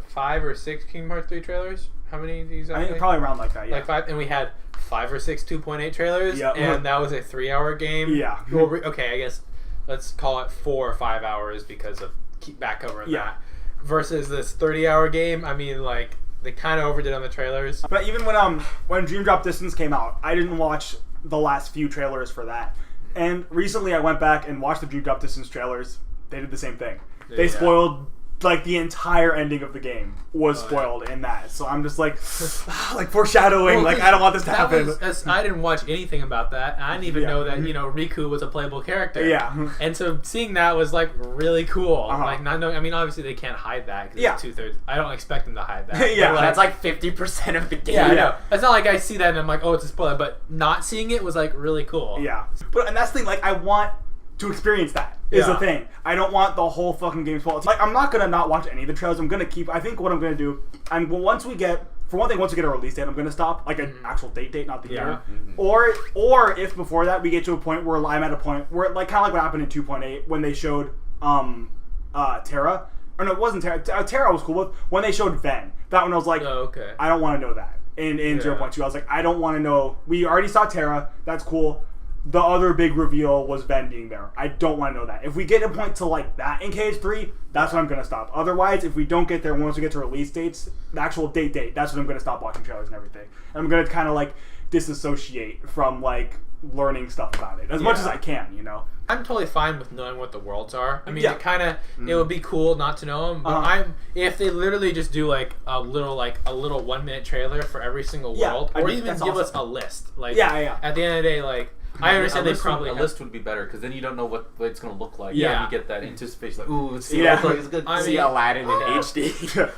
5 or 6 Kingdom Hearts 3 trailers. How many exactly? I think probably around like that. Yeah, like 5, and we had 5 or 6 2.8 trailers. Yep. And that was a 3-hour game. Yeah. Well, okay, I guess let's call it 4 or 5 hours because of back cover and that. Versus this 30-hour game. I mean, like. They kind of overdid on the trailers. But even when Dream Drop Distance came out, I didn't watch the last few trailers for that. And recently I went back and watched the Dream Drop Distance trailers. They did the same thing. They spoiled, like, the entire ending of the game was spoiled in that. So I'm just like foreshadowing, like, I don't want this to happen. I didn't watch anything about that. I didn't even know that, Riku was a playable character. Yeah. And so seeing that was, like, really cool. Like, not knowing, I mean, obviously they can't hide that because it's 2/3. I don't expect them to hide that. Yeah, that's like 50% of the game. Yeah, I know. It's not like I see that and I'm like, oh, it's a spoiler. But not seeing it was, like, really cool. Yeah. And that's the thing, like, I want to experience that is the thing. I don't want the whole fucking game spoiled. Like, I'm not gonna not watch any of the trailers. I'm gonna keep. I think what I'm gonna do, and once we get a release date, I'm gonna stop, like, an actual date, not the year. Or if before that we get to a point where I'm at a point where, like, kind of like what happened in 2.8 when they showed Terra. Or no, it wasn't Terra. Terra was cool with when they showed Ven. That one I was like, I don't want to know that. In 0.2, I was like, I don't want to know. We already saw Terra. That's cool. The other big reveal was Ven being there. I don't want to know that. If we get a point to like that in KH3, that's when I'm going to stop. Otherwise, if we don't get there once we get to release dates, the actual date, that's when I'm going to stop watching trailers and everything. And I'm going to kind of like disassociate from like learning stuff about it as much as I can, I'm totally fine with knowing what the worlds are. I mean, it would be cool not to know them, but if they literally just do like a little 1-minute trailer for every single world, or even give us a list. Like, at the end of the day, like, I understand they probably a list would be better because then you don't know what it's going to look like. Yeah, you get that anticipation. Like, ooh, let's see what it looks like. It's good. I mean, see Aladdin in HD.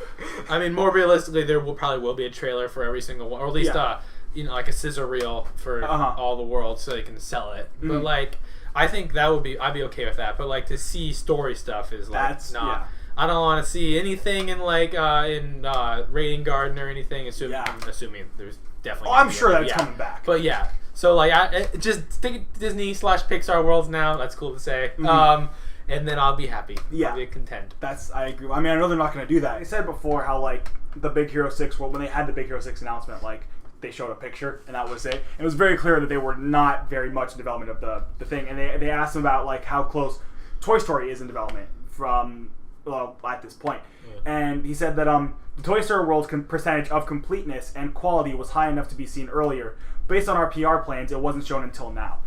I mean, more realistically, there probably will be a trailer for every single one, or at least like a scissor reel for all the worlds so they can sell it. But like, I think I'd be okay with that. But like, to see story stuff is like I don't want to see anything in like Raiding Garden or anything. Assuming there's definitely. I'm sure that's coming back. But yeah. So like, just stick Disney/Pixar worlds now. That's cool to say. And then I'll be happy. Yeah, I'll be content. I agree. I mean, I know they're not going to do that. I said before how like the Big Hero 6 world, when they had the Big Hero 6 announcement, like they showed a picture and that was it. It was very clear that they were not very much in development of the thing. And they asked him about like how close Toy Story is in development from at this point. And he said that the Toy Story world's percentage of completeness and quality was high enough to be seen earlier. Based on our PR plans, it wasn't shown until now.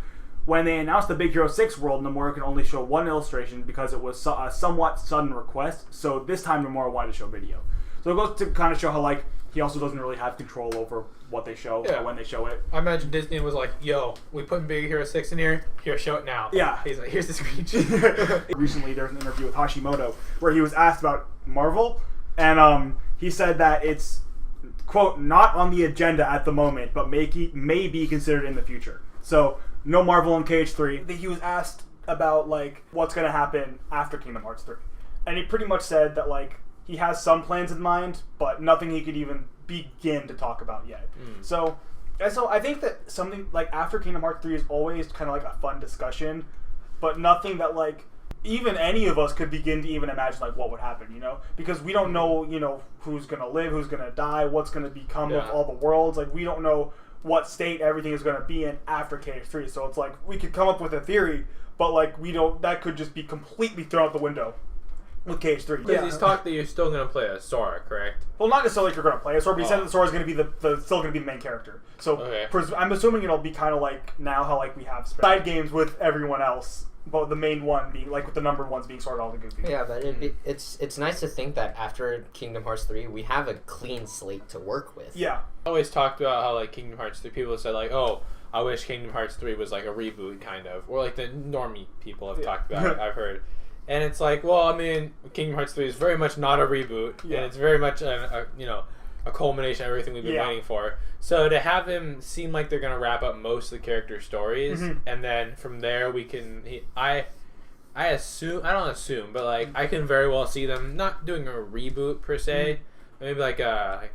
When they announced the Big Hero 6 world, Nomura could only show one illustration because it was a somewhat sudden request, so this time Nomura wanted to show video. So it goes to kind of show how, like, he also doesn't really have control over what they show or when they show it. I imagine Disney was like, yo, we put Big Hero 6 in here, show it now. Yeah. He's like, here's the screenshot. Recently, there was an interview with Hashimoto where he was asked about Marvel, and he said that it's, quote, not on the agenda at the moment, but may be considered in the future. So, no Marvel in KH3. He was asked about, like, what's going to happen after Kingdom Hearts 3. And he pretty much said that, like, he has some plans in mind, but nothing he could even begin to talk about yet. So I think that something, like, after Kingdom Hearts 3 is always kind of, like, a fun discussion, but nothing that, like, even any of us could begin to even imagine, like, what would happen, because we don't know, who's gonna live, who's gonna die, what's gonna become of all the worlds. Like, we don't know what state everything is gonna be in after KH3. So it's like we could come up with a theory, but like that could just be completely thrown out the window with KH3. Because he's talked that you're still gonna play a Sora, correct? Well, not necessarily you're gonna play a Sora, but he said that Sora's gonna be still gonna be the main character. So I'm assuming it'll be kind of like now how like we have side games with everyone else. But the main one being, like, with the numbered ones being sort of all the goofy. Yeah, but it's nice to think that after Kingdom Hearts 3, we have a clean slate to work with. Yeah. I always talked about how, like, Kingdom Hearts 3, people said, like, oh, I wish Kingdom Hearts 3 was, like, a reboot, kind of. Or, like, the normie people have talked about it, I've heard. And it's like, well, I mean, Kingdom Hearts 3 is very much not a reboot, and it's very much a culmination of everything we've been waiting for. So to have him seem like they're going to wrap up most of the character stories, and then from there we can... I don't assume, but like I can very well see them not doing a reboot per se, maybe like a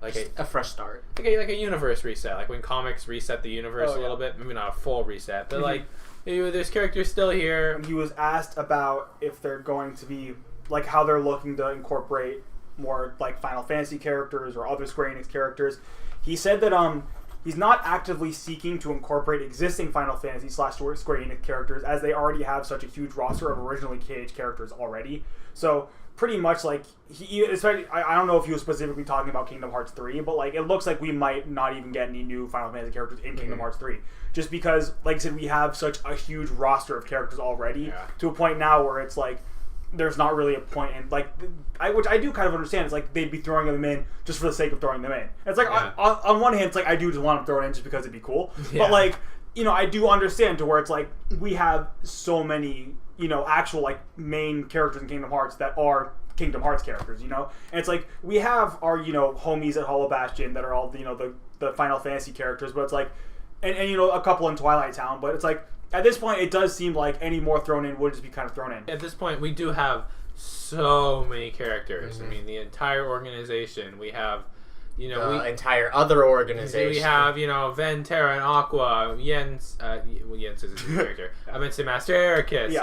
fresh start, like a universe reset, like when comics reset the universe a little bit, maybe not a full reset, but like there's characters still here. When he was asked about if they're going to be like how they're looking to incorporate more like Final Fantasy characters or other Square Enix characters, he said that he's not actively seeking to incorporate existing Final Fantasy / Square Enix characters, as they already have such a huge roster of originally KH characters already. So pretty much like especially, I don't know if he was specifically talking about Kingdom Hearts 3, but like it looks like we might not even get any new Final Fantasy characters in Kingdom Hearts 3, just because, like I said, we have such a huge roster of characters already to a point now where it's like there's not really a point in which I do kind of understand. It's like they'd be throwing them in just for the sake of throwing them in. And it's like on one hand, it's like I do just want them thrown in just because it'd be cool. But like I do understand to where it's like we have so many actual like main characters in Kingdom Hearts that are Kingdom Hearts characters. And it's like we have our homies at Hollow Bastion that are all the Final Fantasy characters, but it's like and a couple in Twilight Town, but it's like. At this point, it does seem like any more thrown in would just be kind of thrown in. At this point, we do have so many characters. I mean, the entire organization. We have, the entire other organization. We have, Ven, Terra, and Aqua. Jens. Jens is his character. I meant to Master Ericus.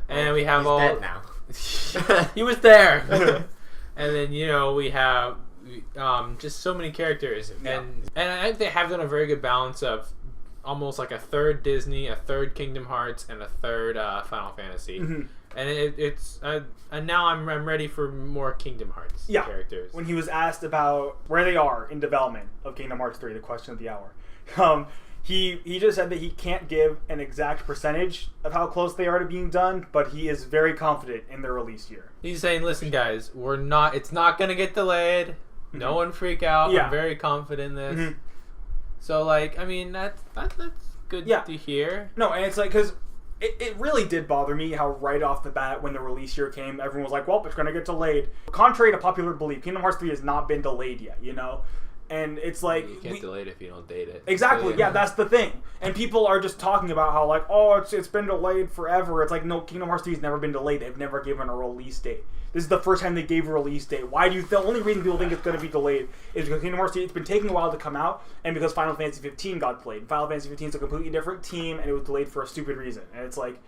And we have He's dead now. He was there. And then we have just so many characters, and I think they have done a very good balance of. Almost like a third Disney, a third Kingdom Hearts, and a third Final Fantasy, and it's and now I'm ready for more Kingdom Hearts characters. When he was asked about where they are in development of Kingdom Hearts 3, the question of the hour, he just said that he can't give an exact percentage of how close they are to being done, but he is very confident in their release year. He's saying, "Listen, guys, it's not gonna get delayed. No one freak out. I'm very confident in this." So, like, I mean, that's good to hear. No, and it's like, because it really did bother me how right off the bat, when the release year came, everyone was like, well, it's going to get delayed. Contrary to popular belief, Kingdom Hearts 3 has not been delayed yet, And it's like... You can't delay it if you don't date it. Exactly, that's the thing. And people are just talking about how, like, oh, it's been delayed forever. It's like, no, Kingdom Hearts 3 has never been delayed. They've never given a release date. This is the first time they gave a release date. The only reason people think it's going to be delayed is because Kingdom Hearts 3, it's been taking a while to come out, and because Final Fantasy 15 got played. Final Fantasy 15 is a completely different team, and it was delayed for a stupid reason. And it's like...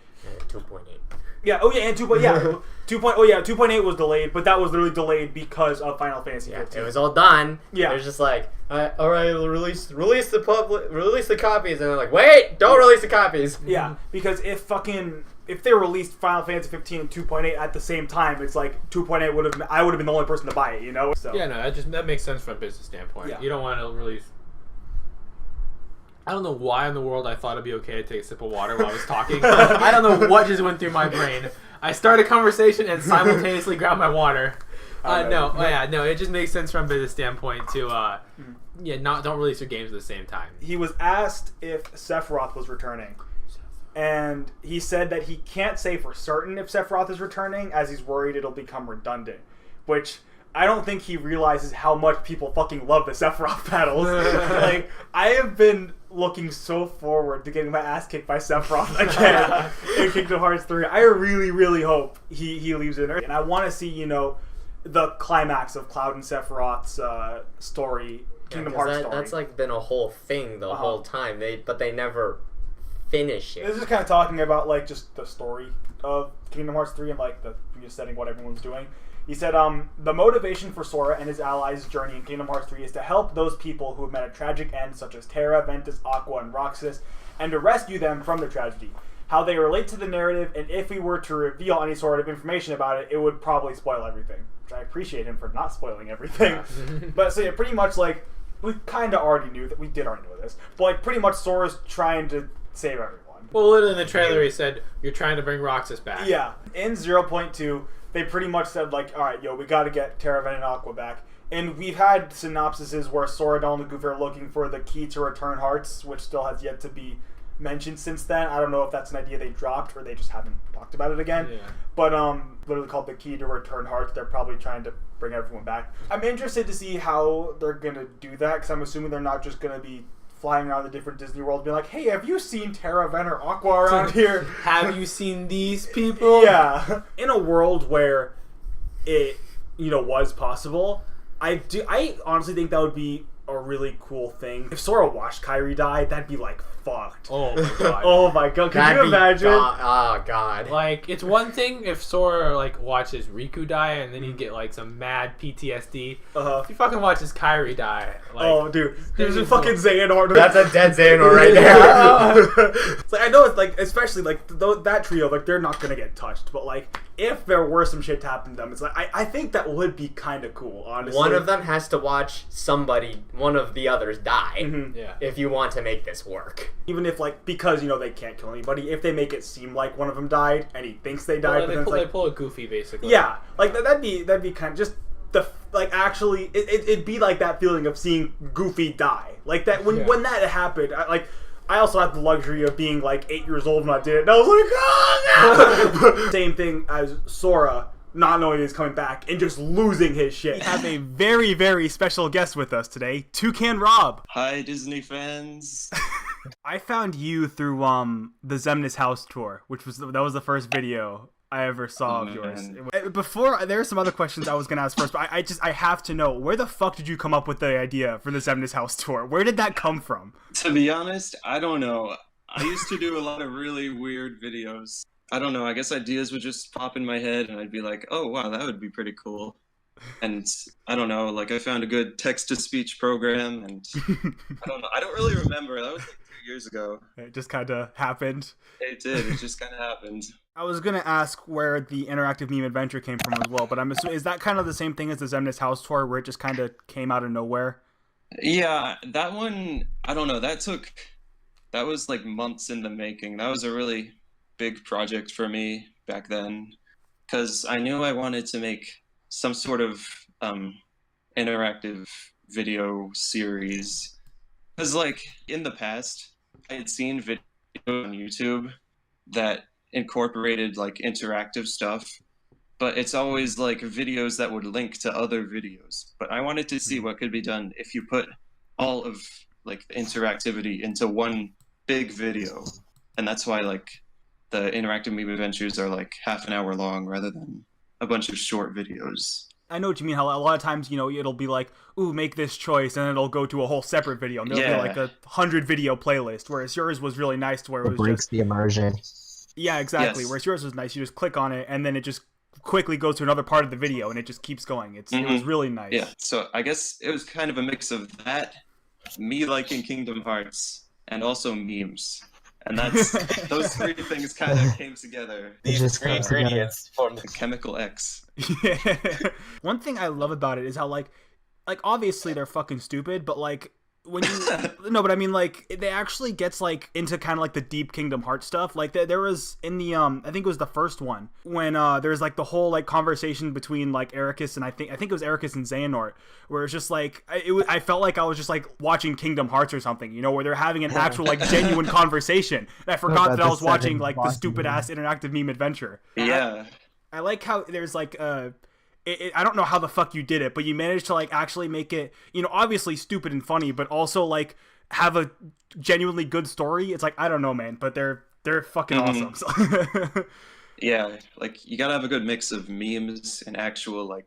2.8. Yeah, and 2.8 was delayed, but that was literally delayed because of Final Fantasy 15. It was all done. Yeah. It was just like, all right, release the copies, and they're like, wait, don't release the copies. Yeah, because if they released Final Fantasy 15 and 2.8 at the same time, it's like 2.8 I would have been the only person to buy it, So. Yeah, no, that makes sense from a business standpoint. Yeah. You don't want to release. I don't know why in the world I thought it'd be okay to take a sip of water while I was talking. I don't know what just went through my brain. I started a conversation and simultaneously grabbed my water. It just makes sense from a business standpoint to don't release your games at the same time. He was asked if Sephiroth was returning, and he said that he can't say for certain if Sephiroth is returning, as he's worried it'll become redundant, which I don't think he realizes how much people fucking love the Sephiroth battles. Like, I have been looking so forward to getting my ass kicked by Sephiroth again in Kingdom Hearts 3. I really, really hope he leaves in there. And I want to see, the climax of Cloud and Sephiroth's story, Kingdom Hearts story. That's like been a whole thing the whole time. But they never finish it. This is kind of talking about like just the story of Kingdom Hearts 3 and like the setting what everyone's doing. He said, the motivation for Sora and his allies' journey in Kingdom Hearts 3 is to help those people who have met a tragic end, such as Terra, Ventus, Aqua, and Roxas, and to rescue them from the tragedy. How they relate to the narrative, and if we were to reveal any sort of information about it, it would probably spoil everything. Which I appreciate him for not spoiling everything. But so yeah, pretty much like, we kind of already knew that, we did already know this, but like pretty much Sora's trying to save everyone. Well, literally in the trailer he said, you're trying to bring Roxas back. Yeah. In 0.2... they pretty much said, like, all right, we got to get Terra, Ven, and Aqua back. And we've had synopsises where Sora, Donald, and Goofy are looking for the key to return hearts, which still has yet to be mentioned since then. I don't know if that's an idea they dropped or they just haven't talked about it again. Yeah. But literally called the Key to Return Hearts. They're probably trying to bring everyone back. I'm interested to see how they're gonna do that because I'm assuming they're not just gonna be flying around the different Disney worlds, being like, "Hey, have you seen Terra, Ven, or Aqua around here? Have you seen these people?" Yeah. In a world where it, was possible, I honestly think that would be a really cool thing. If Sora watched Kairi die, that'd be like fucked. Oh my god. Oh my god. Can you imagine? Oh god. Like, it's one thing if Sora watches Riku die and then you get some mad PTSD. If he fucking watches Kairi die, oh dude, there's a fucking Xehanort. That's a dead Xehanort right there. It's I know it's especially that trio, they're not gonna get touched, but if there were some shit to happen to them, it's I think that would be kind of cool, honestly. One of them has to watch one of the others die. Yeah. If you want to make this work. Even if because they can't kill anybody, if they make it seem like one of them died and he thinks they died, well, they pull a Goofy basically. Yeah, that'd be kind of just the actually it'd be like that feeling of seeing Goofy die, that when that happened. I also had the luxury of being 8 years old when I did it, and I was like, oh no! Same thing as Sora not knowing he's coming back and just losing his shit. We have a very, very special guest with us today, Toucan Rob. Hi, Disney fans. I found you through the Xemnas House tour, that was the first video I ever saw of yours. Before, there are some other questions I was gonna ask first, but I have to know, where the fuck did you come up with the idea for the Xemnas House tour? Where did that come from? To be honest, I don't know. I used to do a lot of really weird videos. I don't know, I guess ideas would just pop in my head and I'd be like, oh wow, that would be pretty cool. And I don't know, I found a good text-to-speech program and I don't really remember. That was 2 years ago. It just kind of happened. It did, it just kind of happened. I was going to ask where the interactive meme adventure came from as well, but I'm assuming, is that kind of the same thing as the Xemnas House tour where it just kind of came out of nowhere? Yeah, that one, I don't know, that was months in the making. That was a really big project for me back then because I knew I wanted to make some sort of interactive video series because in the past I had seen videos on YouTube that incorporated interactive stuff, but it's always videos that would link to other videos. But I wanted to see what could be done if you put all of the interactivity into one big video, and that's why the interactive meme adventures are half an hour long rather than a bunch of short videos. I know what you mean, how a lot of times, it'll be ooh, make this choice, and it'll go to a whole separate video, and there'll be a 100 video playlist, whereas yours was really nice to where it was breaks the immersion. Yeah, exactly. Yes. Whereas yours was nice, you just click on it, and then it just quickly goes to another part of the video, and it just keeps going. It was really nice. Yeah, so I guess it was kind of a mix of that, me liking Kingdom Hearts, and also memes. And that's those three things kind of came together. These three ingredients formed the chemical X. Yeah. One thing I love about it is how obviously they're fucking stupid, but when you no, but I mean they actually gets into kind of the deep Kingdom Hearts stuff. There was in the I think it was the first one when there's the whole conversation between Ericus and I think it was Ericus and Xehanort, where it's just I felt like I was just watching Kingdom Hearts or something, where they're having an actual genuine conversation. And I forgot that I was watching the stupid ass interactive meme adventure. Yeah. I like how there's I don't know how the fuck you did it, but you managed to actually make it, obviously stupid and funny, but also have a genuinely good story. It's I don't know, man, but they're fucking awesome. So. Yeah, you gotta have a good mix of memes and actual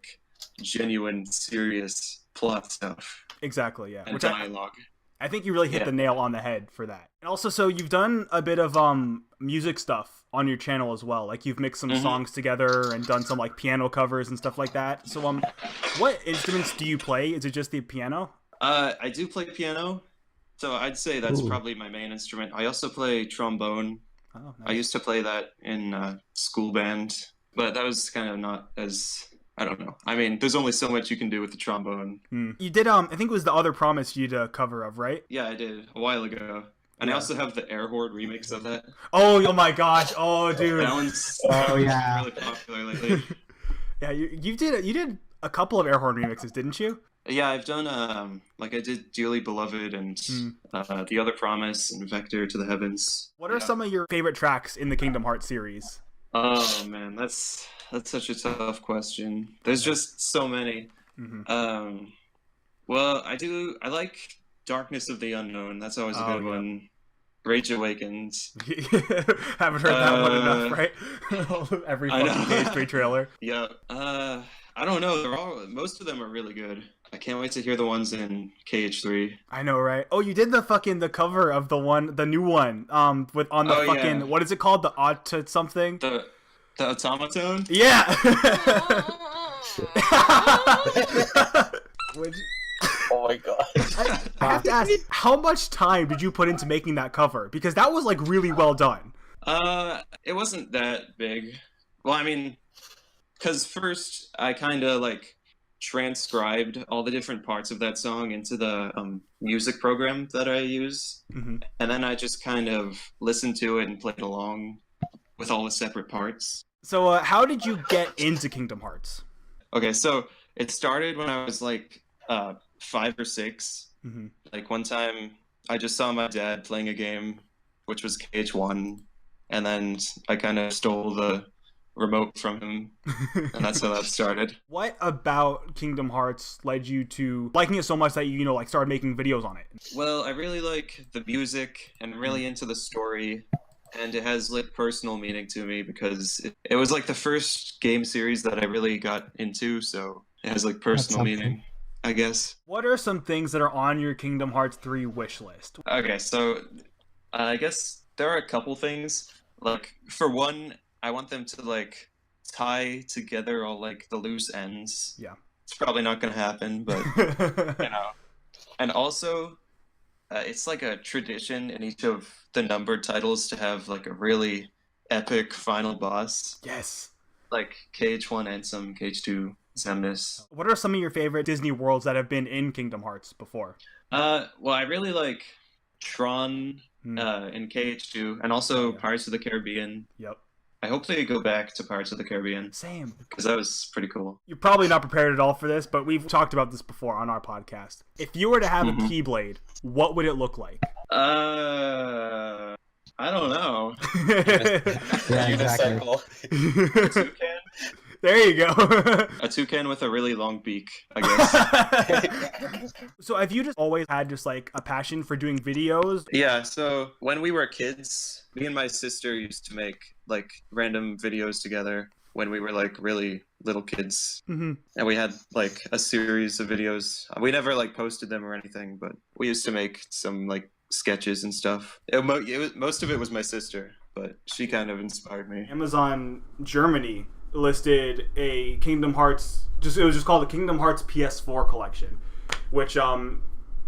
genuine, serious plot stuff. Exactly, yeah. And dialogue. I think you really hit the nail on the head for that. And also, so you've done a bit of music stuff on your channel as well. You've mixed some songs together and done some piano covers and stuff like that. So what instruments do you play? Is it just the piano? I do play piano, so I'd say that's probably my main instrument. I also play trombone. Oh, nice. I used to play that in school band, but that was kind of not as, I don't know. I mean, there's only so much you can do with the trombone. You did, I think it was The Other Promise you did a cover of, right? Yeah, I did, a while ago. And I also have the Air Horde remix of that. Oh my gosh. Oh, dude. That one's really popular lately. Yeah, you did a couple of air horn remixes, didn't you? Yeah, I've done I did Dearly Beloved and The Other Promise and Vector to the Heavens. What are some of your favorite tracks in the Kingdom Hearts series? Oh man, that's such a tough question. There's just so many. Well, I like Darkness of the Unknown. That's always a good one. Rage Awakens. Haven't heard that one enough, right? Every fucking PS3 trailer. Yeah. I don't know. Most of them are really good. I can't wait to hear the ones in KH3. I know, right? Oh, you did the cover of the new one. What is it called? The Auto something. The automaton. Yeah. Oh my god. I have to ask, how much time did you put into making that cover? Because that was like really well done. It wasn't that big. Well, I mean, because first I kind of like transcribed all the different parts of that song into the music program that I use, and then I just kind of listened to it and played along with all the separate parts. So, how did you get into Kingdom Hearts? Okay, so it started when I was like 5 or 6. Like one time I just saw my dad playing a game, which was KH1, and then I kind of stole the remote from him, and that's how that started. What about Kingdom Hearts led you to liking it so much that you like started making videos on it? Well, I really like the music and really into the story, and it has like personal meaning to me because it was like the first game series that I really got into, so it has like personal meaning, I guess. What are some things that are on your Kingdom Hearts 3 wish list? Okay, so I guess there are a couple things. Like, for one, I want them to like tie together all like the loose ends. Yeah. It's probably not gonna happen, but you know. And also, it's like a tradition in each of the numbered titles to have like a really epic final boss. Yes. Like KH1 Ansem, KH2 Xemnas. What are some of your favorite Disney worlds that have been in Kingdom Hearts before? Well, I really like Tron in KH2, and also Pirates of the Caribbean. Yep. I hope they go back to Pirates of the Caribbean. Same. Because that was pretty cool. You're probably not prepared at all for this, but we've talked about this before on our podcast. If you were to have a Keyblade, what would it look like? I don't know. Yeah, exactly. A toucan? There you go. A toucan with a really long beak, I guess. So have you just always had just like a passion for doing videos? Yeah, so when we were kids, me and my sister used to make like random videos together when we were like really little kids. And we had like a series of videos. We never like posted them or anything, but we used to make some like sketches and stuff. Most of it was my sister, but she kind of inspired me. Amazon Germany listed a Kingdom Hearts, it was just called the Kingdom Hearts PS4 collection, which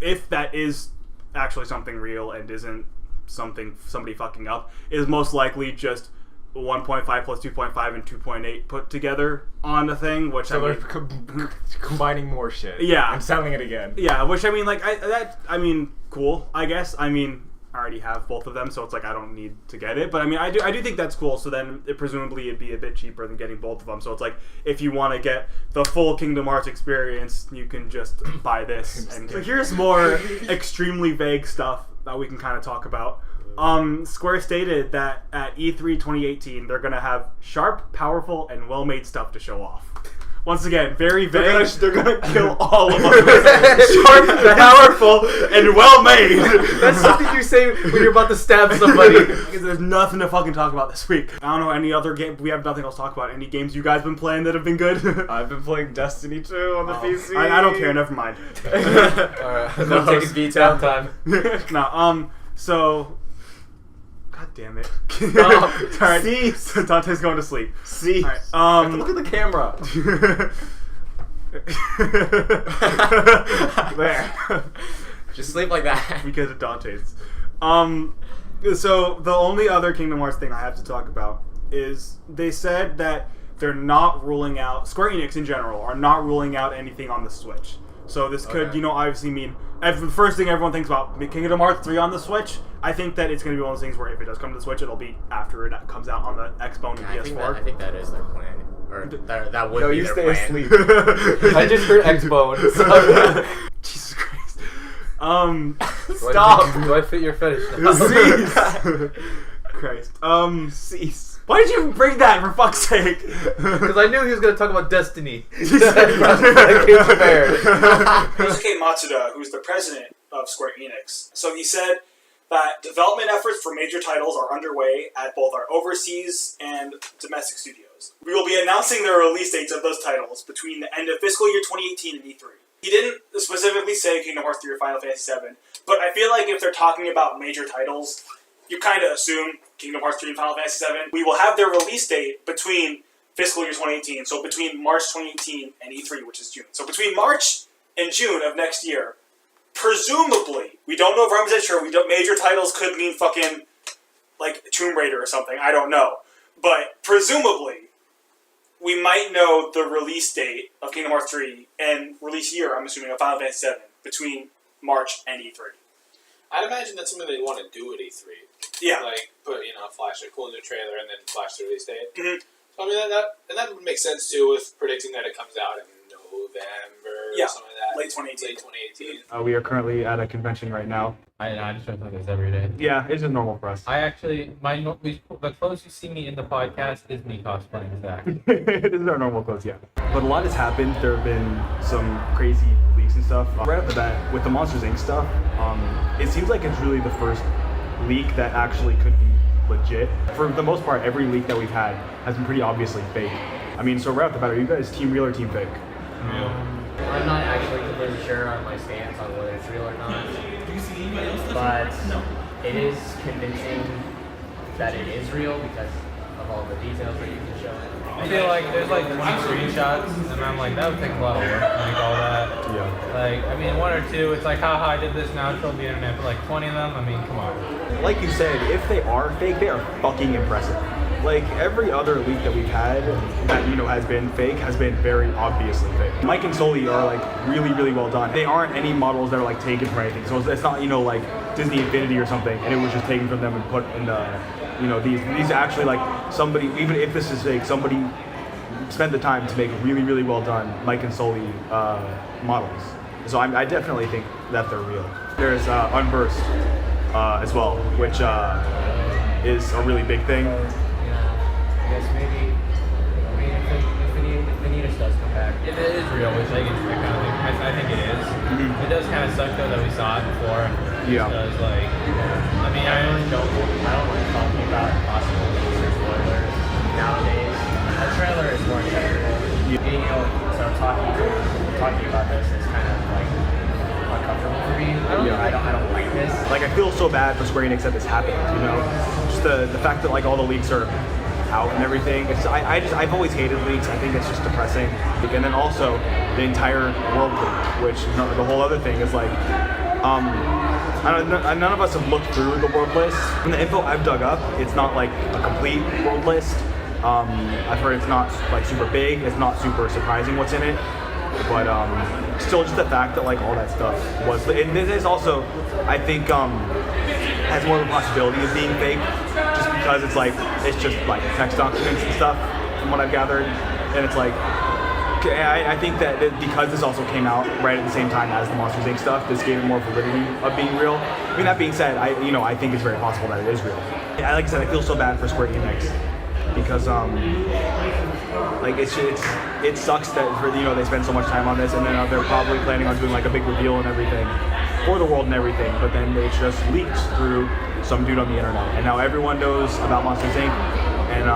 if that is actually something real and isn't somebody fucking up, is most likely just 1.5 plus 2.5 and 2.8 put together on a thing, which so they're combining more shit. Yeah, and selling it again. Yeah, which I mean, cool. I guess. I mean, I already have both of them, so it's like I don't need to get it. But I mean, I do think that's cool. So then, presumably, it'd be a bit cheaper than getting both of them. So it's like if you want to get the full Kingdom Hearts experience, you can just buy this. And so here's more extremely vague stuff that we can kind of talk about. Square stated that at E3 2018, they're gonna have sharp, powerful, and well-made stuff to show off. Once again, very vague. They're gonna kill all of them. Sharp, powerful, and well-made. That's something you say when you're about to stab somebody. Because there's nothing to fucking talk about this week. I don't know any other game. We have nothing else to talk about. Any games you guys been playing that have been good? I've been playing Destiny 2 on the PC. I don't care. Never mind. Alright, no, take his beats out time. No. So. God damn it. Alright. See? So Dante's going to sleep. See? Right, look at the camera. There. Just sleep like that. Because of Dante's. So the only other Kingdom Hearts thing I have to talk about is they said that they're not ruling out, Square Enix in general are not ruling out anything on the Switch. So this could, obviously mean, the first thing everyone thinks about, Kingdom Hearts 3 on the Switch. I think that it's going to be one of those things where if it does come to the Switch, it'll be after it comes out on the Xbox and PS4. I think that is their plan. Or that would No, be you their stay plan. asleep. I just heard X-Bone. Jesus Christ. Stop. Do I fit your fetish now? Cease. Christ. Cease. Why did you bring that, for fuck's sake? Because I knew he was going to talk about Destiny. Here's Kei Matsuda, who's the president of Square Enix. So he said that development efforts for major titles are underway at both our overseas and domestic studios. We will be announcing the release dates of those titles between the end of fiscal year 2018 and E3. He didn't specifically say Kingdom Hearts 3 or Final Fantasy 7, but I feel like if they're talking about major titles, you kind of assume Kingdom Hearts 3 and Final Fantasy 7. We will have their release date between fiscal year 2018, so between March 2018 and E3, which is June. So between March and June of next year, presumably, we don't know if 100% sure, major titles could mean fucking, like, Tomb Raider or something, I don't know. But presumably, we might know the release date of Kingdom Hearts 3 and release year, I'm assuming, of Final Fantasy 7 between March and E3. I'd imagine that's something they want to do at E3. Yeah. Like, put, flash a cool new trailer and then flash the release date. Mm-hmm. So, I mean, that would make sense, too, with predicting that it comes out in November or something like that. Late 2018. We are currently at a convention right now. I just don't think this every day. Yeah, it's just normal for us. I actually, the clothes you see me in the podcast is me cosplaying Zach. This is our normal clothes, yeah. But a lot has happened. There have been some crazy leaks and stuff. Right after that, with the Monsters Inc. stuff, it seems like it's really the first leak that actually could be legit. For the most part, every leak that we've had has been pretty obviously fake. I mean, so right off the bat, are you guys team real or team fake? I'm not actually completely sure on my stance on whether it's real or not. But it is convincing that it is real because of all the details that you can show it. I feel like there's like 20 screenshots, and I'm like, that would take a lot of work to make all that. Yeah. Like, I mean, one or two, it's like, haha, I did this, now I trolled the internet, but like 20 of them, I mean, come on. Like you said, if they are fake, they are fucking impressive. Like, every other leak that we've had that, has been fake has been very obviously fake. Mike and Sully are, like, really, really well done. They aren't any models that are, like, taken from anything. So it's not, like, Disney Infinity or something, and it was just taken from them and put in the, these actually, like, somebody, even if this is fake, somebody spent the time to make really, really well done Mike and Sully models. So I definitely think that they're real. There's Unversed as well, which is a really big thing. I guess maybe if Vanitas does come back, if it is real, which I kind of think, I think it is. Mm-hmm. It does kind of suck though that we saw it before. Yeah. Because I mean, I don't like talking about possible leaks or spoilers nowadays. A trailer is more acceptable. Being able to start talking about this is kind of like uncomfortable for me. I don't like this. Like, I feel so bad for Square Enix that this happened. Just the fact that like all the leaks are out and everything. I've always hated leaks. I think it's just depressing. And then also the entire world leak, which the whole other thing is like, none of us have looked through the world list. From the info I've dug up, it's not like a complete world list. I've heard it's not like super big. It's not super surprising what's in it. But still, just the fact that like all that stuff was, and this is also, I think, has more of a possibility of being fake, just because it's just like text documents and stuff, from what I've gathered, and it's like, I think that because this also came out right at the same time as the Monsters Inc. stuff, this gave it more validity of being real. I mean, that being said, I think it's very possible that it is real. Like I said, I feel so bad for Square Enix because like it sucks that they spend so much time on this, and then they're probably planning on doing like a big reveal and everything for the world and everything, but then it's just leaked through some dude on the internet, and now everyone knows about Monsters Inc. and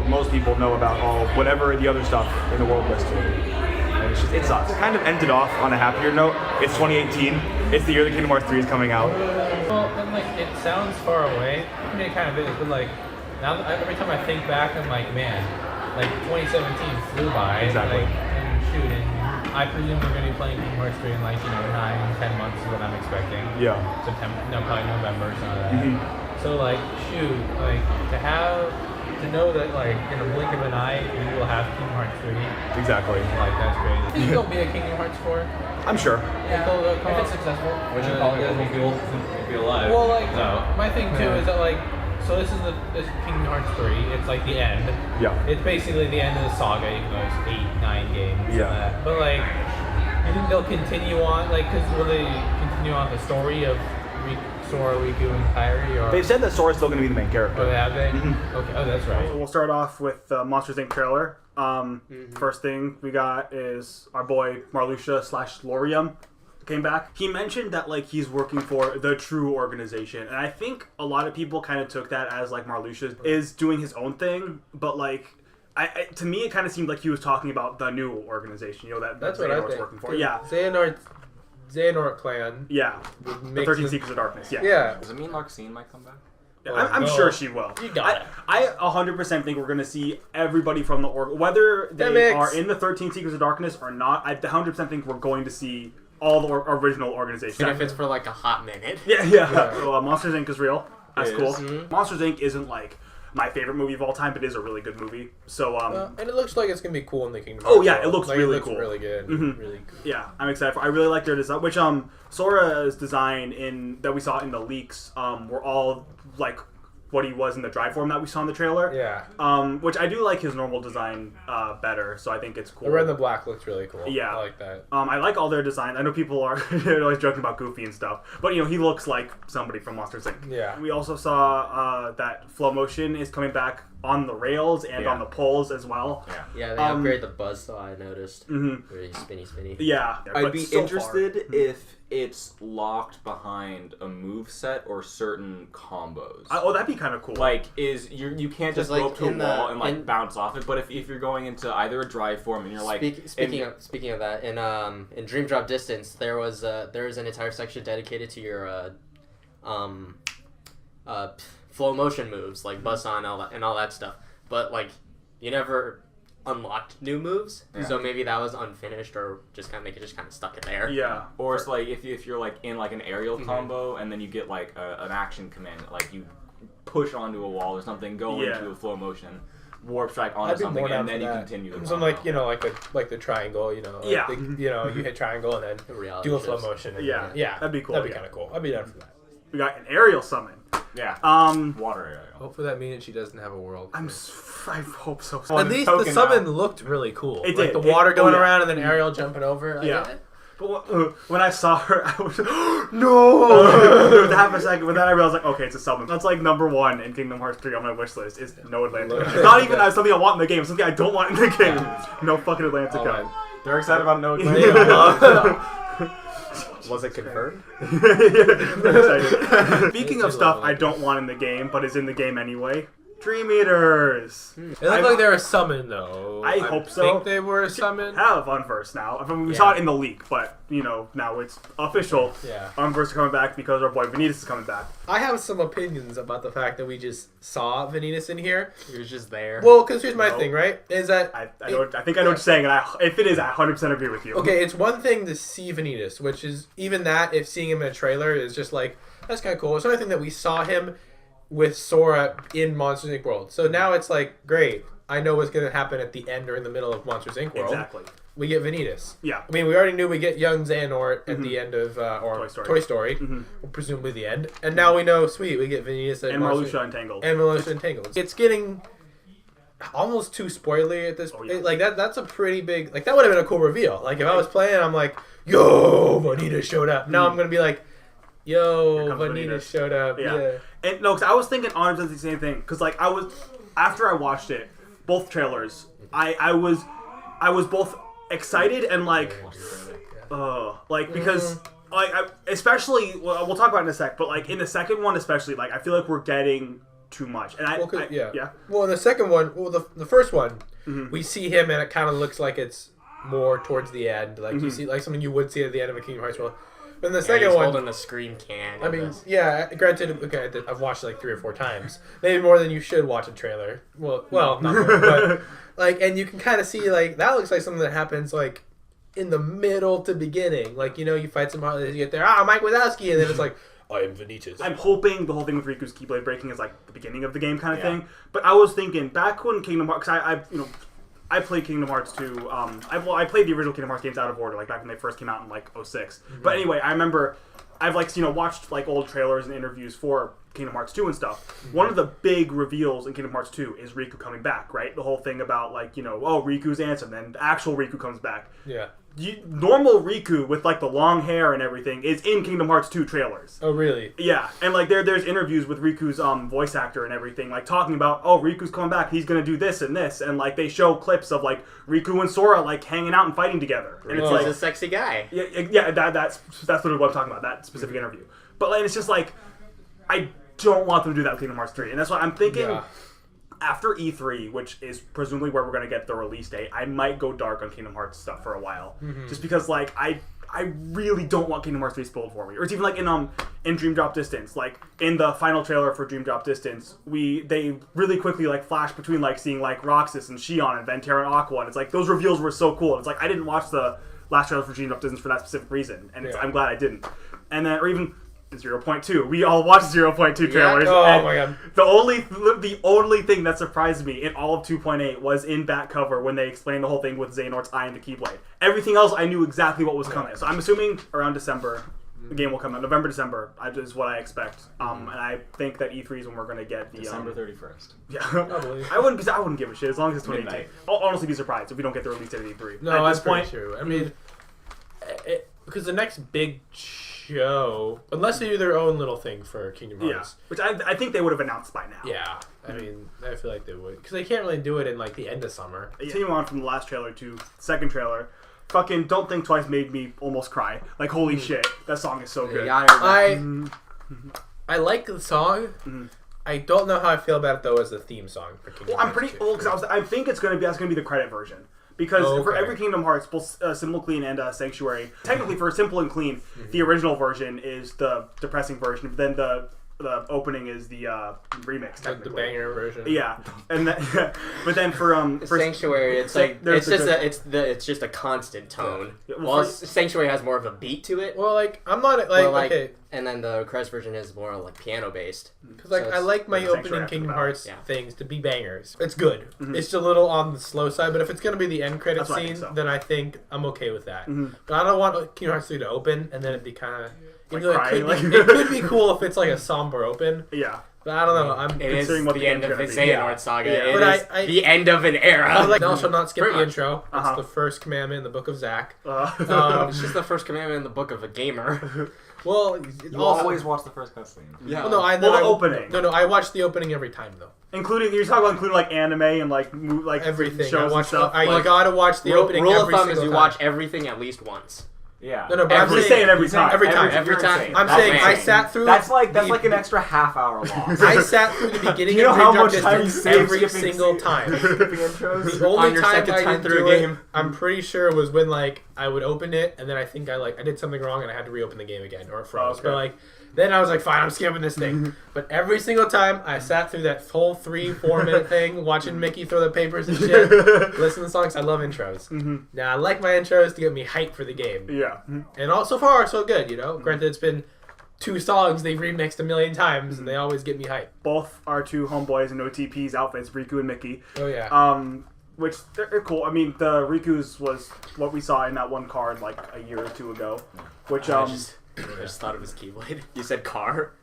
most people know about whatever the other stuff in the world list. And it sucks. It kind of ended off on a happier note. It's 2018. It's the year that Kingdom Hearts 3 is coming out. Well, and it sounds far away. I mean, it kind of is, but now every time I think back, I'm like, man, 2017 flew by. Exactly. And I presume we're going to be playing Kingdom Hearts 3 in 9-10 months is what I'm expecting. Yeah. September, no, probably November or something like that. Mm-hmm. So to know that in a blink of an eye we will have Kingdom Hearts 3. Exactly. That's crazy. Think there'll be a Kingdom Hearts 4? I'm sure. Yeah. If it's successful. Which you probably won't be alive. Well, my thing too is that so this is Kingdom Hearts 3. It's like the end. Yeah. It's basically the end of the saga, even though it's 8, 9 games. Yeah. But like, you think they'll continue on? Like, will they continue on the story of Sora, Riku, and Kairi? Or They've said that Sora's still going to be the main character. oh, have they? Okay. Oh, that's right. We'll start off with the Monsters Inc. trailer. First thing we got is our boy Marluxia / Lorium came back. He mentioned that like he's working for the true organization, and I think a lot of people kind of took that as like Marluxia is doing his own thing, but like to me it kind of seemed like he was talking about the new organization, you know, that's what Xehanort's working for. Yeah, Xehanort clan. Yeah, the 13 Secrets of Darkness. Yeah. Yeah. Does it mean Larxene might come back? Yeah, I'm sure she will. You got it. I 100% think we're going to see everybody from the whether they are in the 13 Secrets of Darkness or not. I 100% think we're going to see all the original organizations. Even if it's for like a hot minute. Yeah. So, Monsters Inc. is real. That's cool. Mm-hmm. Monsters Inc. isn't like my favorite movie of all time, but it is a really good movie. So, and it looks like it's gonna be cool in the Kingdom. Oh yeah, Hearts it looks like, really it looks cool. really good. Mm-hmm. Really cool. Yeah, I'm excited for. I really like their design, which Sora's design that we saw in the leaks were all like what he was in the dry form that we saw in the trailer. Yeah. Which I do like his normal design better, so I think it's cool. The red and the black looks really cool. Yeah. I like that. I like all their designs. I know people are always joking about Goofy and stuff, but you know, he looks like somebody from Monsters Inc. Yeah. We also saw that Flow Motion is coming back on the rails and on the poles as well. Yeah, they upgrade the buzzsaw, I noticed. Really spinny. Yeah. I'd be interested if it's locked behind a move set or certain combos. Oh, that'd be kind of cool. Like, you can't just like go up to a wall and like in- bounce off it. But if you're going into either a dry form and you're like Speaking of that, in Dream Drop Distance, there was an entire section dedicated to your flow motion moves like buzzsaw and all that stuff. But like, you never unlocked new moves, so maybe that was unfinished or just kind of stuck it there. Yeah. Or it's like if you're like in like an aerial combo and then you get like an action command, like you push onto a wall or something, go into a flow motion, warp strike onto something, and then you continue. Something like like the triangle, you know. You hit triangle and then do a flow motion. And that'd be cool. That'd be kind of cool. I'd be down for that. We got an aerial summon. Yeah. Water aerial. Hopefully that means she doesn't have a world. I hope so. At least the summon looked really cool. It like did. The water going around and then Ariel jumping over. But when I saw her, I was no. Half a second, but then I realized like, okay, it's a summon. That's like number 1 in Kingdom Hearts 3 on my wish list. Is no Atlantica. It's not even something I want in the game. It's something I don't want in the game. No fucking Atlantica. They're excited about no Atlantica. Was it confirmed? Speaking of stuff I don't want in the game, but is in the game anyway. Dream Eaters. It looked like they were summoned though. I hope so. I think they were summoned. Have Unverse now. I mean, we saw it in the leak, but you know now it's official. Yeah. Unverse are coming back because our boy Vanitas is coming back. I have some opinions about the fact that we just saw Vanitas in here. He was just there. Well, because here's my thing, right? Is that I think I know what you're saying, and if it is, I 100% agree with you. Okay, it's one thing to see Vanitas, which is even that if seeing him in a trailer is just like that's kind of cool. It's another thing that we saw him with Sora in Monsters Inc. World. So now it's like, great, I know what's going to happen at the end or in the middle of Monsters Inc. World. Exactly. We get Vanitas. Yeah. I mean, we already knew we get young Xehanort at the end of Toy Story. Presumably the end. And now we know, sweet, we get Vanitas and Marluxia Entangled. And Marluxia Entangled. It's getting almost too spoilery at this point. Yeah. Like, that's a pretty big... Like, that would have been a cool reveal. Like, if I was playing, I'm like, yo, Vanitas showed up. Now I'm going to be like, yo, Vanitas showed up. Yeah. And no, because I was thinking honestly the same thing. Because like after I watched it, both trailers, I was both excited and like, because like especially we'll talk about it in a sec. But like in the second one especially, like I feel like we're getting too much. And Well, in the second one, the first one, we see him and it kind of looks like it's more towards the end. Like you see like something you would see at the end of a Kingdom Hearts world. But in the second he's one, holding a scream can. I mean, granted, okay, I've watched it like 3 or 4 times, maybe more than you should watch a trailer. Well, not more, but like, and you can kind of see like that looks like something that happens like in the middle to beginning. Like you fight some you get there, Mike Wazowski, and then it's like I am Vanitas. I'm hoping the whole thing with Riku's Keyblade breaking is like the beginning of the game kind of thing. But I was thinking back when Kingdom Hearts, I played Kingdom Hearts 2. I played the original Kingdom Hearts games out of order, like back when they first came out in like 06. But anyway, I remember I've like watched like old trailers and interviews for Kingdom Hearts 2 and stuff. One of the big reveals in Kingdom Hearts 2 is Riku coming back, right? The whole thing about like Riku's answer, and then the actual Riku comes back. Yeah. Normal Riku with like the long hair and everything is in Kingdom Hearts 2 trailers. Oh really? Yeah, and like there's interviews with Riku's voice actor and everything, like talking about Riku's coming back, he's gonna do this and this, and like they show clips of like Riku and Sora like hanging out and fighting together. And Riku's a sexy guy. Yeah, that's literally what I'm talking about, that specific interview. But like it's just like I don't want them to do that with Kingdom Hearts 3, and that's why I'm thinking. After E3, which is presumably where we're going to get the release date, I might go dark on Kingdom Hearts stuff for a while. Just because, like, I really don't want Kingdom Hearts 3 spoiled for me. Or it's even like in Dream Drop Distance, like in the final trailer for Dream Drop Distance, they really quickly like flash between like seeing like Roxas and Shion and Ventera and Aqua, and it's like those reveals were so cool. It's like I didn't watch the last trailer for Dream Drop Distance for that specific reason, and I'm glad I didn't. And then, or even 0.2. We all watched 0.2 trailers. Yeah. Oh my god. The only thing that surprised me in all of 2.8 was in back cover when they explained the whole thing with Xehanort's eye and the Keyblade. Everything else I knew exactly what was coming. So I'm assuming around December the game will come out. November, December is what I expect. And I think that E3 is when we're going to get the December 31st. Yeah. I wouldn't give a shit as long as it's 2018. I'll honestly be surprised if we don't get the release date of E3. No, at this point, true. I mean, because the next big show, unless they do their own little thing for Kingdom Hearts, which I think they would have announced by now. Yeah, I mean, I feel like they would, because they can't really do it in like the end of summer. Continuing on from the last trailer to second trailer, fucking Don't Think Twice made me almost cry. Like holy shit, that song is so good. I like the song. I don't know how I feel about it though as the theme song for Kingdom Hearts. I'm pretty because I think that's gonna be the credit version. Because for every Kingdom Hearts, both Simple Clean and Sanctuary, technically for Simple and Clean, the original version is the depressing version, but then the opening is the remix, technically. The banger version. Yeah, and but then for Sanctuary, it's like it's just a constant tone. Yeah. Well, Sanctuary has more of a beat to it. Well, like I'm not like okay. And then the Crest version is more like piano based. Because like I like my opening Kingdom Hearts things to be bangers. It's good. It's a little on the slow side, but if it's gonna be the end credit scene, then I think I'm okay with that. But I don't want Kingdom Hearts 3 to open and then it'd be kind of. It could be cool if it's like a somber open. Yeah. But I don't know. It is the end of the Xehanort saga. Yeah. It is the end of an era. I was like, no, shall not skip the intro. It's the first commandment in the book of Zack. It's just the first commandment in the book of a gamer. Well, you always watch the first cutscene. Yeah. Well, the opening. No, I watch the opening every time though. You're talking about including like anime and like everything. Shows and stuff. I gotta watch the opening. Rule of thumb is you watch everything at least once. Yeah. No, but I'm saying every time. Every time. I'm saying I sat through. That's like an extra half hour long. I sat through the beginning of Dream Drop Distance every single time. The only time I didn't do it, I'm pretty sure, was when like I would open it and then I think I did something wrong and I had to reopen the game again or it froze. But like then I was like, fine, I'm skipping this thing. But every single time I sat through that whole 3-4 minute thing, watching Mickey throw the papers and shit, listen to songs. I love intros. Now I like my intros to get me hyped for the game. Yeah. And all so far so good, you know. Granted, it's been 2 songs they've remixed a million times, and they always get me hyped. Both our 2 homeboys in OTP's outfits, Riku and Mickey. Oh yeah. Which they're cool. I mean, the Riku's was what we saw in that one card like a year or 2 ago. Which I just thought it was Keyblade. You said car?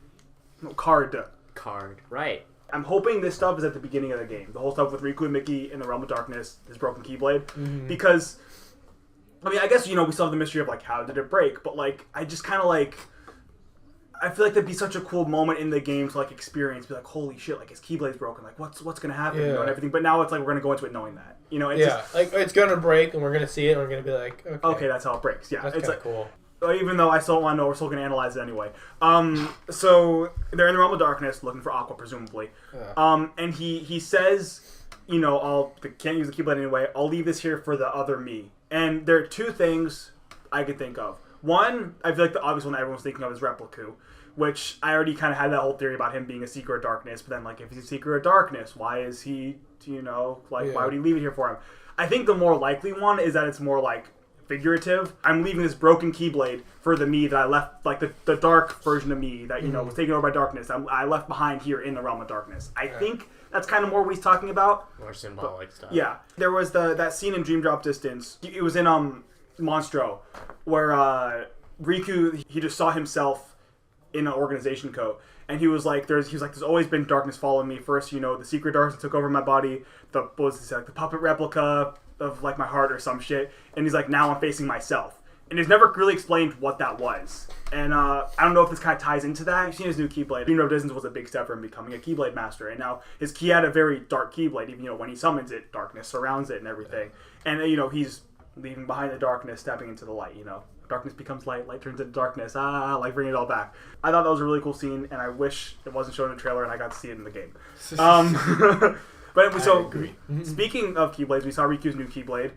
No, card. Card. Right. I'm hoping this stuff is at the beginning of the game. The whole stuff with Riku and Mickey in the Realm of Darkness, his broken Keyblade. Because, I mean, I guess, we still have the mystery of, like, how did it break? But, like, I just kind of, like, I feel like that'd be such a cool moment in the game to, like, experience. Be like, holy shit, like, his Keyblade's broken. Like, what's going to happen? Yeah. And everything. But now it's like, we're going to go into it knowing that. It's just, like, it's going to break, and we're going to see it, and we're going to be like, okay, that's how it breaks. Yeah. That's it's like cool. Even though I still don't want to know, we're still going to analyze it anyway. So they're in the Realm of Darkness, looking for Aqua, presumably. And he says, can't use the Keyblade anyway. I'll leave this here for the other me. And there are 2 things I could think of. One, I feel like the obvious one that everyone's thinking of is Repliku, which I already kind of had that whole theory about him being a Seeker of Darkness. But then, like, if he's a Seeker of Darkness, why is he, why would he leave it here for him? I think the more likely one is that it's more like figurative. I'm leaving this broken Keyblade for the me that I left, like the dark version of me that was taken over by darkness. I left behind here in the Realm of Darkness. I think that's kind of more what he's talking about. More symbolic stuff. Yeah, there was that scene in Dream Drop Distance. It was in Monstro, where Riku, he just saw himself in an organization coat. And he was like, there's always been darkness following me. First, the secret darkness took over my body. The puppet replica of like my heart or some shit. And he's like, now I'm facing myself. And he's never really explained what that was. And I don't know if this kind of ties into that. You've seen his new Keyblade. Dream of Distance was a big step for him becoming a Keyblade master. And now he had a very dark Keyblade. Even when he summons it, darkness surrounds it and everything. And he's leaving behind the darkness, stepping into the light. Darkness becomes light, light turns into darkness. Like bringing it all back. I thought that was a really cool scene, and I wish it wasn't shown in the trailer and I got to see it in the game. But so, speaking of Keyblades, we saw Riku's new Keyblade.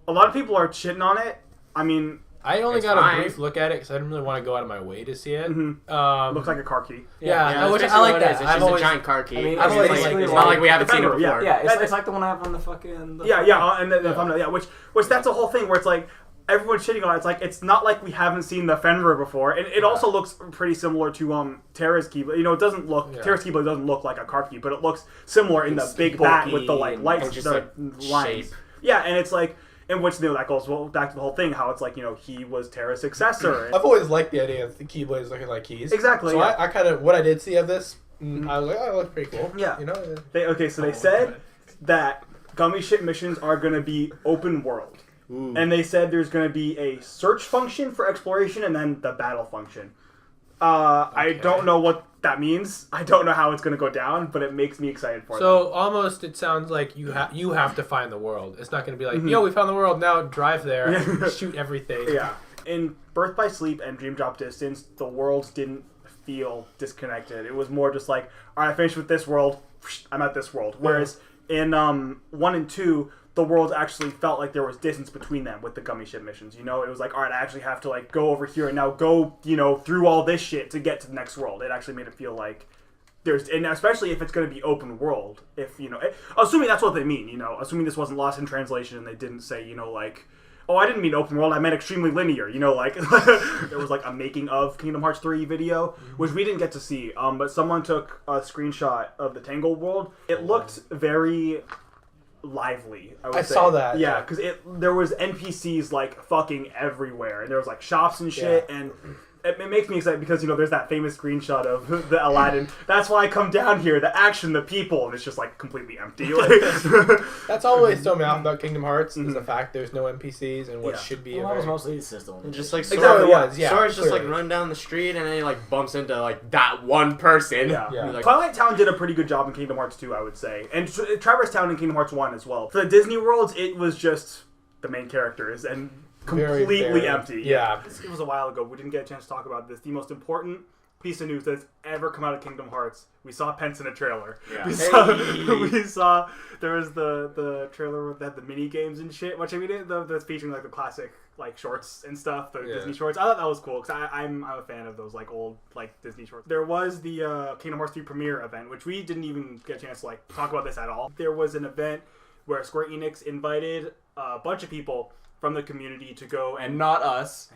A lot of people are shitting on it. I mean, I only got a brief look at it because I didn't really want to go out of my way to see it. Looks like a car key. Yeah, I like that. It's just a giant car key. It's not like we haven't seen it before. Yeah, it's like the one I have on the fucking... and the thumbnail, which that's a whole thing where it's like, everyone's shitting on it. It's like, it's not like we haven't seen the Fenrir before. And it also looks pretty similar to Terra's Keyblade. It doesn't look... Terra's Keyblade doesn't look like a car key, but it looks similar in the big bat with the lights, just the lines. shape. Yeah, and it's like... In which that goes back to the whole thing, how it's like, he was Terra's successor. I've always liked the idea of the Keyblades looking like keys. Exactly. So I kind of, what I did see of this, I was like, oh, it looks pretty cool. Yeah. They said that Gummy Ship missions are going to be open world. Ooh. And they said there's going to be a search function for exploration and then the battle function. I don't know what that means. I don't know how it's going to go down, but it makes me excited for it. So almost it sounds like you have to find the world. It's not going to be like, yo, we found the world, now drive there and shoot everything. Yeah. In Birth by Sleep and Dream Drop Distance, the worlds didn't feel disconnected. It was more just like, all right, I finished with this world, I'm at this world. Whereas in 1 and 2, the worlds actually felt like there was distance between them with the Gummy Ship missions. It was like, all right, I actually have to like go over here and now go, through all this shit to get to the next world. It actually made it feel like there's, and especially if it's going to be open world, if, assuming that's what they mean, assuming this wasn't lost in translation and they didn't say, like, oh, I didn't mean open world, I meant extremely linear, like, there was like a making of Kingdom Hearts 3 video, which we didn't get to see, but someone took a screenshot of the Tangled world. It looked very lively, I would say. Saw that. Yeah, because there was NPCs like fucking everywhere, and there was like shops and shit, and it makes me excited because there's that famous screenshot of the Aladdin. That's why I come down here. The action, the people, and it's just like completely empty. That's always thrown me off about Kingdom Hearts is the fact there's no NPCs and what should be. That was mostly the system. And just like Sora's just like run down the street and then he like bumps into like that one person. Yeah. Like, Twilight Town did a pretty good job in Kingdom Hearts 2, I would say, and Traverse Town in Kingdom Hearts 1 as well. For the Disney worlds, it was just the main characters and completely empty. Yeah. It was a while ago. We didn't get a chance to talk about this. The most important piece of news that's ever come out of Kingdom Hearts. We saw Pence in a trailer. Yeah. We saw there was the trailer that had the mini games and shit, which I mean that's featuring like the classic like shorts and stuff, the Disney shorts. I thought that was cool because I'm a fan of those like old like Disney shorts. There was the Kingdom Hearts 3 premiere event, which we didn't even get a chance to like talk about this at all. There was an event where Square Enix invited a bunch of people from the community to go and not us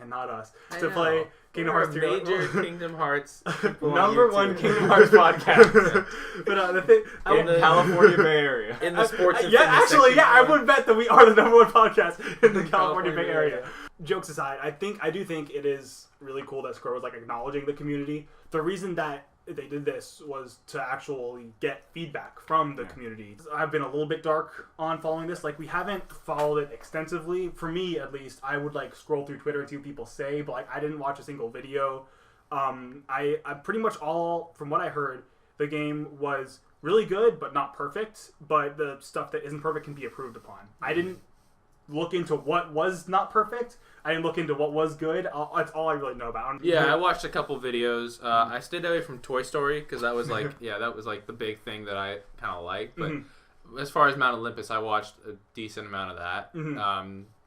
to play Kingdom Hearts 3. Major Kingdom Hearts number one Kingdom Hearts podcast. But the thing in the California Bay Area. In the sports and I would bet that we are the number one podcast in the California Bay Area. Jokes aside, I do think it is really cool that Square was like acknowledging the community. The reason that they did this was to actually get feedback from the community. I've been a little bit dark on following this. Like, we haven't followed it extensively. For me, at least, I would like scroll through Twitter and see what people say, but like I didn't watch a single video. I pretty much all, from what I heard, the game was really good, but not perfect. But the stuff that isn't perfect can be improved upon. I didn't look into what was not perfect. I didn't look into what was good. That's all I really know about. I watched a couple videos. I stayed away from Toy Story because that was like, that was like the big thing that I kind of liked. But as far as Mount Olympus, I watched a decent amount of that.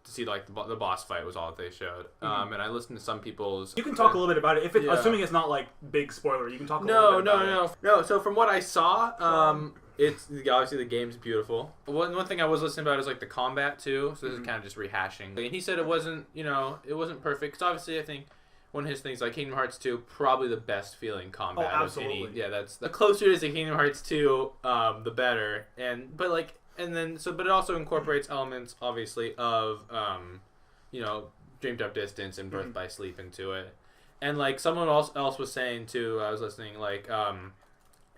To see like the boss fight was all that they showed. And I listened to some people's. You can talk a little bit about it, assuming it's not like big spoiler. You can talk a little bit about it. No. So from what I saw, it's obviously the game's beautiful. One thing I was listening about is like the combat too. So this is kind of just rehashing. And he said it wasn't, it wasn't perfect. Because obviously I think one of his things like Kingdom Hearts 2, probably the best feeling combat of any. Yeah, that's the closer it is to Kingdom Hearts 2, the better. But it also incorporates elements obviously of Dream Drop Distance and Birth by Sleep into it. And like someone else was saying too, I was listening, like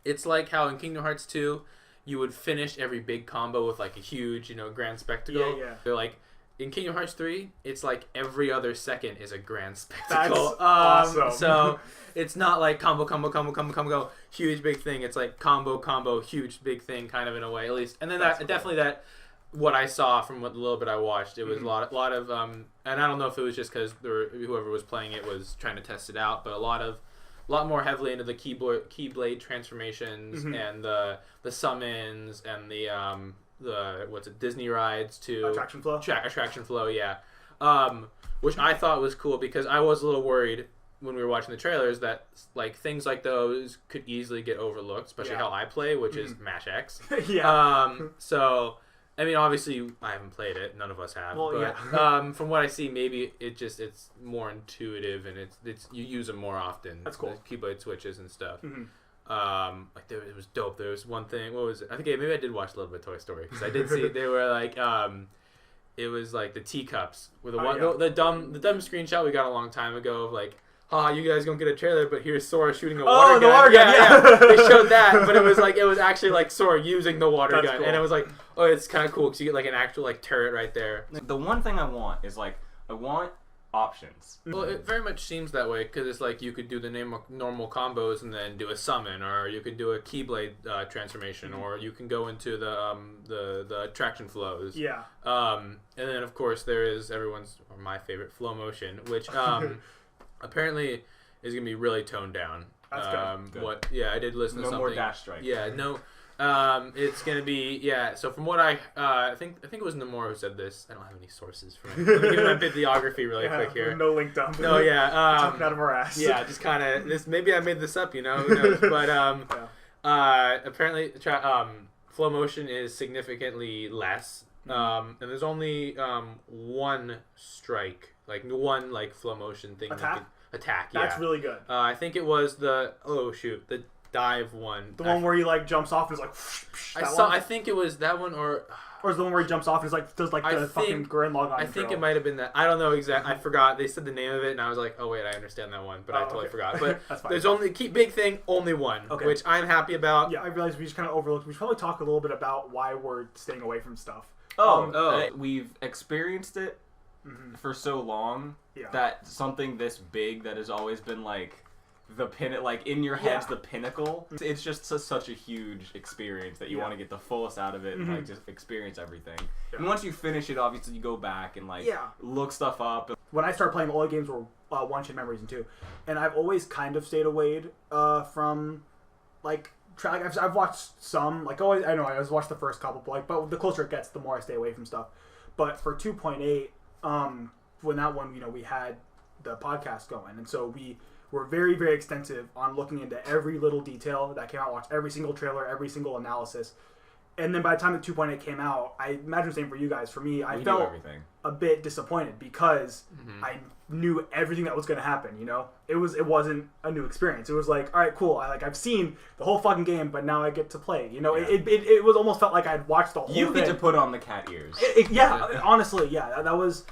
it's like how in Kingdom Hearts 2 you would finish every big combo with like a huge, you know, grand spectacle. Yeah. They're like in Kingdom Hearts 3, it's like every other second is a grand spectacle. That's awesome. So it's not like combo, huge big thing. It's like combo, huge big thing, kind of in a way, at least. And then definitely that. What I saw from what the little bit I watched, it was a lot of and I don't know if it was just because whoever was playing it was trying to test it out, but a lot more heavily into the Keyblade transformations and the summons and the what's it, Disney rides to attraction flow, yeah, which I thought was cool because I was a little worried when we were watching the trailers that like things like those could easily get overlooked, especially how I play, which is Mash X. So. I mean, obviously, I haven't played it. None of us have. Well, but from what I see, maybe it's more intuitive and it's you use them more often. That's cool. The Keyblade switches and stuff. Like it was dope. There was one thing. What was it? I think maybe I did watch a little bit of Toy Story because I did see they were like it was like the teacups with the dumb screenshot we got a long time ago of like. You guys gonna get a trailer, but here's Sora shooting a water gun. The water gun, yeah. They showed that, but it was actually like Sora using the water gun, cool. and it was like, oh, it's kind of cool because you get like an actual like turret right there. The one thing I want is like I want options. Well, it very much seems that way because it's like you could do the normal combos and then do a summon, or you could do a Keyblade transformation, or you can go into the attraction flows. Yeah. And then of course there is my favorite flow motion, which apparently is gonna be really toned down. That's good. I did listen to something. No more dash strike. Yeah, no. It's gonna be So from what I think it was Nomura who said this. I don't have any sources for it. Let me give my bibliography really quick here. No link dump. No, yeah. Talking out of our ass. Yeah, just kind of this. Maybe I made this up, you know. Who knows? But apparently, flow motion is significantly less. And there's only one strike, like one like flow motion thing. Attack. Yeah. That's really good. I think it was the dive one. The one where he like jumps off and is like. I think it was that one, or is the one where he jumps off and is like does like the fucking Grand Log on. I think it might have been that. I don't know exactly. I forgot. They said the name of it, and I was like, oh wait, I understand that one, but I totally forgot. But there's only big thing, only one, which I'm happy about. Yeah, I realized we just kind of overlooked. We should probably talk a little bit about why we're staying away from stuff. We've experienced it for so long that something this big that has always been like the like in your head's the pinnacle. It's just such a huge experience that you want to get the fullest out of it and like just experience everything. And once you finish it, obviously you go back and like look stuff up. When I started playing, all the games were One Chain Memories and 2, and I've always kind of stayed away from like. I've watched some, like always. I know I always watched the first couple, but the closer it gets, the more I stay away from stuff. But for 2.8, when that one, we had the podcast going, and so we were very, very extensive on looking into every little detail that came out, watched every single trailer, every single analysis. And then by the time the 2.8 came out, I imagine the same for you guys. For me, I felt a bit disappointed because I knew everything that was going to happen. It wasn't a new experience. It was like, all right, cool. I've seen the whole fucking game, but now I get to play. It was almost felt like I'd watched the whole thing. You get to put on the cat ears. Honestly, that was,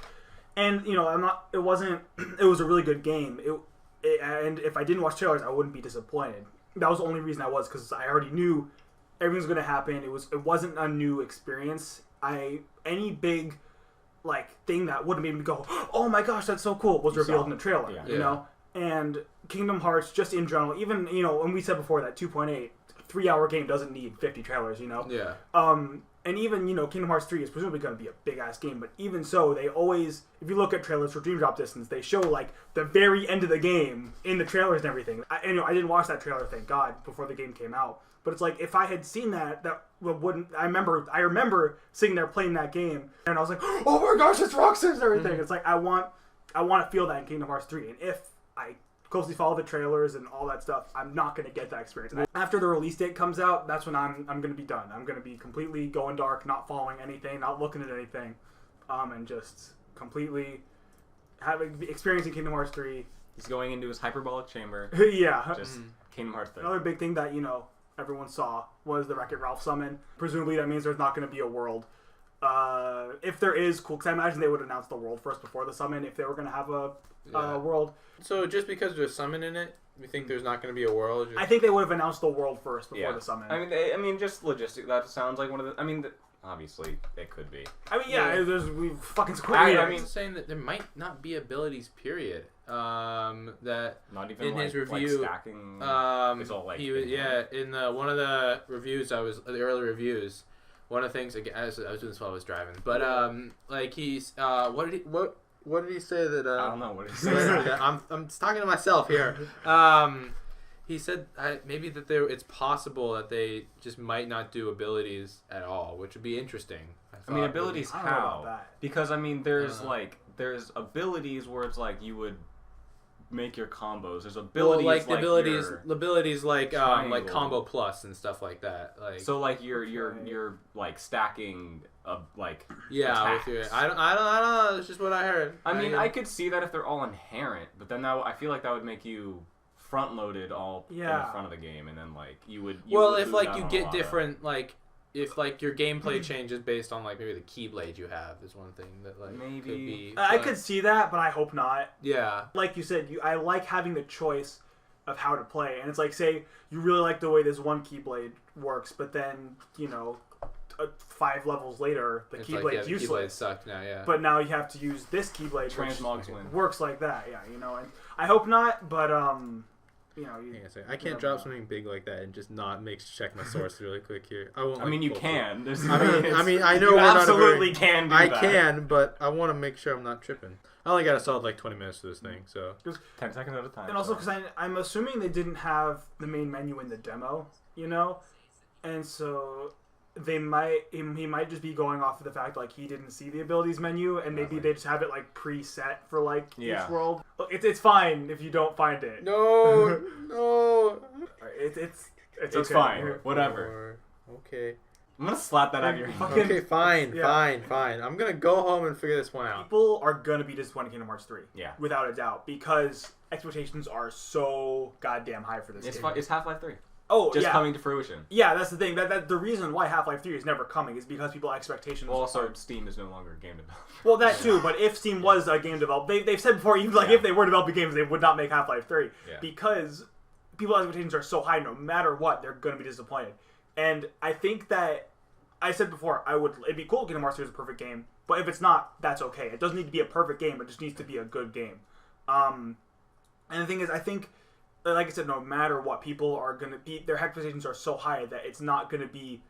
and it wasn't. It was a really good game. And if I didn't watch trailers, I wouldn't be disappointed. That was the only reason I was, because I already knew everything's going to happen. It wasn't a new experience. Any big thing that would have made me go, oh my gosh, that's so cool, was revealed in the trailer. And Kingdom Hearts, just in general, even when we said before that 2.8 3-hour game doesn't need 50 trailers. And even Kingdom Hearts 3 is presumably going to be a big ass game, but even so, they always, if you look at trailers for Dream Drop Distance, they show the very end of the game in the trailers and everything. I didn't watch that trailer, thank God, before the game came out. But it's if I had seen that wouldn't. I remember sitting there playing that game, and I was like, "Oh my gosh, it's Roxas and everything." It's I want to feel that in Kingdom Hearts 3, and if I closely follow the trailers and all that stuff, I'm not going to get that experience. After the release date comes out, that's when I'm going to be done. I'm going to be completely going dark, not following anything, not looking at anything, and just completely experiencing Kingdom Hearts 3. He's going into his hyperbolic chamber. Just Kingdom Hearts 3. Another big thing that everyone saw was the Wreck-It Ralph summon. Presumably that means there's not going to be a world. If there is, cool, because I imagine they would announce the world first before the summon if they were going to have a world. So just because there's summon in it, you think there's not going to be a world? I think they would have announced the world first before the summon. I mean, just logistic. That sounds like one of the. I mean, obviously it could be. I mean, we fucking I mean, saying that there might not be abilities. Period. That not even in like, his review, like stacking. It's all like he was in one of the reviews. The early reviews. One of the things I was doing this while I was driving, but like he's what did he say that I don't know what he said. I'm talking to myself here. He said maybe that it's possible that they just might not do abilities at all, which would be interesting. I mean, abilities how? Because I mean, there's abilities where it's like you would make your combos. There's abilities like the like abilities like combo plus and stuff like that. Like so, like you're like stacking like attacks. I don't know. It's just what I heard. I mean, I could see that if they're all inherent, but then I feel like that would make you front loaded all in the front of the game, and then like you would if like you get different like. If like your gameplay changes based on like maybe the keyblade you have is one thing that like maybe could be. I could see that, but I hope not. Yeah, like you said, I like having the choice of how to play, and it's like say you really like the way this one keyblade works, but then 5 levels later the keyblade's useless. Keyblade sucked now, yeah. But now you have to use this keyblade, Transmogs which works like that, and I hope not, but I can't drop something big like that and just not check my source really quick here. I won't. I mean, you can. I mean, I know you we're absolutely not can. Do I that. can, but I want to make sure I'm not tripping. I only got a solid like 20 minutes for this thing, so 10 seconds at a time. And also because I'm assuming they didn't have the main menu in the demo, and so he might just be going off of the fact like he didn't see the abilities menu, and maybe they just have it like preset for like each world. It's fine if you don't find it. No. It's okay. Fine. Whatever. Okay. I'm gonna slap that out of your hand. Okay, fine. I'm gonna go home and figure this one out. People are gonna be disappointed in Kingdom Hearts 3. Yeah. Without a doubt, because expectations are so goddamn high for this game. It's Half-Life 3. Oh, just coming to fruition. Yeah, that's the thing. That the reason why Half-Life 3 is never coming is because people's expectations. Well, also Steam is no longer a game developer. Well, that too. But if Steam was a game developer, they've said before, even like if they were developing games, they would not make Half-Life 3 because people's expectations are so high. No matter what, they're going to be disappointed. And I think that I said before, it'd be cool if Kingdom Hearts 3 is a perfect game. But if it's not, that's okay. It doesn't need to be a perfect game. It just needs to be a good game. And the thing is, I think. Like I said, no matter what, people are gonna be. Their expectations are so high that it's not gonna be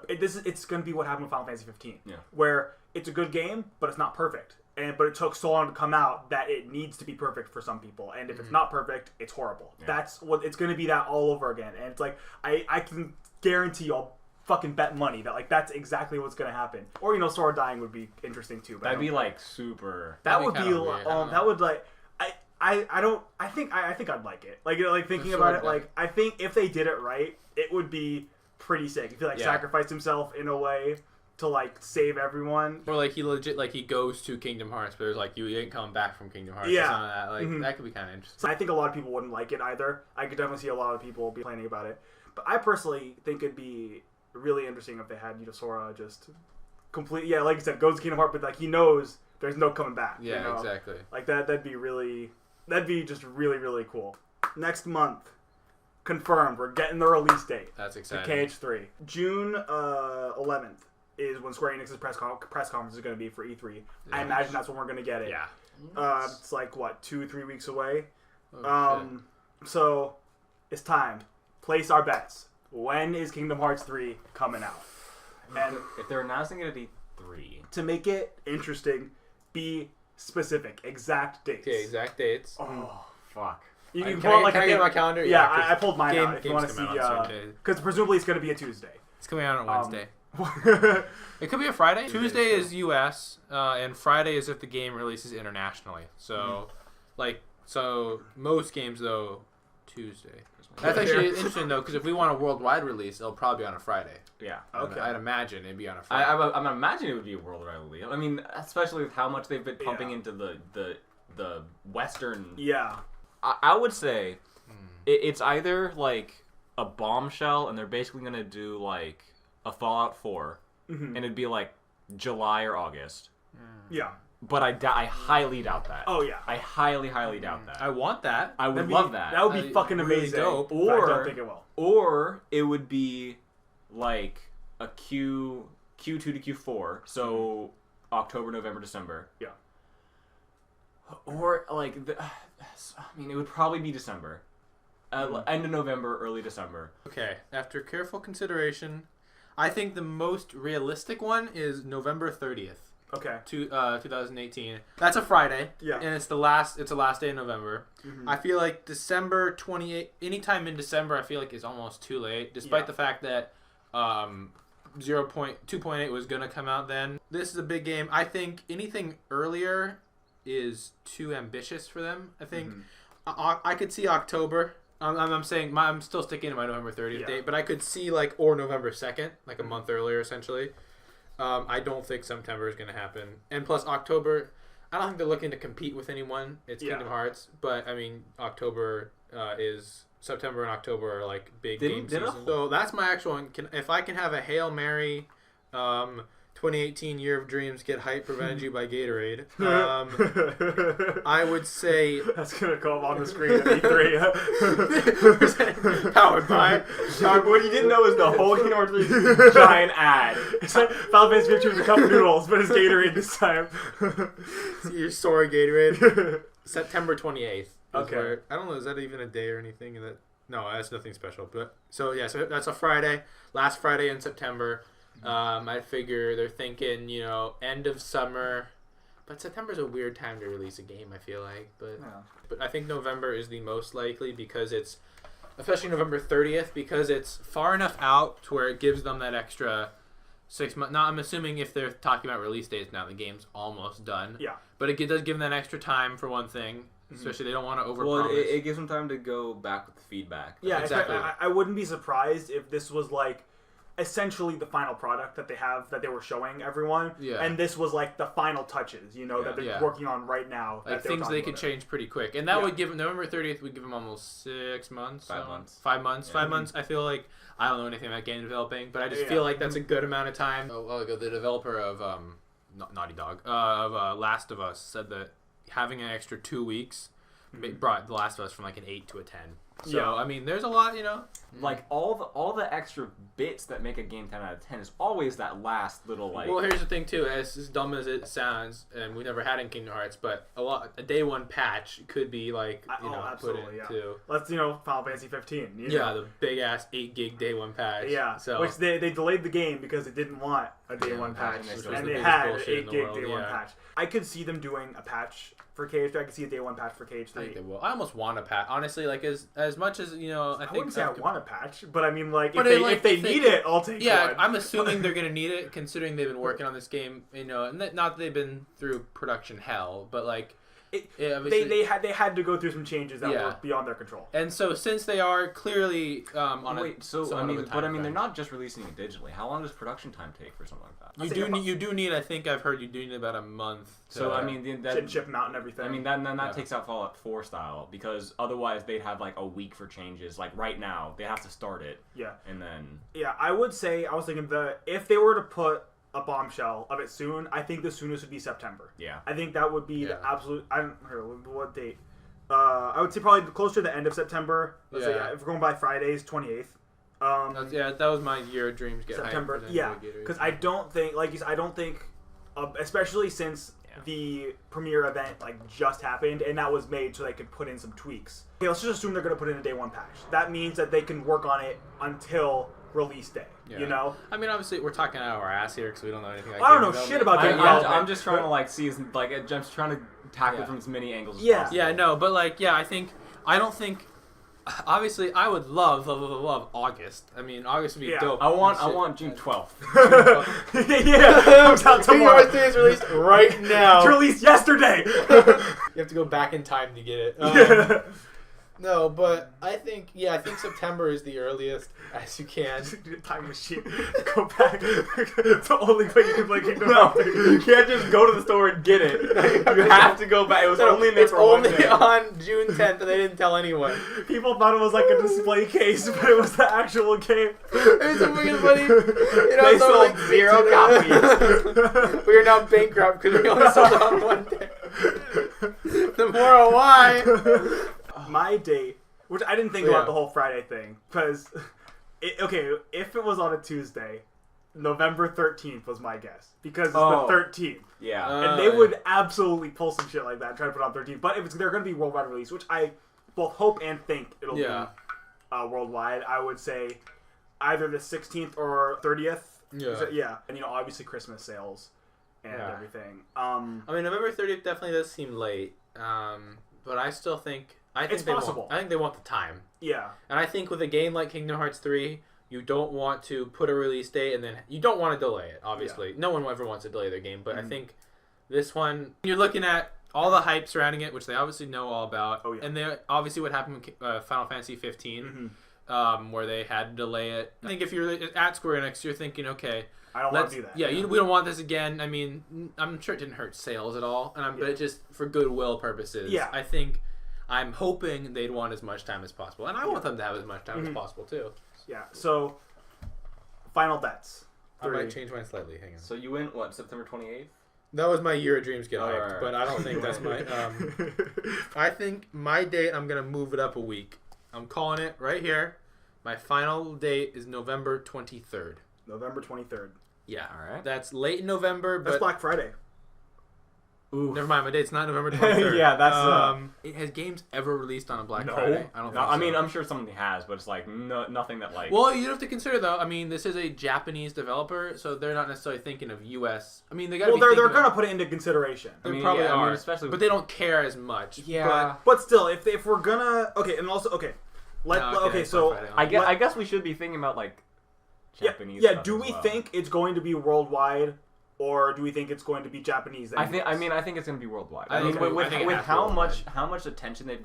it's gonna be what happened with Final Fantasy 15, where it's a good game, but it's not perfect, but it took so long to come out that it needs to be perfect for some people, and if it's not perfect, it's horrible. That's what it's gonna be. That all over again, and it's like I can guarantee I'll fucking bet money that like that's exactly what's gonna happen. Or Sora dying would be interesting too. But that'd be like super. That would be that would like. I think I'd like it. Like thinking about it, like I think if they did it right, it would be pretty sick. If he sacrificed himself in a way to like save everyone. Or like he legit he goes to Kingdom Hearts, but there's like you ain't coming back from Kingdom Hearts. Yeah, that. Like that could be kind of interesting. So I think a lot of people wouldn't like it either. I could definitely see a lot of people be complaining about it. But I personally think it'd be really interesting if they had Sora just complete. Yeah, like you said, goes to Kingdom Hearts, but like he knows there's no coming back. Yeah, exactly. Like that. That'd be just really, really cool. Next month, confirmed, we're getting the release date. That's exciting. KH3. June 11th is when Square Enix's press conference is going to be for E3. Yeah. I imagine that's when we're going to get it. Yeah. It's like, 2-3 weeks away? Oh, so, it's time. Place our bets. When is Kingdom Hearts 3 coming out? And if they're announcing it at E3. To make it interesting, be specific, exact dates. Okay, exact dates. Oh, fuck. You can pull I get my calendar? Yeah, I pulled mine out if you want to see. Because presumably it's going to be a Tuesday. It's coming out on Wednesday. It could be a Friday. Tuesday is US, and Friday is if the game releases internationally. So, so most games though, Tuesday. That's actually interesting though, because if we want a worldwide release, it'll probably be on a Friday. Yeah. Okay. I'd imagine it'd be on a Friday. I'm imagining it would be a worldwide release. I mean, especially with how much they've been pumping into the Western. Yeah. I would say it's either like a bombshell, and they're basically gonna do like a Fallout 4, and it'd be like July or August. Yeah. But I highly doubt that. Oh, yeah. I highly doubt that. I want that. I would love that. That would be fucking really amazing. dope. But I don't think it will. Or it would be like a Q2 to Q4. So October, November, December. Yeah. Or like it would probably be December. End of November, early December. Okay. After careful consideration, I think the most realistic one is November 30th. Okay. 2018. That's a Friday. Yeah. And it's the last day of November. Mhm. I feel like December 28th, anytime in December, I feel like it's almost too late, despite the fact that 2.8 was going to come out then. This is a big game. I think anything earlier is too ambitious for them. I think I could see October. I'm saying I'm still sticking to my November 30th date, but I could see or November 2nd, like a month earlier essentially. I don't think September is going to happen. And plus October, I don't think they're looking to compete with anyone. It's Kingdom Hearts, but I mean October is September and October are like big game season. So that's my actual one. If I can have a Hail Mary 2018 Year of Dreams Get Hype Prevented You by Gatorade. I would say that's gonna come up on the screen at E3. Powered by. What you didn't know is the whole Kingdom Hearts 3 giant ad. It's like Final Fantasy 15 with a cup of noodles, but it's Gatorade this time. Your sorry Gatorade. September 28th. Okay. I don't know. Is that even a day or anything? No, that's nothing special. But so that's a Friday. Last Friday in September. I figure they're thinking, end of summer, but September's a weird time to release a game, I feel like, but I think November is the most likely because it's, especially November 30th, because it's far enough out to where it gives them that extra 6 months. Now, I'm assuming if they're talking about release dates now, the game's almost done. Yeah. But it does give them that extra time for one thing, especially they don't want to overpromise. Well, it gives them time to go back with the feedback. Yeah, exactly. I wouldn't be surprised if this was essentially the final product that they were showing everyone, and this was the final touches, that they're working on right now. Things they could change pretty quick, and that would give them November 30th. Would give them almost 6 months, 5 months, 5 months, 5 months. I feel like I don't know anything about game developing, but I just feel like that's a good amount of time. The developer of Naughty Dog of Last of Us said that having an extra 2 weeks brought The Last of Us from an 8 to a 10. So I mean, there's a lot, all the extra bits that make a game 10 out of 10 is always that last little Well, here's the thing too. As dumb as it sounds, and we never had in Kingdom Hearts, but a day one patch could be absolutely, put into. Let's Final Fantasy 15. The big ass 8 gig day one patch. Yeah. So which they delayed the game because they didn't want a day one patch, and they had an 8 gig day one patch. I could see them doing a patch for KH3. I could see a day one patch for KH3. I think they will. I almost want a patch. Honestly, as much as I wouldn't say I want a patch, but I mean, if they need it, I'll take it. Yeah, I'm assuming they're gonna need it, considering they've been working on this game. And not that they've been through production hell, but they had to go through some changes that were beyond their control. And so since they are clearly they're not just releasing it digitally. How long does production time take for something like that? You do need. I think I've heard you do need about a month. So I mean, ship them out and everything. I mean, that takes out Fallout 4 style, because otherwise they'd have a week for changes. Right now, they have to start it. Yeah. And then. Yeah, I was thinking if they were to put a bombshell of it soon, I think the soonest would be September. Yeah. I think that would be the absolute. I don't know what date. I would say probably closer to the end of September. Let's say, if we're going by Fridays, 28th. That was my Year of Dreams get September. Yeah, because I don't think, especially since the premiere event just happened, and that was made so they could put in some tweaks. Okay, let's just assume they're going to put in a day one patch. That means that they can work on it until release day. Yeah. I mean, obviously, we're talking out of our ass here because we don't know anything. I don't know shit about game development. I'm just trying to see, I'm just trying to tackle it from as many angles as possible. Yeah, no, but I don't think. Obviously, I would love August. I mean, August would be dope. I want June 12th. Comes out tomorrow. Kingdom Hearts 3 is released right now. It's released yesterday. You have to go back in time to get it. No, but I think September is the earliest as you can. Time machine. Go back. It's the only way you can play Kingdom Hearts. You can't just go to the store and get it. You have to go back. It was only in there for one day. It's only on June 10th, and they didn't tell anyone. People thought it was like a display case, but it was the actual game. It's so fucking funny. They sold like 0 copies. We are now bankrupt because we only sold it on one day. The moral why? My date, which I didn't think about the whole Friday thing, because, if it was on a Tuesday, November 13th was my guess, because it's the 13th. Yeah. And they would absolutely pull some shit like that and try to put it on 13th, but if they're going to be worldwide release, which I both hope and think it'll be worldwide, I would say either the 16th or 30th. Yeah. And, obviously Christmas sales and everything. I mean, November 30th definitely does seem late, but I still think... it's possible. I think they want the time. Yeah. And I think with a game like Kingdom Hearts 3, you don't want to put a release date and then... You don't want to delay it, obviously. No one ever wants to delay their game, but I think this one... You're looking at all the hype surrounding it, which they obviously know all about. Oh, yeah. And they obviously what happened with Final Fantasy 15, where they had to delay it. I think if you're at Square Enix, you're thinking, okay... I don't want to do that. Yeah, we don't want this again. I mean, I'm sure it didn't hurt sales at all, but it just for goodwill purposes. Yeah. I think I'm hoping they'd want as much time as possible, and I want them to have as much time as possible too. Yeah. So, final bets. I might change mine slightly. Hang on. So you went September 28th? That was my year of dreams get hyped, right. but I don't think that's my. I think my date. I'm gonna move it up a week. I'm calling it right here. My final date is November 23rd. November 23rd. Yeah. All right. That's late in November, but that's Black Friday. Ooh. Never mind. My date's not November 23rd. Yeah, that's. Has games ever released on a Black No. Friday? I don't think so. I mean, I'm sure something has, but it's like nothing that like. Well, you have to consider though. I mean, this is a Japanese developer, so they're not necessarily thinking of U.S. I mean, they got. Well, they're gonna put it into consideration. They probably are, especially, but they don't care as much. Yeah. But still, if we're gonna and also so I guess we should be thinking about like. Japanese yeah. Do we think it's going to be worldwide, or do we think it's going to be Japanese? I think it's going to be worldwide. I mean, with how much attention they've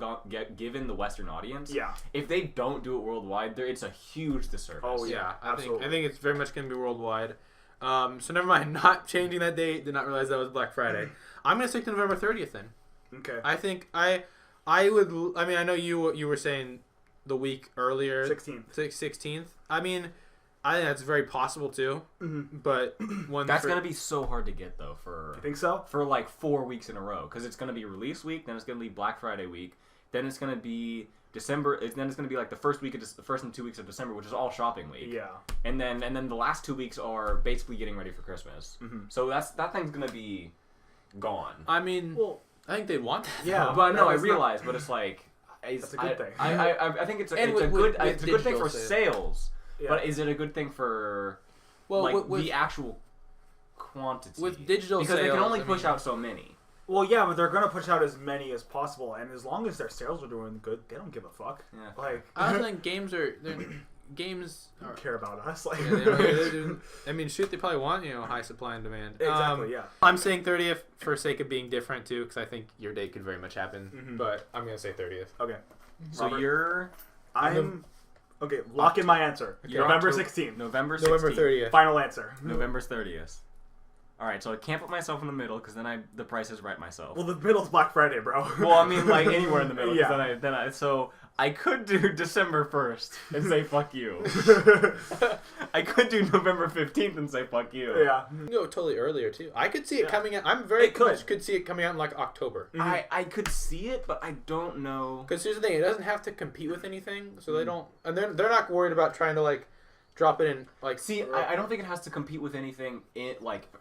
given the Western audience. Yeah. If they don't do it worldwide, it's a huge disservice. Oh yeah, I think it's very much going to be worldwide. So never mind, not changing that date. Did not realize that was Black Friday. I'm going to stick to November 30th then. Okay. I think I would. I mean, I know you were saying the week earlier. 16th. I mean. I think that's very possible too, but that's gonna be so hard to get though. You think so? For like 4 weeks in a row, because it's gonna be release week, then it's gonna be Black Friday week, then it's gonna be December, then it's gonna be like the first and 2 weeks of December, which is all shopping week. Yeah. And then the last 2 weeks are basically getting ready for Christmas. So that thing's gonna be gone. I mean, I think they'd want that. Yeah, but no, I realize, but it's like that's a good thing. I think it's a good thing for sales. Yeah. But is it a good thing for the actual quantity? With digital because sales, they can only push out so many. Well, yeah, but they're going to push out as many as possible, and as long as their sales are doing good, they don't give a fuck. Yeah. Like I don't think games don't care about us. Like, I mean, shoot, they probably want high supply and demand. Exactly. Yeah. I'm saying 30th for sake of being different too, because I think your date could very much happen. But I'm going to say 30th. Okay. So Okay, lock in my answer. November 16th. November 30th. Final answer. November 30th. All right, so I can't put myself in the middle because then the price is right myself. Well, the middle's Black Friday, bro. Well, I mean, like anywhere in the middle. Yeah. So I could do December 1st and say fuck you. I could do November 15th and say fuck you. Yeah. You can go totally earlier too. I could see it coming out. I'm very could see it coming out in like October. I could see it, but I don't know. Because here's the thing: it doesn't have to compete with anything, so they don't, and they're not worried about trying to like drop it in like. See, I don't think it has to compete with anything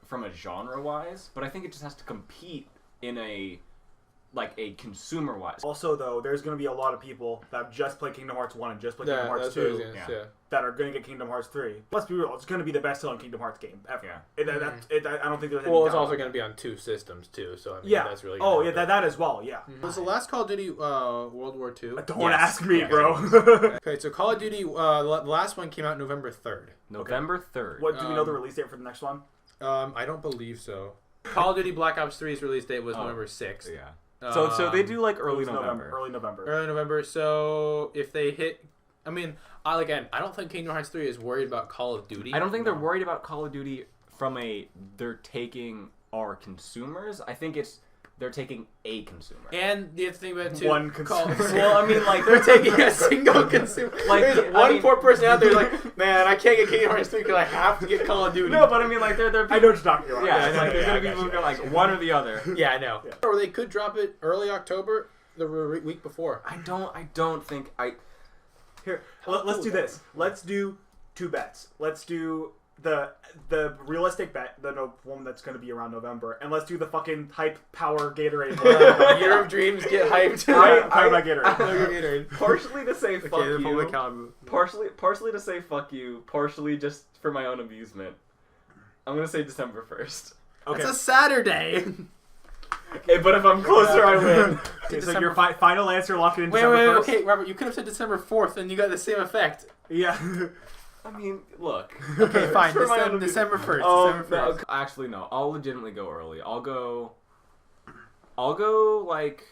from a genre wise, but I think it just has to compete in a consumer wise. Also, though, there's going to be a lot of people that have just played Kingdom Hearts 1 and just played Kingdom Hearts 2 that are going to get Kingdom Hearts 3. Let's be real, it's going to be the best selling Kingdom Hearts game ever. Yeah. I don't think there's any Well, it's also going to be on 2 systems too, so I mean, that's really that as well, yeah. Was the last Call of Duty World War II? Don't ask me, bro. Okay, so Call of Duty, the last one came out November 3rd. November 3rd. What, do we know the release date for the next one? I don't believe so. Call of Duty Black Ops 3's release date was November 6th. Yeah. So they do like early November. Early November. Early November. So if they hit, I mean, I don't think Kingdom Hearts 3 is worried about Call of Duty. I don't think they're worried about Call of Duty from they're taking our consumers. I think they're taking a consumer. And the other thing about it too, one consumer. Well, I mean, like they're taking a single consumer. Like there's one poor person out there like, man, I can't get Kingdom Hearts 3 because I have to get Call of Duty. No, but I mean, like they're I know what you're talking about. Yeah, it's like there's gonna be moving like one or the other. Yeah, I know. Yeah. Or they could drop it early October, the week before. I don't think Here, let's do this. Let's do 2 bets. Let's do the realistic bet, the one that's going to be around November, and let's do the fucking hype power Gatorade. Year of Dreams get hyped. Gatorade. Partially to say fuck you. Partially to say fuck you. Partially just for my own amusement. I'm gonna say December 1st. Okay. It's a Saturday. Okay, but if I'm closer, I win. Okay, so your final answer locked in. Wait, December 1st? okay, Robert, you could have said December 4th, and you got the same effect. Yeah. I mean, look. Okay, fine. December 1st. Oh, December 1st. No, actually, no. I'll legitimately go early. I'll go like.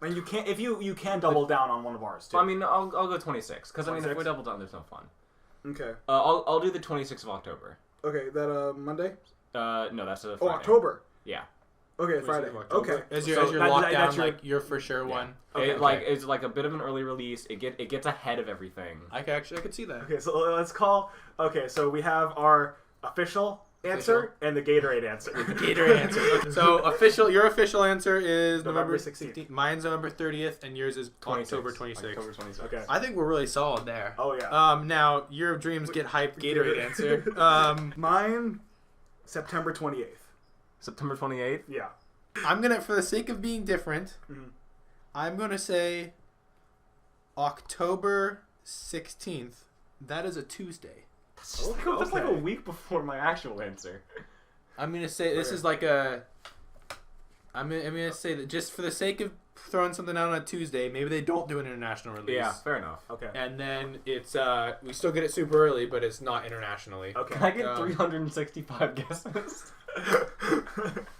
And you can't if you can double down on one of ours too. I mean, I'll go 26 because I mean, if we double down, there's no fun. Okay. I'll do the 26th of October. Okay, that Monday. No, that's a Friday. Oh, October. Yeah. Okay, Friday. Okay. As your lockdown, like your for sure one. Okay, it's like a bit of an early release. It gets ahead of everything. I could see that. Okay, so let's call. Okay, so we have our official answer and the Gatorade answer. The Gatorade answer. So your official answer is November 16th. Mine's November 30th, and yours is 26th. October 26th. October 26th. Okay. I think we're really solid there. Oh yeah. Now Year of Dreams get hyped. Gatorade answer. Mine, September 28th. September 28th. Yeah. I'm gonna, for the sake of being different, I'm gonna say October 16th. That is a Tuesday. That's like a week before my actual answer. I'm gonna say this is like a. I'm gonna say that just for the sake of throwing something out on a Tuesday, maybe they don't do an international release. Yeah, fair enough. Okay. And then it's we still get it super early, but it's not internationally. Okay. Can I get 365 guesses?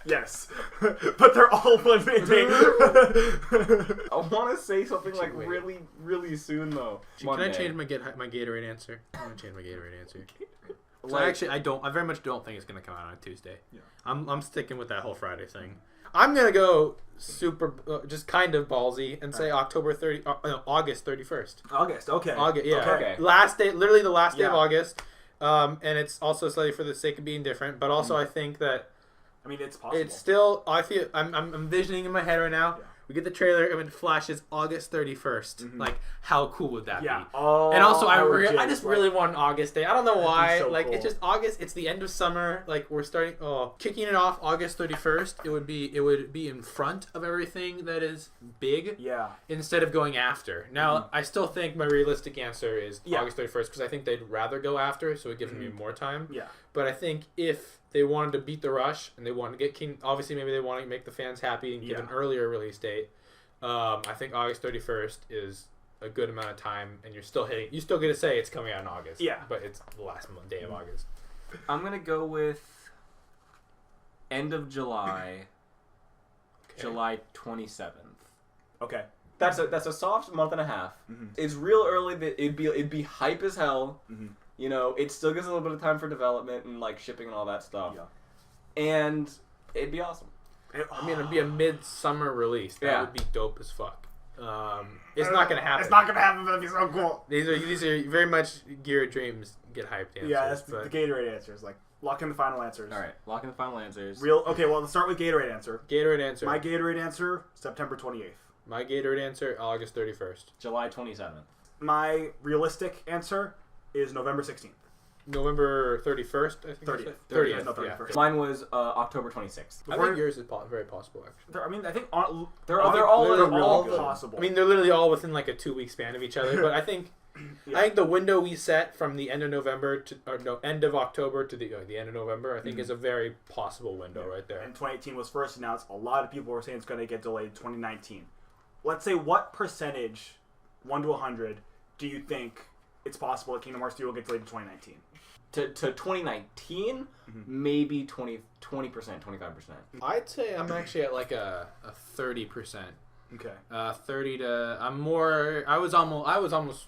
Yes, but they're all one day. I want to say something like really, really soon though. Can I change my Gatorade answer? I'm gonna change my Gatorade answer. So I very much don't think it's gonna come out on a Tuesday. Yeah. I'm sticking with that whole Friday thing. I'm gonna go super, just kind of ballsy and say August 31st. August, okay. August, yeah. Okay. Last day, literally the last day of August. And it's also slightly for the sake of being different, but also I think that. I mean, it's possible. It's still. I feel. I'm envisioning in my head right now. Yeah. We get the trailer and it flashes August 31st. Like, how cool would that be? Oh, and also, I just really want an August day. I don't know why. So like, cool. it's just August. It's the end of summer. Like, we're starting. Kicking it off August 31st. It would be in front of everything that is big. Yeah. Instead of going after. Now, I still think my realistic answer is August 31st because I think they'd rather go after, so it gives me more time. Yeah. But I think if they wanted to beat the rush and they wanted to get King, obviously maybe they want to make the fans happy and give an earlier release date. I think August 31st is a good amount of time, and you still get to say it's coming out in August. Yeah. But it's the last day of August. I'm gonna go with end of July, July 27th. Okay. That's a soft month and a half. It's real early. That it'd be hype as hell. You know, it still gives a little bit of time for development and like shipping and all that stuff. Yeah. And it'd be awesome. I mean, it'd be a midsummer release. That would be dope as fuck. It's not gonna happen. It's not gonna happen, but it'd be so cool. These are very much Gear Dreams get hyped answers. Yeah, that's the Gatorade answers. Like, lock in the final answers. All right, lock in the final answers. Okay, well, let's start with Gatorade answer. Gatorade answer. My Gatorade answer, September 28th. My Gatorade answer, August 31st. July 27th. My realistic answer is November 16th. November 31st, I think. 30th. 30th. Yeah. Mine was October 26th. I think yours is very possible, actually. I mean, I think they're all possible. I mean, they're literally all within like a 2-week span of each other. But I think the window we set from the end of November end of October to the end of November, I think is a very possible window right there. And 2018 was first announced. A lot of people were saying it's going to get delayed to 2019. Let's say what percentage, 1 to 100, do you think it's possible that Kingdom Hearts 3 will get delayed to 2019. To 2019, maybe 20%, 25%. I'd say I'm actually at like a 30%. Okay. 30 to I was almost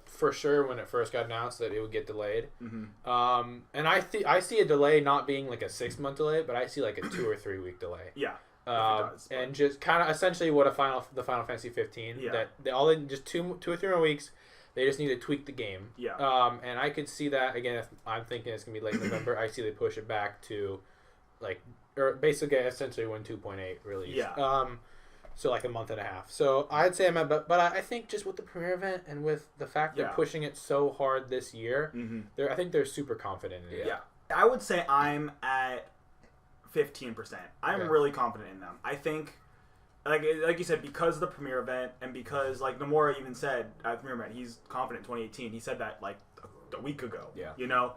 for sure when it first got announced that it would get delayed. And I see a delay not being like a 6-month delay, but I see like a 2 or 3 week delay. Yeah. And just kind of essentially what the Final Fantasy 15 that they all in just 2 or 3 more weeks. They just need to tweak the game. Yeah. And I could see that again. If I'm thinking it's gonna be late November, I see they push it back to, like, or basically essentially when 2.8 release. Yeah. So like a month and a half. So I'd say I'm at, but I think just with the premiere event and with the fact they're pushing it so hard this year, I think they're super confident in it. Yeah. I would say I'm at 15%. I'm really confident in them. I think. Like you said, because of the premiere event, and because like Nomura even said at the premiere event, he's confident in 2018. He said that like a week ago. Yeah. You know,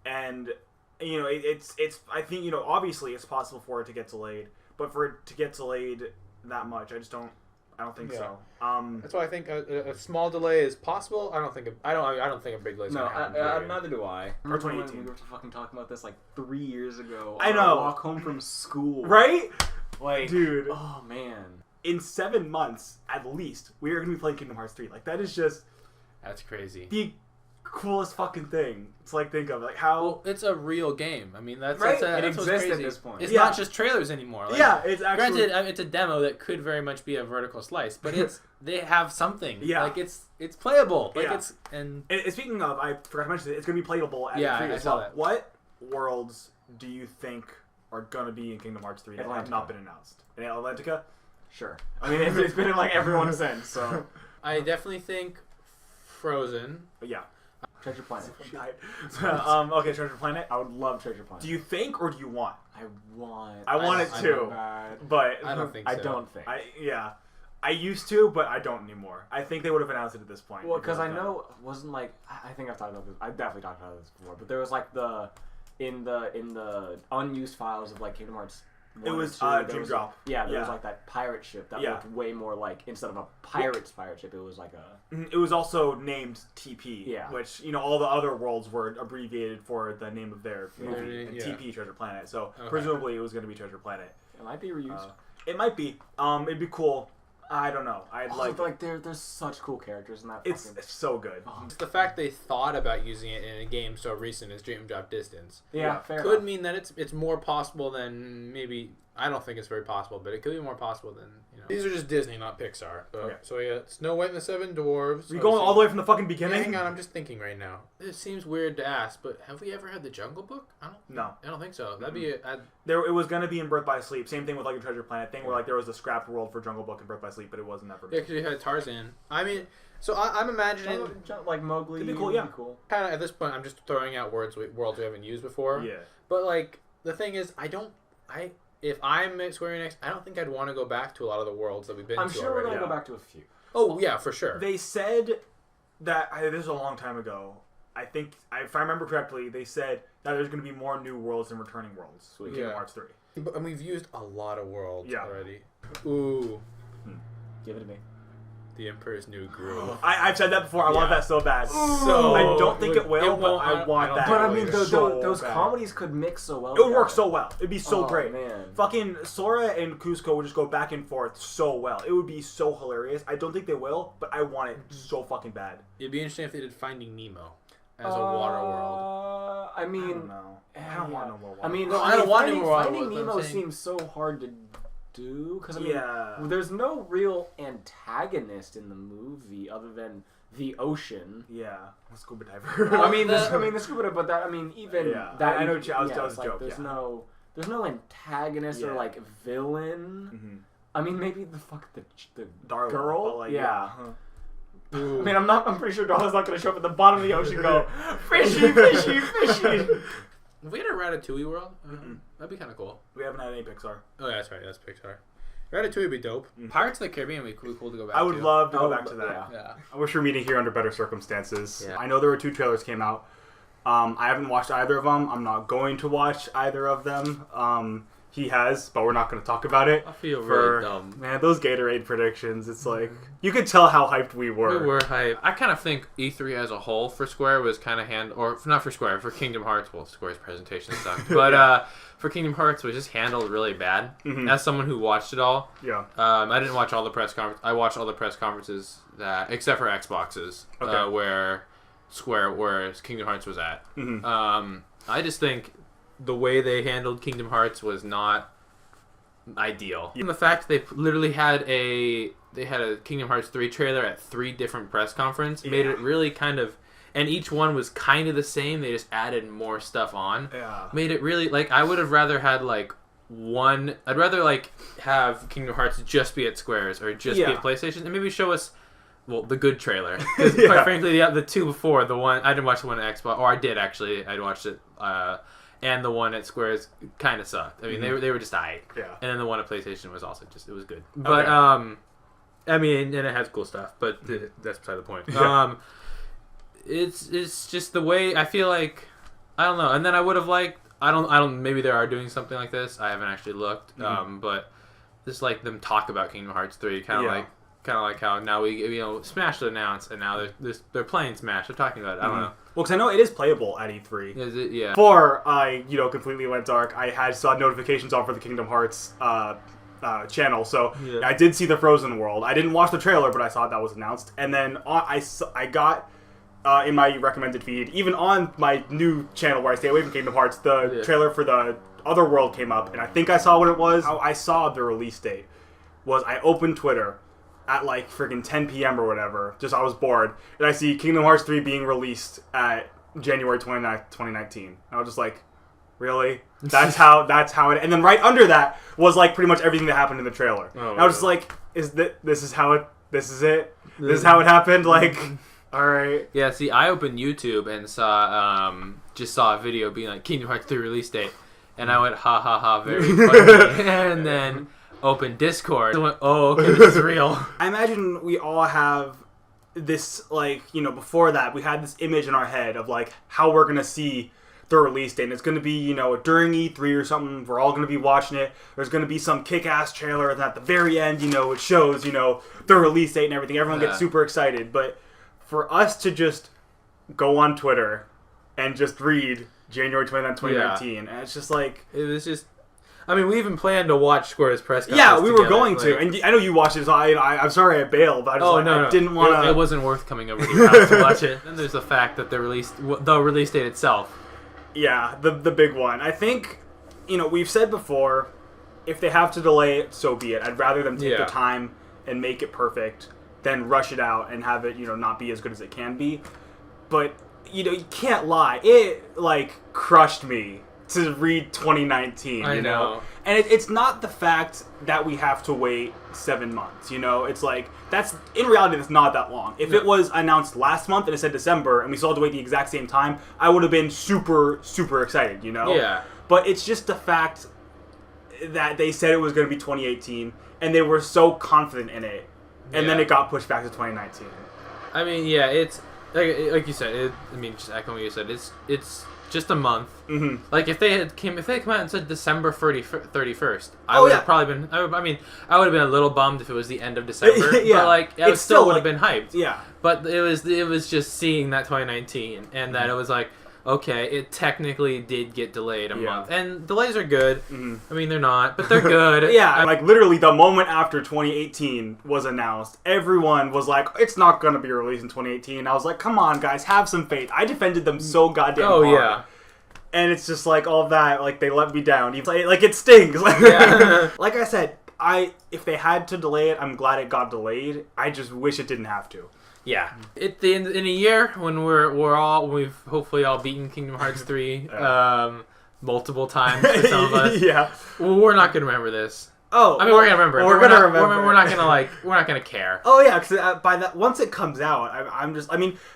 and you know it's I think, you know, obviously it's possible for it to get delayed, but for it to get delayed that much, I don't think so. That's why I think a small delay is possible. I don't think a big delay is gonna happen. Neither do I. Or 2018. We were fucking talking about this like 3 years ago. I know. Walk home from school. Right? Like, dude. Oh man. In 7 months, at least, we are going to be playing Kingdom Hearts 3. Like, that is just... That's crazy. The coolest fucking thing. It's like, think of, like, how... Well, it's a real game. I mean, that's right? It exists at this point. It's not just trailers anymore. Like, yeah, it's actually... Granted, it's a demo that could very much be a vertical slice, but they have something. Yeah. Like, it's playable. Like, it's... And speaking of, I forgot to mention it, it's going to be playable at E3 as well. That. What worlds do you think are going to be in Kingdom Hearts 3 that have not been announced? In Atlantica? Sure. I mean, it's been in like everyone's sense, so... I definitely think Frozen. Yeah. Treasure Planet. Okay, Treasure Planet. I would love Treasure Planet. Do you think or do you want? I want. I want it too, but I don't think so. I don't think. I used to, but I don't anymore. I think they would have announced it at this point. Well, because I know it wasn't like I think I've talked about this. I definitely talked about this before, but there was like in the unused files of like Kingdom Hearts. It was Dream Drop. There was like that pirate ship that looked way more like, instead of a pirate ship, it was like a... It was also named TP, yeah. Which, you know, all the other worlds were abbreviated for the name of their movie, TP, Treasure Planet. So presumably it was going to be Treasure Planet. It might be reused. It might be. It'd be cool. I don't know. I'd like there's such cool characters in that. It's so good. It's the fact they thought about using it in a game so recent as Dream Drop Distance. Yeah, fair could enough. mean that it's more possible than maybe. I don't think it's very possible, but it could be more possible than, you know. These are just Disney, not Pixar. So yeah, Snow White and the Seven Dwarves. Are you going all the way from the fucking beginning? Yeah, hang on, I'm just thinking right now. It seems weird to ask, but have we ever had the Jungle Book? I don't think so. That'd be it was gonna be in Birth by Sleep. Same thing with like a Treasure Planet thing, where like there was a scrapped world for Jungle Book and Birth by Sleep, but it wasn't ever. Yeah, because you had Tarzan. I mean, so I'm imagining like Mowgli. It'd be cool, yeah. Cool. Kind of at this point, I'm just throwing out worlds we haven't used before. Yeah. But like the thing is, if I'm at Square Enix, I don't think I'd want to go back to a lot of the worlds that we've been to already. I'm sure we're going to go back to a few. Oh, yeah, for sure. They said that, this was a long time ago, I think, if I remember correctly, they said that there's going to be more new worlds than returning worlds with Kingdom Hearts 3. And we've used a lot of worlds already. Ooh. Give it to me. The Emperor's New Groove. I've said that before. I want that so bad. So I don't think it will, but I want that. But I mean, those bad. comedies could mix so well. It would work so well. It'd be so great. Man. Fucking Sora and Cusco would just go back and forth so well. It would be so hilarious. I don't think they will, but I want it so fucking bad. It'd be interesting if they did Finding Nemo as a water world. I mean, I don't know. I don't want no more water. I mean, I don't want any more water. Finding Nemo seems so hard to do, because I mean, Yeah. there's no real antagonist in the movie other than the ocean. Yeah, scuba diver. I mean, the scuba diver, but that, I mean, even Yeah. that, I know what that was it's a joke. There's Yeah. no antagonist or like villain. Mm-hmm. I mean, maybe the Darla, girl. but, like, yeah. Huh. I mean, I'm pretty sure Darla's not going to show up at the bottom of the ocean and go, fishy, fishy, fishy. If we had a Ratatouille world, that'd be kind of cool. We haven't had any Pixar. Oh, yeah, that's right. That's Pixar. Ratatouille would be dope. Pirates of the Caribbean would be cool to go back to. I would love to go back to that. Yeah. I wish we were meeting here under better circumstances. Yeah. I know there were 2 trailers came out. I haven't watched either of them. I'm not going to watch either of them. he has, but we're not going to talk about it. I feel really dumb. Man, those Gatorade predictions, it's like, you could tell how hyped we were. We were hyped. I kind of think E3 as a whole for Square was kind of or not for Square, for Kingdom Hearts. Well, Square's presentation sucked. But for Kingdom Hearts was just handled really bad. As someone who watched it all. Yeah. I didn't watch all the press conferences. I watched all the press conferences except for Xboxes, where Kingdom Hearts was at. I just think the way they handled Kingdom Hearts was not ideal. And the fact they literally had a Kingdom Hearts 3 trailer at 3 different press conferences made it really kind of, and each one was kind of the same. They just added more stuff on. Yeah. Made it really, like, I would have rather had like one. I'd rather like have Kingdom Hearts just be at Square's or just be at PlayStation, and maybe show us. Well, the good trailer. Because quite frankly, the two before, the one I didn't watch the one at Xbox, or I did actually. I watched it, and the one at Square's kind of sucked. I mean, they were just aight. Yeah. And then the one at PlayStation was also it was good. But I mean, and it has cool stuff, but that's beside the point. It's just the way I feel like, I don't know. And then I would have liked, I don't. Maybe they are doing something like this. I haven't actually looked. But just like them talk about Kingdom Hearts 3, kind of like how now we Smash to announce, and now they're playing Smash. They're talking about it. I don't know. Well, because I know it is playable at E3. Is it? Yeah. Before I completely went dark, I saw notifications on for the Kingdom Hearts channel, so I did see the Frozen World. I didn't watch the trailer, but I saw that was announced, and then I got in my recommended feed, even on my new channel where I stay away from Kingdom Hearts, the trailer for the other world came up, and I think I saw what it was. I saw the release date. I opened Twitter at like freaking 10 p.m. or whatever, just I was bored, and I see Kingdom Hearts 3 being released at January 29th, 2019. And I was just like, really? That's how it, and then right under that was like pretty much everything that happened in the trailer. And I was just like, this is it? This is how it happened? Like, alright. Yeah, see, I opened YouTube and saw a video being like Kingdom Hearts 3 release date, and I went, ha ha ha, very funny. And then open Discord. I went, oh, okay, this is real. I imagine we all have this, like, before that, we had this image in our head of, like, how we're going to see the release date. And it's going to be, during E3 or something. We're all going to be watching it. There's going to be some kick-ass trailer, and at the very end, it shows, the release date and everything. Everyone gets super excited. But for us to just go on Twitter and just read January 29th, 2019, and it's just like... It was just... I mean, we even planned to watch Square's press conference. Yeah, we were going to, and I know you watched it, so I'm sorry I bailed, but I didn't want to... It wasn't worth coming over to your house to watch it. And there's the fact that the release date itself. Yeah, the big one. I think, we've said before, if they have to delay it, so be it. I'd rather them take the time and make it perfect than rush it out and have it, not be as good as it can be. But, you can't lie. It, like, crushed me to read 2019, I know. And it's not the fact that we have to wait 7 months, It's like, in reality, that's not that long. If it was announced last month and it said December and we still had to wait the exact same time, I would have been super, super excited, Yeah. But it's just the fact that they said it was going to be 2018 and they were so confident in it, and then it got pushed back to 2019. I mean, yeah, it's, like you said, just echoing what you said, it's just a month. Mm-hmm. Like if they come out and said December 31st, I would have probably been. I would have been a little bummed if it was the end of December. But like, it still would have been hyped. Yeah. But it was just seeing that 2019 and that it was like, okay, it technically did get delayed a month, and delays are good. Mm-hmm. I mean, they're not, but they're good. Yeah, like literally the moment after 2018 was announced, everyone was like, it's not going to be released in 2018. I was like, come on, guys, have some faith. I defended them so goddamn hard. Yeah. And it's just like all that, like they let me down. Like it stings. Like I said, if they had to delay it, I'm glad it got delayed. I just wish it didn't have to. Yeah, in a year when we've hopefully all beaten Kingdom Hearts 3 multiple times for some of us. Yeah, we're not gonna remember this. Oh, I mean, we're gonna remember it. We're gonna remember. We're not gonna care. Oh yeah, because by that once it comes out,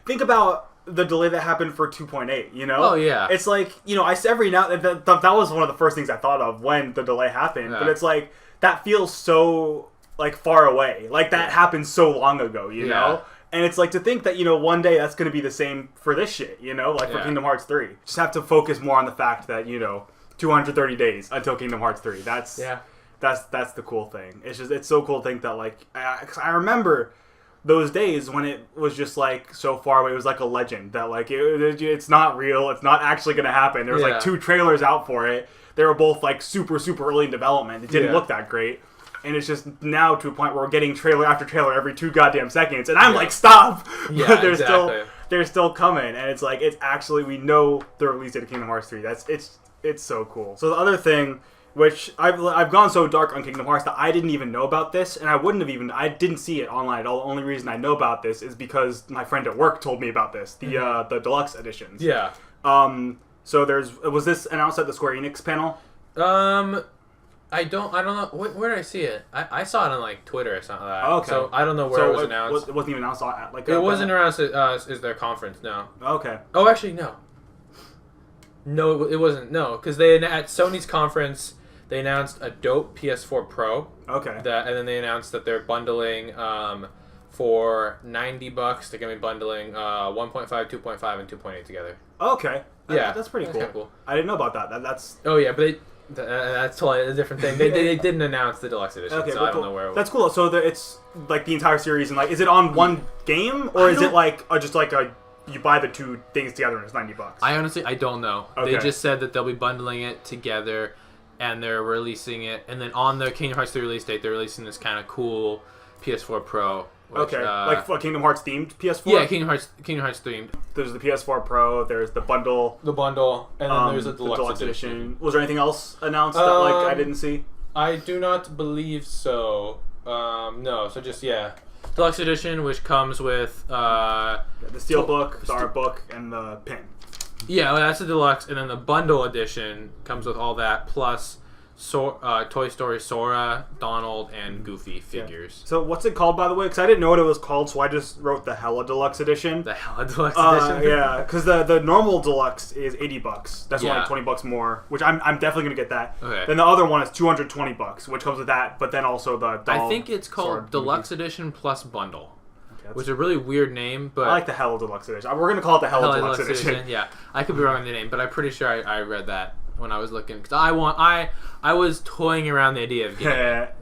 think about the delay that happened for 2.8. Oh yeah, it's like I say every now that was one of the first things I thought of when the delay happened. Yeah. But it's like that feels so like far away, like that happened so long ago. You know. And it's like to think that, one day that's going to be the same for this shit, like for Kingdom Hearts 3. Just have to focus more on the fact that, 230 days until Kingdom Hearts 3. That's the cool thing. It's so cool to think that like I remember those days when it was just like so far away. It was like a legend that like it's not real. It's not actually going to happen. There was like 2 trailers out for it. They were both like super early in development. It didn't look that great. And it's just now to a point where we're getting trailer after trailer every 2 goddamn seconds, and I'm like, stop! Yeah, but exactly. they're still coming, and it's like it's actually we know the release date of Kingdom Hearts 3. It's so cool. So the other thing, which I've gone so dark on Kingdom Hearts that I didn't even know about this, and I didn't see it online at all. The only reason I know about this is because my friend at work told me about this, the deluxe editions. Yeah. So was this announced at the Square Enix panel? I don't know. Where did I see it? I saw it on like Twitter or something like that. Okay. So I don't know where it was announced. It wasn't even announced at like. It wasn't announced as their conference. No. Okay. Oh, actually, no. No, it wasn't. No, because at Sony's conference they announced a dope PS4 Pro. Okay. And then they announced that they're bundling for $90. They're gonna be bundling 1.5, 2.5, and 2.8 together. Okay. Yeah, that's pretty kinda cool. I didn't know about that. That's. Oh yeah, but that's totally a different thing. They didn't announce the deluxe edition, Okay, so I don't know where it was. That's cool. So it's like the entire series, and like, is it on one game, or is it like just like you buy the 2 things together and it's $90? I honestly, I don't know. Okay. They just said that they'll be bundling it together, and they're releasing it, and then on the Kingdom Hearts 3 release date, they're releasing this kind of cool PS4 Pro. Which, like a Kingdom Hearts themed PS4. Yeah, Kingdom Hearts themed. There's the PS4 Pro. There's the bundle. And then there's a deluxe edition. Was there anything else announced that like I didn't see? I do not believe so. No. So just deluxe edition, which comes with the steel book, the art book, and the pin. Yeah, well, that's the deluxe, and then the bundle edition comes with all that plus Toy Story Sora, Donald, and Goofy figures. So what's it called, by the way? Because I didn't know what it was called, so I just wrote the Hella Deluxe Edition. The Hella Deluxe Edition? Yeah, because the normal Deluxe is $80. That's only $20 more, which I'm definitely going to get that. Okay. Then the other one is $220, which comes with that, but then also the Donald, I think it's called Deluxe Edition plus Bundle. Which is a really weird name, but I like the Hella Deluxe Edition. We're going to call it the Hella Deluxe Edition. Yeah, I could be wrong on the name, but I'm pretty sure I read that when I was looking, because I was toying around the idea of getting it.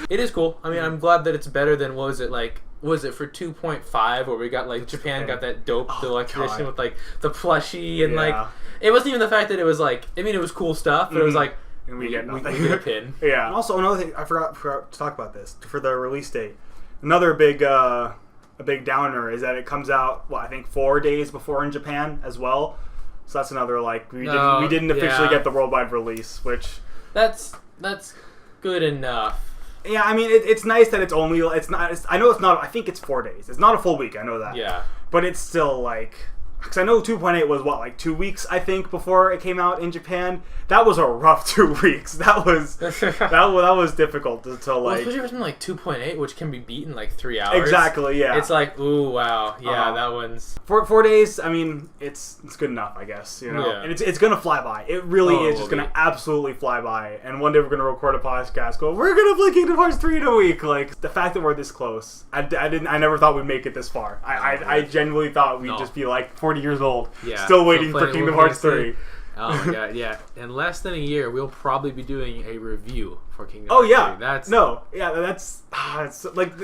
It is cool. I mean, I'm glad that it's better than was it for 2.5 where we got like Japan got that dope deluxe edition with like the plushie and like it wasn't even the fact that it was like, I mean, it was cool stuff, but it was like and we get nothing. We get a pin. Yeah. And also another thing I forgot to talk about this for the release date. Another big downer is that it comes out I think 4 days before in Japan as well. So that's another we didn't officially get the worldwide release, which that's good enough. Yeah, I mean it's nice that I think it's 4 days. It's not a full week. I know that. Yeah. But it's still because I know 2.8 was 2 weeks I think before it came out in Japan. That was a rough 2 weeks. That was difficult to well, especially if it's 2.8, which can be beat in 3 hours. Exactly. Yeah. It's ooh wow, yeah, that one's 4 days. I mean, it's good enough, I guess. And it's gonna fly by. It really is just gonna absolutely fly by. And one day we're gonna record a podcast. We're gonna play Kingdom Hearts 3 in a week. The fact that we're this close, I never thought we'd make it this far. I genuinely thought we'd just be 40 years old, still waiting for Kingdom Hearts 3. Oh my god, yeah. In less than a year, we'll probably be doing a review for Kingdom Hearts 3.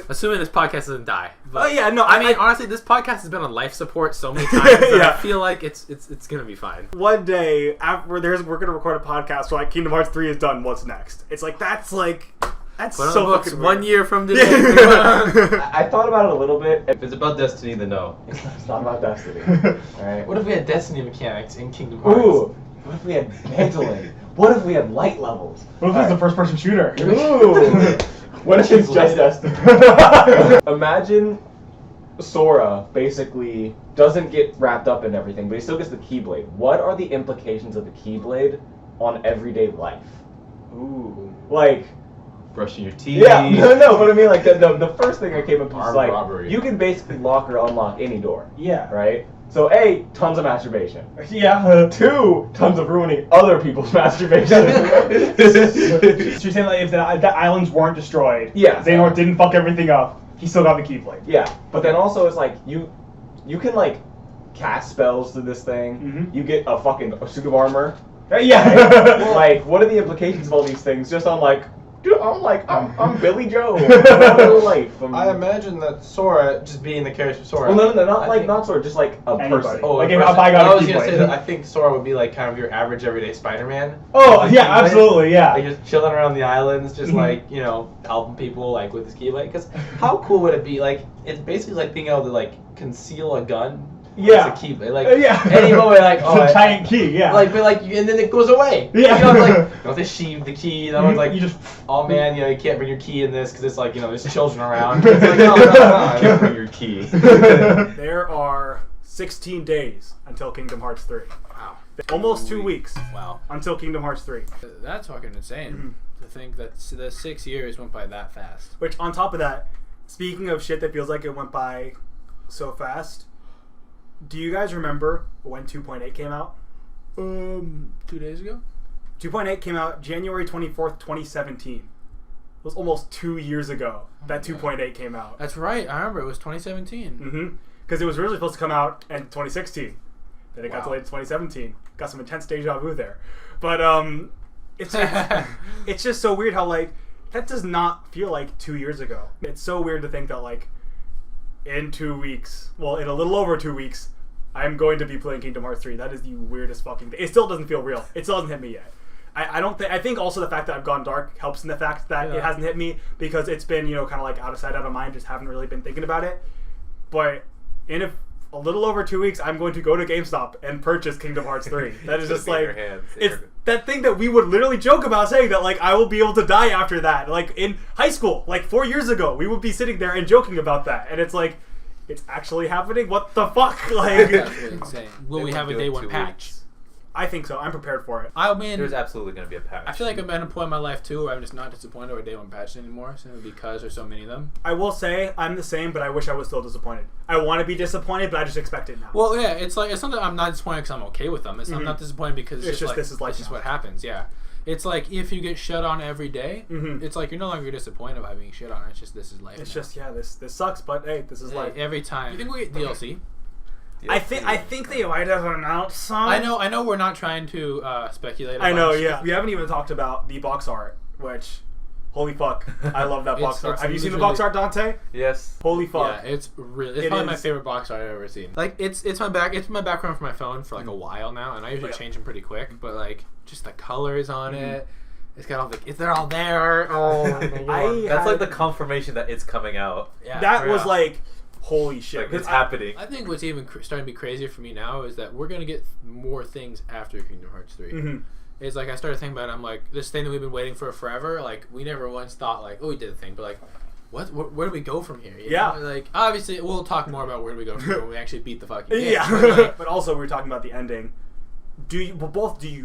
Assuming this podcast doesn't die. But, I mean, honestly, this podcast has been on life support so many times that I feel like it's gonna be fine. One day, we're gonna record a podcast where Kingdom Hearts 3 is done, what's next? It's that's so fucking weird. 1 year from today. I thought about it a little bit. If it's about Destiny, then no. It's not about Destiny. Alright. What if we had Destiny mechanics in Kingdom Hearts? Ooh! What if we had mantling? What if we had light levels? What if it's the first-person shooter? Ooh! What if it's just Destiny? Imagine Sora basically doesn't get wrapped up in everything, but he still gets the Keyblade. What are the implications of the Keyblade on everyday life? Ooh. Brushing your teeth. Yeah, no, but I mean, the first thing I came up with is robbery. You can basically lock or unlock any door. Yeah. Right? So, A, tons of masturbation. Yeah. 2, tons of ruining other people's masturbation. So you're saying if the islands weren't destroyed, Xehanort didn't fuck everything up, he still got the Keyblade. Yeah, but then also it's you can cast spells to this thing. Mm-hmm. You get a suit of armor. Yeah. Like, what are the implications of all these things? Just on like, dude, I'm Billy Joe. Real life. I imagine that Sora just being the character of Sora. Well, no, not Sora, just like a person. Oh, like if I was gonna say that I think Sora would be like kind of your average everyday Spider-Man. Oh, like, yeah, absolutely, yeah. Like just chilling around the islands, just like, you know, helping people like with his keyblade. Because how cool would it be? Like, it's basically like being able to like conceal a gun. Yeah. It's a keyblade. Like yeah. any moment, like it's a giant key. Yeah. Like, but like, and then it goes away. Yeah. You know, like you know, they sheathe the key. That one's like, you just, oh man, you know, you can't bring your key in this because it's like, you know, there's children around. It's like, no, you can't bring your key. There are 16 days until Kingdom Hearts 3. Wow. Almost 2 weeks. Wow. Until Kingdom Hearts 3. That's fucking insane. To think that the 6 years went by that fast. Which, on top of that, speaking of shit that feels like it went by so fast, do you guys remember when 2.8 came out? 2 days ago? 2.8 came out January 24th, 2017. It was almost 2 years ago that 2.8 came out. That's right. I remember it was 2017. Mm-hmm. Because it was originally supposed to come out in 2016. Then it got Wow. delayed to 2017. Got some intense deja vu there. But it's just so weird how like that does not feel like 2 years ago. It's so weird to think that like in 2 weeks, well, in a little over 2 weeks, I'm going to be playing Kingdom Hearts 3. That is the weirdest fucking thing. It still doesn't feel real. It still hasn't hit me yet. I don't think. I think also the fact that I've gone dark helps in the fact that it hasn't hit me because it's been, you know, kind of like out of sight, out of mind. Just haven't really been thinking about it. But in a little over 2 weeks, I'm going to go to GameStop and purchase Kingdom Hearts 3. That is just like it's that thing that we would literally joke about saying that like I will be able to die after that. Like in high school, like 4 years ago, we would be sitting there and joking about that, and it's like it's actually happening. What the fuck? Like That's insane. Will we have a day one patch? I think so. I'm prepared for it. I mean, there's absolutely going to be a patch. I feel like I'm at a point in my life too where I'm just not disappointed with day one patches anymore, simply because there's so many of them. I will say I'm the same, but I wish I was still disappointed. I want to be disappointed, but I just expect it now. Well, yeah, it's like it's not that I'm not disappointed because I'm okay with them. It's I'm not disappointed because it's just like, this is like it's just what happens. Yeah, it's like if you get shut on every day, it's like you're no longer disappointed by being shit on. It's just this is life. It's just this sucks, but hey, this is life. Every time. You think we get DLC? I think they might have announced some. I know. We're not trying to speculate. I know. Yeah, we haven't even talked about the box art, which, holy fuck, I love that box art. Have you seen the box art, Dante? Yes. Holy fuck. Yeah, it's probably my favorite box art I've ever seen. Like it's my background for my phone for like a while now, and I usually change them pretty quick. But like just the colors on it. It's got all they're all there. Oh, that's like the confirmation that it's coming out. Yeah, that was like. Holy shit! Like, it's happening. I think what's even starting to be crazier for me now is that we're gonna get more things after Kingdom Hearts 3. It's like I started thinking about it, I'm like, this thing that we've been waiting for forever. Like we never once thought like, oh, we did the thing, but like, where do we go from here? You know? Like obviously we'll talk more about where do we go from here when we actually beat the fucking game. Yeah, but also we were talking about the ending. Do you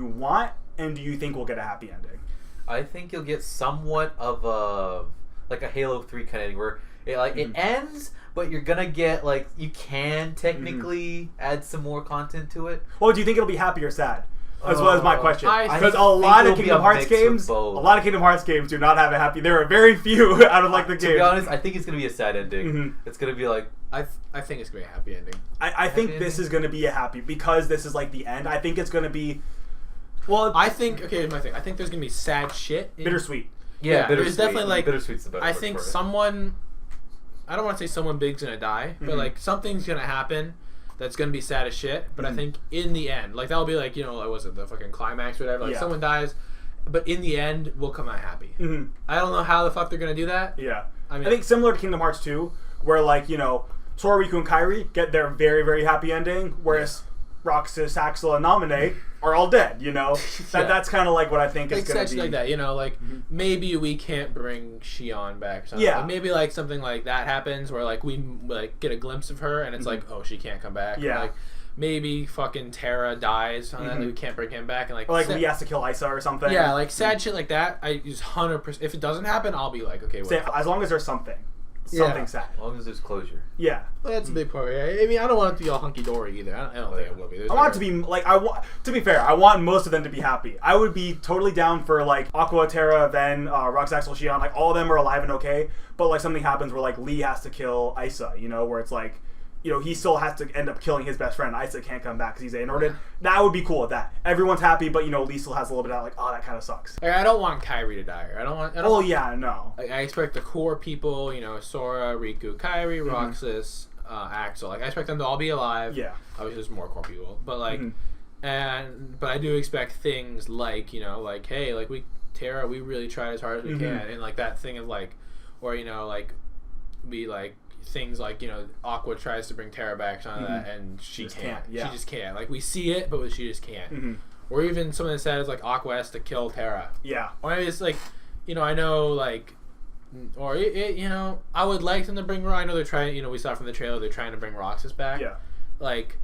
want and do you think we'll get a happy ending? I think you'll get somewhat of a like a Halo 3 kind of ending where it ends. But you're gonna get like you can technically add some more content to it. Well, do you think it'll be happy or sad? As well as my question, because a lot of Kingdom Hearts games do not have a happy. There are very few out of like the games. To be honest, I think it's gonna be a sad ending. It's gonna be like I think it's gonna be a happy ending. I think this is gonna be a happy because this is like the end. I think it's gonna be. Well, I think here's my thing. I think there's gonna be sad shit. Bittersweet. Yeah, there's definitely like bittersweet's the best. I think someone. I don't want to say someone big's gonna die, but like something's gonna happen that's gonna be sad as shit. But I think in the end, like that'll be like, you know, like was it the fucking climax or whatever? Like someone dies, but in the end we'll come out happy. I don't know how the fuck they're gonna do that. Yeah, I think similar to Kingdom Hearts 2, where like, you know, Sora, Riku, and Kairi get their very, very happy ending, whereas Roxas, Axel, and Naminé are all dead. You know, that's kind of like what I think is gonna be like that. You know, like maybe we can't bring Xion back. Or something. Yeah, like maybe like something like that happens where like we like get a glimpse of her and it's like, oh, she can't come back. Yeah, or, like maybe fucking Terra dies and then we can't bring him back and like or like he has to kill Isa or something. Yeah, like sad shit like that. I use 100%. If it doesn't happen, I'll be like, okay, as long as there's something sad. As long as there's closure. Yeah, well, that's a big part. Yeah. I mean, I don't want it to be all hunky dory either. I don't think it will be. I want it to be like to be fair, I want most of them to be happy. I would be totally down for like Aqua, Terra, Ven, Rox, Axel, Xion. Like all of them are alive and okay. But like something happens where like Lee has to kill Isa. You know, where it's like he still has to end up killing his best friend. Isaac can't come back because he's Xehanorted. That would be cool with that. Everyone's happy, but Lee still has a little bit of like, oh, that kind of sucks. Like, I don't want Kairi to die. I don't want. No. Like, I expect the core people, Sora, Riku, Kairi, Roxas, Axel. Like, I expect them to all be alive. Yeah. Obviously, there's more core people, but like, but I do expect things like hey, like Terra, we really tried as hard as we can, and like that thing of like, or things like Aqua tries to bring Terra back to that, and she can't. Yeah. She just can't. Like, we see it, but she just can't. Or even something that says like Aqua has to kill Terra. Yeah. Or maybe it's like, I know like, or I would like them to bring. I know they're trying. We saw from the trailer they're trying to bring Roxas back. Yeah. Like,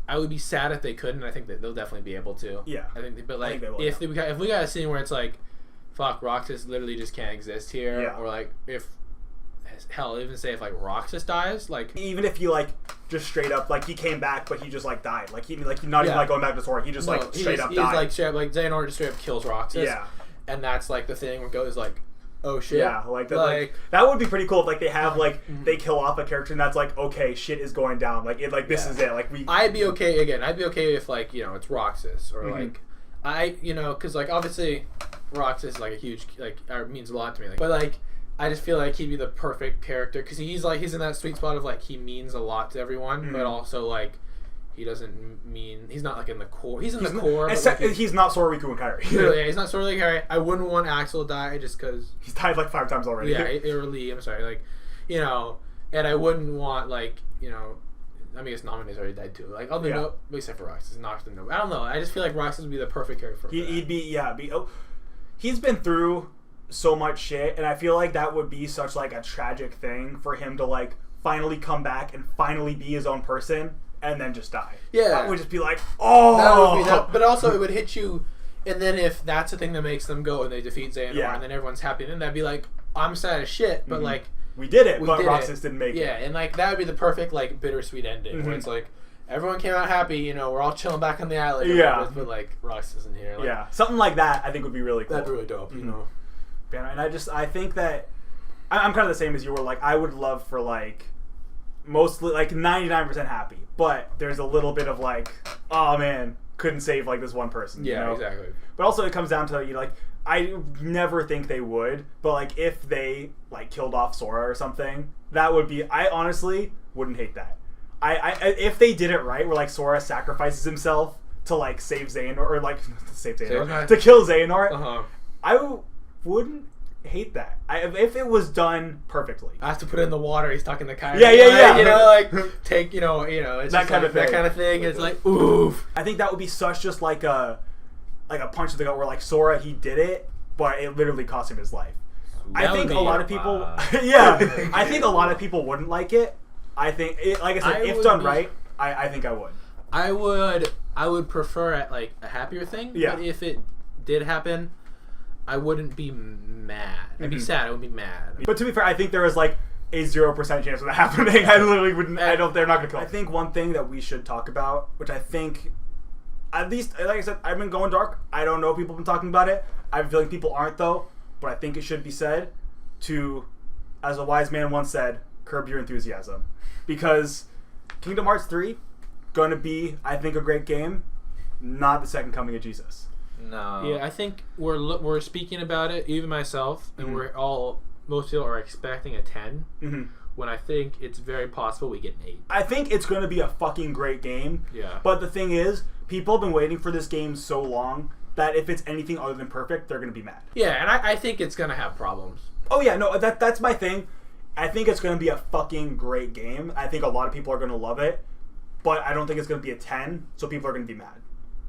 I would be sad if they couldn't. I think that they'll definitely be able to. Yeah. I think, but like, if we got a scene where it's like, fuck, Roxas literally just can't exist here. Yeah. Or like if. Hell, even say if like Roxas dies, like even if he like just straight up like he came back, but he just like died, like he not even like going back to Sora, he just straight up died. Like straight up, like Xehanort just straight up kills Roxas. Yeah, and that's like the thing where it goes like, oh shit. Yeah, like that would be pretty cool if like they have like they kill off a character and that's like, okay, shit is going down, like it, like this is it, like we. I'd be okay if like it's Roxas or like because like obviously Roxas is like a huge means a lot to me, like, but like. I just feel like he'd be the perfect character because he's in that sweet spot of like he means a lot to everyone, but also like he doesn't mean he's not like in the core. He's in the core. He's not Sora, Riku, and Kairi. Yeah, he's not Sora, Riku, and Kairi. I wouldn't want Axel to die just because he's died like 5 times already. Yeah, or Lee. I'm sorry, like and I wouldn't want like I mean, I guess Namine's already died too. Like, except for Roxas, Nox didn't know. I don't know. I just feel like Roxas would be the perfect character. He's been through so much shit, and I feel like that would be such like a tragic thing for him to like finally come back and finally be his own person and then just die. Yeah, that would just be like, oh. That would be that, but also it would hit you, and then if that's the thing that makes them go and they defeat Xehanort, and then everyone's happy, then that'd be like, I'm sad as shit, but like we did it, but Roxas didn't make it. Yeah, and like that would be the perfect like bittersweet ending where it's like everyone came out happy, we're all chilling back on the island. Yeah, but like Roxas isn't here. Like, yeah, something like that I think would be really cool. That'd be really dope, And I think that I'm kind of the same as you were. Like, I would love for like mostly like 99% happy, but there's a little bit of like, oh man, couldn't save like this one person. Yeah, exactly. But also it comes down to like I never think they would, but like if they like killed off Sora or something, that would be. I honestly wouldn't hate that. I if they did it right, where like Sora sacrifices himself to like save Xehanort or like to kill Xehanort, I wouldn't hate that. If it was done perfectly. I have to put it in the water. He's stuck in the kayak. Yeah. Like take it's that kind of thing. That kind of thing. It's like oof. I think that would be such just like a punch to the gut where like Sora he did it, but it literally cost him his life. I think a lot of people. I think a lot of people wouldn't like it. I think like I said, if done right, I think I would. I would prefer like a happier thing. Yeah. But if it did happen, I wouldn't be mad. I'd be sad. I wouldn't be mad. But to be fair, I think there is like a 0% chance of that happening. I literally wouldn't. They're not gonna kill. I think one thing that we should talk about, which I think, at least, like I said, I've been going dark. I don't know if people have been talking about it. I have a feeling people aren't though. But I think it should be said to, as a wise man once said, curb your enthusiasm, because Kingdom Hearts 3 gonna be, I think, a great game. Not the second coming of Jesus. No. Yeah, I think we're speaking about it, even myself, and most people are expecting a 10. When I think it's very possible we get an 8. I think it's going to be a fucking great game. Yeah. But the thing is, people have been waiting for this game so long that if it's anything other than perfect, they're going to be mad. Yeah, and I think it's going to have problems. Oh yeah, no, that's my thing. I think it's going to be a fucking great game. I think a lot of people are going to love it, but I don't think it's going to be a 10, so people are going to be mad.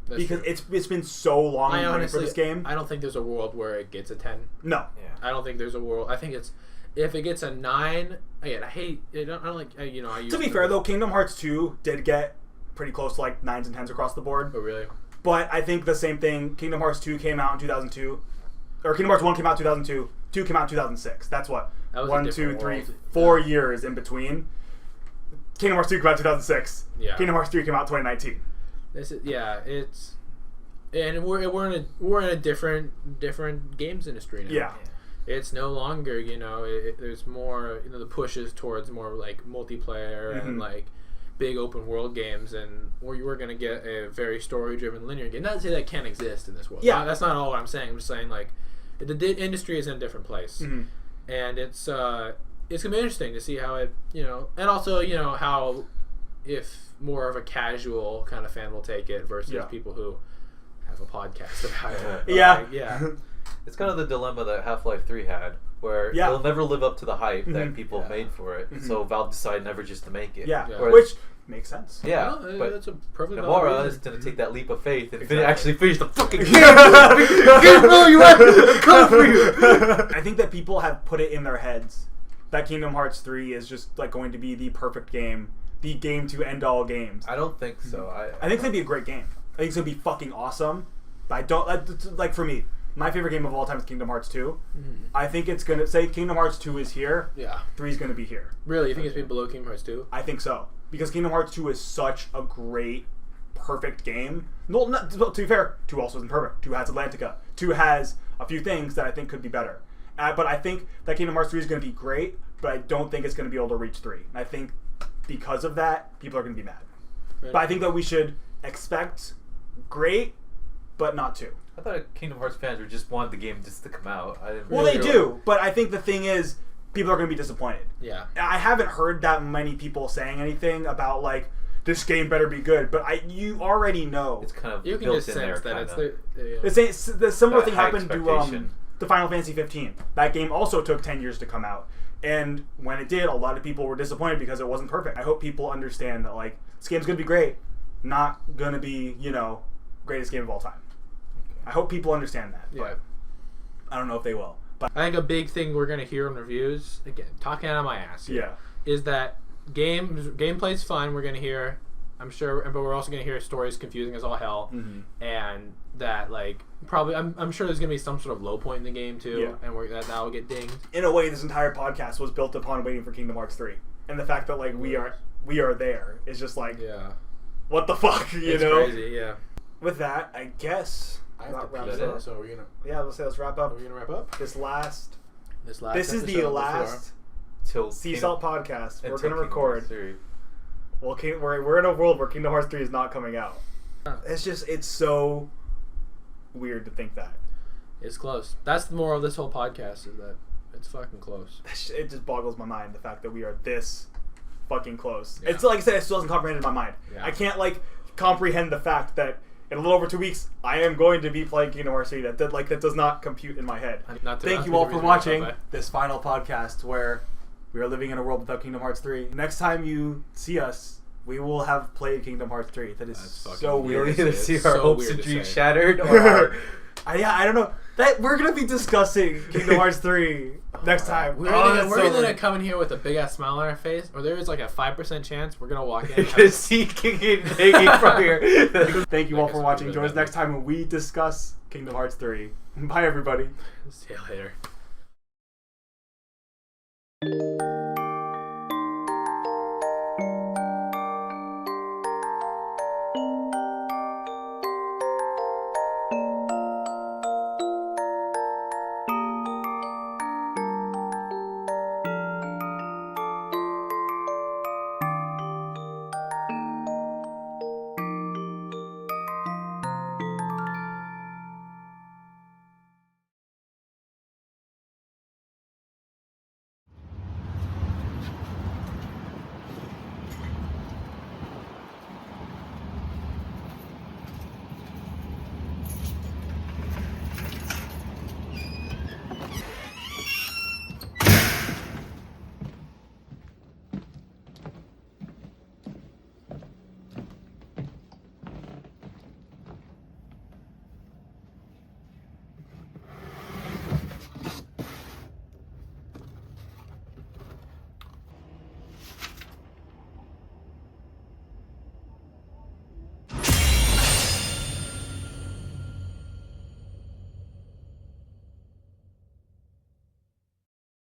That's because true. It's been so long for this game. I don't think there's a world where it gets a 10. No. Yeah. I don't think there's a world. I think it's if it gets a 9. Again, I don't like I use. To be fair though, Kingdom Hearts 2 did get pretty close to like 9s and 10s across the board. Oh really? But I think the same thing. Kingdom Hearts 2 came out in 2002, or Kingdom Hearts 1 came out in 2002. 2 came out in 2006. That's what 1, 2, 3, 4 years in between. Kingdom Hearts 2 came out in 2006. Yeah. Kingdom Hearts 3 came out in 2019. And we're in a different games industry now. Yeah. it's no longer, you know, there's more, you know, the pushes towards more like multiplayer and like big open world games, and where you were going to get a very story driven linear game. Not to say that can't exist in this world. Yeah, that's not all what I'm saying. I'm just saying like the industry is in a different place, and it's gonna be interesting to see how it, you know, and also, you know, how if more of a casual kind of fan will take it versus people who have a podcast about it. But It's kind of the dilemma that Half-Life 3 had, where it'll never live up to the hype that people made for it. So Valve decided never just to make it. Which makes sense. Yeah, well, but that's a perfect Nomura is going to take that leap of faith and actually finish the fucking game. I think that people have put it in their heads that Kingdom Hearts 3 is just like going to be the perfect game, the game to end all games. I don't think so. I think it's going to be a great game. I think it's going to be fucking awesome. But I don't, like for me, my favorite game of all time is Kingdom Hearts 2. I think it's going to say Kingdom Hearts 2 is here. 3 is going to be here. Really? You think it's been below Kingdom Hearts 2? I think so. Because Kingdom Hearts 2 is such a great, perfect game. No, to be fair, 2 also isn't perfect. 2 has Atlantica. 2 has a few things that I think could be better. But I think that Kingdom Hearts 3 is going to be great, but I don't think it's going to be able to reach 3. And I think because of that, people are going to be mad. But I think that we should expect great, but not 2. I thought Kingdom Hearts fans were just wanted the game just to come out. Well, they do, but I think the thing is, people are going to be disappointed. Yeah. I haven't heard that many people saying anything about, like, this game better be good, but you already know. It's kind of you can just sense that it's the similar thing happened to Final Fantasy 15. That game also took 10 years to come out. And when it did, a lot of people were disappointed because it wasn't perfect. I hope people understand that, like, this game's going to be great, not going to be, you know, greatest game of all time. I hope people understand that, but I don't know if they will. But I think a big thing we're going to hear in reviews, again, talking out of my ass here, is that gameplay's fun. We're going to hear, I'm sure, but we're also going to hear stories confusing as all hell, and that, like, probably, I'm sure there's going to be some sort of low point in the game, too, and that will get dinged. In a way, this entire podcast was built upon waiting for Kingdom Hearts 3. And the fact that, like, we are there is just like, what the fuck, you know? It's crazy, yeah. With that, I guess... So we're gonna. Let's wrap up. Are we gonna wrap up? This is the last Sea Salt podcast we're gonna record. Well, we're in a world where Kingdom Hearts 3 is not coming out. It's so weird to think that. It's close. That's the moral of this whole podcast, is that it's fucking close. It just boggles my mind, the fact that we are this fucking close. It's like I said, it still hasn't comprehended in my mind. I can't like comprehend the fact that in a little over 2 weeks, I am going to be playing Kingdom Hearts 3. That does not compute in my head. Thank you all for watching this final podcast where we are living in a world without Kingdom Hearts 3. Next time you see us, we will have played Kingdom Hearts 3. That is so weird. We're going to see our hopes and dreams shattered. Or I don't know. We're going to be discussing Kingdom Hearts 3 next time. We're gonna come in here with a big ass smile on our face, or there is like a 5% chance we're gonna walk in. You're gonna see King from here. Thank you all for watching. Join us next time when we discuss Kingdom Hearts 3. Bye, everybody. See you later.